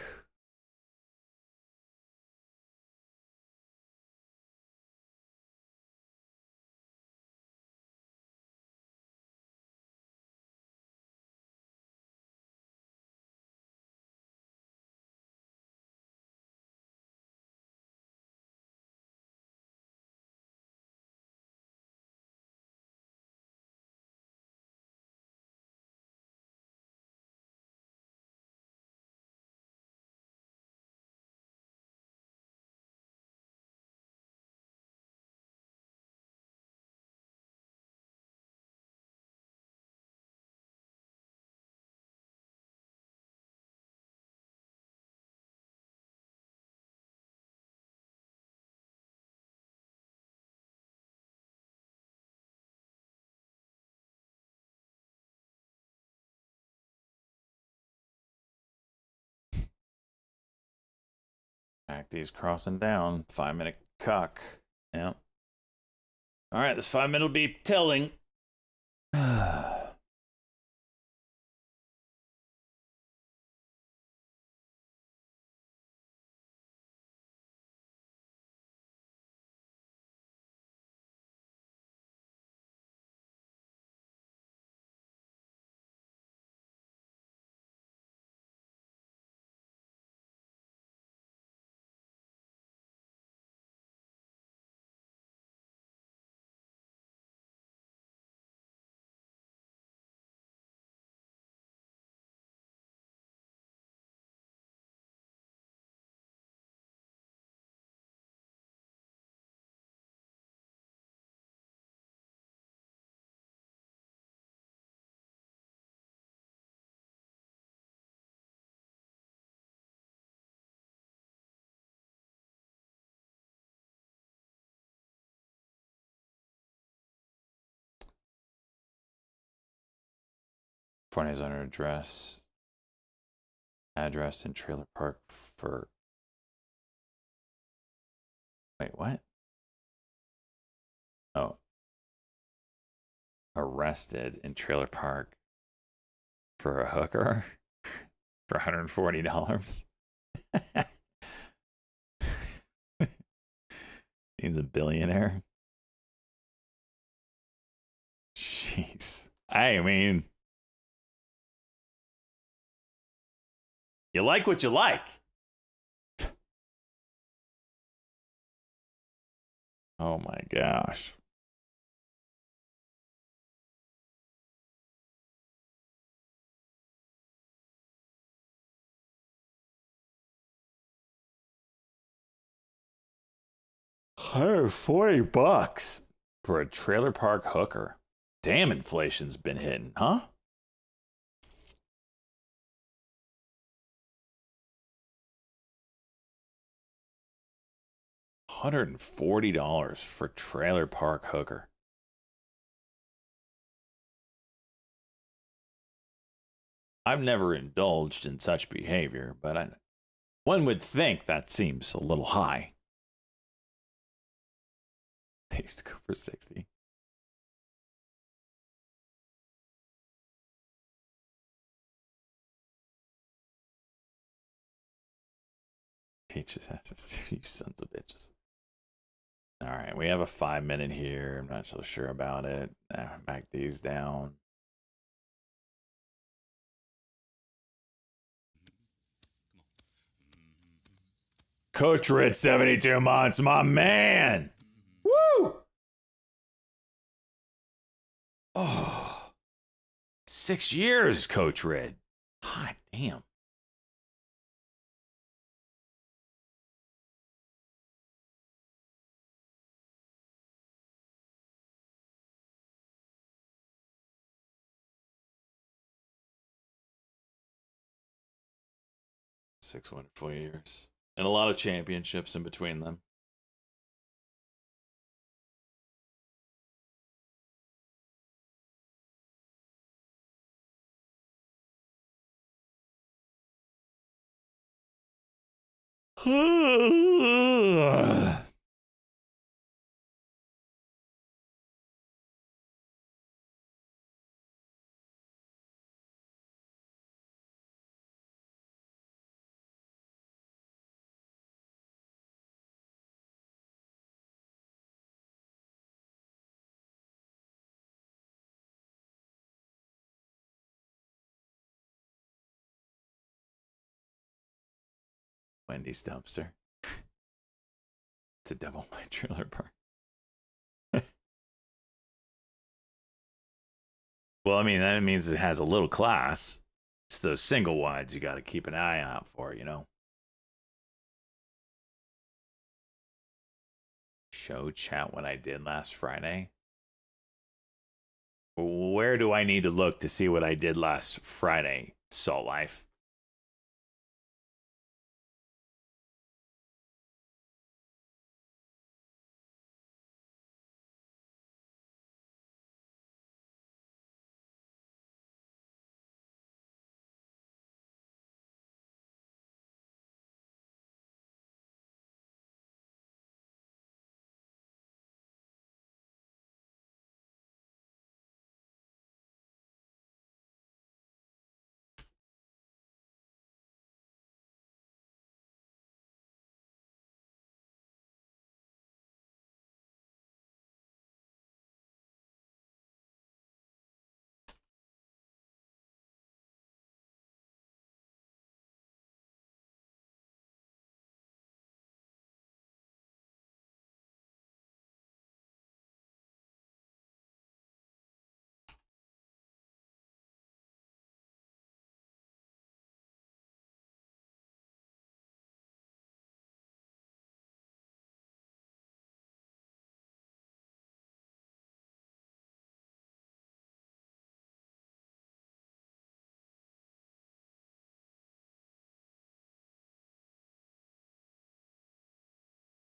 Speaker 1: These crossing down. 5-minute cuck. Yep. All right, this 5-minute will be telling. Front is under address. Address in trailer park for. Wait, what? Oh. Arrested in trailer park for a hooker for $140. He's a billionaire. Jeez. I mean, you like what you like. Oh my gosh. $140 for a trailer park hooker. Damn, inflation's been hitting, huh? $140 for trailer park hooker. I've never indulged in such behavior, but one would think that seems a little high. They used to go for 60. Peaches, you sons of bitches. All right, we have a 5-minute here. I'm not so sure about it. Back these down. Coach Ritz, 72 months, my man. Woo! 6 years, Coach Red. God damn. Six wonderful years. And a lot of championships in between them. Wendy's dumpster. It's a double wide trailer park. Well, I mean, that means it has a little class. It's those single wides you got to keep an eye out for, you know? Show chat what I did last Friday. Where do I need to look to see what I did last Friday, Salt Life?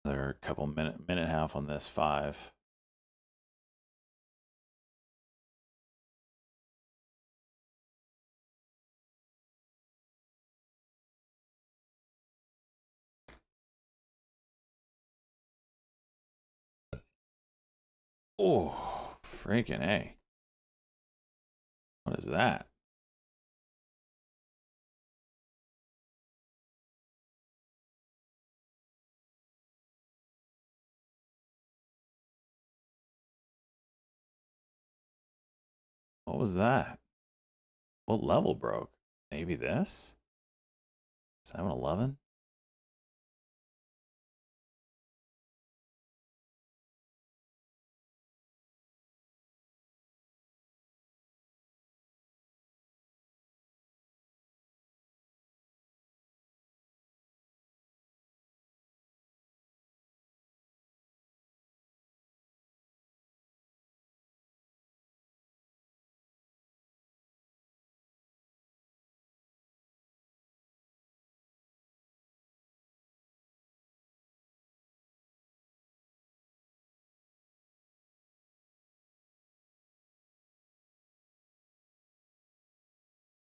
Speaker 1: Another couple minute and a half on this 5. Oh, freaking A. What is that? What was that? What level broke? Maybe this? 7-Eleven?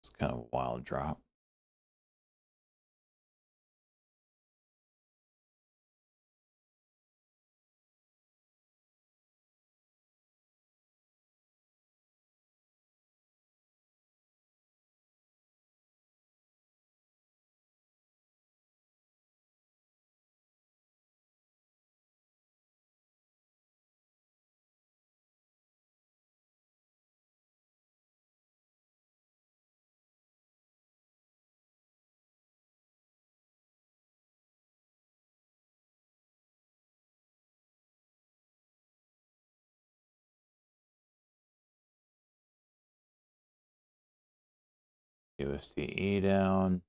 Speaker 1: It's kind of a wild drop. USDE down.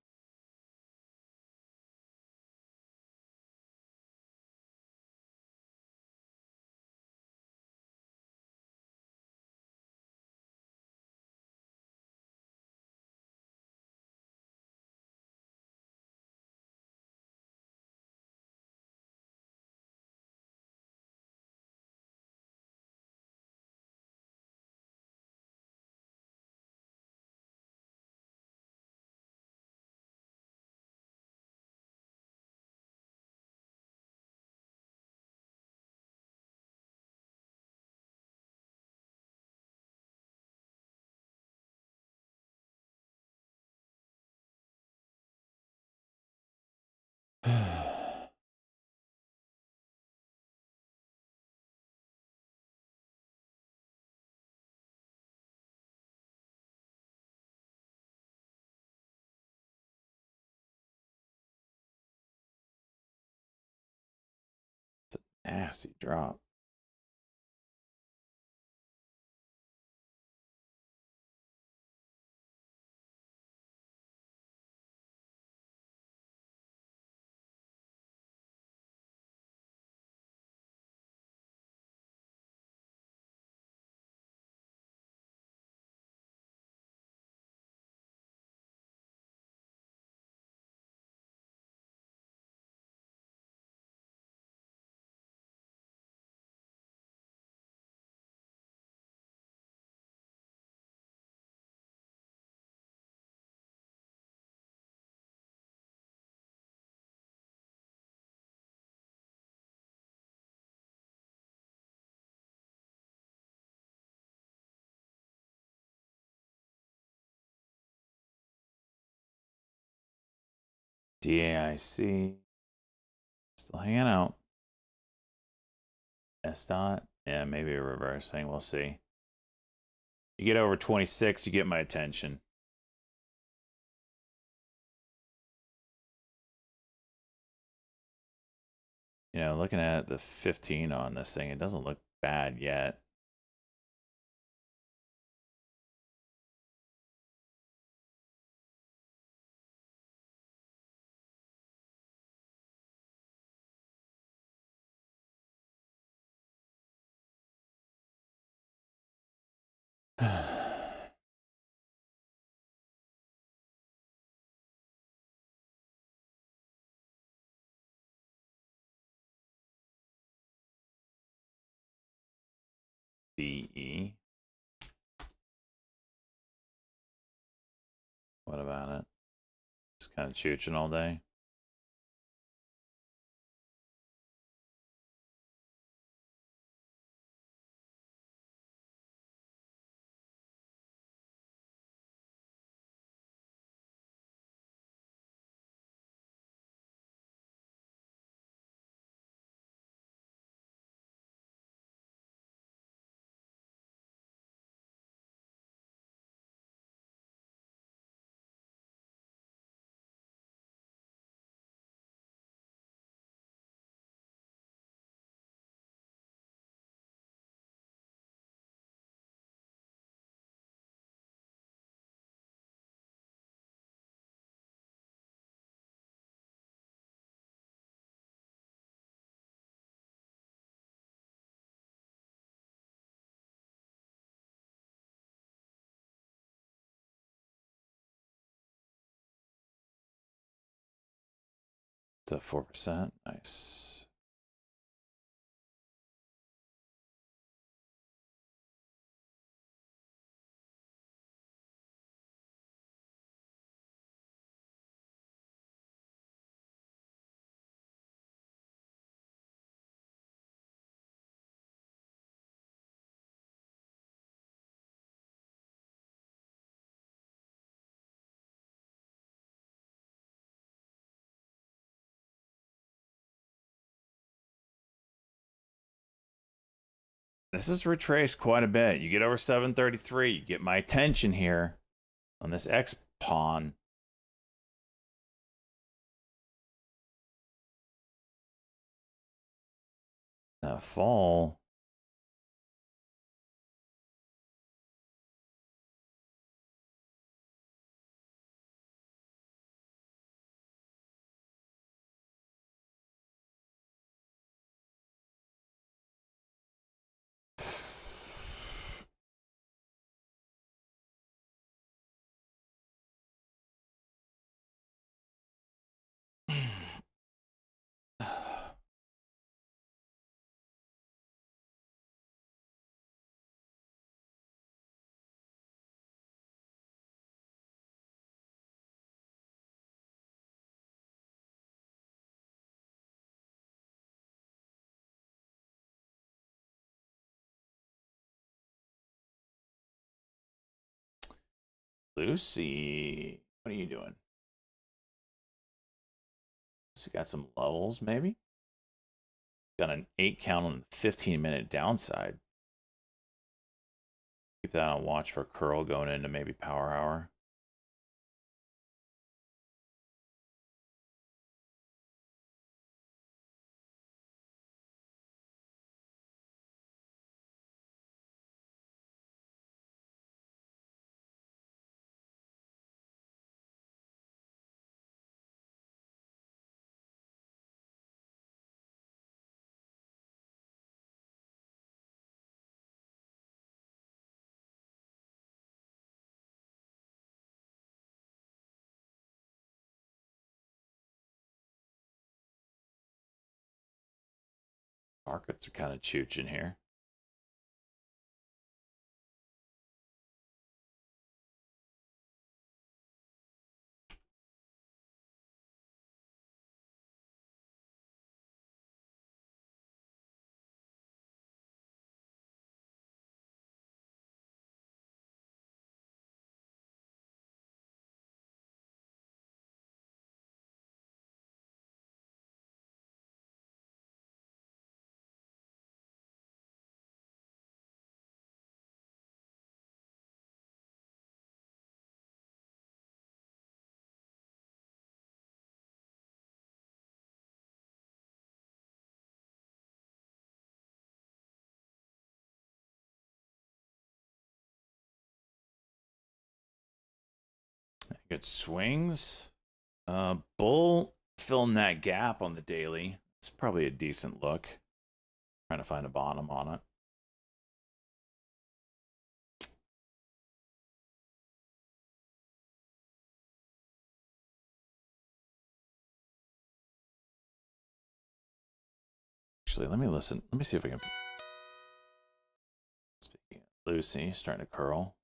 Speaker 1: Nasty drop. DAIC still hanging out. S dot, yeah, maybe reversing. We'll see. You get over 26, you get my attention. You know, looking at the 15 on this thing, it doesn't look bad yet. DE. What about it? Just kind of chooching all day. It's at 4%. Nice. This is retraced quite a bit. You get over 733, you get my attention here on this X pawn. That fall. Lucy, what are you doing? So got some levels, maybe? Got an 8 count on the 15-minute downside. Keep that on watch for curl going into maybe power hour. Markets are kind of chooching here. Good swings. Bull filling that gap on the daily. It's probably a decent look. Trying to find a bottom on it. Actually, let me listen. Let me see if I can. Speaking of Lucy, starting to curl.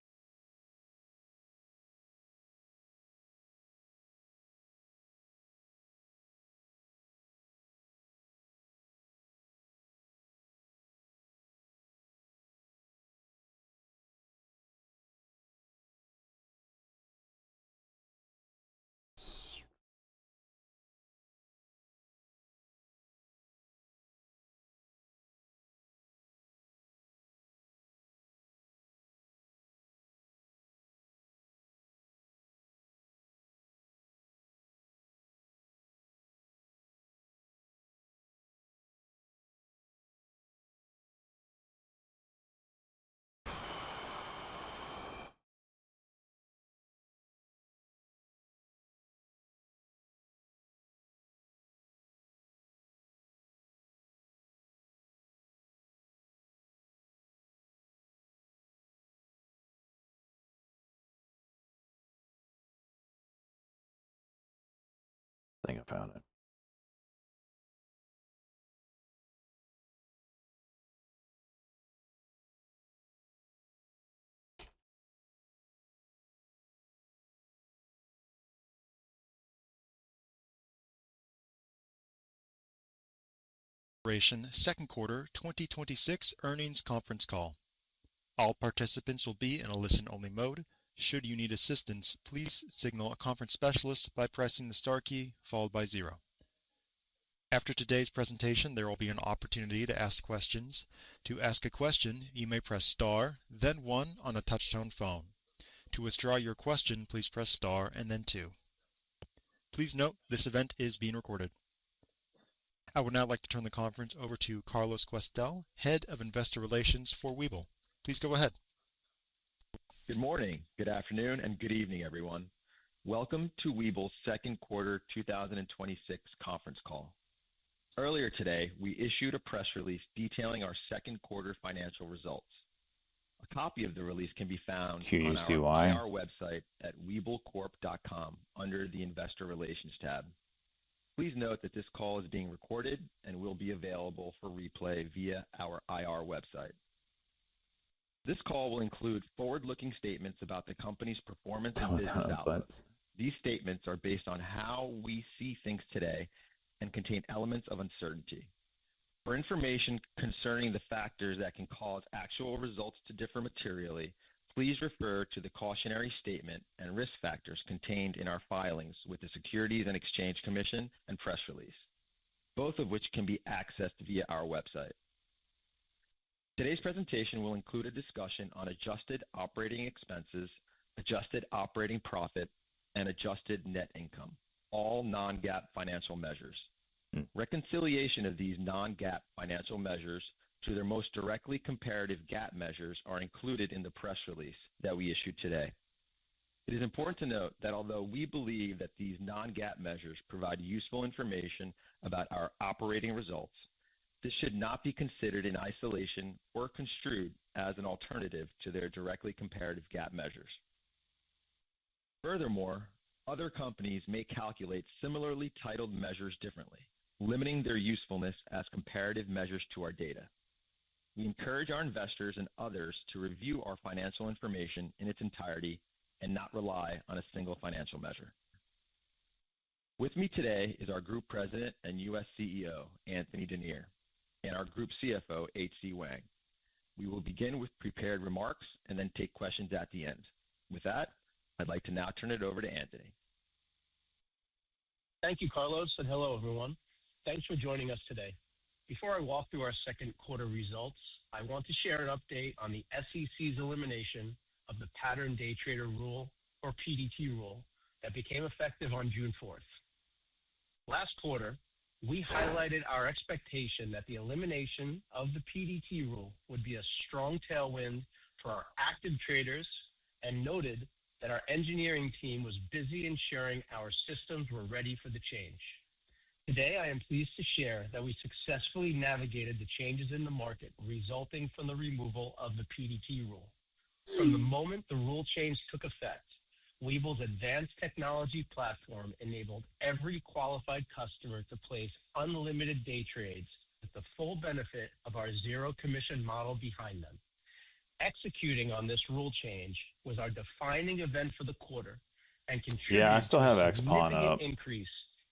Speaker 1: I think I found it.
Speaker 7: Second quarter 2026 earnings conference call. All participants will be in a listen-only mode. Should you need assistance, please signal a conference specialist by pressing the star key followed by 0. After today's presentation, there will be an opportunity to ask questions. To ask a question, you may press star, then 1 on a touch-tone phone. To withdraw your question, please press star and then 2. Please note, this event is being recorded. I would now like to turn the conference over to Carlos Questel, Head of Investor Relations for Webull. Please go ahead.
Speaker 8: Good morning, good afternoon, and good evening, everyone. Welcome to Webull's second quarter 2026 conference call. Earlier today, we issued a press release detailing our second quarter financial results. A copy of the release can be found on our website at webullcorp.com under the Investor Relations tab. Please note that this call is being recorded and will be available for replay via our IR website. This call will include forward-looking statements about the company's performance and business outlook. These statements are based on how we see things today and contain elements of uncertainty. For information concerning the factors that can cause actual results to differ materially, please refer to the cautionary statement and risk factors contained in our filings with the Securities and Exchange Commission and press release, both of which can be accessed via our website. Today's presentation will include a discussion on adjusted operating expenses, adjusted operating profit, and adjusted net income, all non-GAAP financial measures. Reconciliation of these non-GAAP financial measures to their most directly comparative GAAP measures are included in the press release that we issued today. It is important to note that although we believe that these non-GAAP measures provide useful information about our operating results, this should not be considered in isolation or construed as an alternative to their directly comparative GAAP measures. Furthermore, other companies may calculate similarly titled measures differently, limiting their usefulness as comparative measures to our data. We encourage our investors and others to review our financial information in its entirety and not rely on a single financial measure. With me today is our Group President and U.S. CEO, Anthony Denier, and our Group CFO, H.C. Wang. We will begin with prepared remarks and then take questions at the end. With that, I'd like to now turn it over to Anthony.
Speaker 9: Thank you, Carlos, and hello, everyone. Thanks for joining us today. Before I walk through our second quarter results, I want to share an update on the SEC's elimination of the Pattern Day Trader Rule, or PDT rule, that became effective on June 4th. Last quarter, we highlighted our expectation that the elimination of the PDT rule would be a strong tailwind for our active traders and noted that our engineering team was busy ensuring our systems were ready for the change. Today, I am pleased to share that we successfully navigated the changes in the market resulting from the removal of the PDT rule. From the moment the rule change took effect, Webull's advanced technology platform enabled every qualified customer to place unlimited day trades with the full benefit of our zero commission model behind them. Executing on this rule change was our defining event for the quarter and contributed
Speaker 1: I still have
Speaker 9: to a
Speaker 1: XPON
Speaker 9: significant
Speaker 1: up.
Speaker 9: increase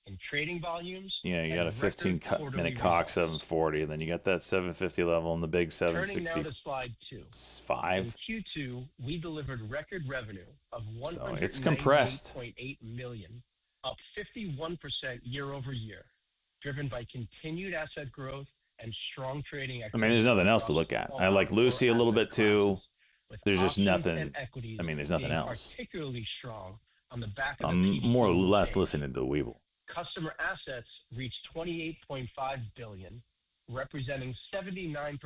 Speaker 9: in trading volumes.
Speaker 1: Yeah, you got a
Speaker 9: and
Speaker 1: 15-minute Cox 740, and then you got that 750 level and the big
Speaker 9: Turning now to
Speaker 1: 765.
Speaker 9: slide 2. In Q2, we delivered record revenue of
Speaker 1: So it's compressed.
Speaker 9: $198.8 million, up 51% year over year, driven by continued asset growth and strong trading
Speaker 1: I
Speaker 9: activity.
Speaker 1: mean, there's nothing else to look at. I like Lucy a little bit too. There's just
Speaker 9: Options
Speaker 1: nothing.
Speaker 9: and equities
Speaker 1: I mean, there's nothing
Speaker 9: being
Speaker 1: else.
Speaker 9: Particularly strong on the back of the
Speaker 1: I'm
Speaker 9: PDT
Speaker 1: more or
Speaker 9: rule
Speaker 1: less
Speaker 9: change.
Speaker 1: listening to Webull.
Speaker 9: Customer assets reached $28.5 billion, representing 79%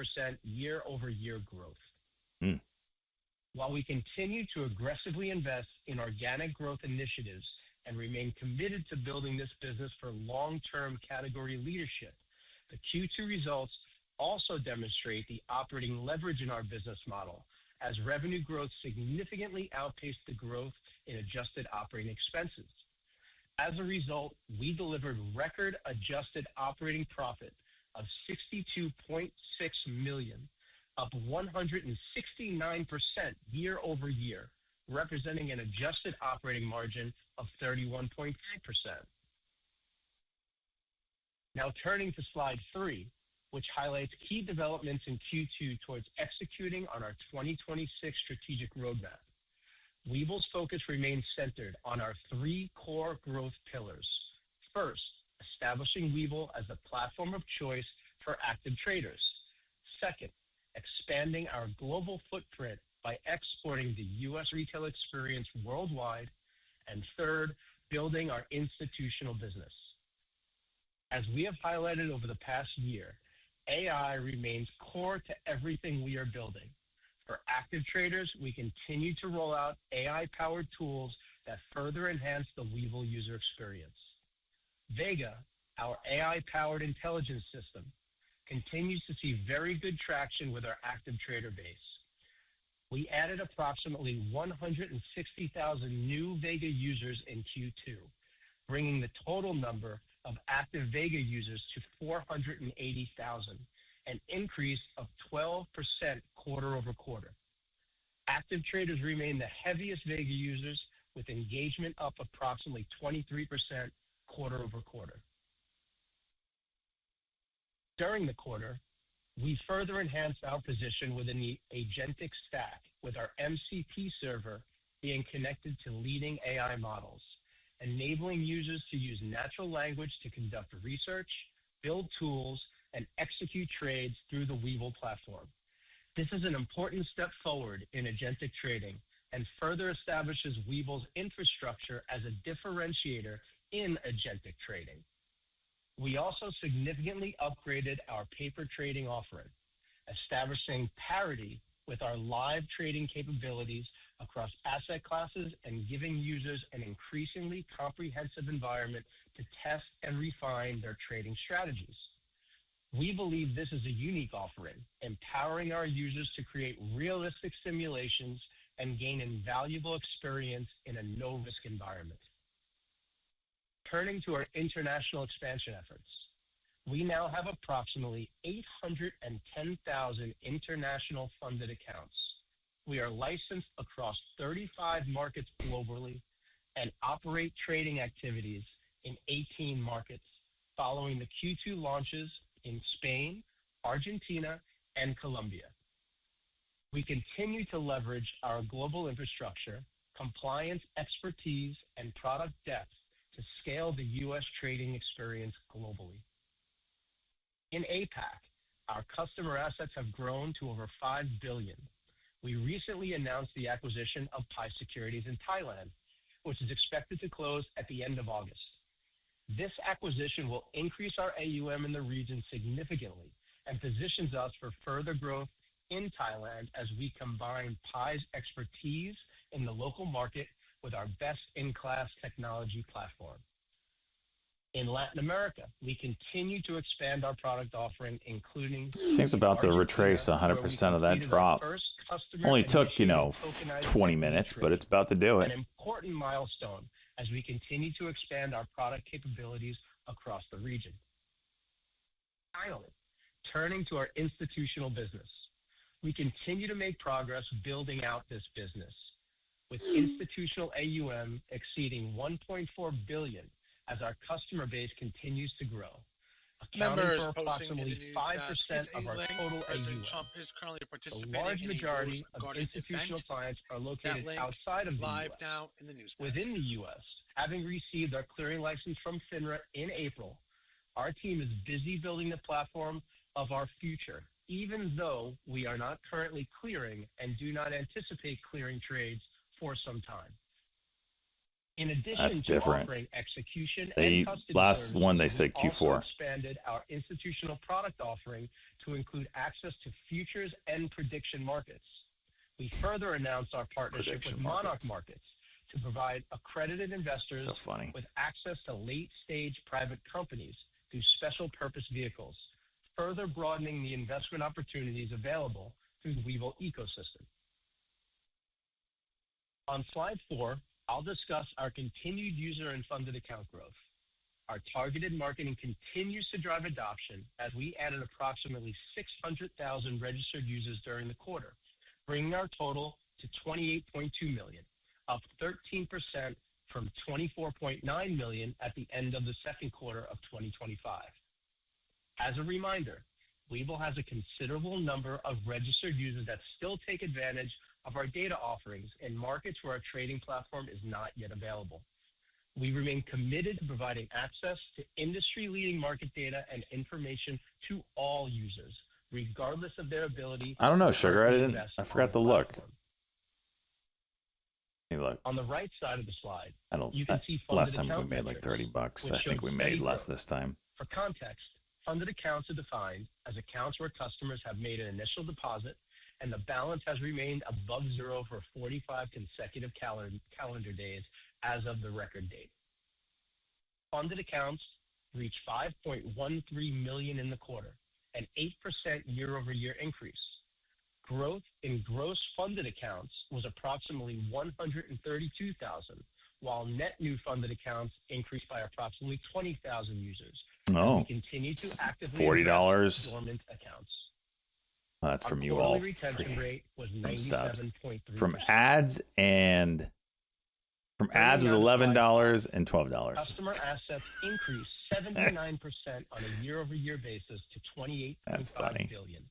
Speaker 9: year-over-year growth. While we continue to aggressively invest in organic growth initiatives and remain committed to building this business for long-term category leadership, the Q2 results also demonstrate the operating leverage in our business model as revenue growth significantly outpaced the growth in adjusted operating expenses. As a result, we delivered record adjusted operating profit of $62.6 million, up 169% year over year, representing an adjusted operating margin of 31.3%. Now turning to slide 3, which highlights key developments in Q2 towards executing on our 2026 strategic roadmap. Webull's focus remains centered on our 3 core growth pillars. First, establishing Webull as the platform of choice for active traders. Second, expanding our global footprint by exporting the U.S. retail experience worldwide. And third, building our institutional business. As we have highlighted over the past year, AI remains core to everything we are building. For active traders, we continue to roll out AI-powered tools that further enhance the Webull user experience. Vega, our AI-powered intelligence system, continues to see very good traction with our active trader base. We added approximately 160,000 new Vega users in Q2, bringing the total number of active Vega users to 480,000, an increase of 12% quarter over quarter. Active traders remain the heaviest Vega users, with engagement up approximately 23% quarter over quarter. During the quarter, We further enhanced our position within the agentic stack with our MCP server being connected to leading AI models, enabling users to use natural language to conduct research, build tools, and execute trades through the Webull platform. This is an important step forward in agentic trading and further establishes Webull's infrastructure as a differentiator in agentic trading. We also significantly upgraded our paper trading offering, establishing parity with our live trading capabilities across asset classes and giving users an increasingly comprehensive environment to test and refine their trading strategies. We believe this is a unique offering, empowering our users to create realistic simulations and gain invaluable experience in a no-risk environment. Turning to our international expansion efforts, we now have approximately 810,000 international funded accounts. We are licensed across 35 markets globally and operate trading activities in 18 markets, following the Q2 launches in Spain, Argentina, and Colombia. We continue to leverage our global infrastructure, compliance expertise, and product depth to scale the U.S. trading experience globally. In APAC, our customer assets have grown to over 5 billion. We recently announced the acquisition of Pi Securities in Thailand, which is expected to close at the end of August. This acquisition will increase our AUM in the region significantly and positions us for further growth in Thailand as we combine Pi's expertise in the local market with our best-in-class technology platform. In Latin America, we continue to expand our product offering, including
Speaker 1: This thing's about to retrace 100% of that drop. Only took, 20 minutes, but it's about to do
Speaker 9: an
Speaker 1: it.
Speaker 9: important milestone as we continue to expand our product capabilities across the region. Finally, turning to our institutional business, we continue to make progress building out this business, with institutional AUM exceeding 1.4 billion as our customer base continues to grow, accounting
Speaker 3: Members
Speaker 9: for
Speaker 3: posting in the
Speaker 9: approximately
Speaker 3: news
Speaker 9: 5%
Speaker 3: that
Speaker 9: of our
Speaker 3: link.
Speaker 9: total
Speaker 3: President
Speaker 9: AUM.
Speaker 3: Trump is currently
Speaker 9: The
Speaker 3: participating
Speaker 9: large
Speaker 3: in a
Speaker 9: majority
Speaker 3: Rose
Speaker 9: of
Speaker 3: Garden
Speaker 9: institutional
Speaker 3: event.
Speaker 9: clients are
Speaker 3: That
Speaker 9: located
Speaker 3: link
Speaker 9: outside of the
Speaker 3: live
Speaker 9: U.S.
Speaker 3: now in the news desk.
Speaker 9: Within the U.S., having received our clearing license from FINRA in April, our team is busy building the platform of our future, even though we are not currently clearing and do not anticipate clearing trades for some time. In addition
Speaker 1: That's
Speaker 9: to
Speaker 1: different.
Speaker 9: offering execution
Speaker 1: They
Speaker 9: and custody
Speaker 1: last
Speaker 9: services,
Speaker 1: one they
Speaker 9: we
Speaker 1: said
Speaker 9: also
Speaker 1: Q4.
Speaker 9: expanded our institutional product offering to include access to futures and prediction markets. We further announced our partnership
Speaker 1: Prediction
Speaker 9: with Monarch
Speaker 1: markets.
Speaker 9: Markets to provide accredited investors
Speaker 1: So funny.
Speaker 9: with access to late-stage private companies through special purpose vehicles, further broadening the investment opportunities available through the Webull ecosystem. On slide 4, I'll discuss our continued user and funded account growth. Our targeted marketing continues to drive adoption as we added approximately 600,000 registered users during the quarter, bringing our total to 28.2 million, up 13% from 24.9 million at the end of the second quarter of 2025. As a reminder, Webull has a considerable number of registered users that still take advantage of our data offerings in markets where our trading platform is not yet available. We remain committed to providing access to industry-leading market data and information to all users, regardless of their ability.
Speaker 1: I don't know,
Speaker 9: to
Speaker 1: Sugar.
Speaker 9: currently invest
Speaker 1: I
Speaker 9: on
Speaker 1: forgot
Speaker 9: the
Speaker 1: to look.
Speaker 9: platform.
Speaker 1: Hey, look.
Speaker 9: On the right side of the slide,
Speaker 1: I don't.
Speaker 9: you can see
Speaker 1: Last
Speaker 9: funded
Speaker 1: time we
Speaker 9: account
Speaker 1: made like
Speaker 9: metrics,
Speaker 1: $30. I
Speaker 9: which
Speaker 1: think
Speaker 9: showed
Speaker 1: we
Speaker 9: steady
Speaker 1: made less
Speaker 9: growth.
Speaker 1: this time.
Speaker 9: For context, funded accounts are defined as accounts where customers have made an initial deposit and the balance has remained above zero for 45 consecutive calendar days as of the record date. Funded accounts reached 5.13 million in the quarter, an 8% year-over-year increase. Growth in gross funded accounts was approximately 132,000, while net new funded accounts increased by approximately 20,000 users.
Speaker 1: Oh,
Speaker 9: We continue to actively
Speaker 1: $40.
Speaker 9: address dormant accounts.
Speaker 1: That's
Speaker 9: Our
Speaker 1: from you
Speaker 9: quarterly
Speaker 1: all.
Speaker 9: retention rate was
Speaker 1: From subs.
Speaker 9: 97.3%.
Speaker 1: From ads and from ads was $11 and $12.
Speaker 9: Customer assets increased 79% on a year-over-year basis to $28.5 billion.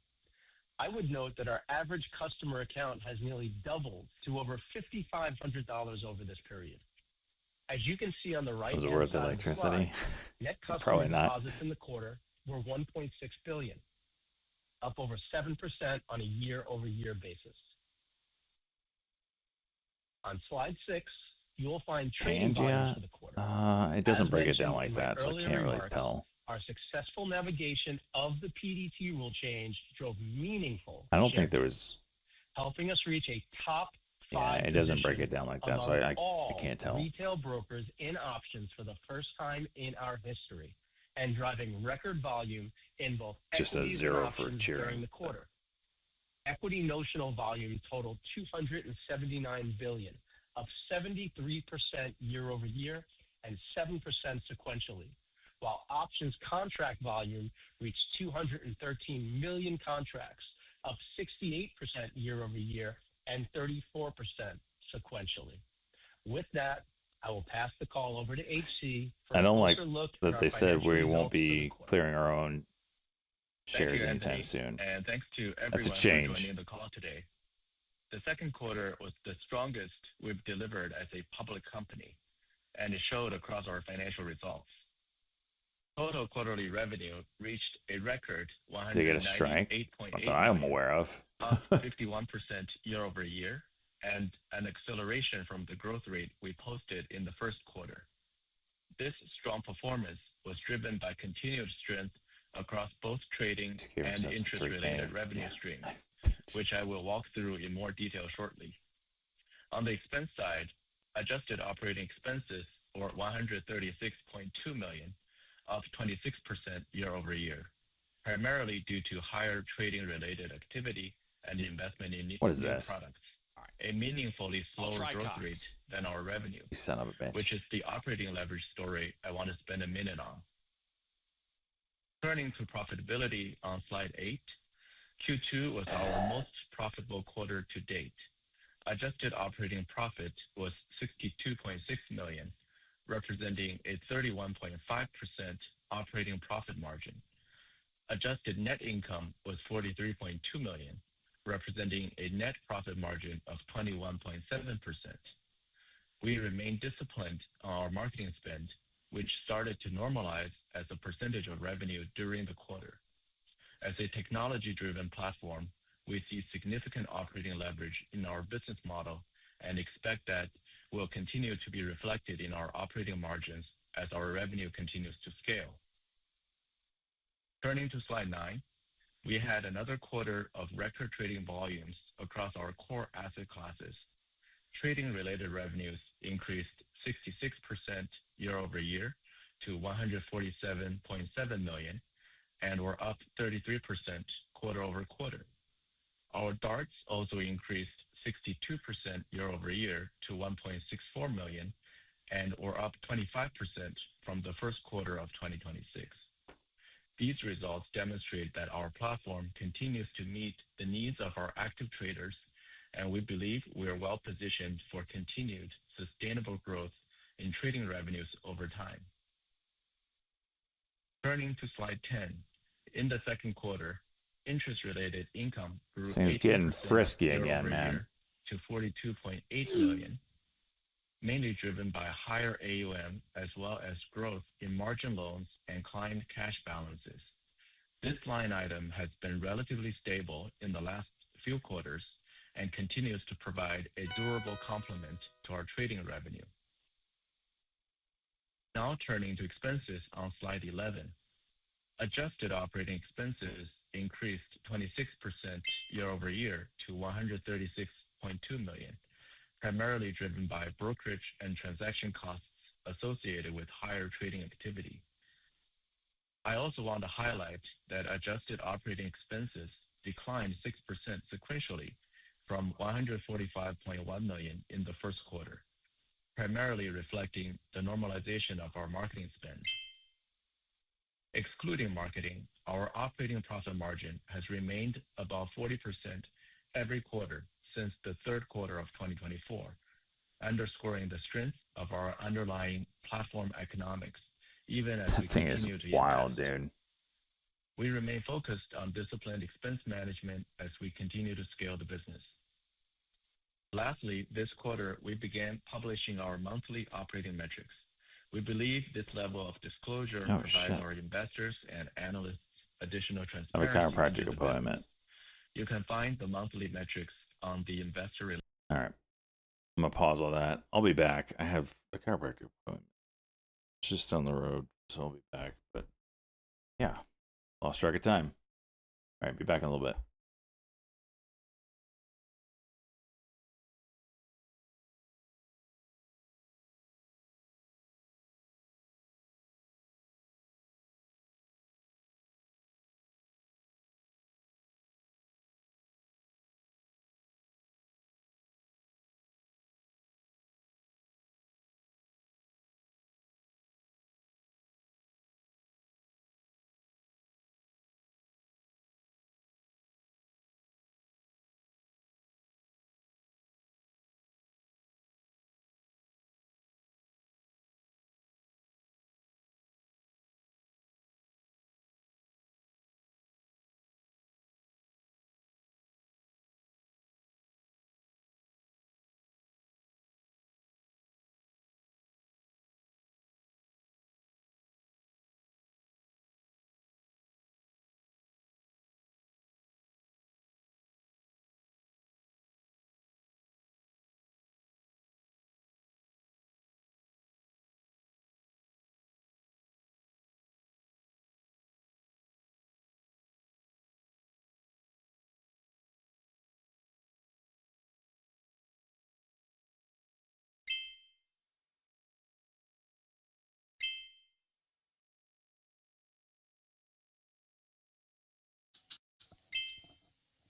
Speaker 9: I would note that our average customer account has nearly doubled to over $5,500 over this period. As you can see on the right,
Speaker 1: Was it worth electricity?
Speaker 9: Net customer
Speaker 1: Probably not.
Speaker 9: deposits in the quarter were $1.6 billion, up over 7% on a year-over-year basis. On slide 6, you will find trading volumes for the quarter.
Speaker 1: It doesn't
Speaker 9: As
Speaker 1: break it down
Speaker 9: mentioned
Speaker 1: like
Speaker 9: in my
Speaker 1: that, so I
Speaker 9: earlier
Speaker 1: can't really
Speaker 9: remarks,
Speaker 1: tell.
Speaker 9: Our successful navigation of the PDT rule change drove meaningful
Speaker 1: I don't
Speaker 9: share
Speaker 1: think there
Speaker 9: gains,
Speaker 1: was.
Speaker 9: helping us reach a top
Speaker 1: Yeah,
Speaker 9: 5
Speaker 1: it doesn't break
Speaker 9: position
Speaker 1: it down like that, so
Speaker 9: among
Speaker 1: I
Speaker 9: all
Speaker 1: can't tell.
Speaker 9: retail brokers in options for the first time in our history, and driving record volume in both
Speaker 1: Just says
Speaker 9: equities
Speaker 1: 0
Speaker 9: and
Speaker 1: for
Speaker 9: options
Speaker 1: cheering.
Speaker 9: during the quarter. Equity notional volume totaled $279 billion, up 73% year over year and 7% sequentially, while options contract volume reached 213 million contracts, up 68% year over year and 34% sequentially. With that, I will pass the call over to HC for
Speaker 1: I don't
Speaker 9: a
Speaker 1: like
Speaker 9: closer look at
Speaker 1: that
Speaker 9: our
Speaker 1: they said
Speaker 9: financial
Speaker 1: we
Speaker 9: results
Speaker 1: won't
Speaker 9: for the
Speaker 1: be
Speaker 9: quarter.
Speaker 1: clearing our own
Speaker 8: Thank
Speaker 1: shares
Speaker 8: you,
Speaker 1: anytime
Speaker 8: Anthony,
Speaker 1: soon.
Speaker 8: and thanks to
Speaker 1: That's a
Speaker 8: everyone for
Speaker 1: change.
Speaker 8: joining the call today. The second quarter was the strongest we've delivered as a public company, and it showed across our financial results. Total quarterly revenue reached a record
Speaker 1: Did they get a strike?
Speaker 8: $198.8
Speaker 1: Not that I'm
Speaker 8: million,
Speaker 1: aware of.
Speaker 8: up 51% year over year, and an acceleration from the growth rate we posted in the first quarter. This strong performance was driven by continued strength across both trading and interest-related revenue streams, which I will walk through in more detail shortly. On the expense side, adjusted operating expenses were $136.2 million, up 26% year over year, primarily due to higher trading-related activity and investment in new
Speaker 1: What is this?
Speaker 8: products. A meaningfully slower growth rate than our revenue,
Speaker 1: You son of a bitch.
Speaker 8: which is the operating leverage story I want to spend a minute on. Turning to profitability on slide 8, Q2 was our most profitable quarter to date. Adjusted operating profit was $62.6 million, representing a 31.5% operating profit margin. Adjusted net income was $43.2 million, representing a net profit margin of 21.7%. We remain disciplined on our marketing spend, which started to normalize as a percentage of revenue during the quarter. As a technology-driven platform, we see significant operating leverage in our business model and expect that will continue to be reflected in our operating margins as our revenue continues to scale. Turning to slide 9, we had another quarter of record trading volumes across our core asset classes. Trading-related revenues increased 66% year over year to $147.7 million and were up 33% quarter over quarter. Our DARTs also increased 62% year over year to 1.64 million and were up 25% from the first quarter of 2026. These results demonstrate that our platform continues to meet the needs of our active traders, and we believe we are well positioned for continued sustainable growth in trading revenues over time. Turning to slide 10, in the second quarter, interest-related income grew
Speaker 1: Seems getting frisky again, man.
Speaker 8: to $42.8 million, mainly driven by higher AUM as well as growth in margin loans and client cash balances. This line item has been relatively stable in the last few quarters and continues to provide a durable complement to our trading revenue. Now turning to expenses on slide 11. Adjusted operating expenses increased 26% year over year to $136.2 million, primarily driven by brokerage and transaction costs associated with higher trading activity. I also want to highlight that adjusted operating expenses declined 6% sequentially from $145.1 million in the first quarter, primarily reflecting the normalization of our marketing spend. Excluding marketing, our operating profit margin has remained above 40% every quarter since the third quarter of 2024, underscoring the strength of our underlying platform economics even as we
Speaker 1: That thing is
Speaker 8: continue to
Speaker 1: wild,
Speaker 8: invest.
Speaker 1: dude.
Speaker 8: We remain focused on disciplined expense management as we continue to scale the business. Lastly, this quarter, we began publishing our monthly operating metrics. We believe this level of disclosure provides
Speaker 1: shit.
Speaker 8: our investors and analysts additional
Speaker 1: I have a
Speaker 8: transparency into
Speaker 1: chiropractic
Speaker 8: the
Speaker 1: appointment.
Speaker 8: business. You can find the monthly metrics on the investor relations.
Speaker 1: All right. I'm going to pause all that. I'll be back. I have a chiropractic appointment. It's just down the road, so I'll be back. But yeah, lost track of time. All right, be back in a little bit.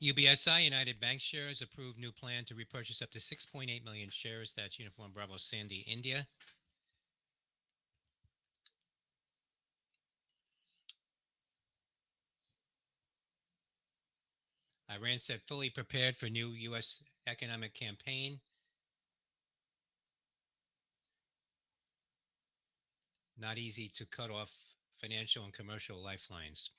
Speaker 13: UBSI United Bank Shares approved new plan to repurchase up to 6.8 million shares. That's Uniform Bravo Sandy, India. Iran said fully prepared for new U.S. economic campaign. Not easy to cut off financial and commercial lifelines.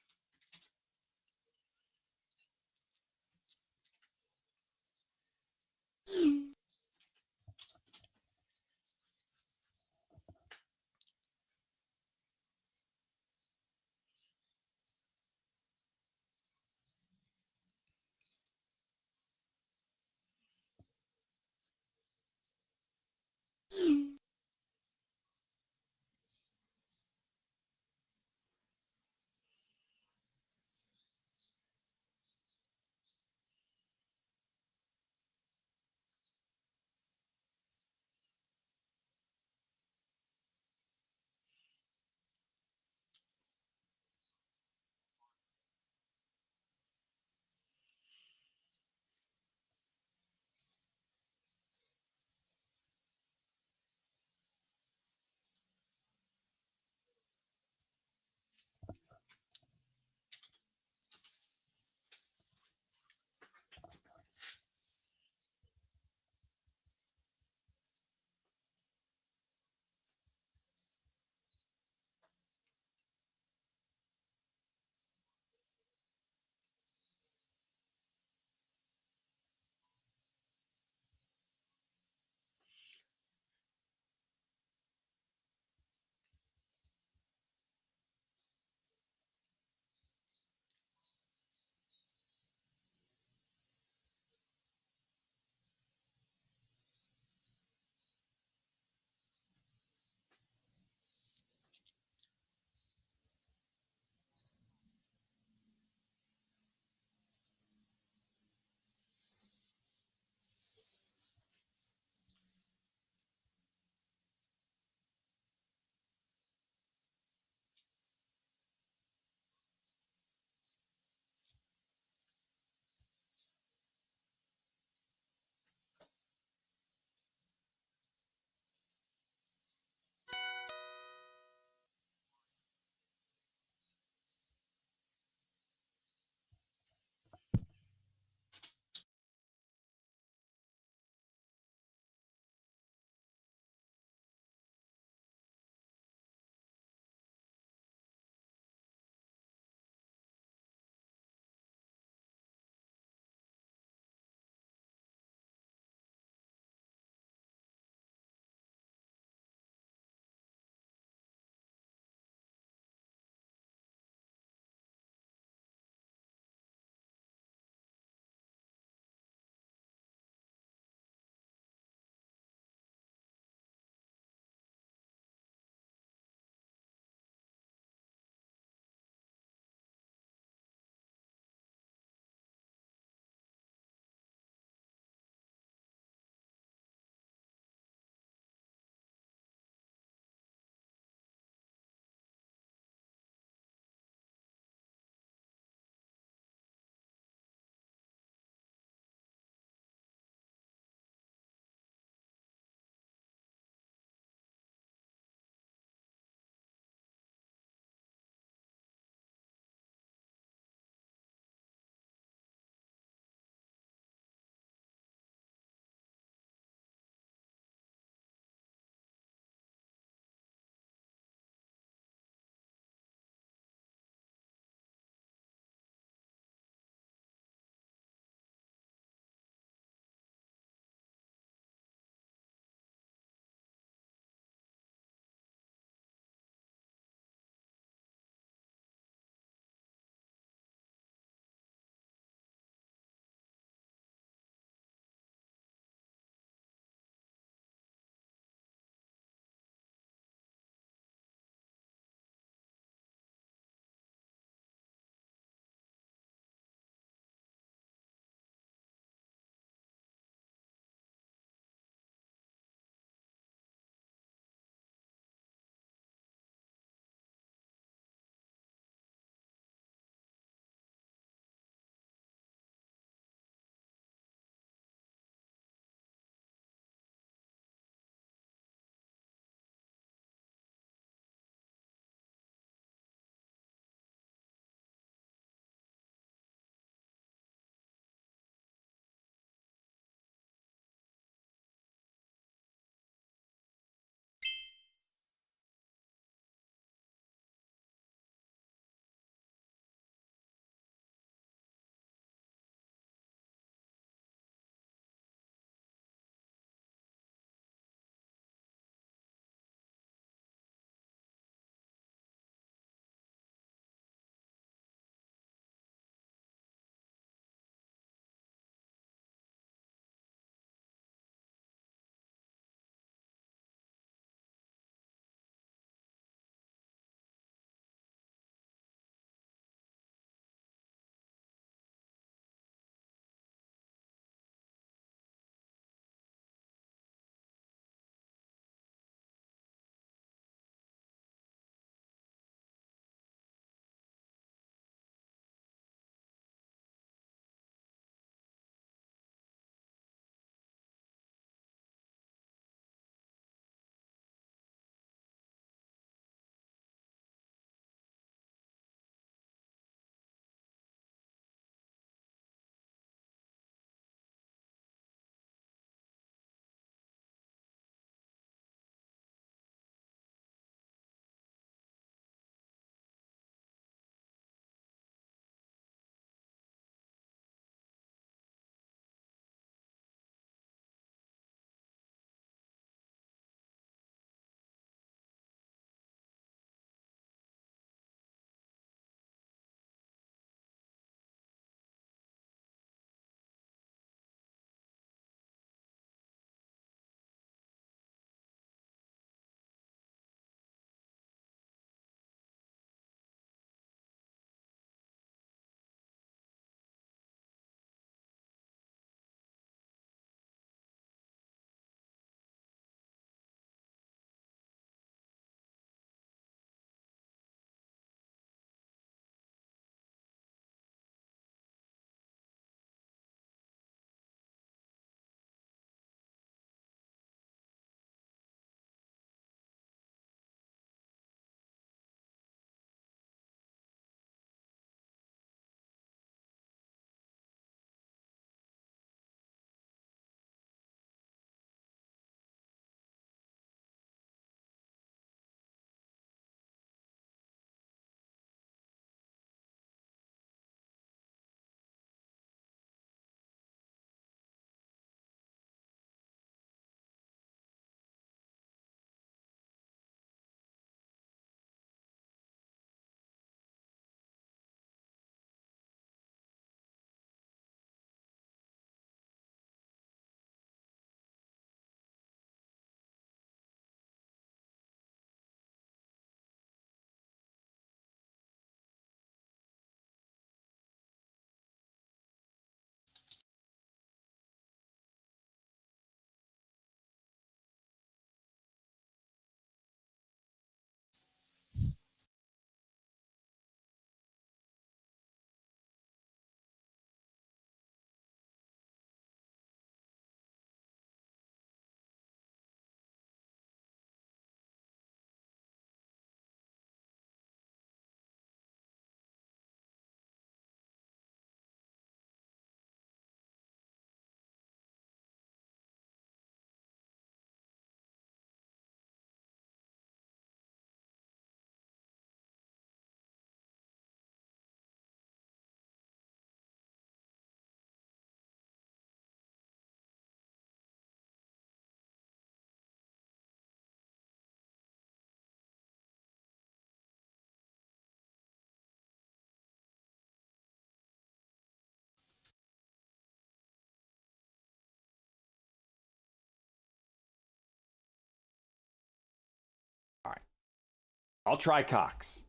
Speaker 1: I'll try Cox.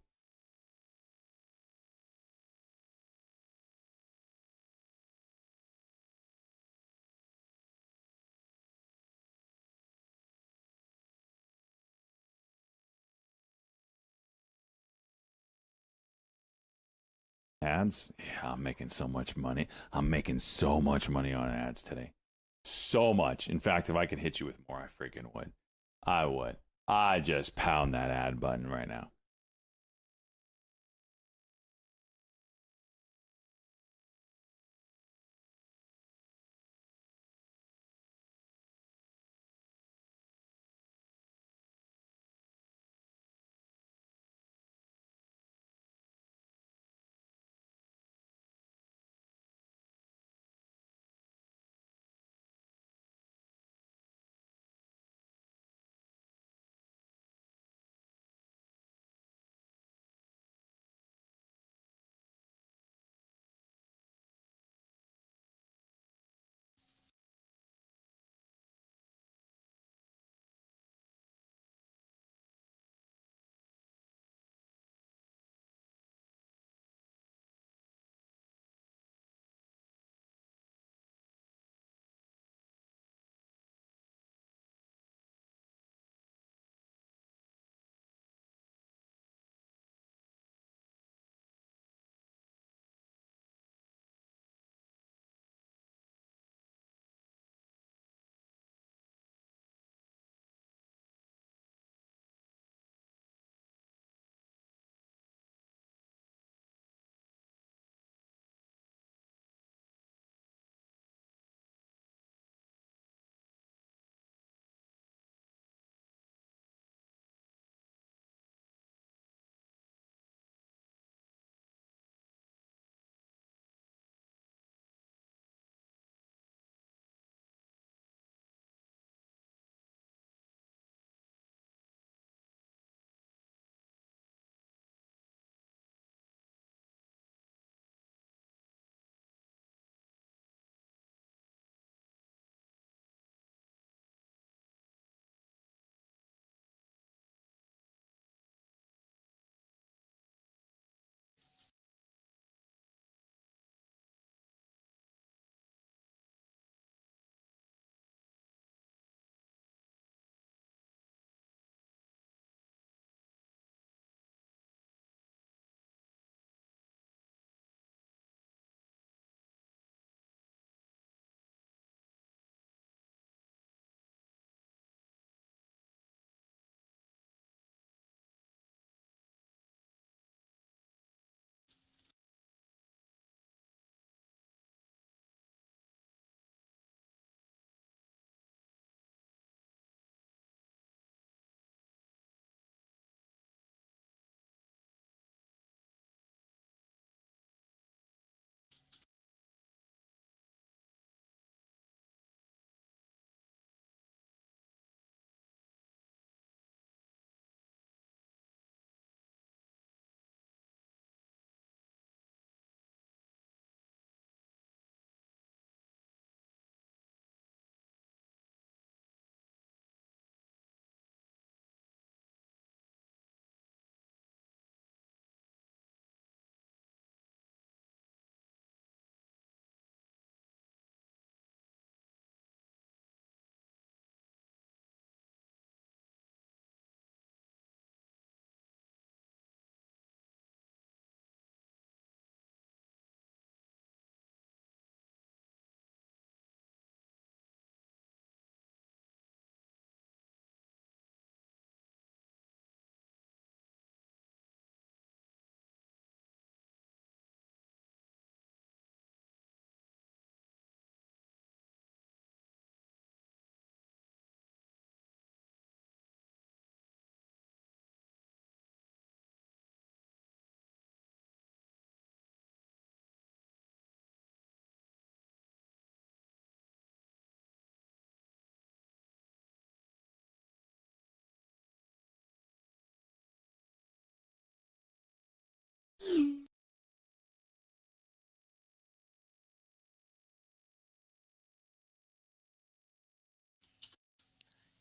Speaker 1: Ads? Yeah, I'm making so much money. I'm making so much money on ads today. So much. In fact, if I could hit you with more, I freaking would. I would. I just pound that ad button right now.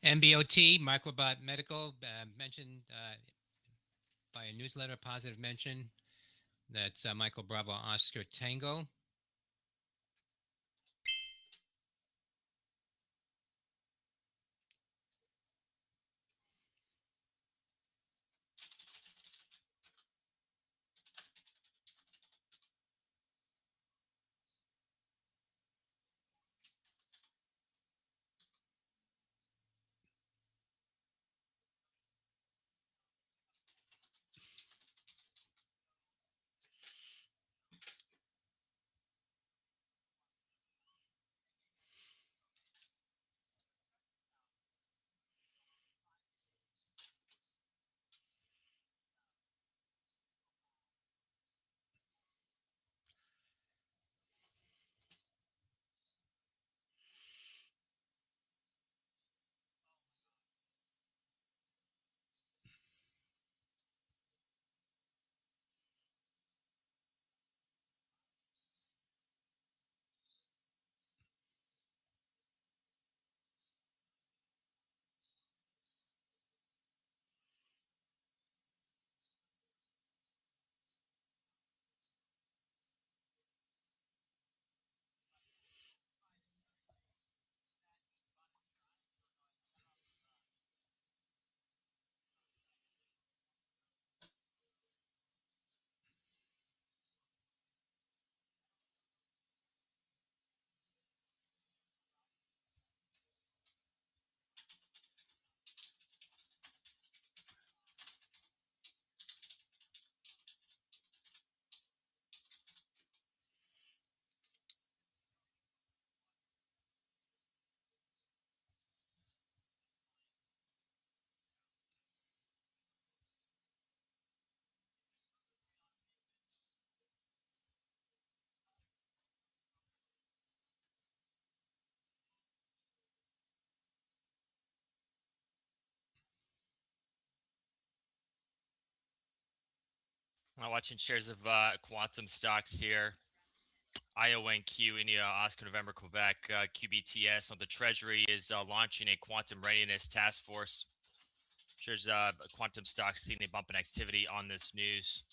Speaker 13: MBOT, Microbot Medical, mentioned by a newsletter positive mention. That's Michael Bravo Oscar Tango.
Speaker 14: I'm watching shares of quantum stocks here. IONQ, India, Oscar, November, Quebec, QBTS on the Treasury is launching a quantum readiness task force. Shares quantum stocks seeing a bump in activity on this news.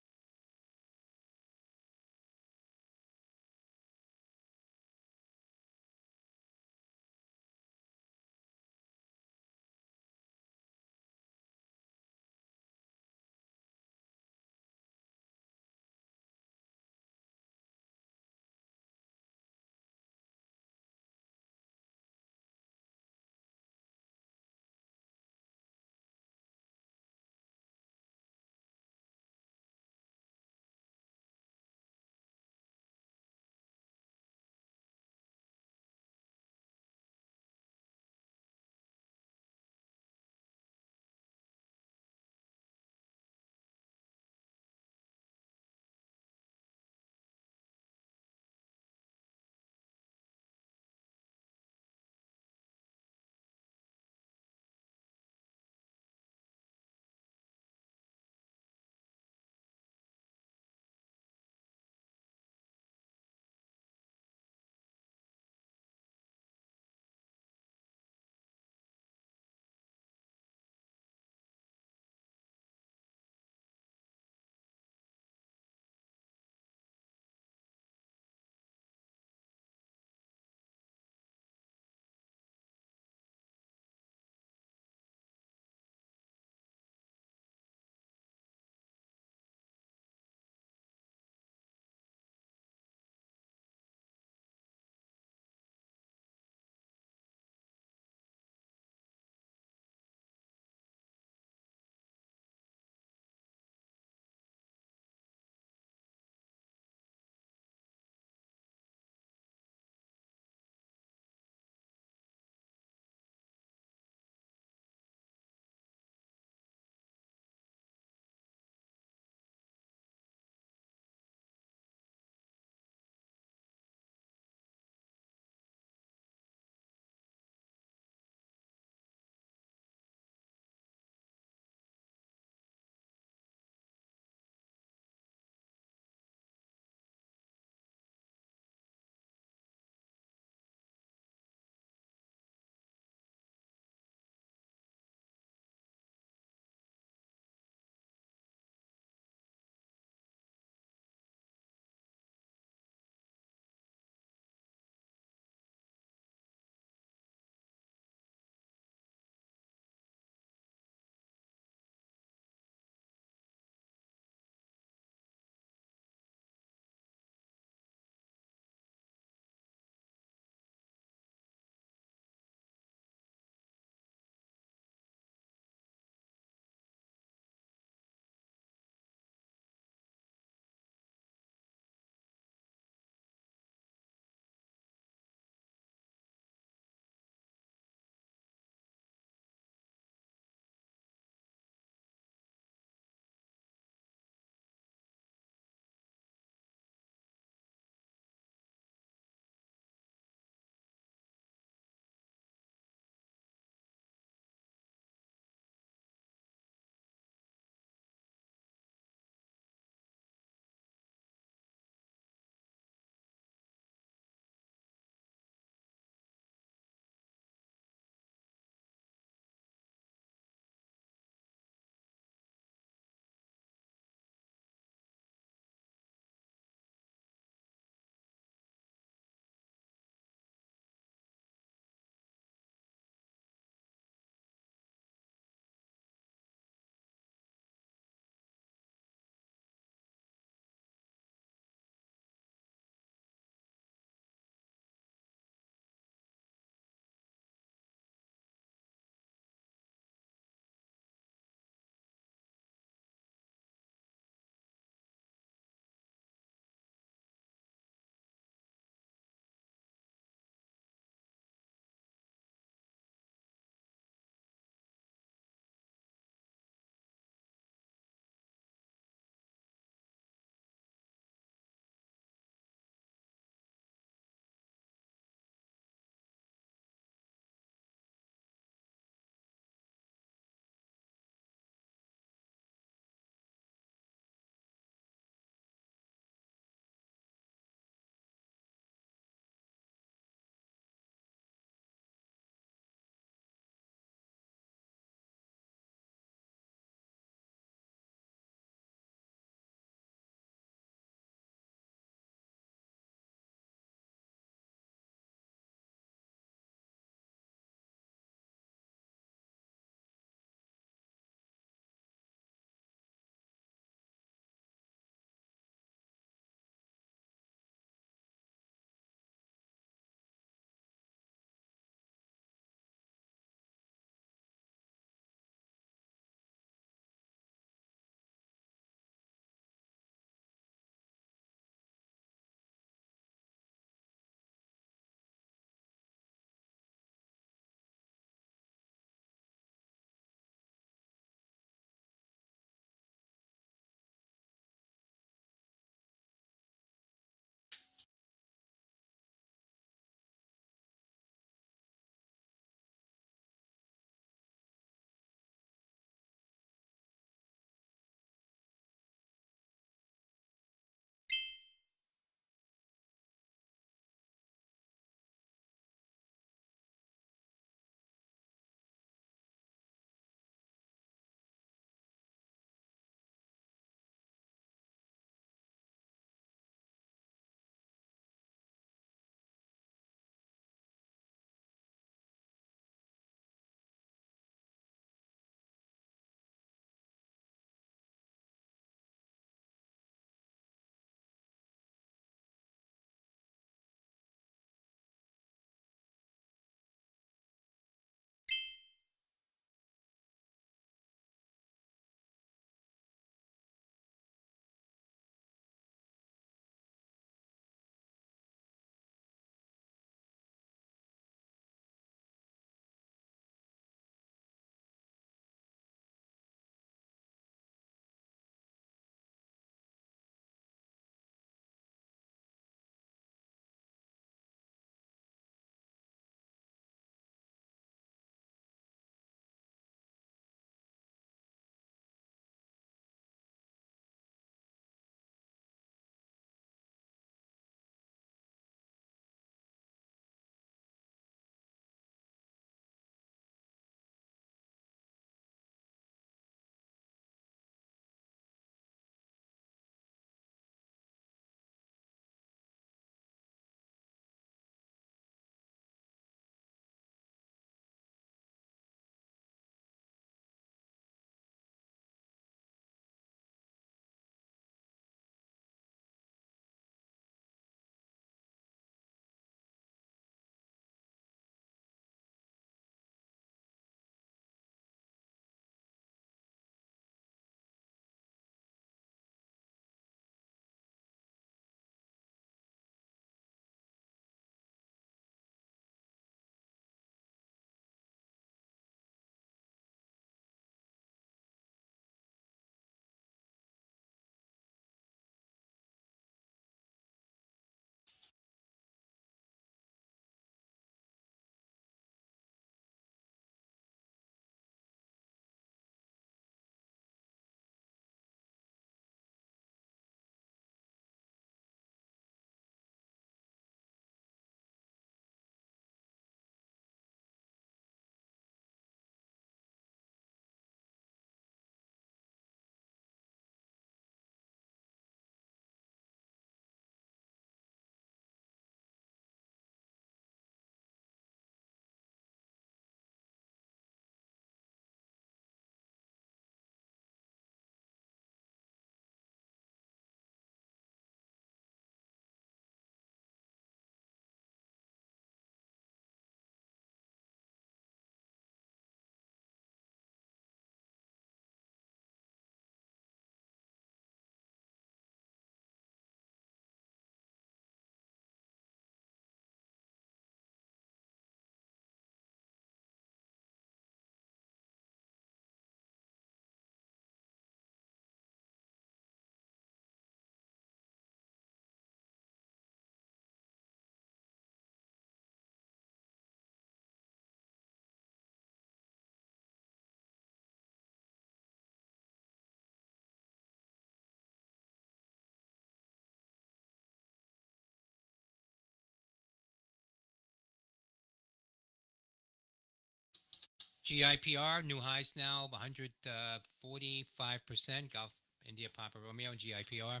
Speaker 13: GIPR, new highs now, 145%. Golf India Papa Romeo and GIPR.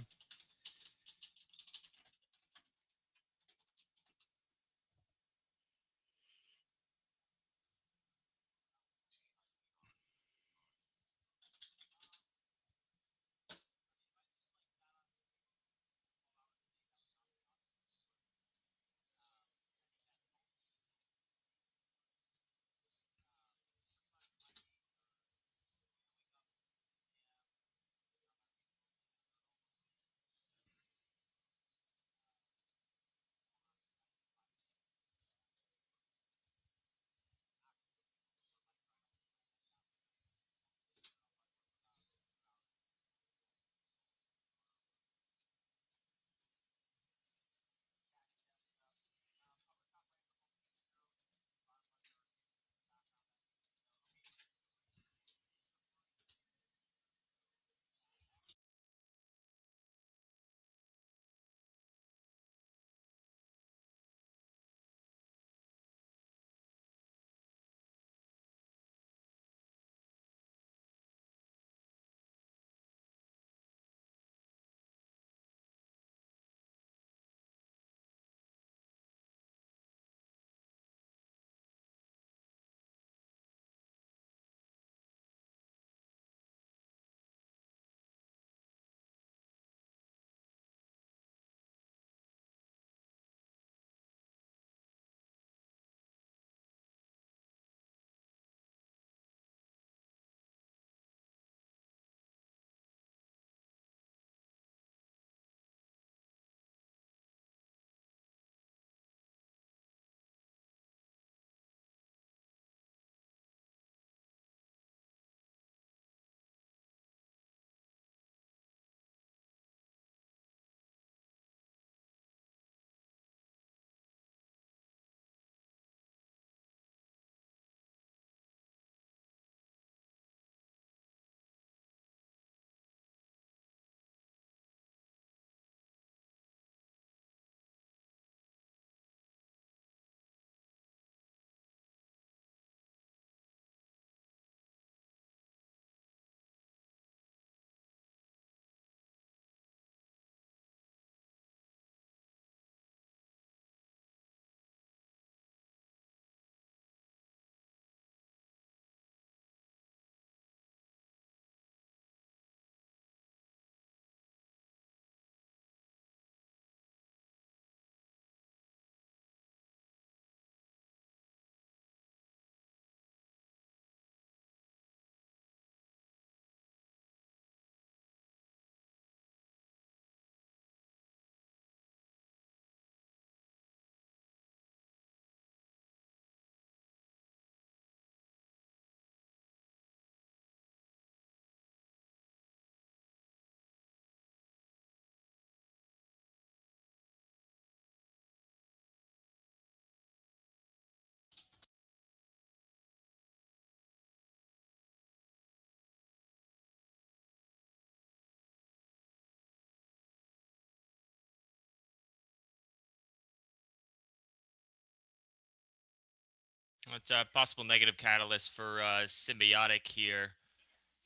Speaker 14: It's a possible negative catalyst for Symbiotic here.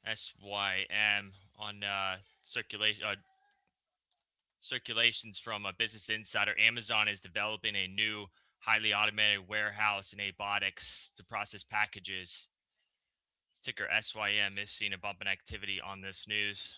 Speaker 14: SYM on circulations from a Business Insider. Amazon is developing a new highly automated warehouse in Abotics to process packages. Ticker SYM is seeing a bump in activity on this news.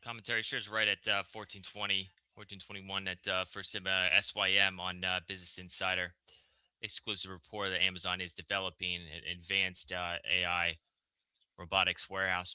Speaker 14: Commentary shares right at 1420, 1421 at first SYM on Business Insider. Exclusive report that Amazon is developing an advanced AI robotics warehouse.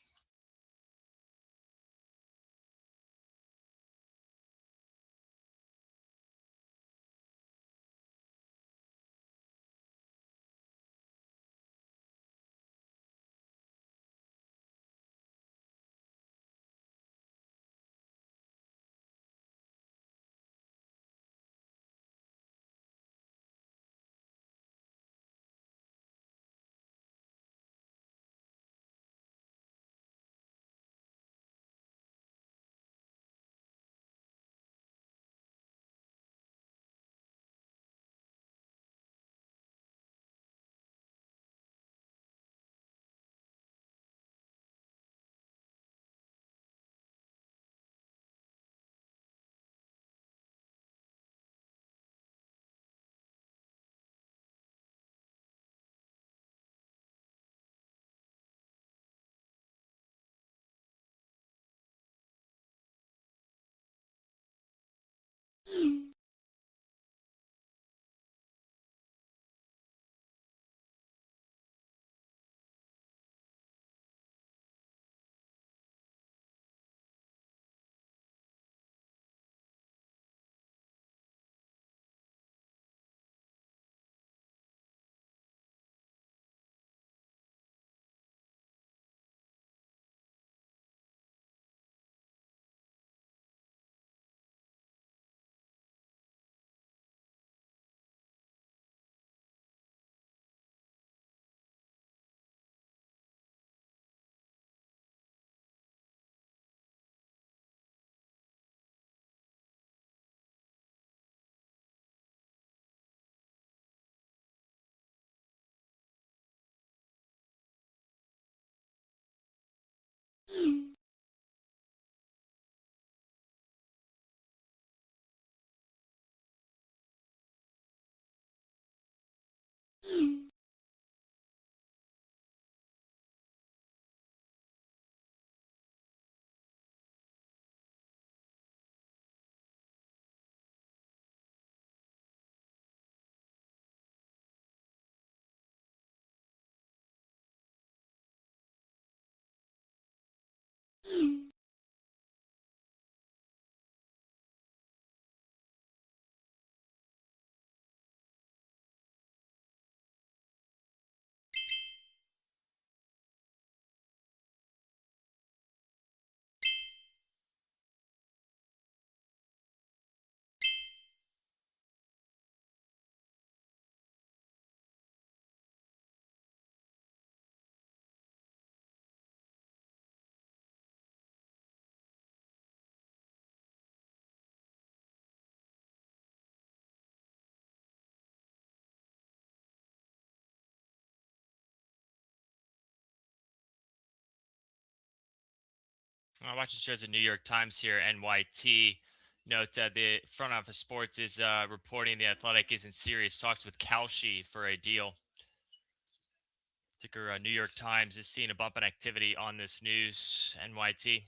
Speaker 14: Watching shares of New York Times here, NYT. Note the front office sports is reporting the Athletic is in serious talks with Kalshi for a deal. Ticker New York Times is seeing a bump in activity on this news. NYT.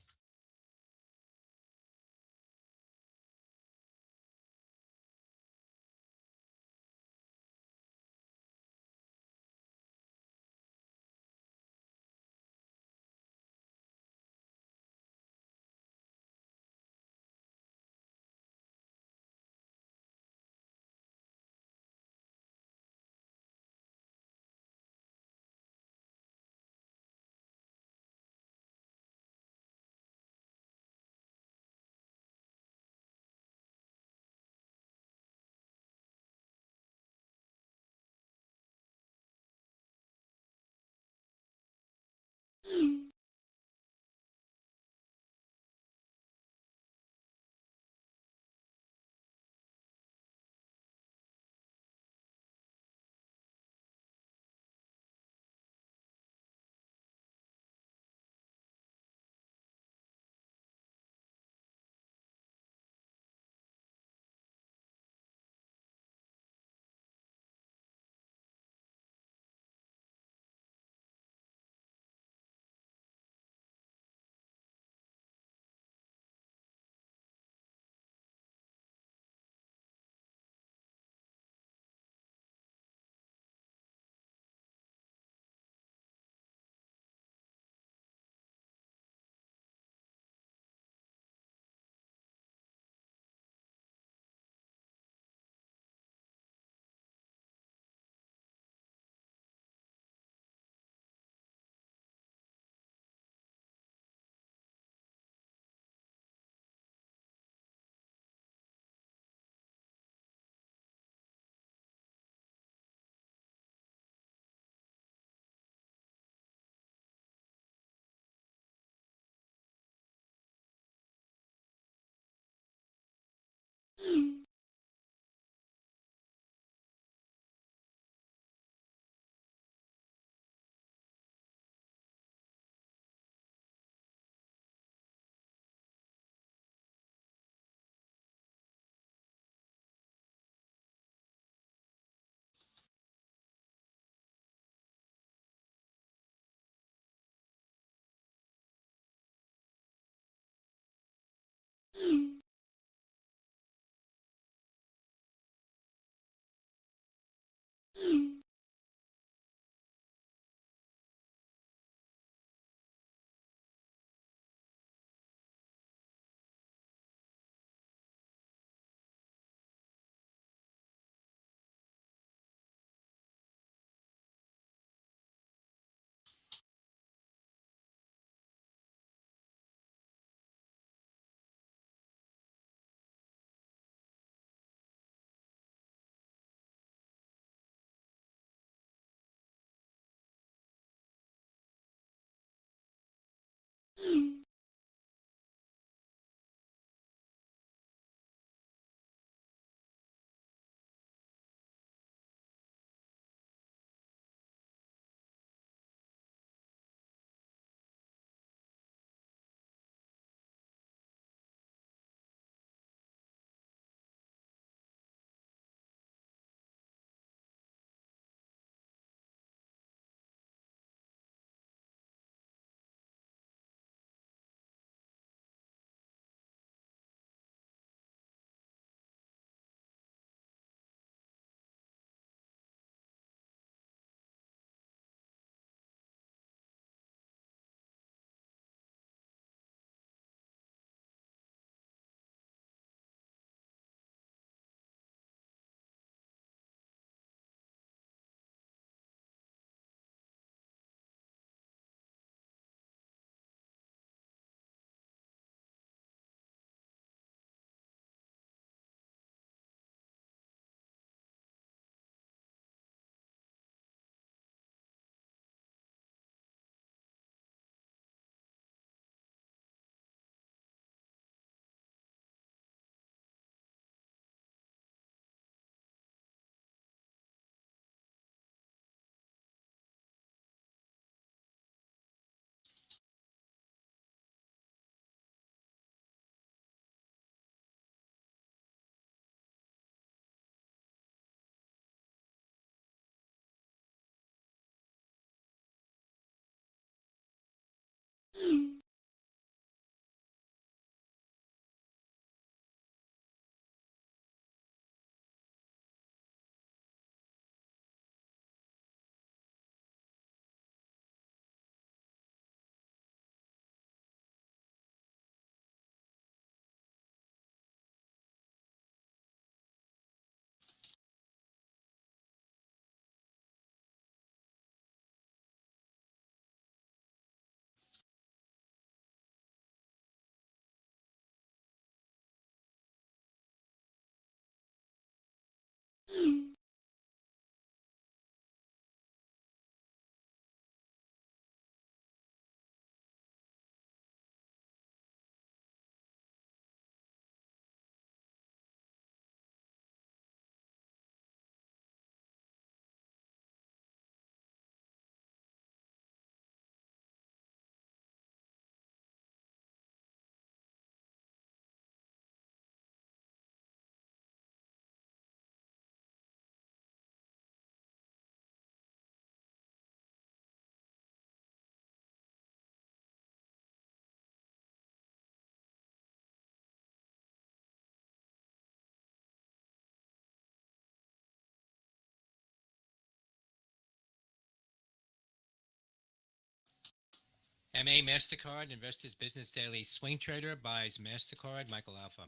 Speaker 13: MA MasterCard, Investors Business Daily. Swing Trader buys MasterCard, Michael Alpha.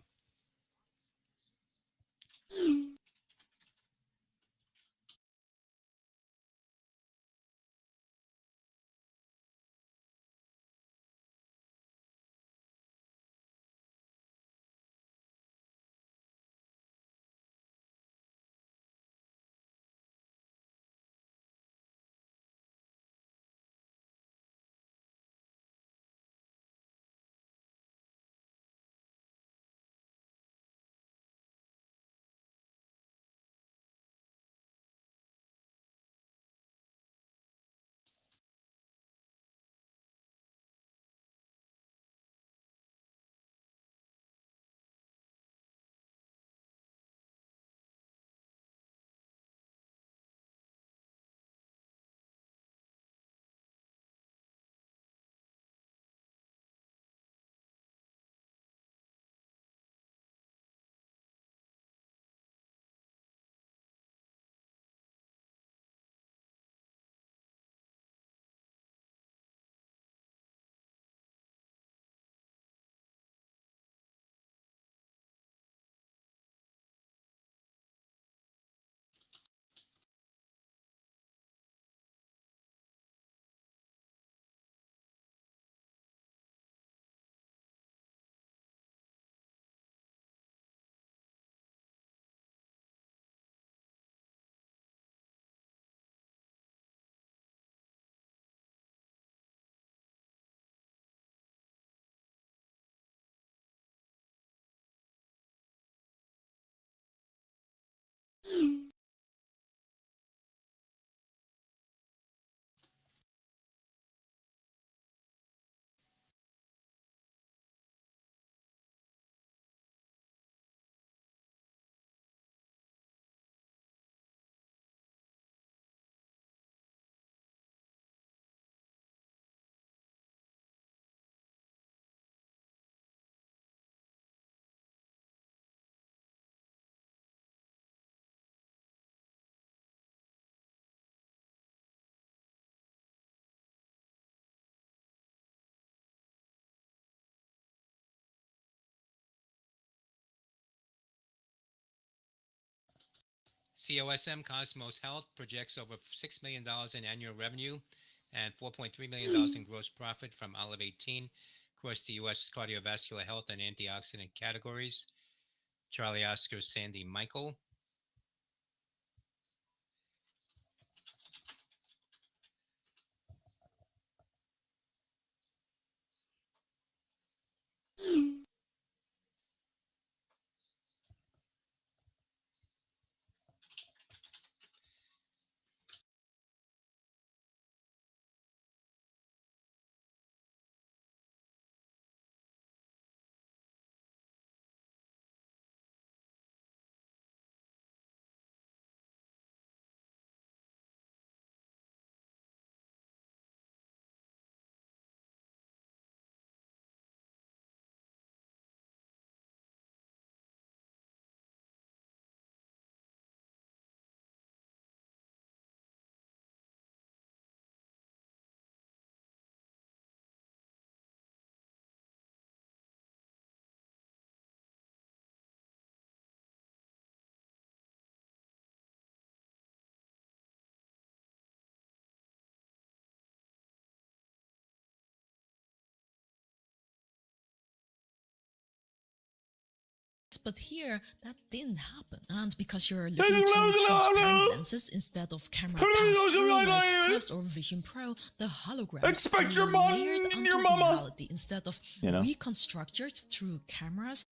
Speaker 13: COSM Cosmos Health projects over $6 million in annual revenue and $4.3 million in gross profit from Olive 18 across the U.S. cardiovascular health and antioxidant categories. Charlie Oscar Sandy Michael.
Speaker 10: But here, that didn't happen. And because you're looking through transparent lenses instead of camera pass-through like Quest or Vision Pro, the holograms
Speaker 1: Expect
Speaker 10: are
Speaker 1: your mom
Speaker 10: layered
Speaker 1: and
Speaker 10: onto
Speaker 1: your mama.
Speaker 10: reality instead of reconstructed through cameras.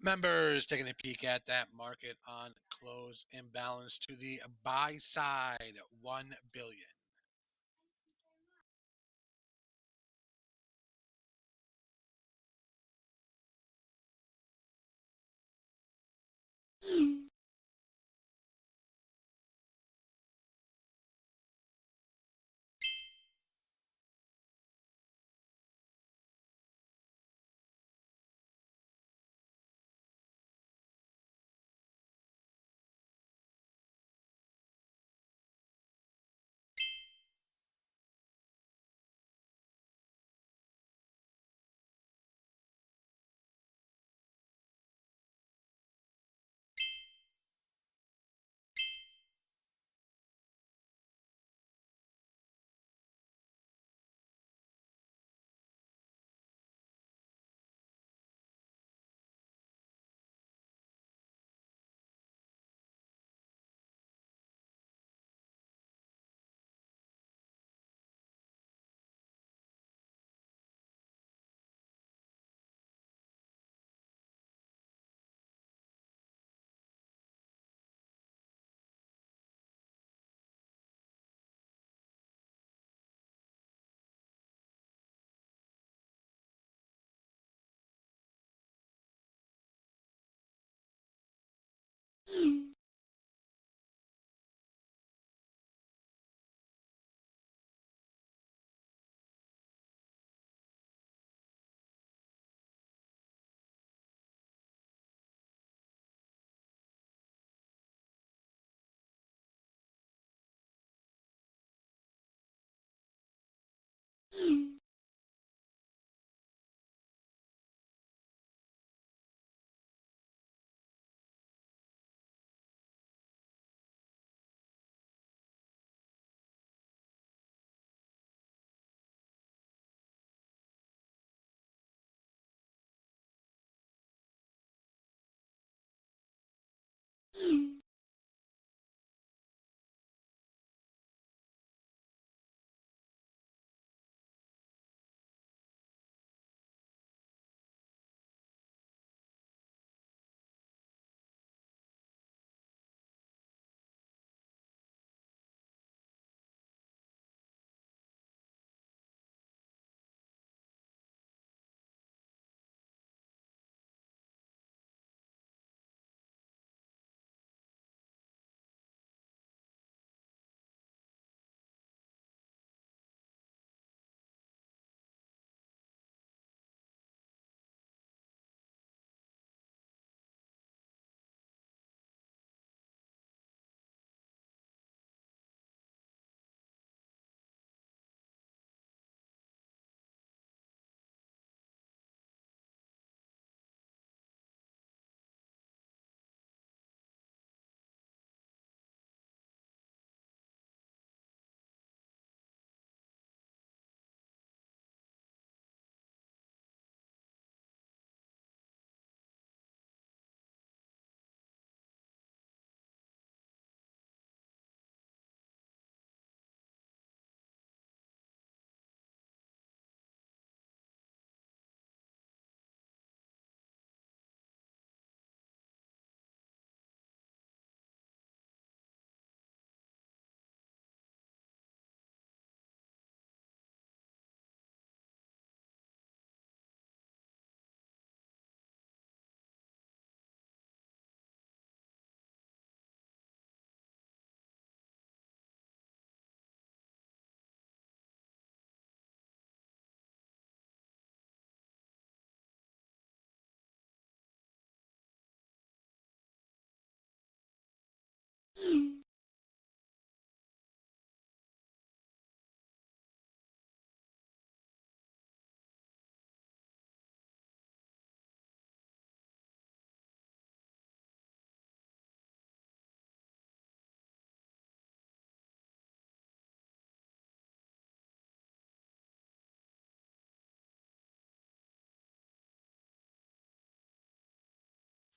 Speaker 3: Members taking a peek at that market on close imbalance to the buy side, 1 billion.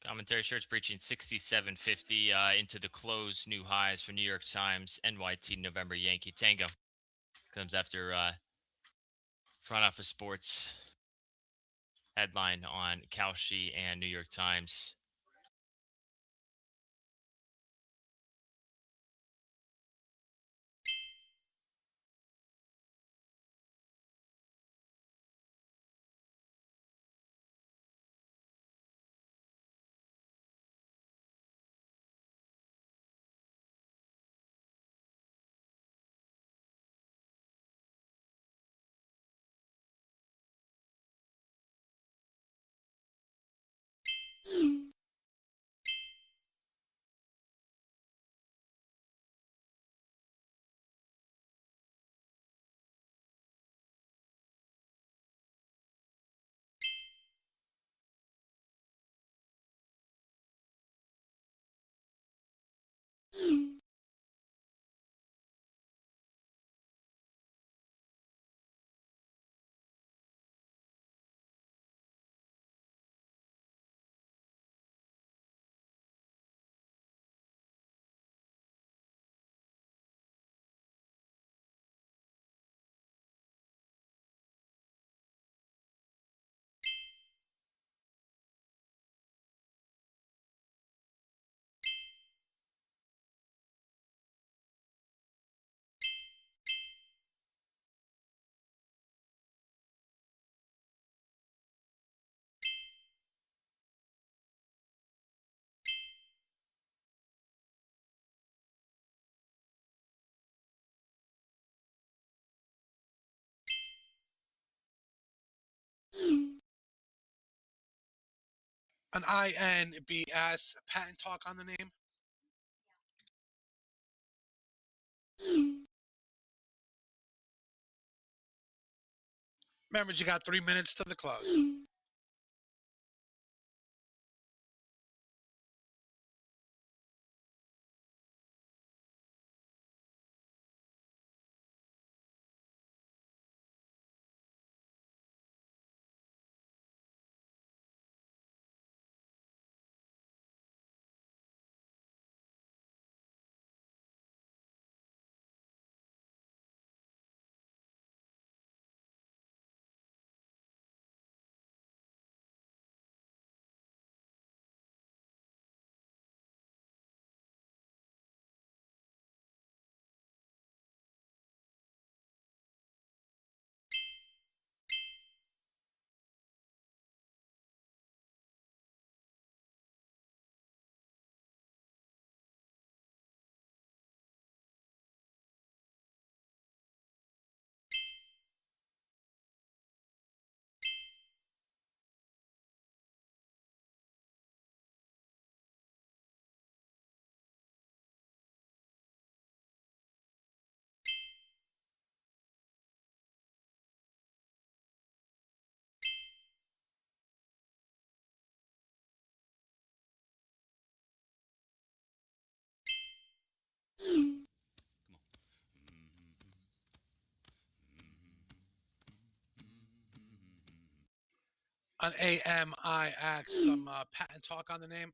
Speaker 14: Commentary shirts breaching 67.50 into the close. New highs for New York Times, NYT November Yankee Tango. Comes after front office sports. headline on Kalshi and New York Times.
Speaker 3: An INBS patent talk on the name. Remember, you got 3 minutes to the close. On AMIX, some patent talk on the name.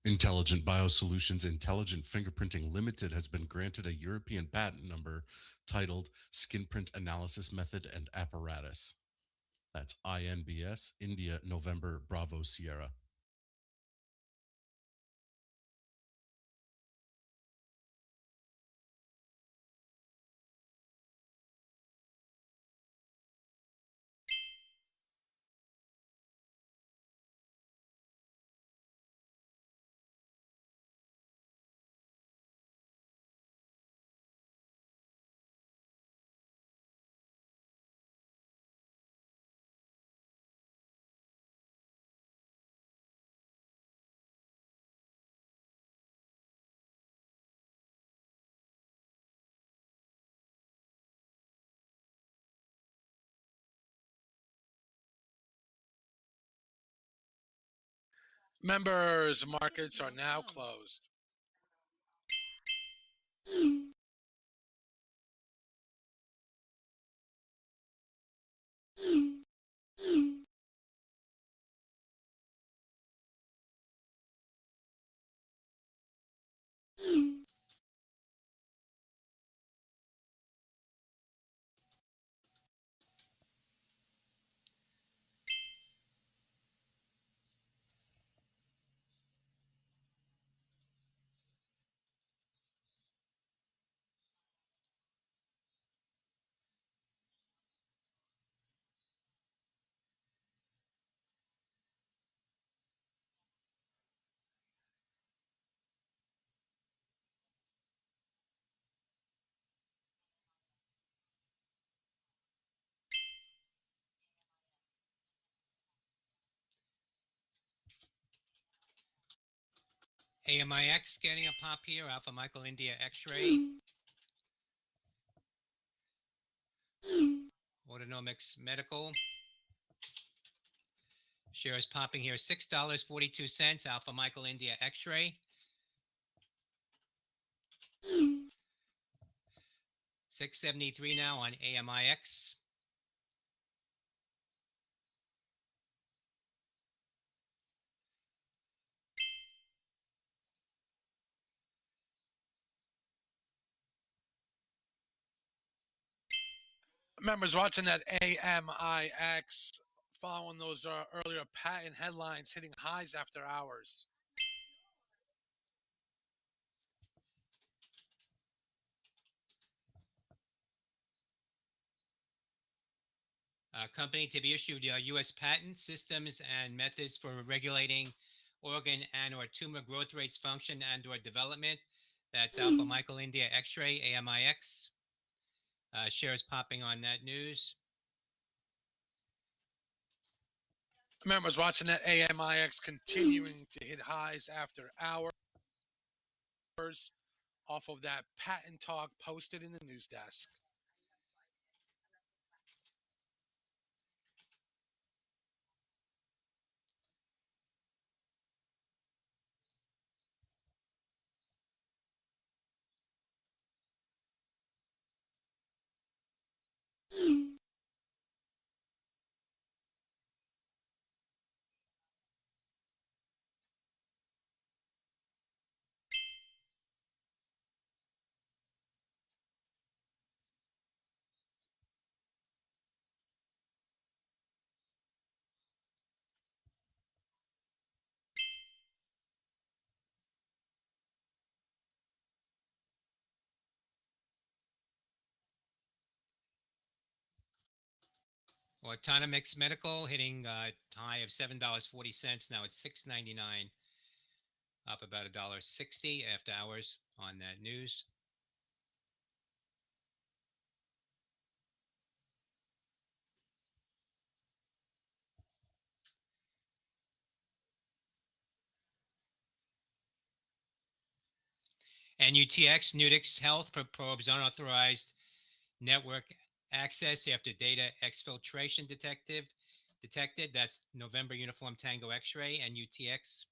Speaker 11: Intelligent Biosolutions Intelligent Fingerprinting Limited has been granted a European patent number titled Skin Print Analysis Method and Apparatus. That's INBS, India, November, Bravo, Sierra.
Speaker 3: Members markets are now closed.
Speaker 13: AMIX getting a pop here. Alpha Michael India X-ray. Autonomics Medical. Shares popping here. $6.42. Alpha Michael India X-ray. $6.73 now on AMIX.
Speaker 3: Members watching that AMIX, following those earlier patent headlines hitting highs after hours.
Speaker 13: Company to be issued U.S. patent systems and methods for regulating organ and/or tumor growth rates, function, and/or development. That's Alpha Michael India X-ray, AMIX. Shares popping on that news.
Speaker 3: Members watching that AMIX continuing to hit highs after hours off of that patent talk posted in the news desk.
Speaker 13: Autonomics Medical hitting a high of $7.40. Now it's $6.99, up about $1.60 after hours on that news. And UTX, Nudix Health probes unauthorized network access after data exfiltration detected. That's November Uniform Tango X-ray and UTX.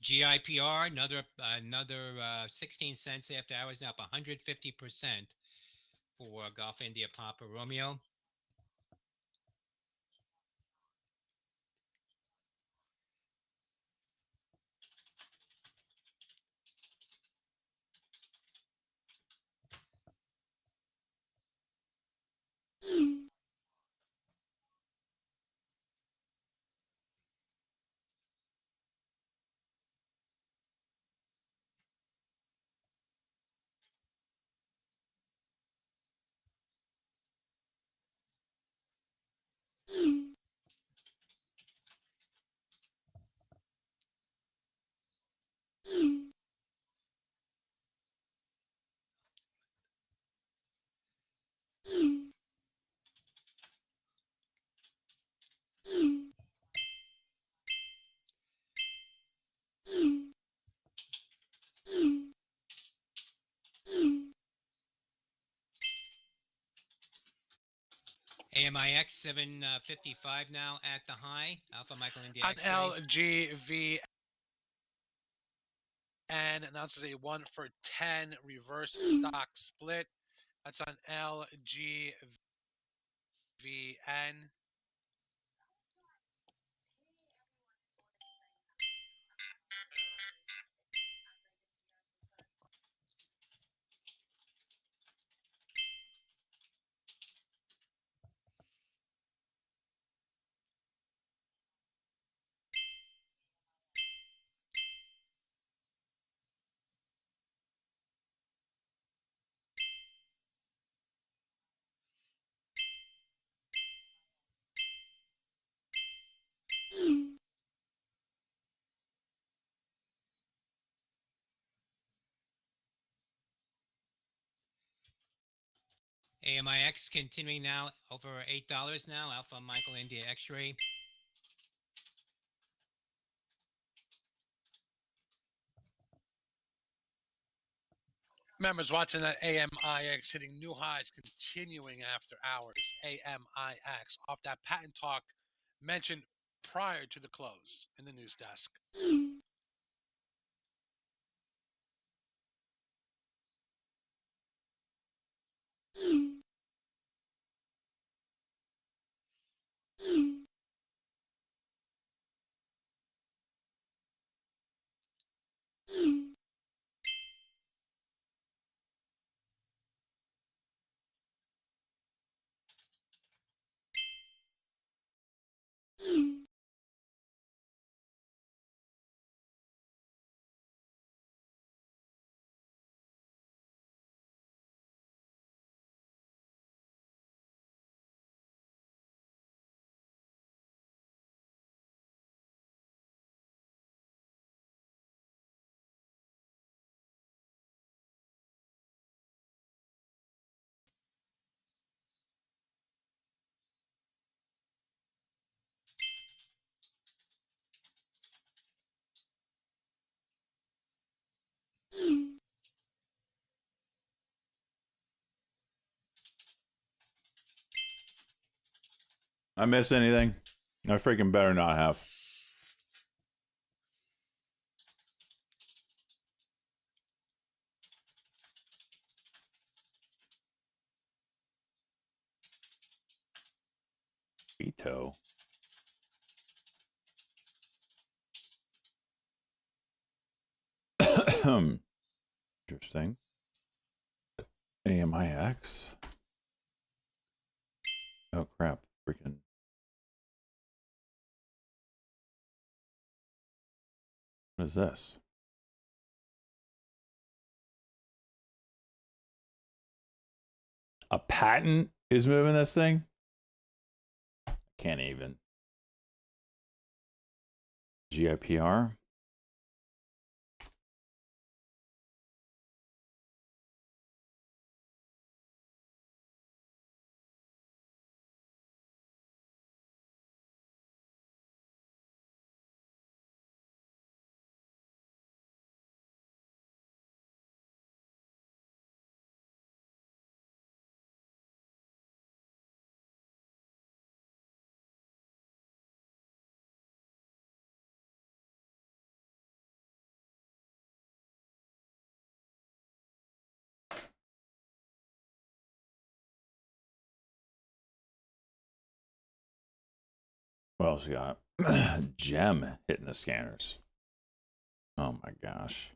Speaker 13: GIPR, another 16 cents after hours, now up 150% for Gulf India Papa Romeo. AMIX 755 now at the high. Alpha Michael India
Speaker 3: On
Speaker 13: X-ray.
Speaker 3: LGVN announces a 1 for 10 reverse stock split. That's on LGVN.
Speaker 13: AMIX continuing now over $8 now. Alpha Michael India X-ray.
Speaker 3: Members watching that AMIX hitting new highs, continuing after hours. AMIX off that patent talk mentioned prior to the close in the news desk.
Speaker 1: I miss anything? I freaking better not have. Veto. Interesting. AMIX. Oh crap! Freaking. What is this? A patent is moving this thing? I can't even. GIPR? What else we got? Gem hitting the scanners. Oh my gosh.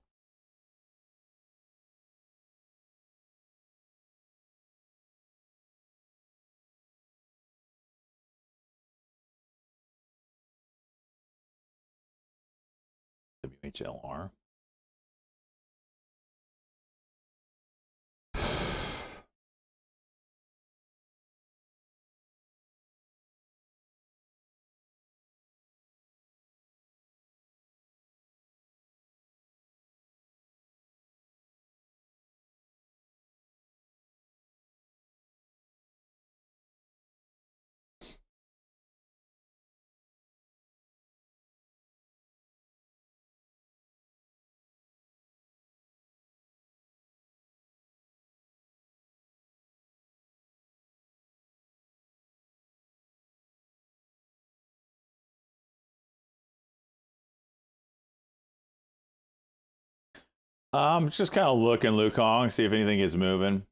Speaker 1: WHLR. Just kind of looking, Lukong, see if anything is moving.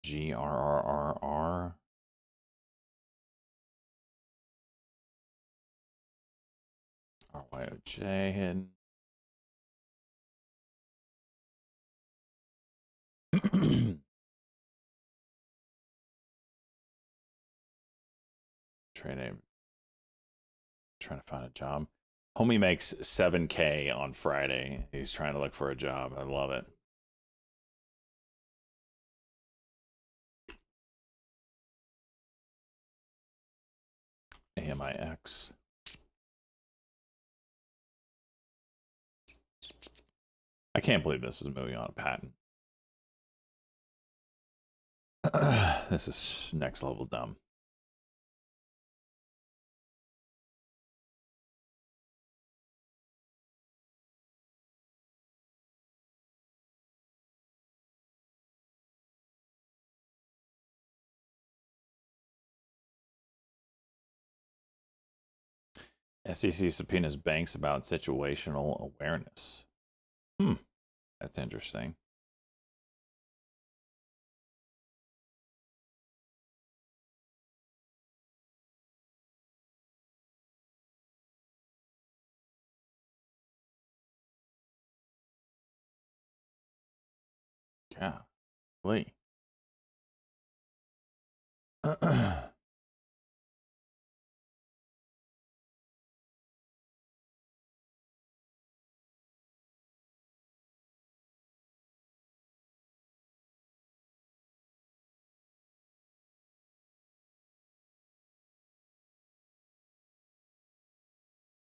Speaker 1: GRRRR. RYOJ hidden. Trying to find a job. Homie makes 7K on Friday. He's trying to look for a job. I love it. AMIX. I can't believe this is moving on a patent. This is next level dumb. SEC subpoenas banks about situational awareness. That's interesting. Yeah, Lee.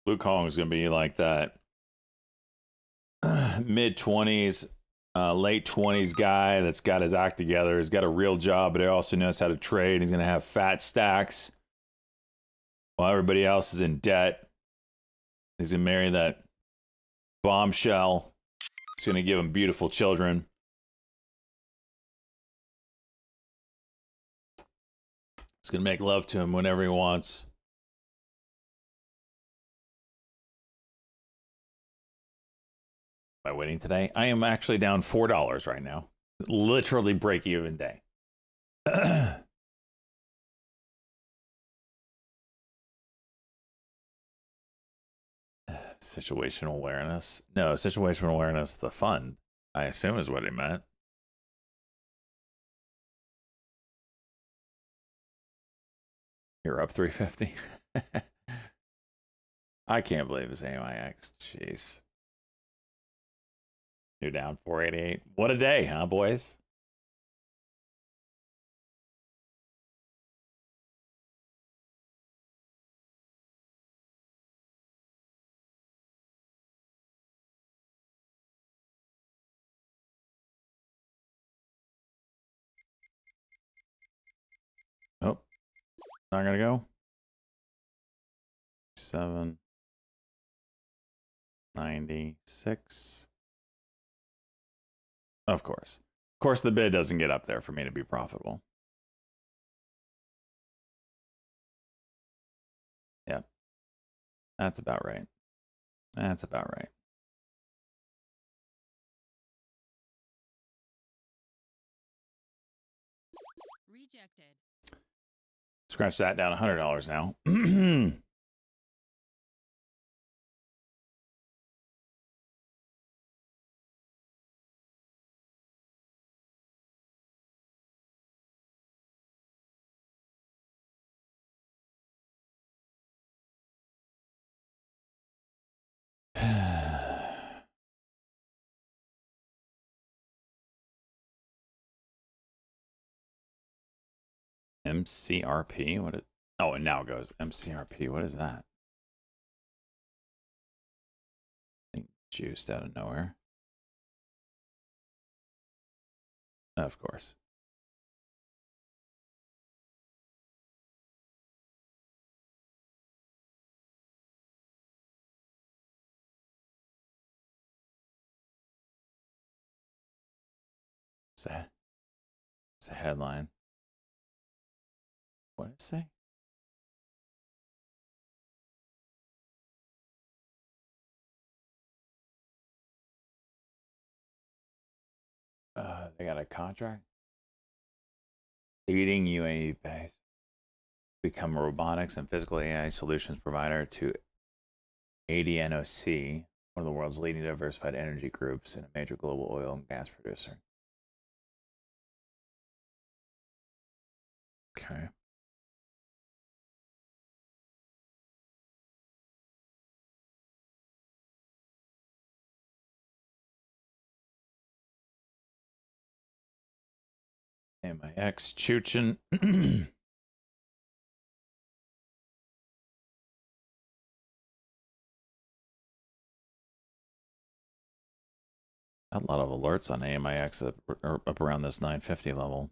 Speaker 1: Luke Kong is going to be like that mid-20s, late 20s guy that's got his act together. He's got a real job, but he also knows how to trade. He's going to have fat stacks while everybody else is in debt. He's going to marry that bombshell. He's going to give him beautiful children. He's going to make love to him whenever he wants. Am I winning today? I am actually down $4 right now. Literally break even day. Situational awareness. No, situational awareness, the fund, I assume is what it meant. You're up 350. I can't believe it's AMIX. Jeez. You're down 488. What a day, huh, boys? Oh, not gonna go. 796. Of course. Of course, the bid doesn't get up there for me to be profitable. Yep. That's about right. That's about right.
Speaker 6: Rejected.
Speaker 1: Scratch that down $100 now. MCRP? What it? Oh, and now it goes MCRP. What is that? Juiced out of nowhere. Of course. It's a headline. What did it say? They got a contract. Leading UAE base become a robotics and physical AI solutions provider to ADNOC, one of the world's leading diversified energy groups and a major global oil and gas producer. Okay. MIX Chuchin. A lot of alerts on AMIX up around this 950 level.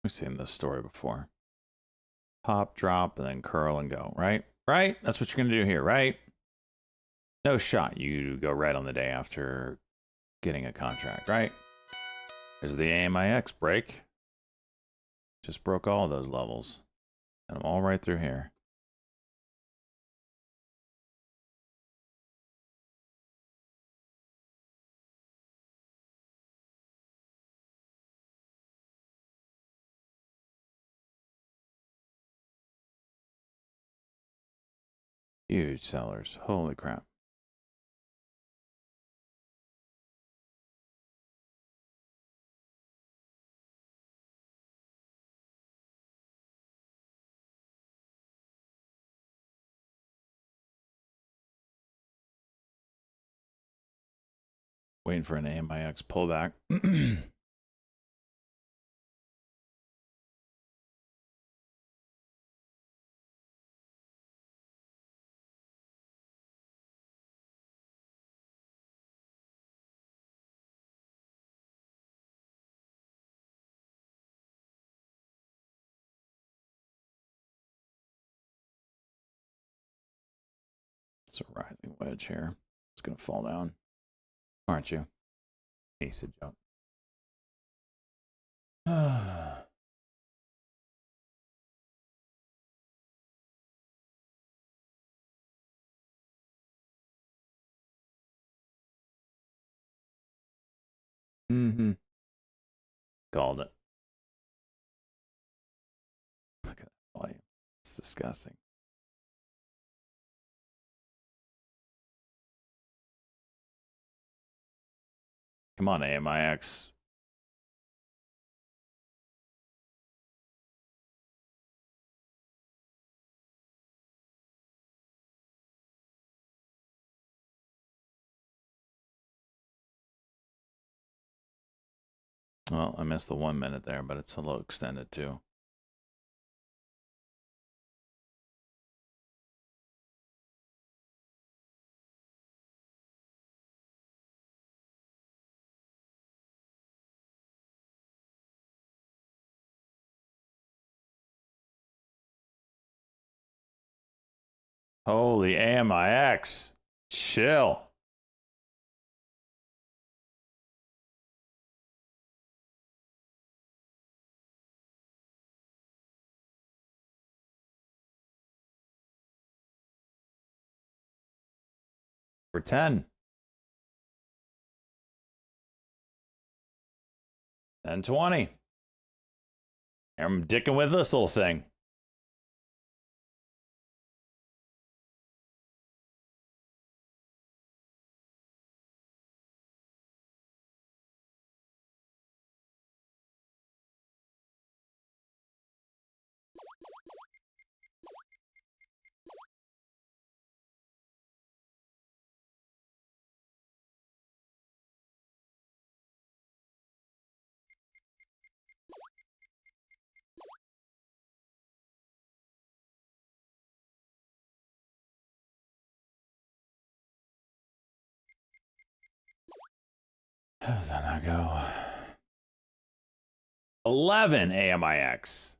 Speaker 1: We've seen this story before. Pop, drop, and then curl and go, right? Right? That's what you're going to do here, right? No shot you go right on the day after getting a contract, right? There's the AMIX break. Just broke all of those levels. And I'm all right through here. Huge sellers. Holy crap. Waiting for an AMIX pullback. It's a rising wedge here. It's going to fall down. Aren't you? Ace of jump. Mm-hmm. Called it. Look at that volume. It's disgusting. Come on, AMIX. Well, I missed the 1 minute there, but it's a little extended too. Holy AMIX. Chill. For 10. 10-20. I'm dicking with this little thing. How does that not go? 11 AMIX.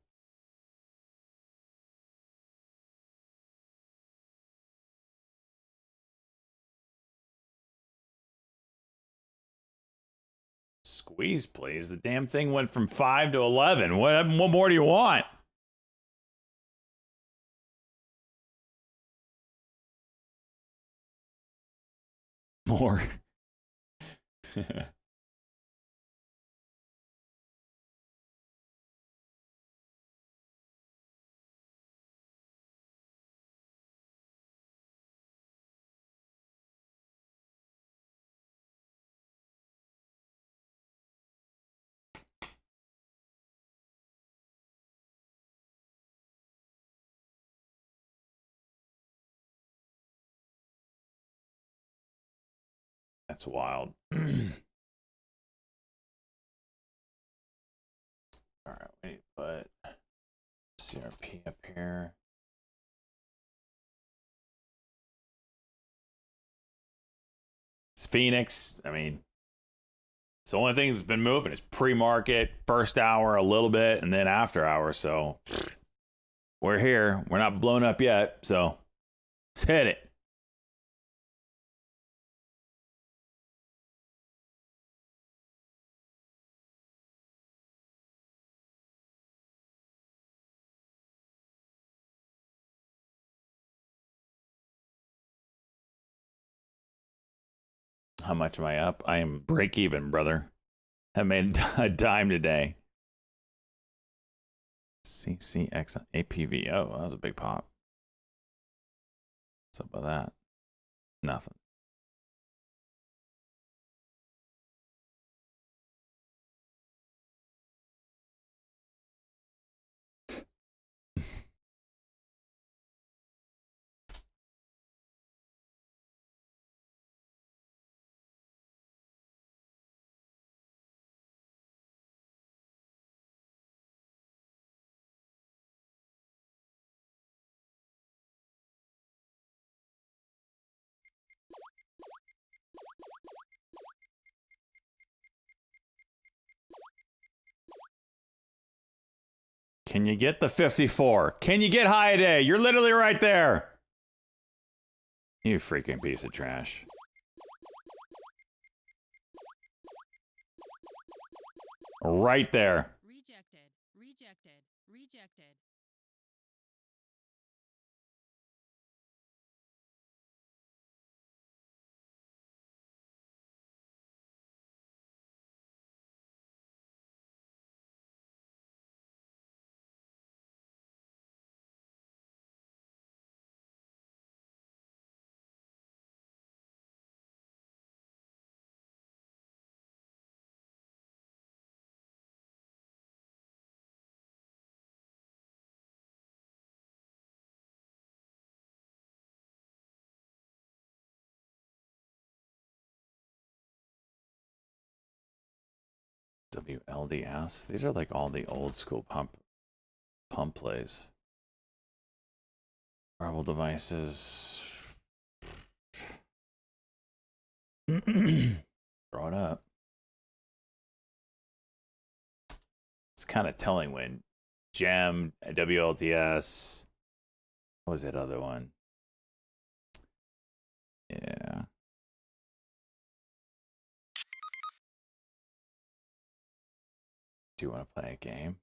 Speaker 1: Squeeze, please. The damn thing went from 5 to 11. What more do you want? More. That's wild. All right, wait, but CRP up here. It's Phoenix. I mean, it's the only thing that's been moving is pre-market, first hour a little bit, and then after hour. So we're here. We're not blown up yet. So let's hit it. How much am I up? I am break even, brother. I made a dime today. CCX APV. Oh, that was a big pop. What's up with that? Nothing. Can you get the 54? Can you get high a day? You're literally right there. You freaking piece of trash. Right there.
Speaker 6: Rejected. Rejected. Rejected.
Speaker 1: WLDS. These are like all the old school pump plays. Wearable devices. Throw it up. It's kind of telling when GEM, WLTS. What was that other one? Yeah. Do you want to play a game?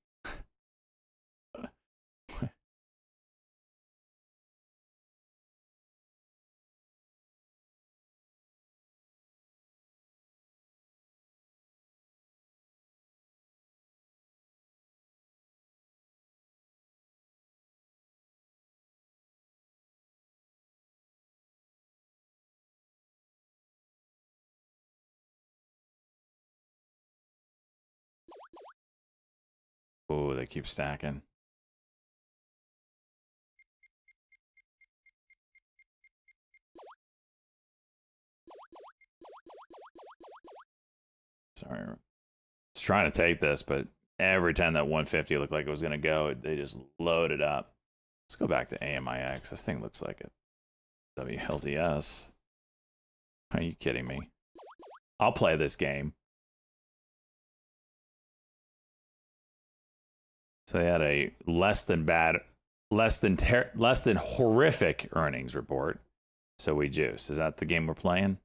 Speaker 1: Oh, they keep stacking. Sorry. I was trying to take this, but every time that 150 looked like it was going to go, they just loaded up. Let's go back to AMIX. This thing looks like a WLDS. Are you kidding me? I'll play this game. So they had a less than horrific earnings report. So we juice. Is that the game we're playing?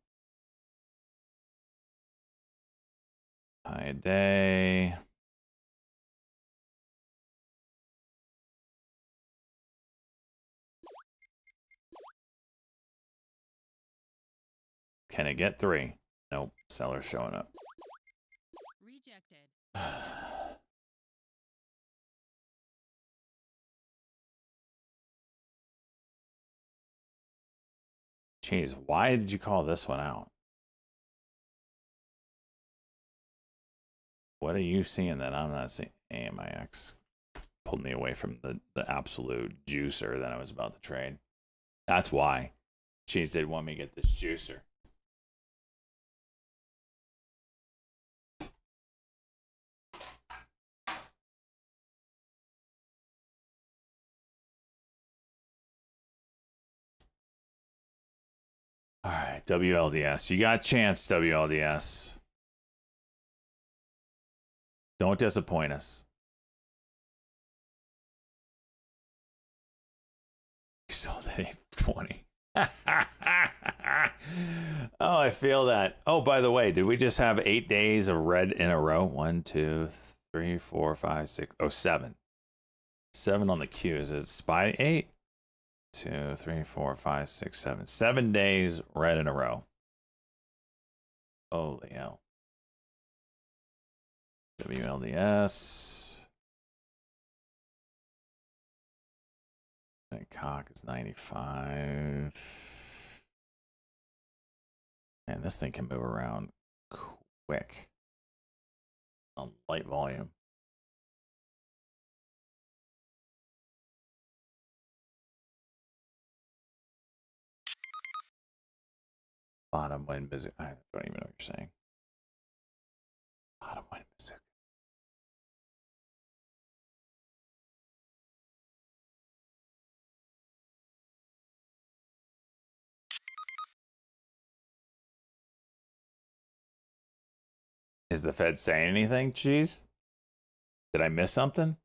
Speaker 1: High a day. Can it get 3? Nope. Seller's showing up.
Speaker 6: Rejected.
Speaker 1: Jeez, why did you call this one out? What are you seeing that I'm not seeing? AMIX pulled me away from the absolute juicer that I was about to trade. That's why. Jeez, did want me to get this juicer. All right, WLDS. You got a chance, WLDS. Don't disappoint us. You sold at 820. Oh, I feel that. Oh, by the way, did we just have 8 days of red in a row? 1, 2, 3, 4, 5, 6. Oh, 7. 7 on the Q. Is it SPY 8? 2, 3, 4, 5, 6, 7. 7 days red in a row. Holy hell. WLDS. And cock is 95. And this thing can move around quick on light volume. Bottom wind busy. I don't even know what you're saying. Bottom wind busy. Is the Fed saying anything, Cheese? Did I miss something?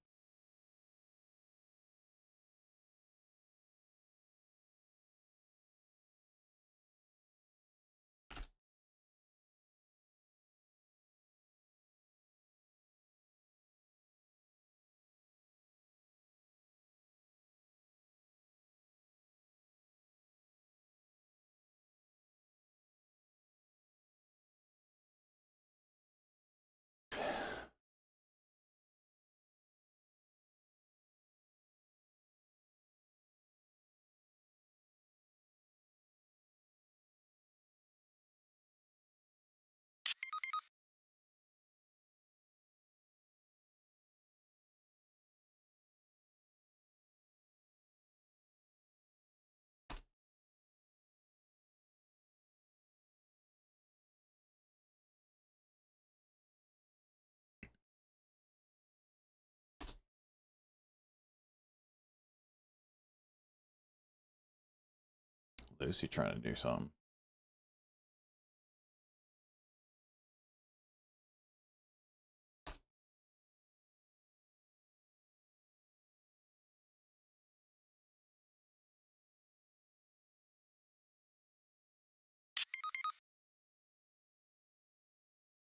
Speaker 1: Lucy trying to do something.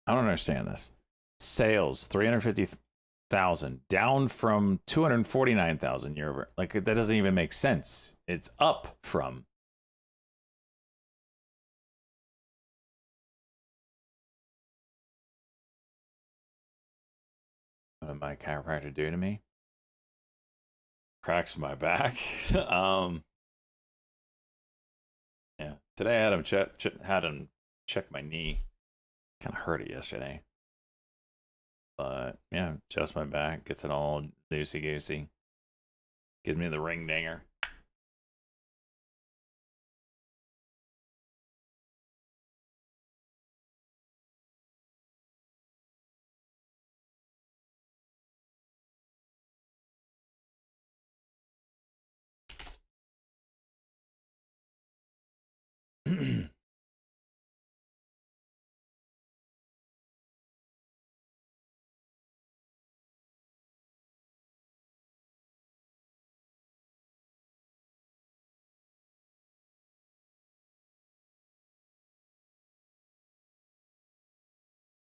Speaker 1: I don't understand this. Sales 350,000 down from 249,000 year over. Like that doesn't even make sense. It's up from. What did my chiropractor do to me? Cracks my back. Yeah. Today I had him check my knee. Kind of hurt it yesterday. But yeah, adjust my back, gets it all loosey goosey. Gives me the ring dinger.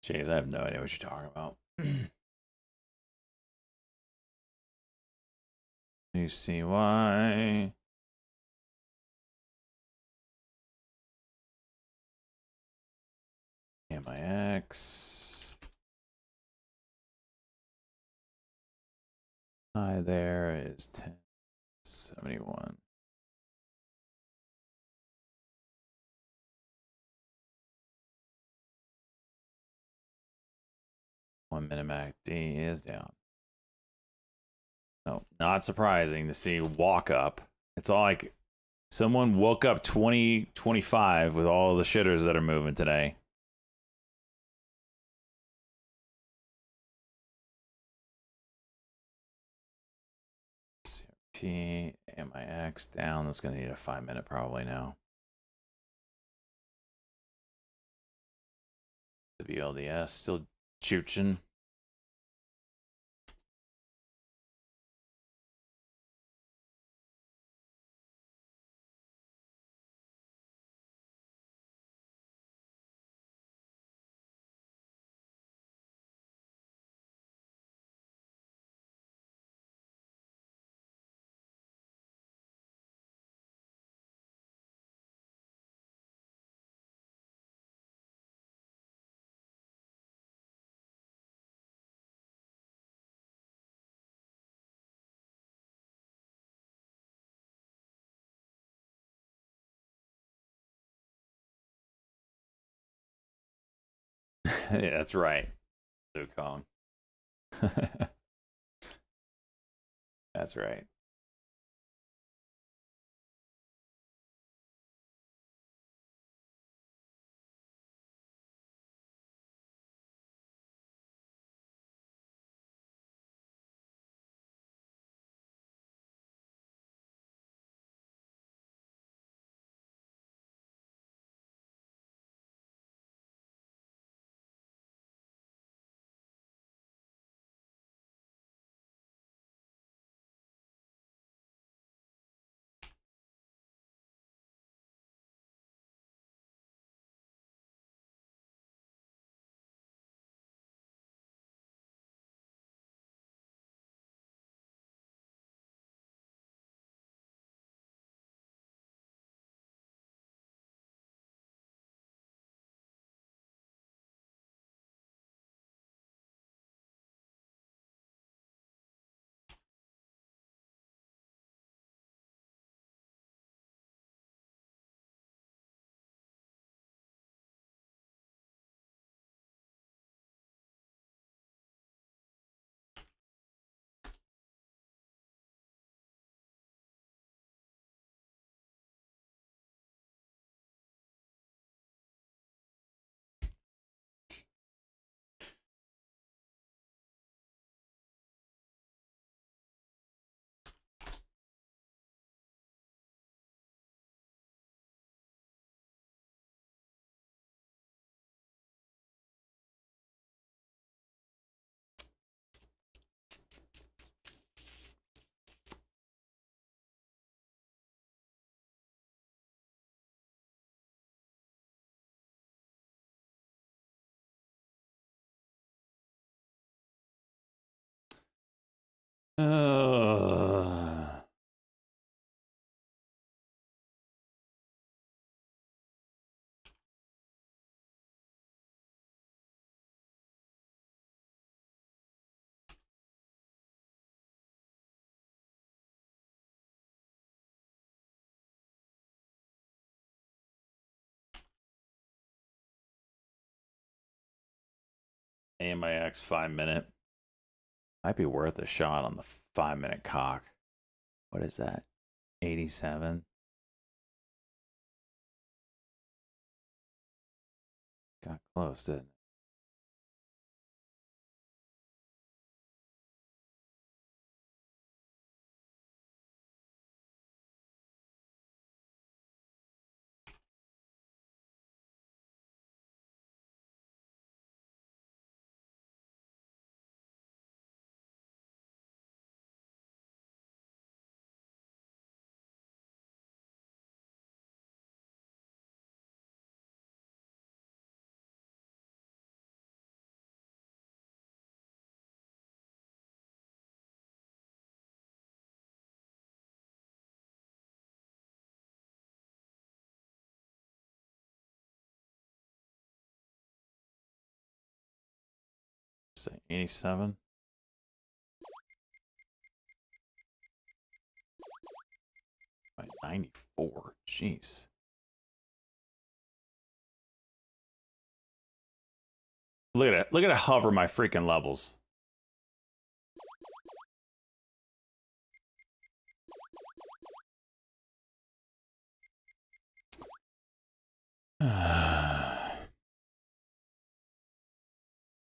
Speaker 1: Jeez, I have no idea what you're talking about. You see why? MIX. High there is 1071. One minute MACD is down. No, not surprising to see walk up. It's all like someone woke up 2025 with all the shitters that are moving today. CRP, MIX down. That's going to need a 5-minute probably now. WLDS still chooching. Yeah, that's right. Kong. That's right. AMIX 5-minute. Might be worth a shot on the 5-minute cock. What is that? 87. Got close, didn't it? say 87. By 94. Jeez. Look at it. Look at it hover my freaking levels.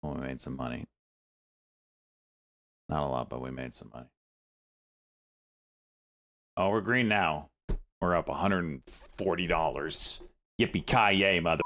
Speaker 1: Well, we made some money. Not a lot, but we made some money. Oh, we're green now. We're up $140. Yippee-ki-yay, mother.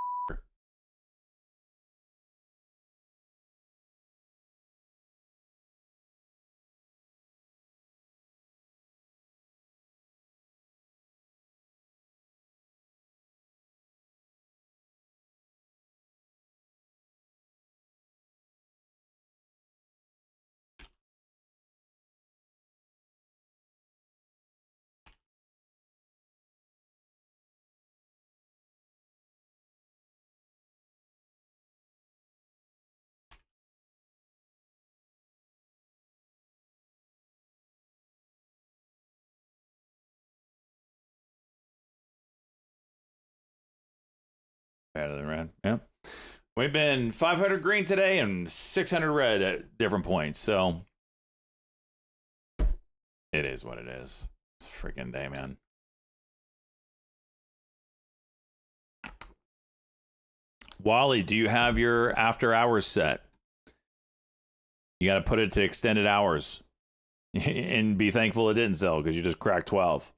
Speaker 1: Better than red. Yep. We've been 500 green today and 600 red at different points. So it is what it is. It's a freaking day, man. Wally, do you have your after hours set? You got to put it to extended hours and be thankful it didn't sell because you just cracked 12.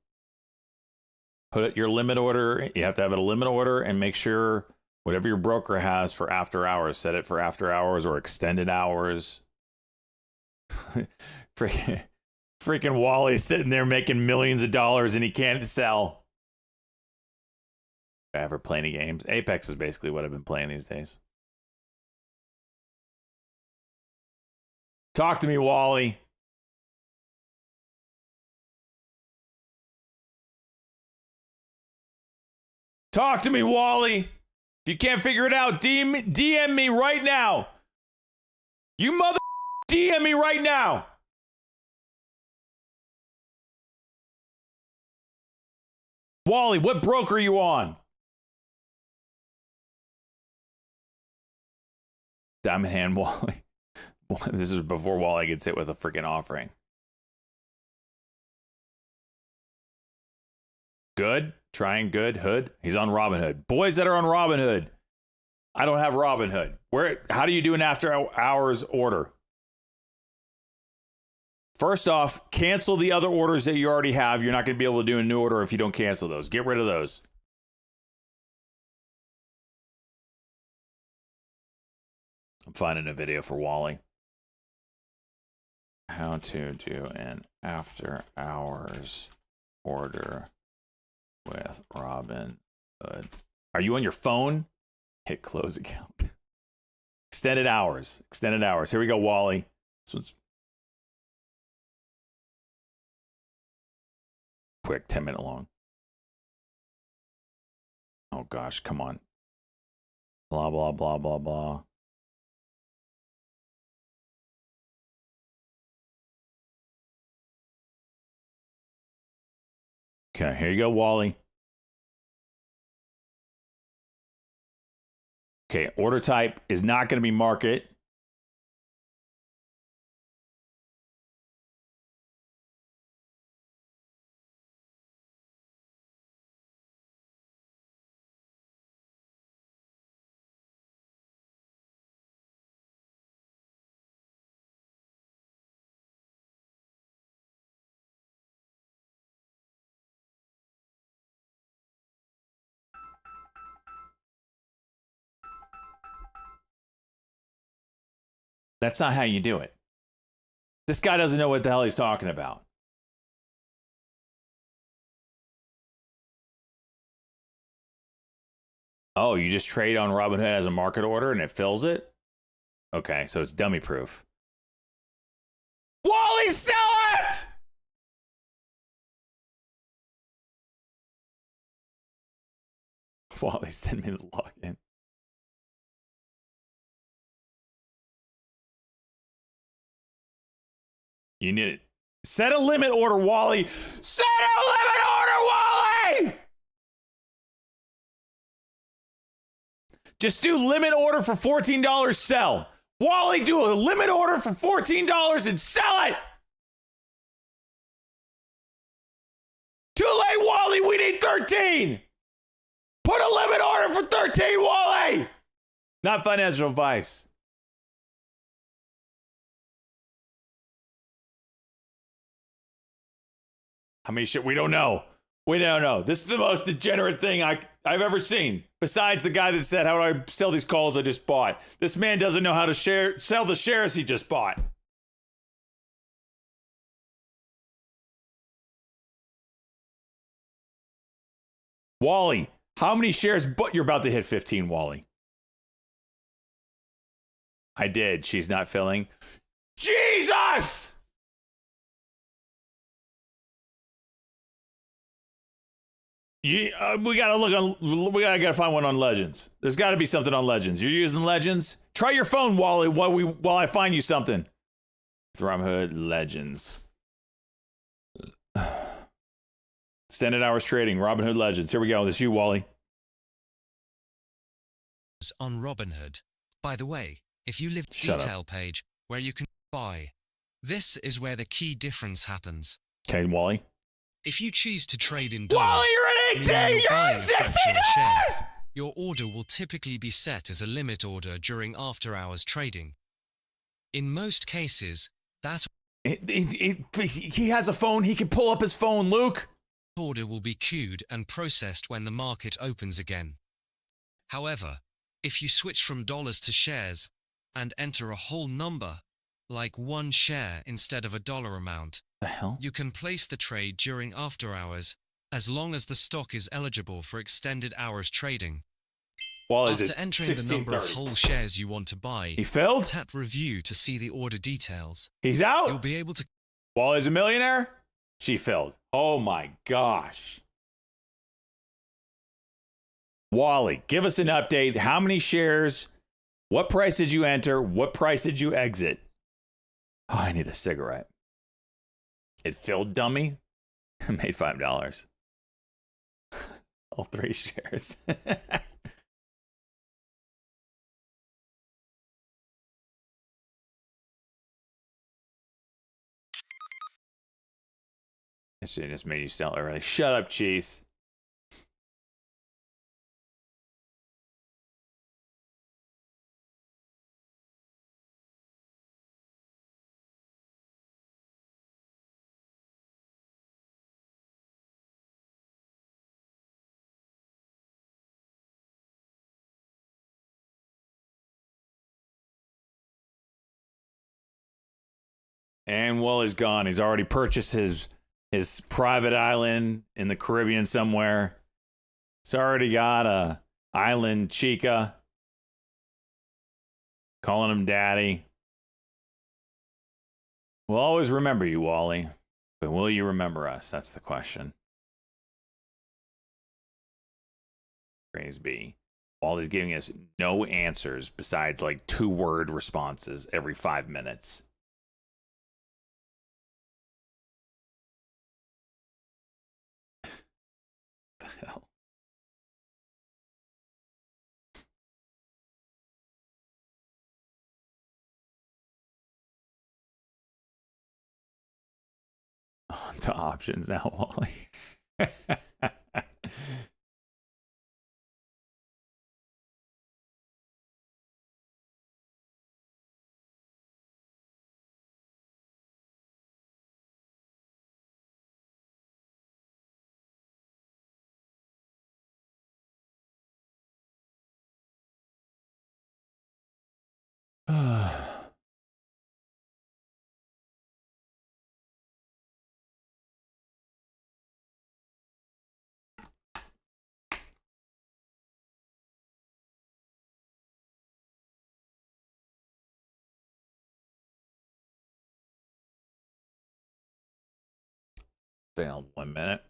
Speaker 1: Put it your limit order. You have to have it a limit order and make sure whatever your broker has for after hours, set it for after hours or extended hours. Freaking Wally's sitting there making millions of dollars and he can't sell. If I ever play any games, Apex is basically what I've been playing these days. Talk to me, Wally. Talk to me, Wally. If you can't figure it out, DM me right now. You mother DM me right now. Wally, what broker are you on? Diamond Hand Wally. This is before Wally gets hit with a freaking offering. Good. Trying good. Hood. He's on Robinhood. Boys that are on Robinhood. I don't have Robinhood. How do you do an after hours order? First off, cancel the other orders that you already have. You're not going to be able to do a new order if you don't cancel those. Get rid of those. I'm finding a video for Wally. How to do an after hours order with Robinhood. Are you on your phone? Hit close account. Extended hours. Extended hours. Here we go, Wally. This one's quick, 10-minute long. Oh gosh, come on. Blah, blah, blah, blah, blah. Okay, here you go, Wally. Okay, order type is not going to be market. That's not how you do it. This guy doesn't know what the hell he's talking about. Oh, you just trade on Robinhood as a market order and it fills it? Okay, so it's dummy proof. Wally, sell it! Wally, send me the login. You need it. Set a limit order, Wally. Set a limit order, Wally! Just do limit order for $14, sell. Wally, do a limit order for $14 and sell it. Too late, Wally. We need 13. Put a limit order for 13, Wally. Not financial advice. How many shit? We don't know. We don't know. This is the most degenerate thing I've ever seen. Besides the guy that said, how do I sell these calls I just bought? This man doesn't know how to sell the shares he just bought. Wally, how many shares? But you're about to hit 15, Wally. I did. She's not filling. Jesus! We gotta look on. We gotta find one on Legends. There's got to be something on Legends. You're using Legends? Try your phone, Wally, while I find you something. Thrumhood Legends. Extended hours trading. Robinhood Legends. Here we go. This is you, Wally.
Speaker 12: On Robinhood. By the way, if you live
Speaker 1: Shut
Speaker 12: detail page where you can buy, this is where the key difference happens.
Speaker 1: Okay, Wally.
Speaker 12: If you choose to trade in dollars,
Speaker 1: Wally, you're an 18. You're at $60.
Speaker 12: Your order will typically be set as a limit order during after-hours trading. In most cases, that
Speaker 1: he has a phone. He can pull up his phone, Luke.
Speaker 12: Order will be queued and processed when the market opens again. However, if you switch from dollars to shares and enter a whole number, like one share instead of a dollar amount,
Speaker 1: the hell?
Speaker 12: You can place the trade during after hours as long as the stock is eligible for extended hours trading.
Speaker 1: Well,
Speaker 12: After entering the number of whole shares you want to buy,
Speaker 1: he failed?
Speaker 12: Tap review to see the order details.
Speaker 1: He's out.
Speaker 12: You'll be able to.
Speaker 1: Wally's a millionaire? She failed. Oh my gosh. Wally, give us an update. How many shares? What price did you enter? What price did you exit? Oh, I need a cigarette. It filled, dummy. Made $5. All 3 shares. I should have just made you sell early. Shut up, Cheese. And Wally's gone. He's already purchased his private island in the Caribbean somewhere. He's already got a island chica. Calling him daddy. We'll always remember you, Wally. But will you remember us? That's the question. Praise be. Wally's giving us no answers besides like 2-word responses every 5 minutes. Hell. On to options now, Wally. Failed 1 minute.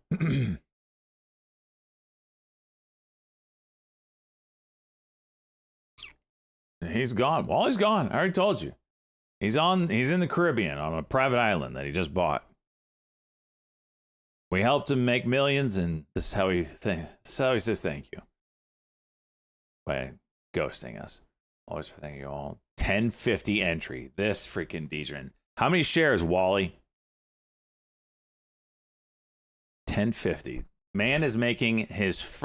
Speaker 1: He's gone. Wally's gone. I already told you. He's in the Caribbean on a private island that he just bought. We helped him make millions, and this is how he says thank you. By ghosting us. Always for thank you all. 1050 entry. This freaking Dejan. How many shares, Wally? 1050. Man is making his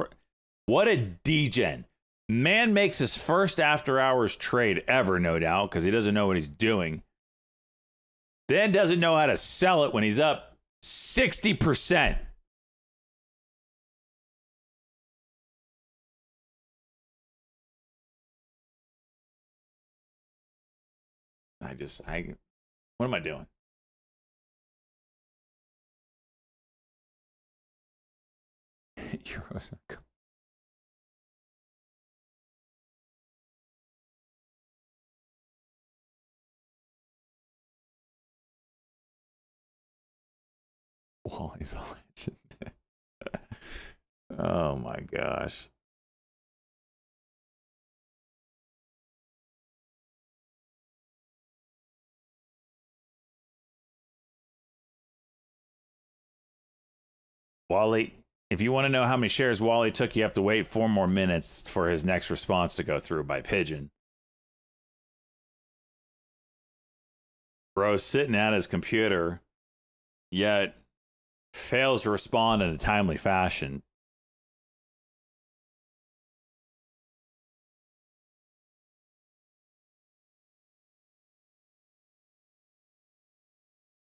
Speaker 1: what a degen. Man makes his first after hours trade ever, no doubt, because he doesn't know what he's doing. Then doesn't know how to sell it when he's up 60%. What am I doing? Euros. Wally's a legend. Oh my gosh. Wally, if you want to know how many shares Wally took, you have to wait 4 more minutes for his next response to go through by pigeon. Bro's sitting at his computer, yet fails to respond in a timely fashion.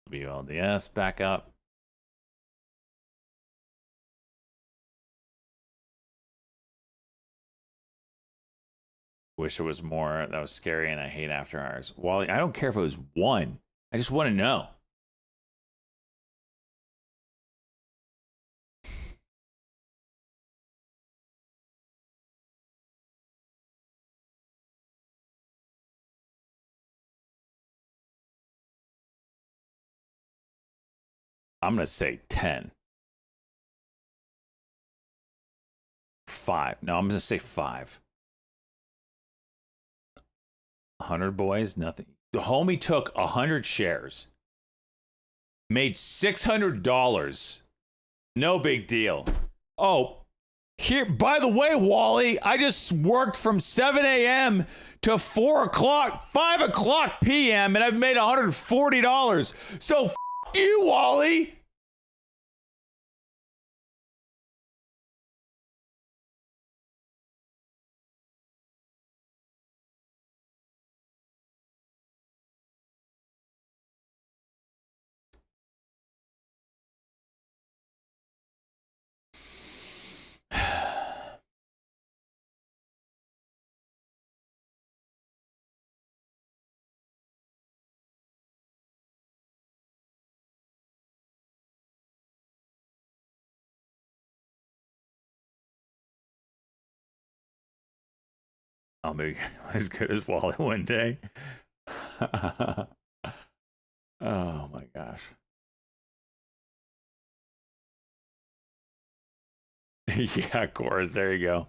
Speaker 1: WLDS back up. Wish it was more. That was scary, and I hate after hours. Wally, I don't care if it was 1. I just want to know. I'm going to say 10. 5. No, I'm going to say 5. 100 boys, nothing. The homie took 100 shares, made $600. No big deal. Oh, here, by the way, Wally, I just worked from 7 a.m. to 4 o'clock, 5 o'clock p.m., and I've made $140. So, f you, Wally. I'll be as good as Wally one day. Oh my gosh. Yeah, of course. There you go.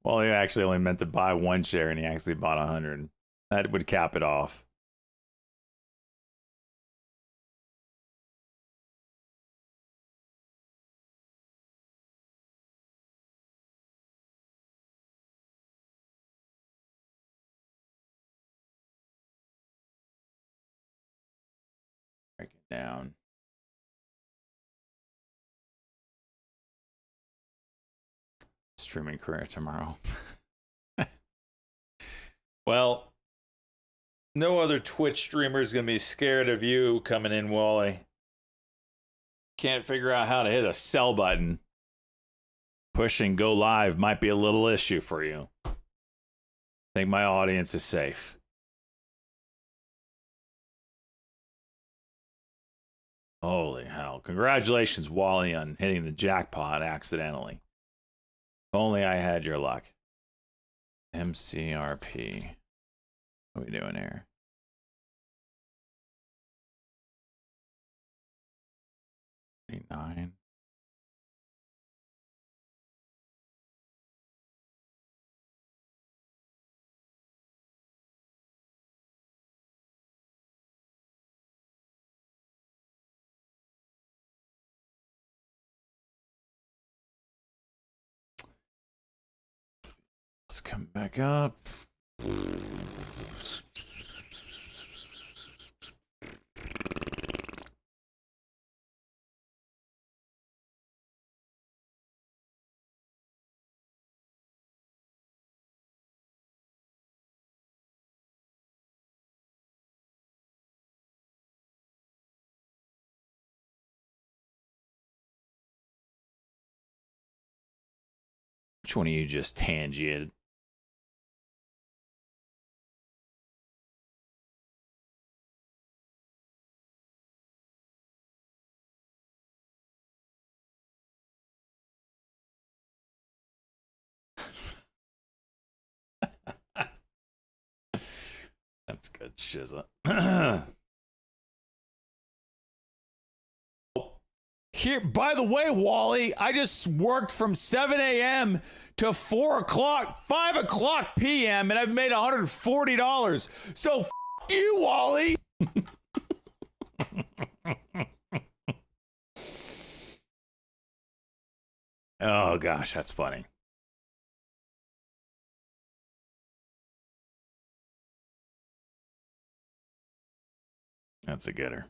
Speaker 1: Wally actually only meant to buy 1 share, and he actually bought 100. That would cap it off. Break it down. Streaming career tomorrow. Well, no other Twitch streamer is going to be scared of you coming in, Wally. Can't figure out how to hit a sell button. Pushing go live might be a little issue for you. I think my audience is safe. Holy hell. Congratulations, Wally, on hitting the jackpot accidentally. If only I had your luck. MCRP. What are we doing here? 9. Let's come back up. Which one of you just tangented? That's good, Shizza. Here, by the way, Wally, I just worked from 7 a.m. to 4 o'clock, 5 o'clock p.m., and I've made $140. So, f you, Wally. Oh, gosh, that's funny. That's a gooder.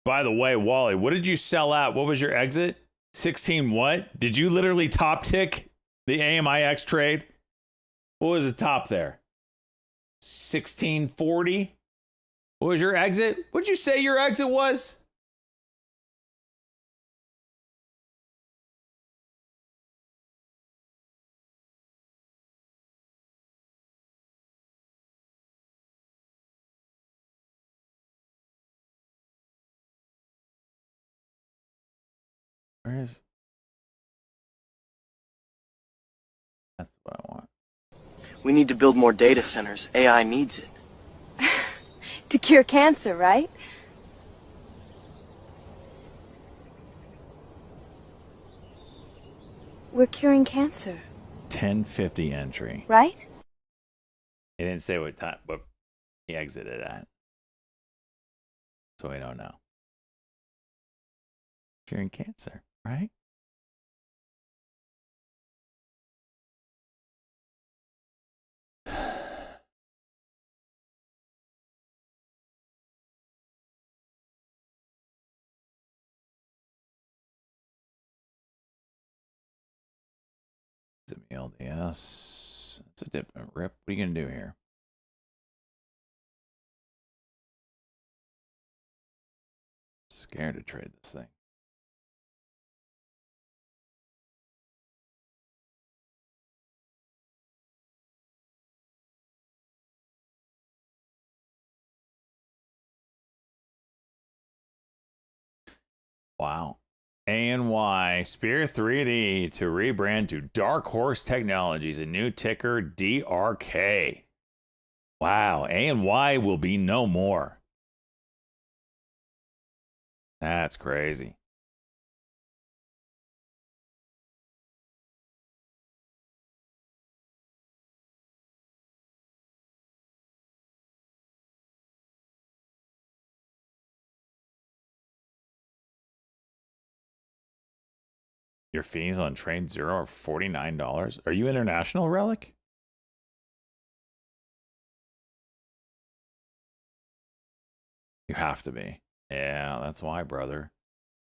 Speaker 1: By the way, Wally, what did you sell out? What was your exit? 16 what? Did you literally top tick the AMIX trade? What was the top there? 1640? What was your exit? What'd you say your exit was? Where is? That's what I want.
Speaker 15: We need to build more data centers. AI needs it.
Speaker 16: To cure cancer, right? We're curing cancer,
Speaker 1: 1050 entry.
Speaker 16: right?
Speaker 1: He didn't say what time, but he exited at. So we don't know. Curing cancer, right? LDS. That's a dip and rip. What are you gonna do here? Scared to trade this thing. Wow. ANY Spear 3D to rebrand to Dark Horse Technologies, a new ticker DRK. Wow, ANY will be no more. That's crazy. Your fees on Trade Zero are $49. Are you international, Relic? You have to be. Yeah, that's why, brother.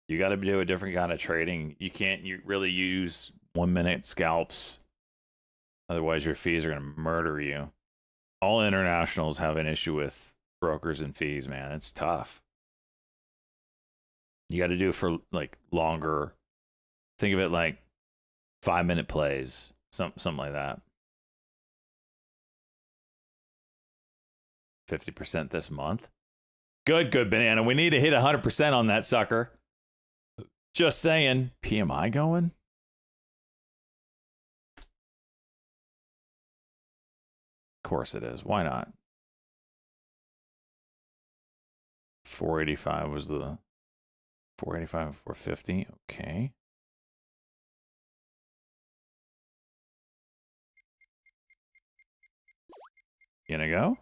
Speaker 1: You got to do a different kind of trading. You can't really use 1 minute scalps. Otherwise, your fees are going to murder you. All internationals have an issue with brokers and fees, man. It's tough. You got to do it for like longer. Think of it like 5 minute plays, something like that. 50% this month. Good, banana. We need to hit 100% on that sucker. Just saying. PMI going? Of course it is. Why not? 485 was the 485 and 450. Okay. You gonna go?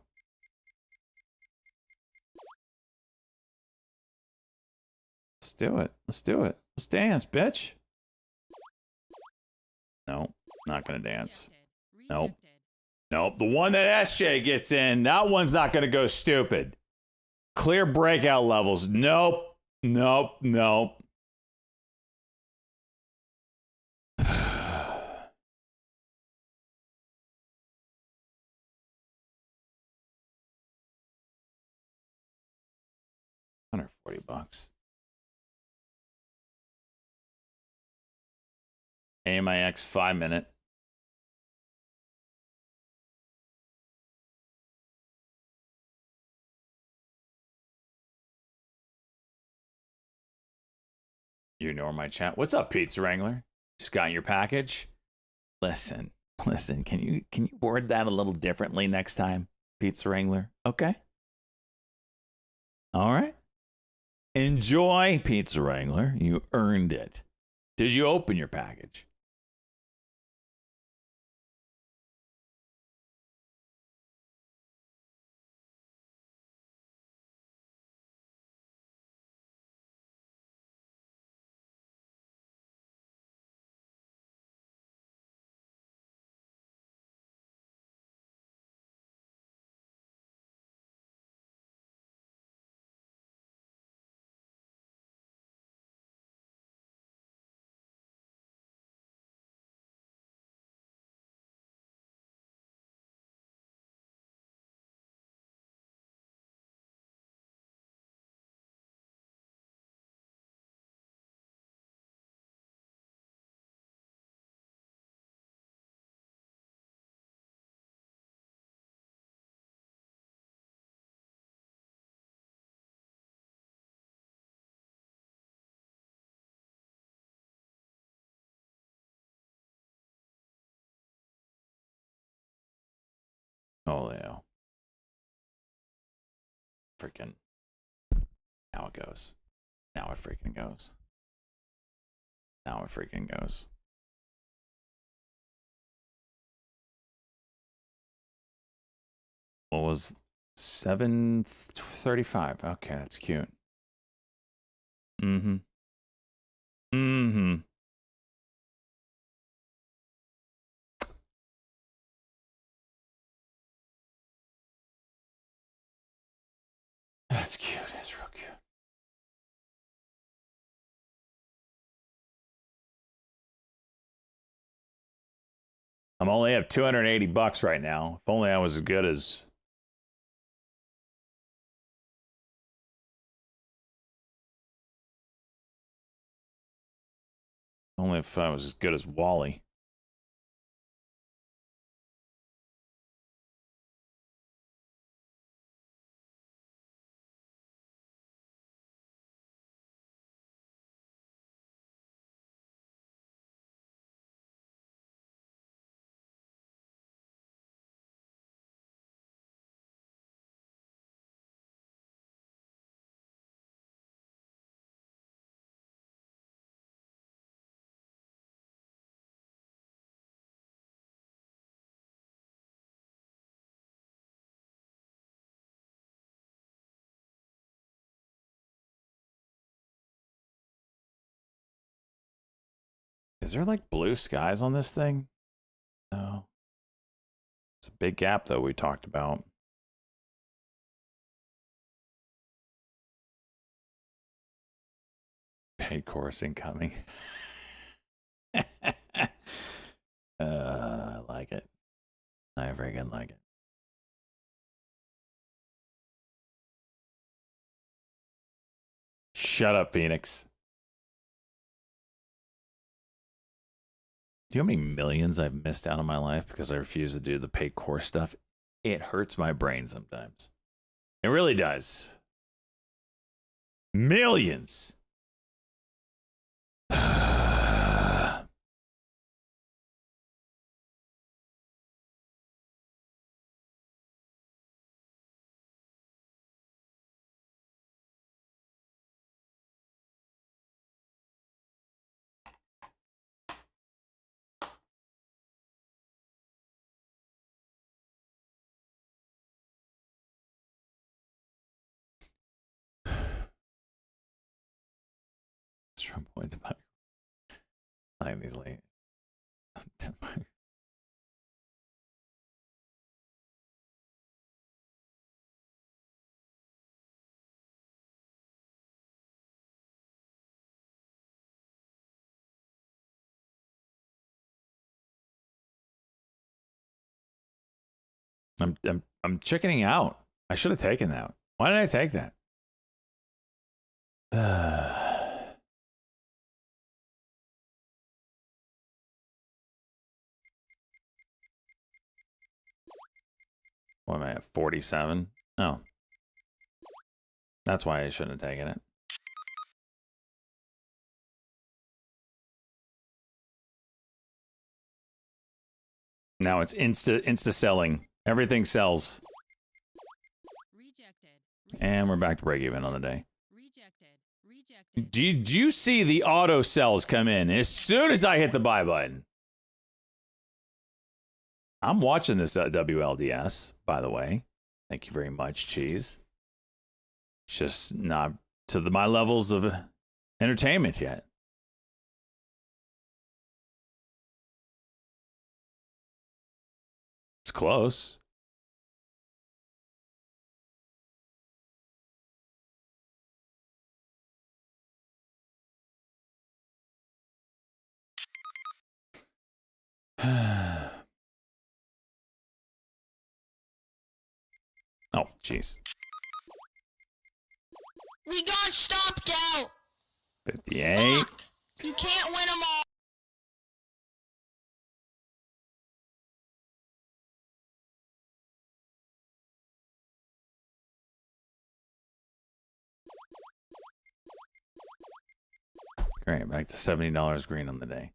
Speaker 1: Let's do it. Let's do it. Let's dance, bitch. No, not gonna dance. Nope. Nope. The one that SJ gets in, that one's not gonna go stupid. Clear breakout levels. Nope. Nope. Nope. $140. AMIX 5-minute. You ignore my chat. What's up, Pizza Wrangler? Just got your package? Listen, can you word that a little differently next time, Pizza Wrangler? Okay. All right. Enjoy, Pizza Wrangler. You earned it. Did you open your package? Oh, yeah. Freaking. Now it goes. Now it freaking goes. Now it freaking goes. What was 735? Okay, that's cute. Mm-hmm. Mm-hmm. That's cute. That's real cute. I'm only up $280 right now. If only I was as good as. Only if I was as good as Wally. Is there like blue skies on this thing? No. It's a big gap though we talked about. Paid course incoming. I like it. I freaking like it. Shut up, Phoenix. Do you know how many millions I've missed out on my life because I refuse to do the paid course stuff? It hurts my brain sometimes. It really does. Millions. Trump points back. I like these late. I'm chickening out. I should have taken that. Why did I take that? What am I at? 47? Oh. That's why I shouldn't have taken it. Now it's insta selling. Everything sells. And we're back to break even on the day. Did you see the auto sells come in as soon as I hit the buy button? I'm watching this WLDS, by the way. Thank you very much, Cheese. It's just not to my levels of entertainment yet. It's close. Oh, jeez.
Speaker 17: We got stopped out.
Speaker 1: 58.
Speaker 17: Fuck. You can't win them all.
Speaker 1: Great, back to $70 green on the day.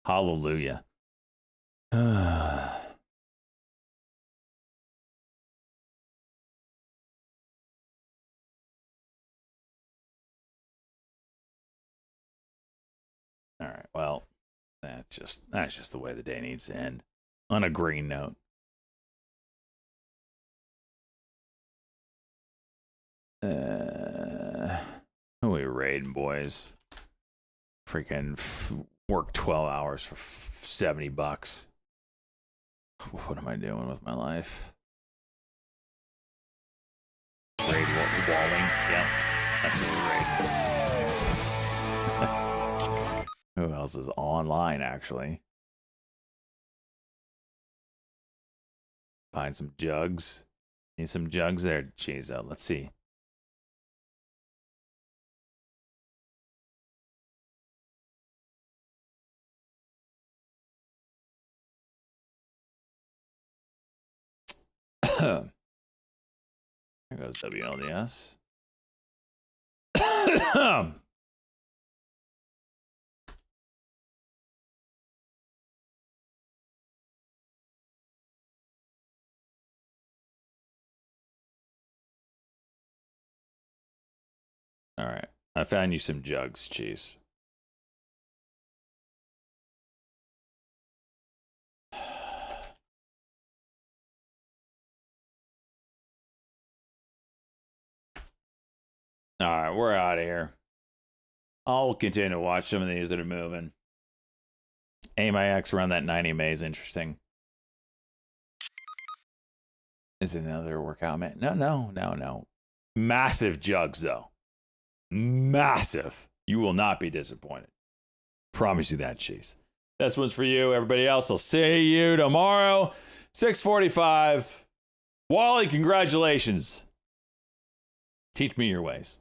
Speaker 1: Hallelujah. All right, well, that's just the way the day needs to end. On a green note. Who are we raiding, boys? Freaking work 12 hours for $70. What am I doing with my life? Raid Walling. Yep, that's what we're raiding. Who else is online, actually? Find some jugs. Need some jugs there, Chizo. Let's see. There goes WLDS. All right. I found you some jugs, Cheese. All right, we're out of here. I'll continue to watch some of these that are moving. AMIX around that 90 MA is interesting. Is it another workout, man? No. Massive jugs, though. Massive. You will not be disappointed. Promise you that, Cheese. This one's for you. Everybody else, I'll see you tomorrow, 6:45. Wally, congratulations. Teach me your ways.